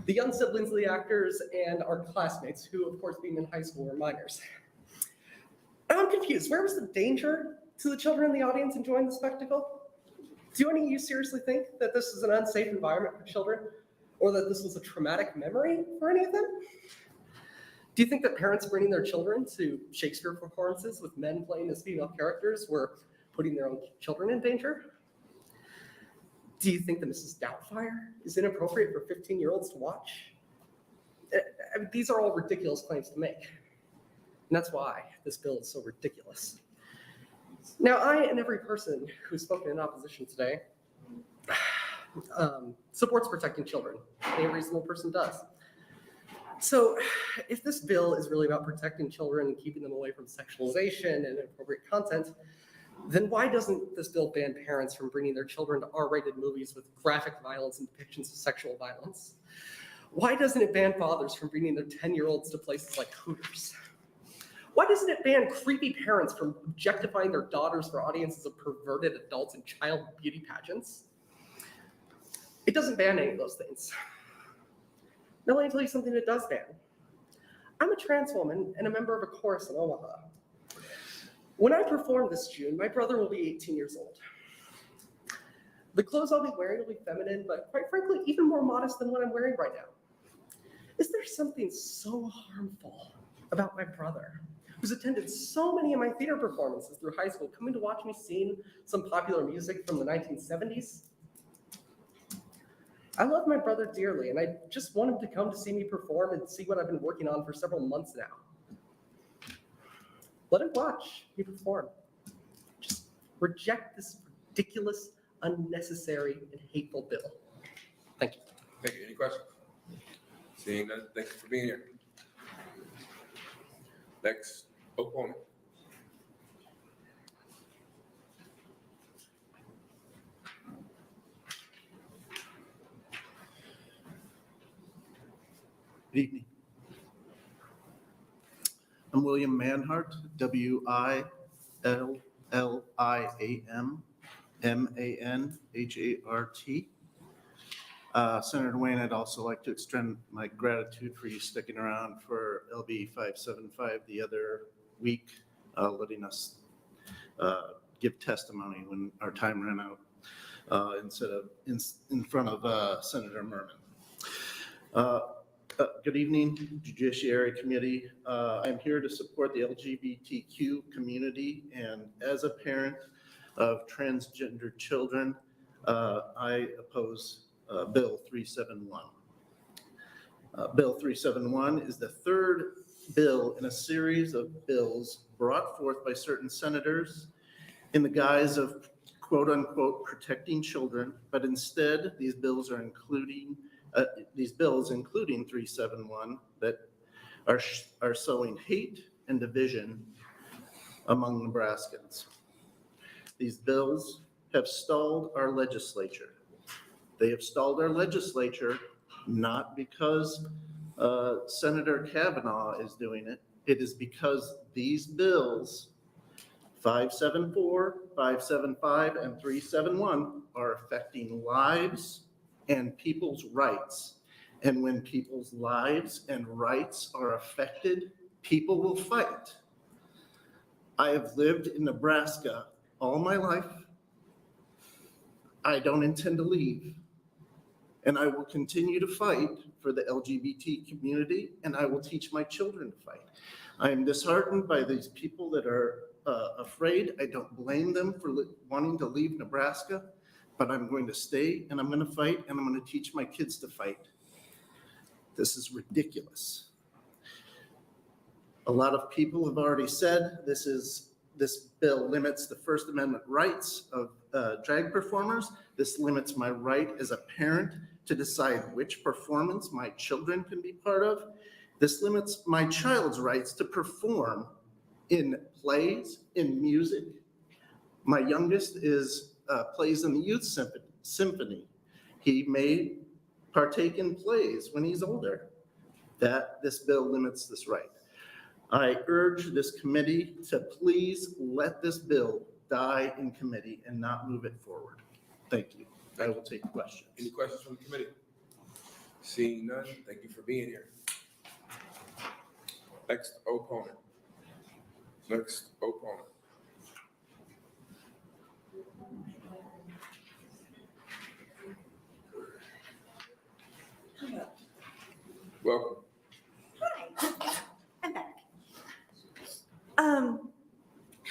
Speaker 9: the young siblings of the actors, and our classmates, who, of course, being in high school, were minors. And I'm confused. Where was the danger to the children in the audience enjoying the spectacle? Do any of you seriously think that this is an unsafe environment for children, or that this was a traumatic memory for any of them? Do you think that parents bringing their children to Shakespeare performances with men playing as female characters were putting their own children in danger? Do you think that Mrs. Doubtfire is inappropriate for 15-year-olds to watch? I mean, these are all ridiculous claims to make. And that's why this bill is so ridiculous. Now, I and every person who's spoken in opposition today supports protecting children. Any reasonable person does. So if this bill is really about protecting children and keeping them away from sexualization and inappropriate content, then why doesn't this bill ban parents from bringing their children to R-rated movies with graphic violence and depictions of sexual violence? Why doesn't it ban fathers from bringing their 10-year-olds to places like Hooters? Why doesn't it ban creepy parents from objectifying their daughters for audiences of perverted adults in child beauty pageants? It doesn't ban any of those things. Now let me tell you something it does ban. I'm a trans woman and a member of a chorus in Omaha. When I perform this June, my brother will be 18 years old. The clothes I'll be wearing will be feminine, but quite frankly, even more modest than what I'm wearing right now. Is there something so harmful about my brother, who's attended so many of my theater performances through high school, coming to watch me sing some popular music from the 1970s? I love my brother dearly, and I just want him to come to see me perform and see what I've been working on for several months now. Let him watch me perform. Just reject this ridiculous, unnecessary, and hateful bill. Thank you.
Speaker 2: Thank you. Any questions? Seeing none, thank you for being here. Next, opponent.
Speaker 4: Good evening. I'm William Manhart, William Manhart. Senator Wayne, I'd also like to extend my gratitude for you sticking around for LB 575 the other week, letting us give testimony when our time ran out instead of in front of Senator Murman. Good evening, Judiciary Committee. I'm here to support the LGBTQ community, and as a parent of transgender children, I oppose Bill 371. Bill 371 is the third bill in a series of bills brought forth by certain senators in the guise of quote unquote protecting children, but instead these bills including 371 that are sowing hate and division among Nebraskans. These bills have stalled our legislature. They have stalled our legislature not because Senator Kavanaugh is doing it. It is because these bills, 574, 575, and 371, are affecting lives and people's rights. And when people's lives and rights are affected, people will fight. I have lived in Nebraska all my life. I don't intend to leave. And I will continue to fight for the LGBT community, and I will teach my children to fight. I am disheartened by these people that are afraid. I don't blame them for wanting to leave Nebraska, but I'm going to stay and I'm going to fight and I'm going to teach my kids to fight. This is ridiculous. A lot of people have already said this bill limits the First Amendment rights of drag performers. This limits my right as a parent to decide which performance my children can be part of. This limits my child's rights to perform in plays, in music. My youngest plays in the youth symphony. He may partake in plays when he's older. This bill limits this right. I urge this committee to please let this bill die in committee and not move it forward. Thank you. I will take questions.
Speaker 2: Any questions from the committee? Seeing none, thank you for being here. Next opponent. Welcome.
Speaker 22: Hi, I'm back.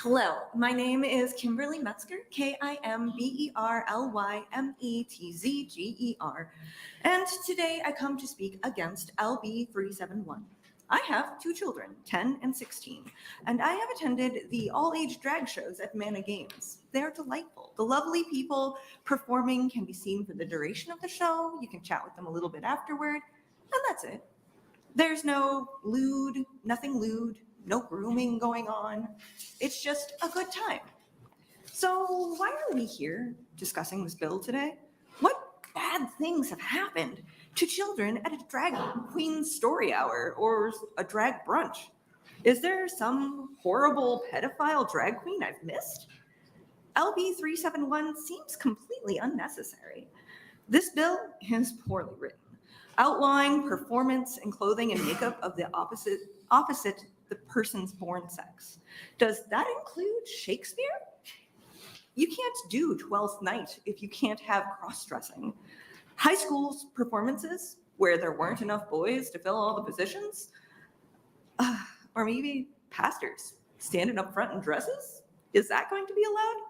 Speaker 22: Hello, my name is Kimberly Metzger, KIMBERLYMETZGER, and today I come to speak against LB 371. I have two children, 10 and 16, and I have attended the all-age drag shows at Mana Games. They're delightful. The lovely people performing can be seen for the duration of the show. You can chat with them a little bit afterward, and that's it. There's no nothing lewd, no grooming going on. It's just a good time. So why are we here discussing this bill today? What bad things have happened to children at a drag queen story hour or a drag brunch? Is there some horrible pedophile drag queen I've missed? LB 371 seems completely unnecessary. This bill is poorly written, outlawing performance and clothing and makeup of the opposite the person's born sex. Does that include Shakespeare? You can't do Twelfth Night if you can't have cross-dressing. High school's performances where there weren't enough boys to fill all the positions? Or maybe pastors standing up front in dresses? Is that going to be allowed?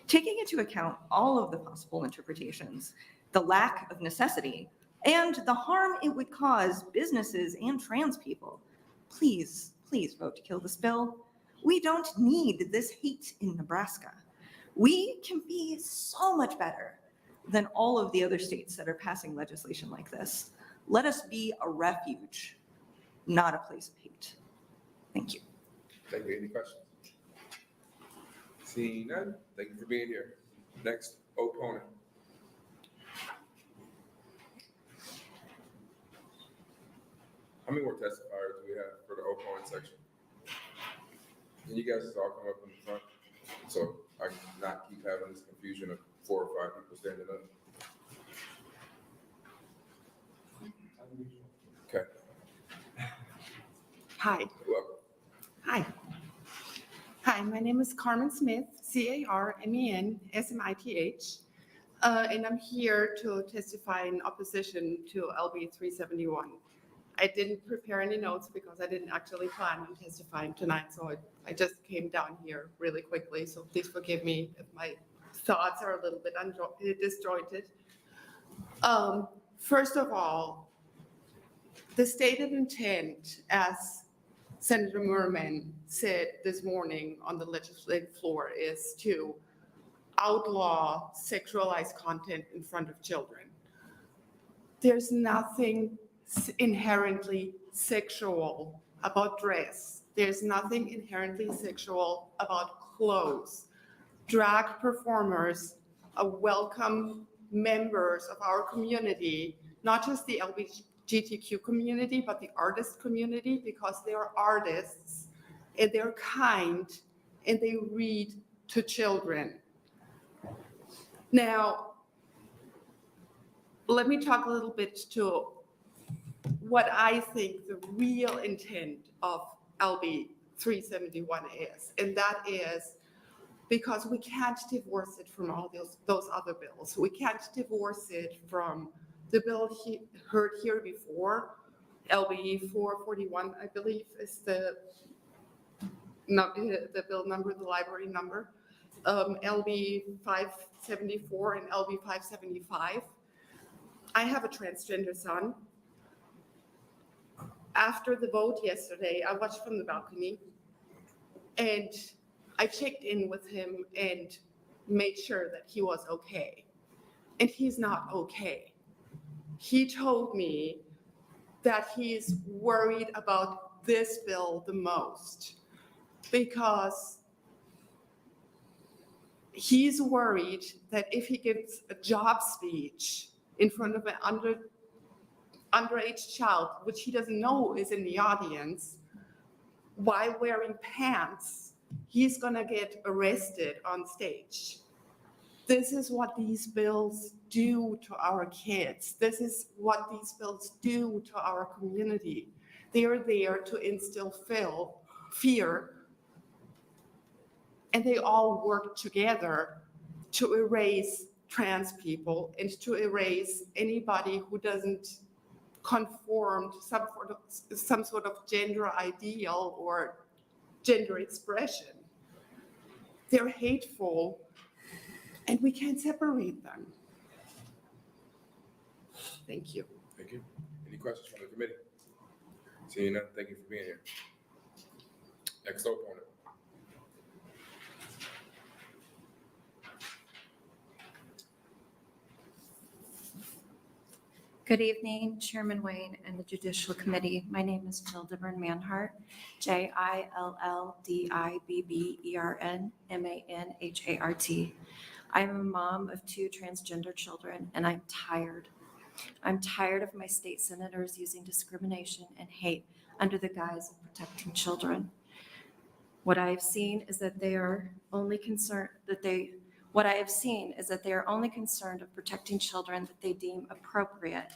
Speaker 22: Taking into account all of the possible interpretations, the lack of necessity, and the harm it would cause businesses and trans people, please vote to kill this bill. We don't need this hate in Nebraska. We can be so much better than all of the other states that are passing legislation like this. Let us be a refuge, not a place of hate. Thank you.
Speaker 2: Thank you. Any questions? Seeing none, thank you for being here. Next opponent. many more testifiers do we have for the opponent section? Can you guys just all come up in the front? So I can not keep having this confusion of 4 or 5 people standing up. Okay.
Speaker 5: Hi.
Speaker 2: Welcome.
Speaker 5: Hi. Hi, my name is Carmen Smith, CarmenSmith, and I'm here to testify in opposition to LB 371. I didn't prepare any notes because I didn't actually plan on testifying tonight, so I just came down here really quickly, so please forgive me if my thoughts are a little bit disjointed. First of all, the stated intent, as Senator Murman said this morning on the legislative floor, is to outlaw sexualized content in front of children. There's nothing inherently sexual about dress. There's nothing inherently sexual about clothes. Drag performers are welcome members of our community, not just the LGBTQ community, but the artist community, because they are artists and they're kind and they read to children. Now, let me talk a little bit to what I think the real intent of LB 371 is, and that is because we can't divorce it from all those other bills. We can't divorce it from the bill heard here before, LB 441, I believe, is the bill number, the library number, LB 574 and LB 575. I have a transgender son. After the vote yesterday, I watched from the balcony and I checked in with him and made sure that he was okay. And he's not okay. He told me that he's worried about this bill the most because he's worried that if he gives a job speech in front of an underage child, which he doesn't know is in the audience, while wearing pants, he's gonna get arrested on stage. This is what these bills do to our kids. This is what these bills do to our community. They are there to instill fear, and they all work together to erase trans people and to erase anybody who doesn't conform to some sort of gender ideal or gender expression. They're hateful, and we can't separate them. Thank you.
Speaker 2: Thank you. Any questions from the committee? Seeing none, thank you for being here. Next opponent.
Speaker 21: Good evening, Chairman Wayne and the Judicial Committee. My name is Jill Dibburn Manhart, JILLDIBBERN I'm a mom of 2 transgender children, and I'm tired. I'm tired of my state senators using discrimination and hate under the guise of protecting children. What I have seen is that they are only concerned of protecting children that they deem appropriate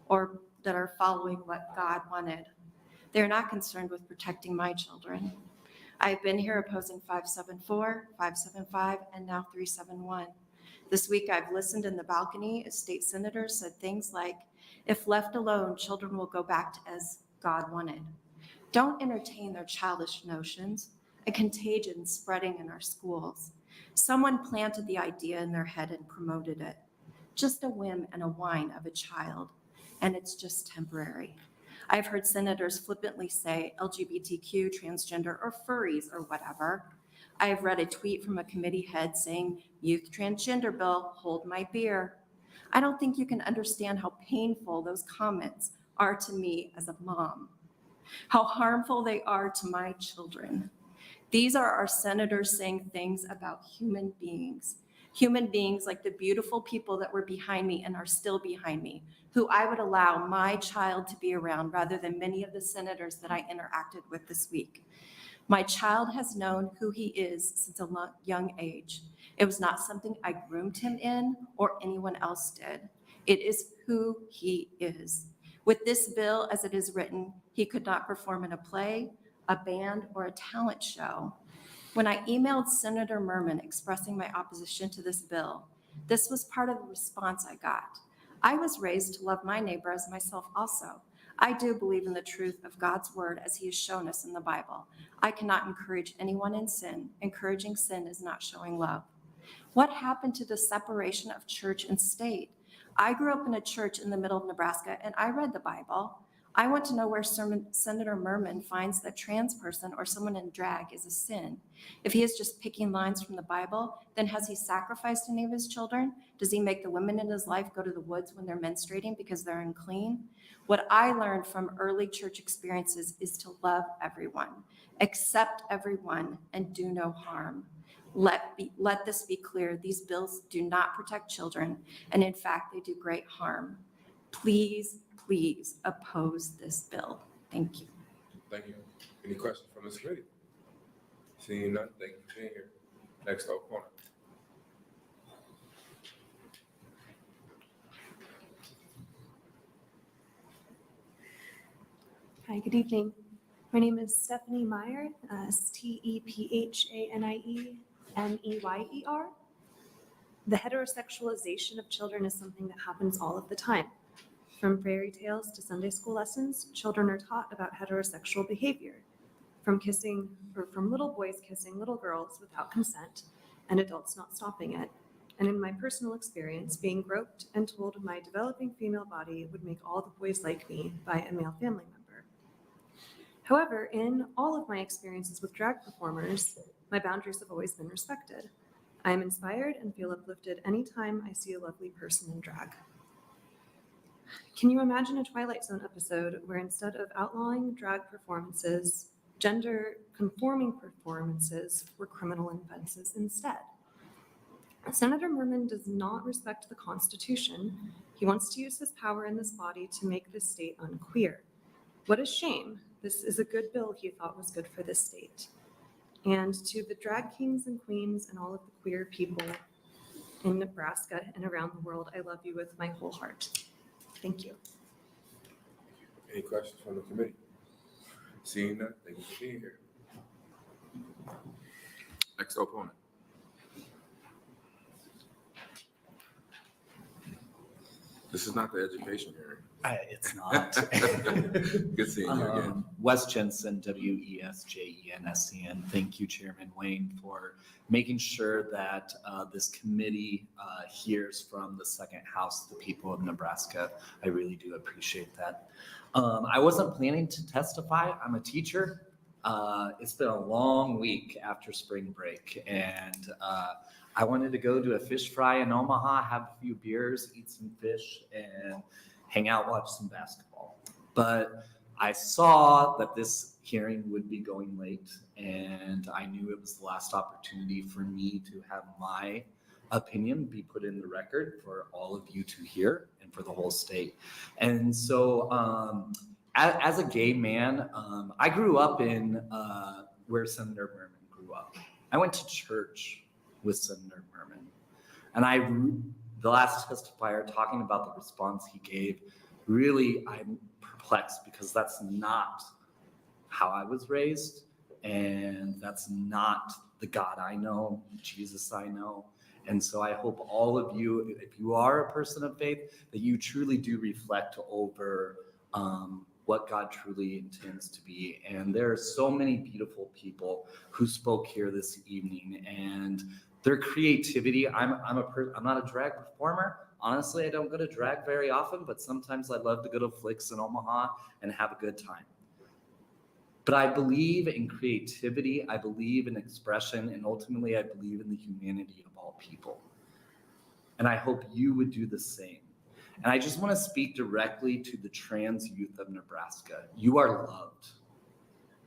Speaker 21: or that are following what God wanted. They're not concerned with protecting my children. I've been here opposing 574, 575, and now 371. This week I've listened in the balcony as state senators said things like, if left alone, children will go back to as God wanted. Don't entertain their childish notions, a contagion spreading in our schools. Someone planted the idea in their head and promoted it. Just a whim and a whine of a child, and it's just temporary. I've heard senators flippantly say LGBTQ, transgender, or furries, or whatever. I have read a tweet from a committee head saying, youth transgender bill, hold my beer. I don't think you can understand how painful those comments are to me as a mom, how harmful they are to my children. These are our senators saying things about human beings. Human beings like the beautiful people that were behind me and are still behind me, who I would allow my child to be around rather than many of the senators that I interacted with this week. My child has known who he is since a young age. It was not something I groomed him in or anyone else did. It is who he is. With this bill as it is written, he could not perform in a play, a band, or a talent show. When I emailed Senator Murman expressing my opposition to this bill, this was part of the response I got. I was raised to love my neighbor as myself also. I do believe in the truth of God's word as he has shown us in the Bible. I cannot encourage anyone in sin. Encouraging sin is not showing love. What happened to the separation of church and state? I grew up in a church in the middle of Nebraska, and I read the Bible. I want to know where Senator Murman finds that trans person or someone in drag is a sin. If he is just picking lines from the Bible, then has he sacrificed any of his children? Does he make the women in his life go to the woods when they're menstruating because they're unclean? What I learned from early church experiences is to love everyone, accept everyone, and do no harm. Let this be clear. These bills do not protect children, and in fact, they do great harm. Please, please oppose this bill. Thank you.
Speaker 2: Thank you. Any questions from this committee? Seeing none, thank you for being here. Next opponent.
Speaker 10: Hi, good evening. My name is Stephanie Meyer, StephanieMeyer. The heterosexualization of children is something that happens all of the time. From fairy tales to Sunday school lessons, children are taught about heterosexual behavior. From little boys kissing little girls without consent and adults not stopping it. And in my personal experience, being groped and told my developing female body would make all the boys like me by a male family member. However, in all of my experiences with drag performers, my boundaries have always been respected. I am inspired and feel uplifted anytime I see a lovely person in drag. Can you imagine a Twilight Zone episode where instead of outlawing drag performances, gender-conforming performances were criminal offenses instead? Senator Murman does not respect the Constitution. He wants to use his power in this body to make this state unqueer. What a shame. This is a good bill he thought was good for this state. And to the drag kings and queens and all of the queer people in Nebraska and around the world, I love you with my whole heart. Thank you.
Speaker 2: Any questions from the committee? Seeing none, thank you for being here. Next opponent. This is not the education hearing.
Speaker 17: It's not.
Speaker 2: Good seeing you again.
Speaker 17: Wes Jensen, WESJENSEN. Thank you, Chairman Wayne, for making sure that this committee hears from the second house, the people of Nebraska. I really do appreciate that. I wasn't planning to testify. I'm a teacher. It's been a long week after spring break, and I wanted to go to a fish fry in Omaha, have a few beers, eat some fish, and hang out, watch some basketball. But I saw that this hearing would be going late, and I knew it was the last opportunity for me to have my opinion be put in the record for all of you to hear and for the whole state. And so as a gay man, I grew up in where Senator Murman grew up. I went to church with Senator Murman. And the last testifier talking about the response he gave, really I'm perplexed because that's not how I was raised. And that's not the God I know, Jesus I know. And so I hope all of you, if you are a person of faith, that you truly do reflect over what God truly intends to be. And there are so many beautiful people who spoke here this evening, and their creativity. I'm not a drag performer. Honestly, I don't go to drag very often, but sometimes I love to go to Flicks in Omaha and have a good time. But I believe in creativity, I believe in expression, and ultimately I believe in the humanity of all people. And I hope you would do the same. And I just want to speak directly to the trans youth of Nebraska. You are loved.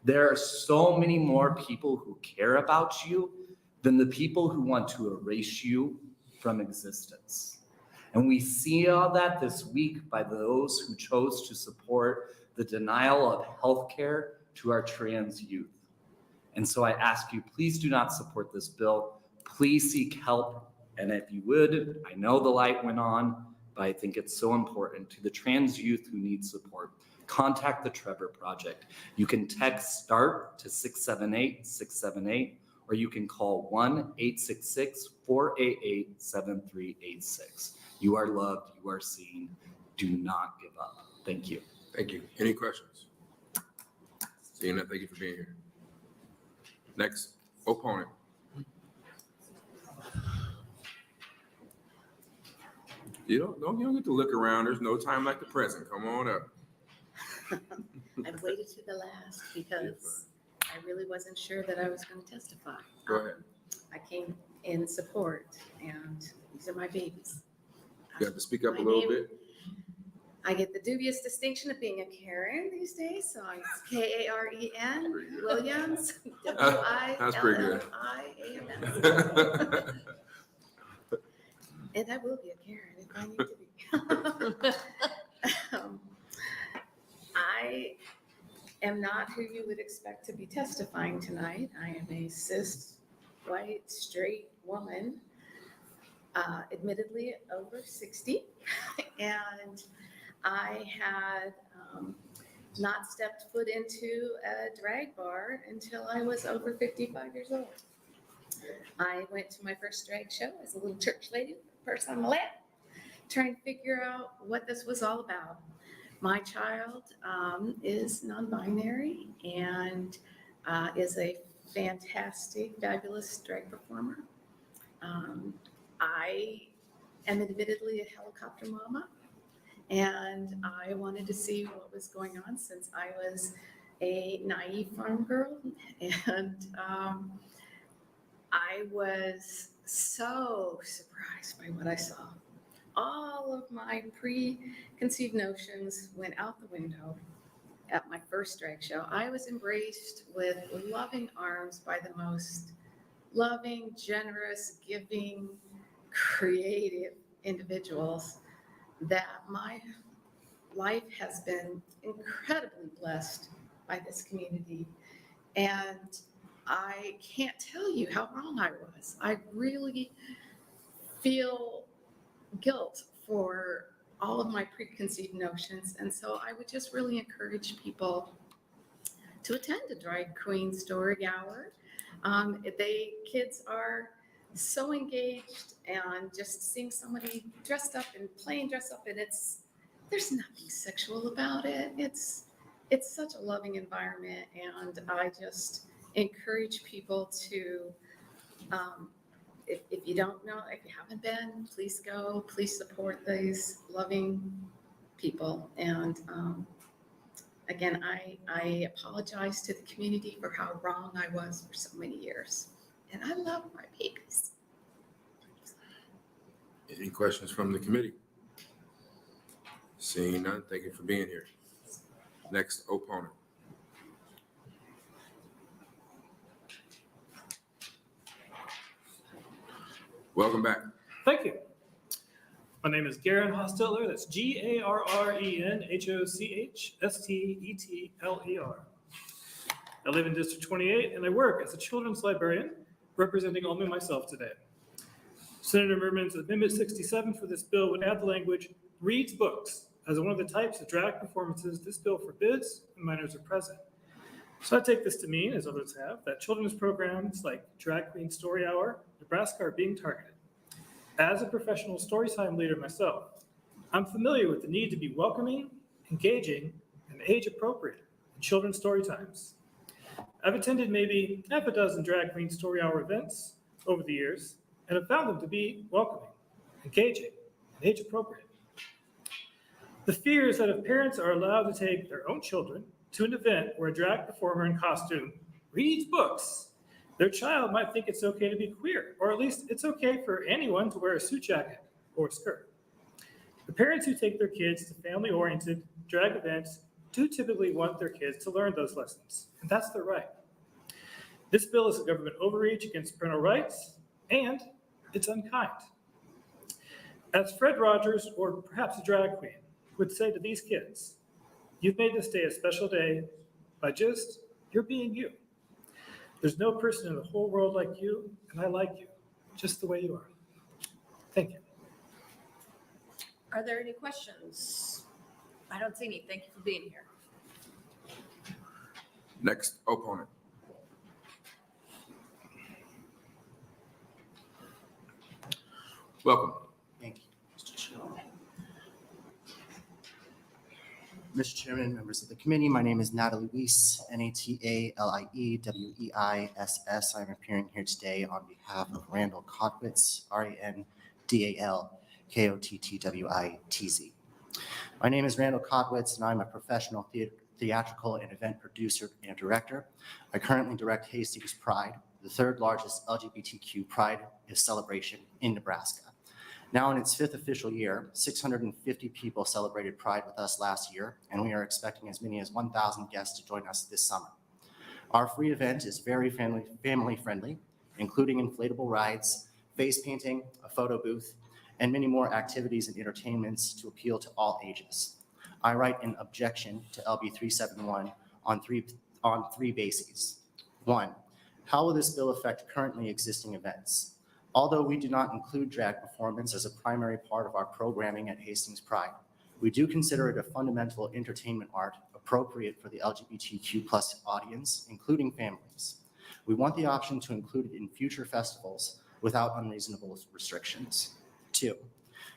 Speaker 17: There are so many more people who care about you than the people who want to erase you from existence. And we see all that this week by those who chose to support the denial of health care to our trans youth. And so I ask you, please do not support this bill. Please seek help. And if you would, I know the light went on, but I think it's so important to the trans youth who need support. Contact the Trevor Project. You can text START to 678-678, or you can call 1-866-488-7386. You are loved, you are seen. Do not give up. Thank you.
Speaker 2: Thank you. Any questions? Seeing that, thank you for being here. Next opponent. You don't get to look around. There's no time like the present. Come on up.
Speaker 12: I've waited to the last because I really wasn't sure that I was going to testify.
Speaker 2: Go ahead.
Speaker 12: I came in support, and these are my babies.
Speaker 2: You have to speak up a
Speaker 12: My
Speaker 2: little
Speaker 12: name-
Speaker 2: bit.
Speaker 12: I get the dubious distinction of being a Karen these days, so I'm Karen Williams,
Speaker 2: That's pretty good.
Speaker 12: WILLIAMS. And I will be a Karen if I need to be. I am not who you would expect to be testifying tonight. I am a cis, white, straight woman, admittedly over 60. And I had not stepped foot into a drag bar until I was over 55 years old. I went to my first drag show as a little church lady, person on the left, trying to figure out what this was all about. My child is non-binary and is a fantastic, fabulous drag performer. I am admittedly a helicopter mama, and I wanted to see what was going on since I was a naive farm girl, and I was so surprised by what I saw. All of my preconceived notions went out the window at my first drag show. I was embraced with loving arms by the most loving, generous, giving, creative individuals that my life has been incredibly blessed by this community. And I can't tell you how wrong I was. I really feel guilt for all of my preconceived notions. And so I would just really encourage people to attend a Drag Queen Story Hour. Kids are so engaged, and just seeing somebody dressed up and playing dress up, and there's nothing sexual about it. It's such a loving environment, and I just encourage people to, if you don't know, if you haven't been, please go, please support these loving people. And again, I apologize to the community for how wrong I was for so many years. And I love my babies.
Speaker 2: Any questions from the committee? Seeing none, thank you for being here. Next opponent. Welcome back.
Speaker 13: Thank you. My name is Garen Hostetler. That's GARRENHOCHSTETLER. I live in District 28, and I work as a children's librarian, representing only myself today. Senator Murman's Amendment 67 for this bill would add the language, reads books, as one of the types of drag performances this bill forbids when minors are present. So I take this to mean, as others have, that children's programs like Drag Queen Story Hour, Nebraska, are being targeted. As a professional storytime leader myself, I'm familiar with the need to be welcoming, engaging, and age-appropriate in children's story times. I've attended maybe half a dozen Drag Queen Story Hour events over the years, and have found them to be welcoming, engaging, and age-appropriate. The fear is that if parents are allowed to take their own children to an event where a drag performer in costume reads books, their child might think it's okay to be queer, or at least it's okay for anyone to wear a suit jacket or skirt. The parents who take their kids to family-oriented drag events do typically want their kids to learn those lessons, and that's their right. This bill is a government overreach against parental rights, and it's unkind. As Fred Rogers, or perhaps a drag queen, would say to these kids, you've made this day a special day by just you're being you. There's no person in the whole world like you, and I like you, just the way you are. Thank you.
Speaker 7: Are there any questions? I don't see any. Thank you for being here.
Speaker 2: Next opponent. Welcome.
Speaker 14: Thank you, Mr. Chairman. Mr. Chairman, members of the committee, my name is Natalie Weiss, Nataliewiess. I'm appearing here today on behalf of Randall Kottwitz, RandallKottwitz. My name is Randall Kottwitz, and I'm a professional theatrical and event producer and director. I currently direct Hastings Pride, the third largest LGBTQ pride celebration in Nebraska. Now in its 5th official year, 650 people celebrated Pride with us last year, and we are expecting as many as 1,000 guests to join us this summer. Our free event is very family friendly, including inflatable rides, face painting, a photo booth, and many more activities and entertainments to appeal to all ages. I write an objection to LB371 on three bases. 1, how will this bill affect currently existing events? Although we do not include drag performance as a primary part of our programming at Hastings Pride, we do consider it a fundamental entertainment art appropriate for the LGBTQ+ audience, including families. We want the option to include it in future festivals without unreasonable restrictions. 2,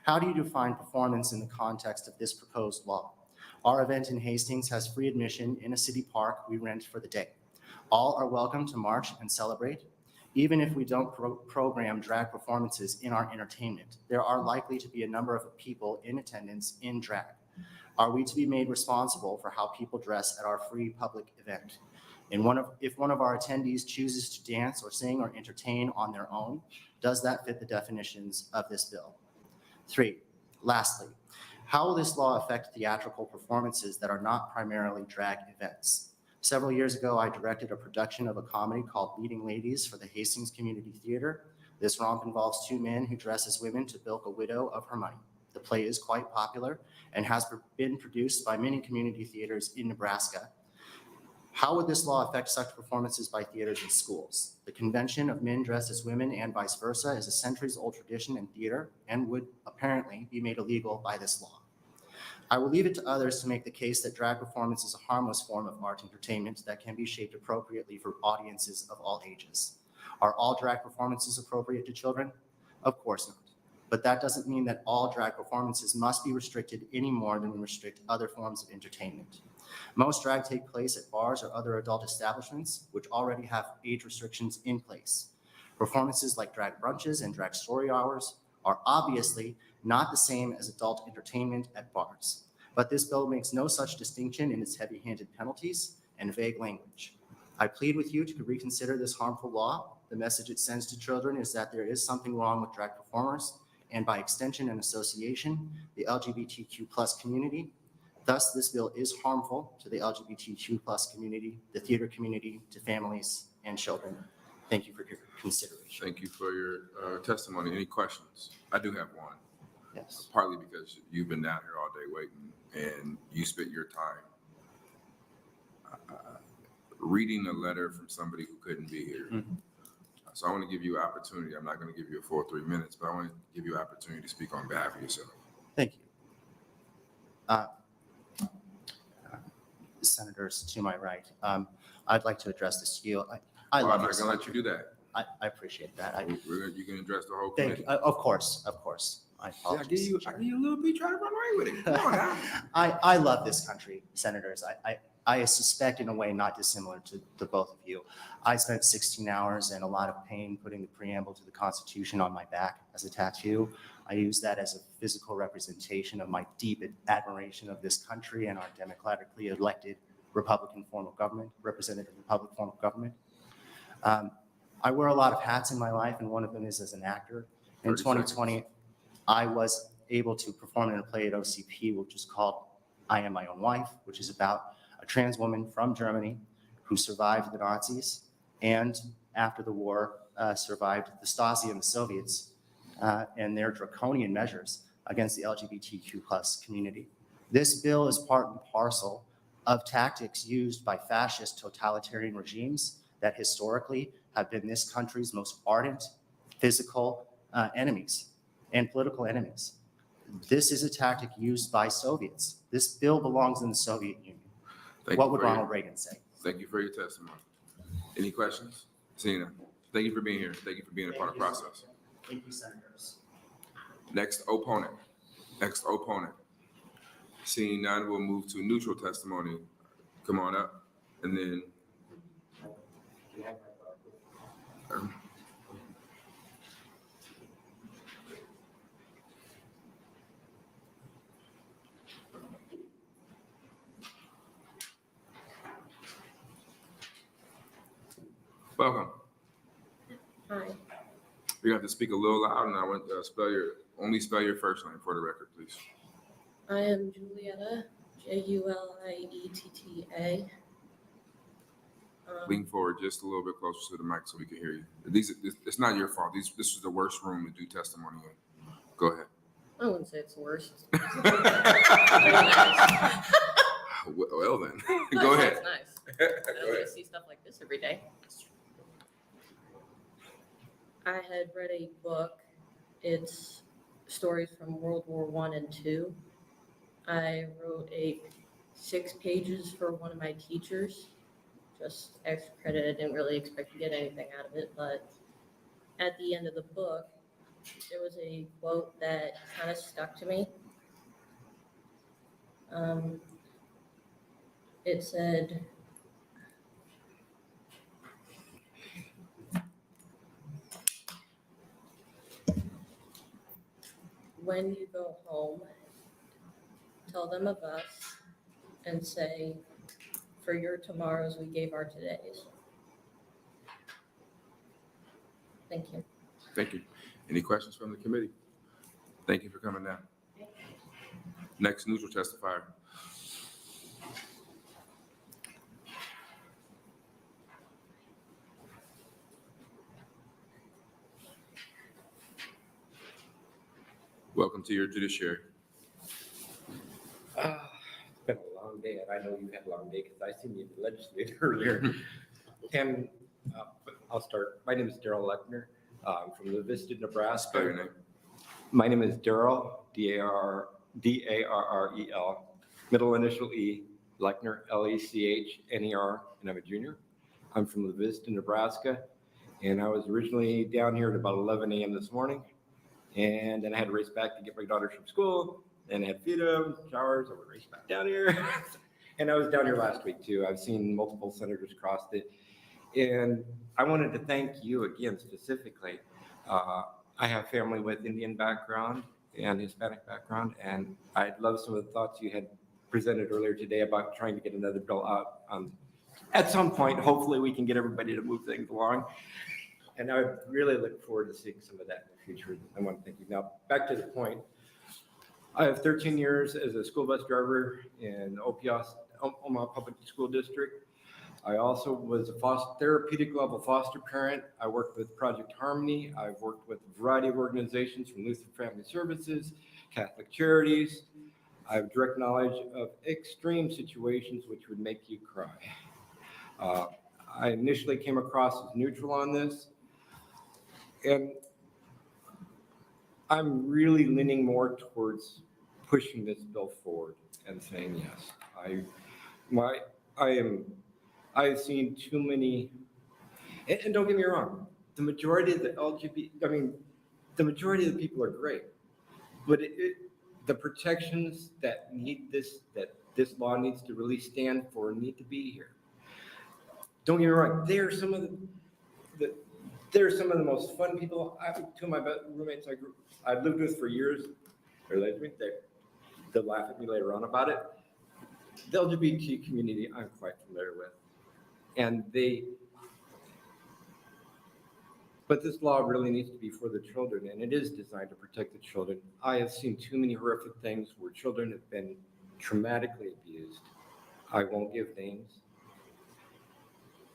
Speaker 14: how do you define performance in the context of this proposed law? Our event in Hastings has free admission in a city park we rent for the day. All are welcome to march and celebrate. Even if we don't program drag performances in our entertainment, there are likely to be a number of people in attendance in drag. Are we to be made responsible for how people dress at our free public event? If one of our attendees chooses to dance or sing or entertain on their own, does that fit the definitions of this bill? 3, lastly, how will this law affect theatrical performances that are not primarily drag events? Several years ago, I directed a production of a comedy called Leading Ladies for the Hastings Community Theater. This romp involves 2 men who dress as women to bilk a widow of her money. The play is quite popular and has been produced by many community theaters in Nebraska. How would this law affect such performances by theaters and schools? The convention of men dressed as women and vice versa is a centuries-old tradition in theater and would apparently be made illegal by this law. I will leave it to others to make the case that drag performance is a harmless form of art entertainment that can be shaped appropriately for audiences of all ages. Are all drag performances appropriate to children? Of course not. But that doesn't mean that all drag performances must be restricted any more than we restrict other forms of entertainment. Most drag take place at bars or other adult establishments, which already have age restrictions in place. Performances like drag brunches and drag story hours are obviously not the same as adult entertainment at bars. But this bill makes no such distinction in its heavy-handed penalties and vague language. I plead with you to reconsider this harmful law. The message it sends to children is that there is something wrong with drag performers, and by extension and association, the LGBTQ+ community. Thus, this bill is harmful to the LGBTQ+ community, the theater community, to families and children. Thank you for your consideration.
Speaker 2: Thank you for your testimony. Any questions? I do have one.
Speaker 14: Yes.
Speaker 2: Partly because you've been down here all day waiting and you spent your time reading a letter from somebody who couldn't be here.
Speaker 14: Mm-hmm.
Speaker 2: So I want to give you an opportunity. I'm not going to give you a full 3 minutes, but I want to give you an opportunity to speak on behalf of yourself.
Speaker 14: Thank you. Senators to my right, I'd like to address this to you. I
Speaker 2: Well,
Speaker 14: love
Speaker 2: I'm not
Speaker 14: this
Speaker 2: going to let you do that.
Speaker 14: I appreciate that.
Speaker 2: You can address the whole
Speaker 14: Thank
Speaker 2: committee.
Speaker 14: you. Of course. I
Speaker 2: I
Speaker 14: apologize.
Speaker 2: give you a little bit, try to run away with it. Come on now.
Speaker 14: I love this country, senators. I suspect in a way not dissimilar to the both of you. I spent 16 hours and a lot of pain putting the preamble to the Constitution on my back as a tattoo. I use that as a physical representation of my deep admiration of this country and our democratically elected Republican form of government, representative Republican form of government. I wear a lot of hats in my life, and one of them is as an actor. In 2020, I was able to perform in a play at OCP, which is called I Am My Own Wife, which is about a trans woman from Germany who survived the Nazis and after the war survived the Stasi and the Soviets and their draconian measures. against the LGBTQ plus community. This bill is part and parcel of tactics used by fascist totalitarian regimes that historically have been this country's most ardent physical enemies and political enemies. This is a tactic used by Soviets. This bill belongs in the Soviet Union. What would Ronald Reagan say?
Speaker 2: Thank you for your testimony. Any questions? Seeing none. Thank you for being here. Thank you for being a part of the process.
Speaker 14: Thank you, Senators.
Speaker 2: Next opponent. Next opponent. Seeing none, we'll move to neutral testimony. Come on up. And then. Welcome.
Speaker 15: Hi,
Speaker 2: You have to speak a little loud, and I want to spell your first name for the record, please.
Speaker 15: I am Julietta, Julietta.
Speaker 2: Lean forward just a little bit closer to the mic so we can hear you. It's not your fault. This is the worst room to do testimony in. Go ahead.
Speaker 15: I wouldn't say it's the worst.
Speaker 2: Well then, go ahead.
Speaker 15: It's nice. I
Speaker 2: Go
Speaker 15: don't
Speaker 2: ahead.
Speaker 15: get to see stuff like this every day. I had read a book. It's stories from World War I and II. I wrote 6 pages for one of my teachers. Just extra credit. I didn't really expect to get anything out of it, but at the end of the book, there was a quote that kind of stuck to me. It said, "When you go home, tell them of us and say, for your tomorrows, we gave our todays." Thank you.
Speaker 2: Thank you. Any questions from the committee? Thank you for coming down. Next neutral testifier. Welcome to your judiciary.
Speaker 16: It's been a long day, and I know you had a long day because I seen you in the legislature earlier. And I'll start. My name is Daryl Lechner. I'm from La Vista, Nebraska.
Speaker 2: Spell your name.
Speaker 16: My name is Daryl, D-A-R-R-E-L, middle initial E, Lechner, L-E-C-H-N-E-R, and I'm a junior. I'm from La Vista, Nebraska, and I was originally down here at about 11 a.m. this morning. And then I had to race back to get my daughters from school, and I had to feed them, showers, I would race back down here. And I was down here last week too. I've seen multiple senators cross it. And I wanted to thank you again specifically. I have family with Indian background and Hispanic background, and I love some of the thoughts you had presented earlier today about trying to get another bill out. At some point, hopefully we can get everybody to move things along. And I really look forward to seeing some of that in the future. I want to thank you. Now, back to the point. I have 13 years as a school bus driver in Omaha Public School District. I also was a therapeutic level foster parent. I worked with Project Harmony. I've worked with a variety of organizations from Lutheran Family Services, Catholic Charities. I have direct knowledge of extreme situations which would make you cry. I initially came across as neutral on this, and I'm really leaning more towards pushing this bill forward and saying yes. I've seen too many, and don't get me wrong, the majority of the the majority of the people are great, but the protections that this law needs to really stand for need to be here. Don't get me wrong, they're some of the most fun people. Two of my roommates I've lived with for years, they'll laugh at me later on about it. The LGBT community I'm quite familiar with. But this law really needs to be for the children, and it is designed to protect the children. I have seen too many horrific things where children have been traumatically abused. I won't give names.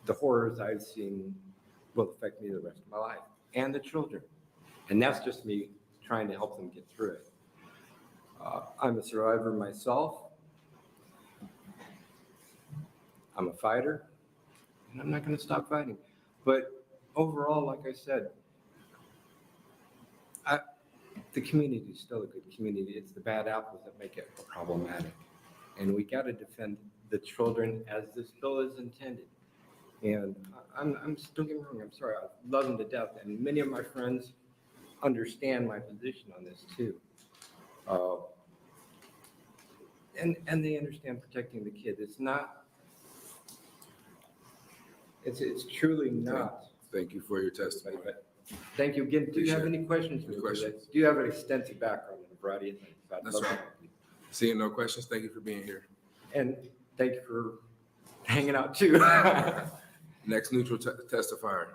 Speaker 16: The horrors I've seen will affect me the rest of my life, and the children. And that's just me trying to help them get through it. I'm a survivor myself. I'm a fighter, and I'm not going to stop fighting. But overall, like I said, the community is still a good community. It's the bad apples that make it problematic. And we got to defend the children as this bill is intended. And I'm don't get me wrong, I'm sorry, I love them to death. And many of my friends understand my position on this too. And they understand protecting the kid. It's not, it's truly not.
Speaker 2: Thank you for your testimony.
Speaker 16: Thank you again. Do you have any questions?
Speaker 2: Any questions?
Speaker 16: Do you have an extensive background in a variety of things?
Speaker 2: That's right. Seeing no questions, thank you for being here.
Speaker 16: And thank you for hanging out too.
Speaker 2: Next neutral testifier.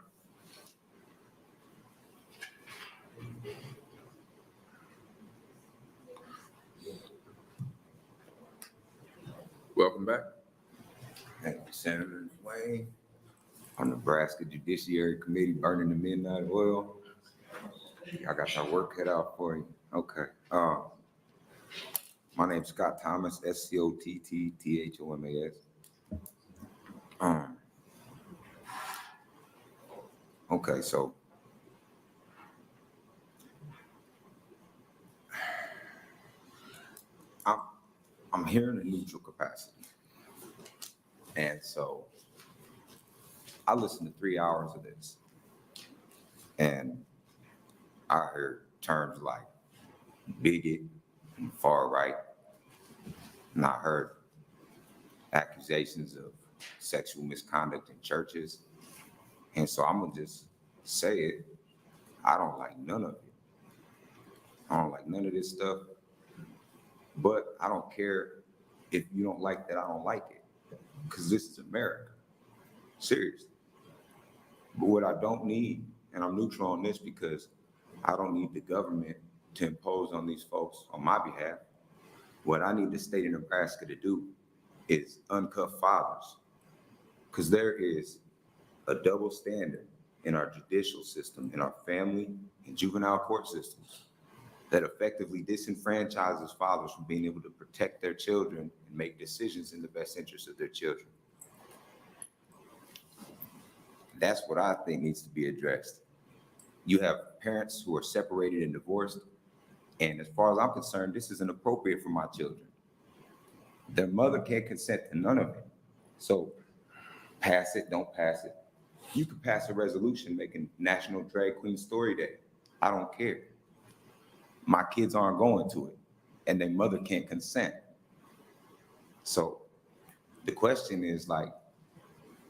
Speaker 2: Welcome back.
Speaker 11: Thank you, Senator Wayne. On Nebraska Judiciary Committee burning the midnight oil. I got your work cut out for you. Okay. My name's Scott Thomas, SCOTTTHOMAS. Okay, so I'm here in a neutral capacity. And so I listened to 3 hours of this, and I heard terms like bigot and far right, and I heard accusations of sexual misconduct in churches. And so I'm gonna just say it, I don't like none of it. I don't like none of this stuff, but I don't care if you don't like that, I don't like it, because this is America, seriously. But what I don't need, and I'm neutral on this because I don't need the government to impose on these folks on my behalf. What I need the state of Nebraska to do is uncuff fathers, because there is a double standard in our judicial system, in our family and juvenile court systems, that effectively disenfranchises fathers from being able to protect their children and make decisions in the best interest of their children. That's what I think needs to be addressed. You have parents who are separated and divorced, and as far as I'm concerned, this is inappropriate for my children. Their mother can't consent to none of it. So pass it, don't pass it. You could pass a resolution making National Drag Queen Story Day. I don't care. My kids aren't going to it, and their mother can't consent. So the question is, like,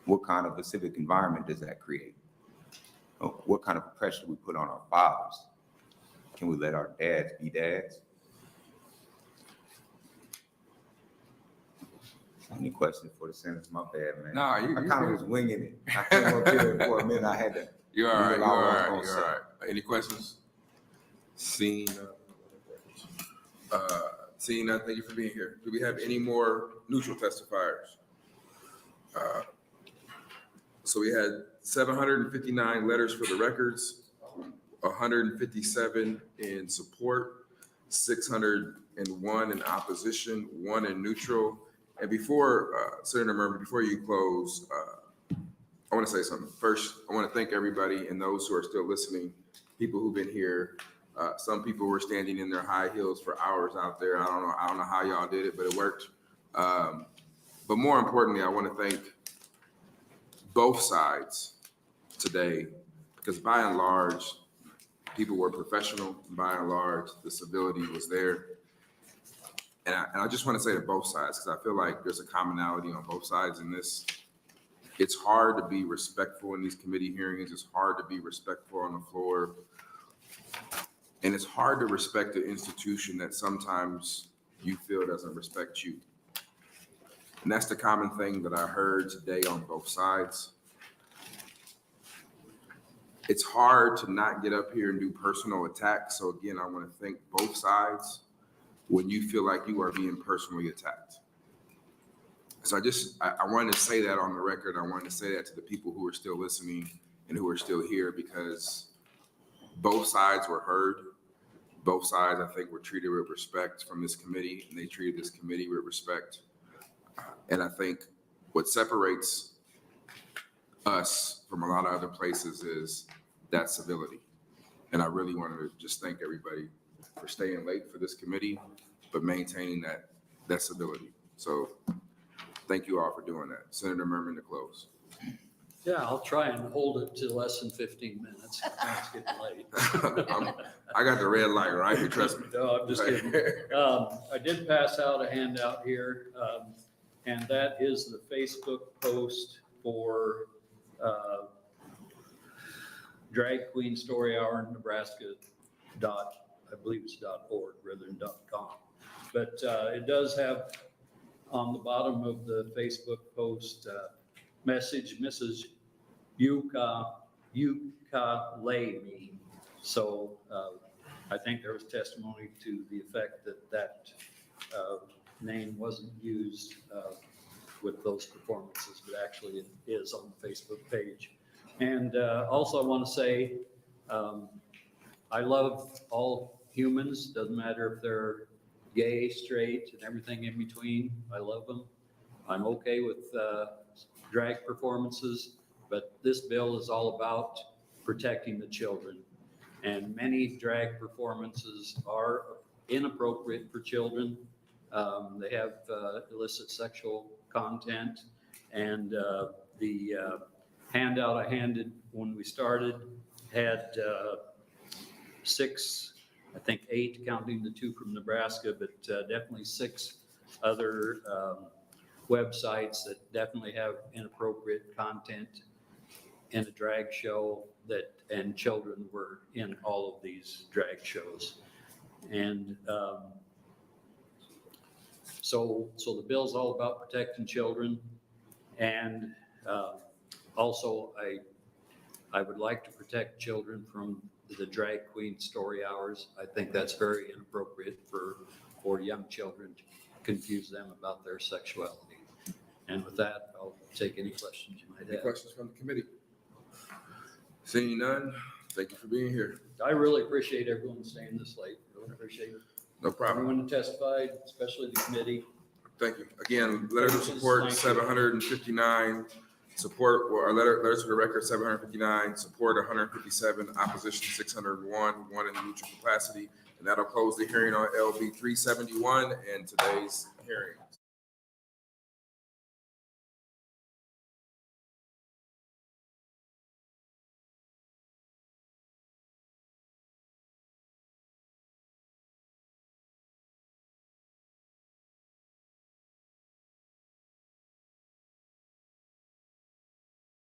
Speaker 11: what kind of a civic environment does that create? What kind of pressure do we put on our fathers? Can we let our dads be dads? Any questions for the sentence? My bad, man.
Speaker 2: Nah,
Speaker 11: I kind of was winging it. I came up here for a minute. I had to.
Speaker 2: You're all right. You're all right. You're all right. Any questions? Seeing none, thank you for being here. Do we have any more neutral testifiers? So we had 759 letters for the records, 157 in support, 601 in opposition, 1 in neutral. And before, Senator Murman, before you close, I want to say something. First, I want to thank everybody and those who are still listening, people who've been here. Some people were standing in their high heels for hours out there. I don't know how y'all did it, but it worked. But more importantly, I want to thank both sides today, because by and large, people were professional. By and large, the civility was there. And I just want to say to both sides, because I feel like there's a commonality on both sides in this. It's hard to be respectful in these committee hearings. It's hard to be respectful on the floor. And it's hard to respect an institution that sometimes you feel doesn't respect you. And that's the common thing that I heard today on both sides. It's hard to not get up here and do personal attacks. So again, I want to thank both sides when you feel like you are being personally attacked. So I wanted to say that on the record. I wanted to say that to the people who are still listening and who are still here, because both sides were heard. Both sides, I think, were treated with respect from this committee, and they treated this committee with respect. And I think what separates us from a lot of other places is that civility. And I really wanted to just thank everybody for staying late for this committee, but maintaining that civility. So thank you all for doing that. Senator Murman to close.
Speaker 1: Yeah, I'll try and hold it to less than 15 minutes. It's getting late.
Speaker 2: I got the red light right here, trust me.
Speaker 1: No, I'm just kidding. I did pass out a handout here, and that is the Facebook post for Drag Queen Story Hour in Nebraska I believe it's .org rather than .com. But it does have on the bottom of the Facebook post, message Mrs. Yuka Leimi. So I think there was testimony to the effect that name wasn't used with those performances, but actually it is on the Facebook page. And also I want to say, I love all humans, doesn't matter if they're gay, straight, and everything in between. I love them. I'm okay with drag performances, but this bill is all about protecting the children. And many drag performances are inappropriate for children. They have illicit sexual content. And the handout I handed when we started had 6, I think 8, counting the 2 from Nebraska, but definitely 6 other websites that definitely have inappropriate content in a drag show and children were in all of these drag shows. And so the bill's all about protecting children. And also I would like to protect children from the drag queen story hours. I think that's very inappropriate for young children to confuse them about their sexuality. And with that, I'll take any questions you might have.
Speaker 2: Any questions from the committee? Seeing none, thank you for being here.
Speaker 1: I really appreciate everyone staying this late. Really appreciate it.
Speaker 2: No problem.
Speaker 1: Everyone who testified, especially the committee.
Speaker 2: Thank you. Again, letters of support 759, support, or letters for the record 759, support 157, opposition 601, 1 in the neutral capacity. And that'll close the hearing on LB 371 and today's hearings.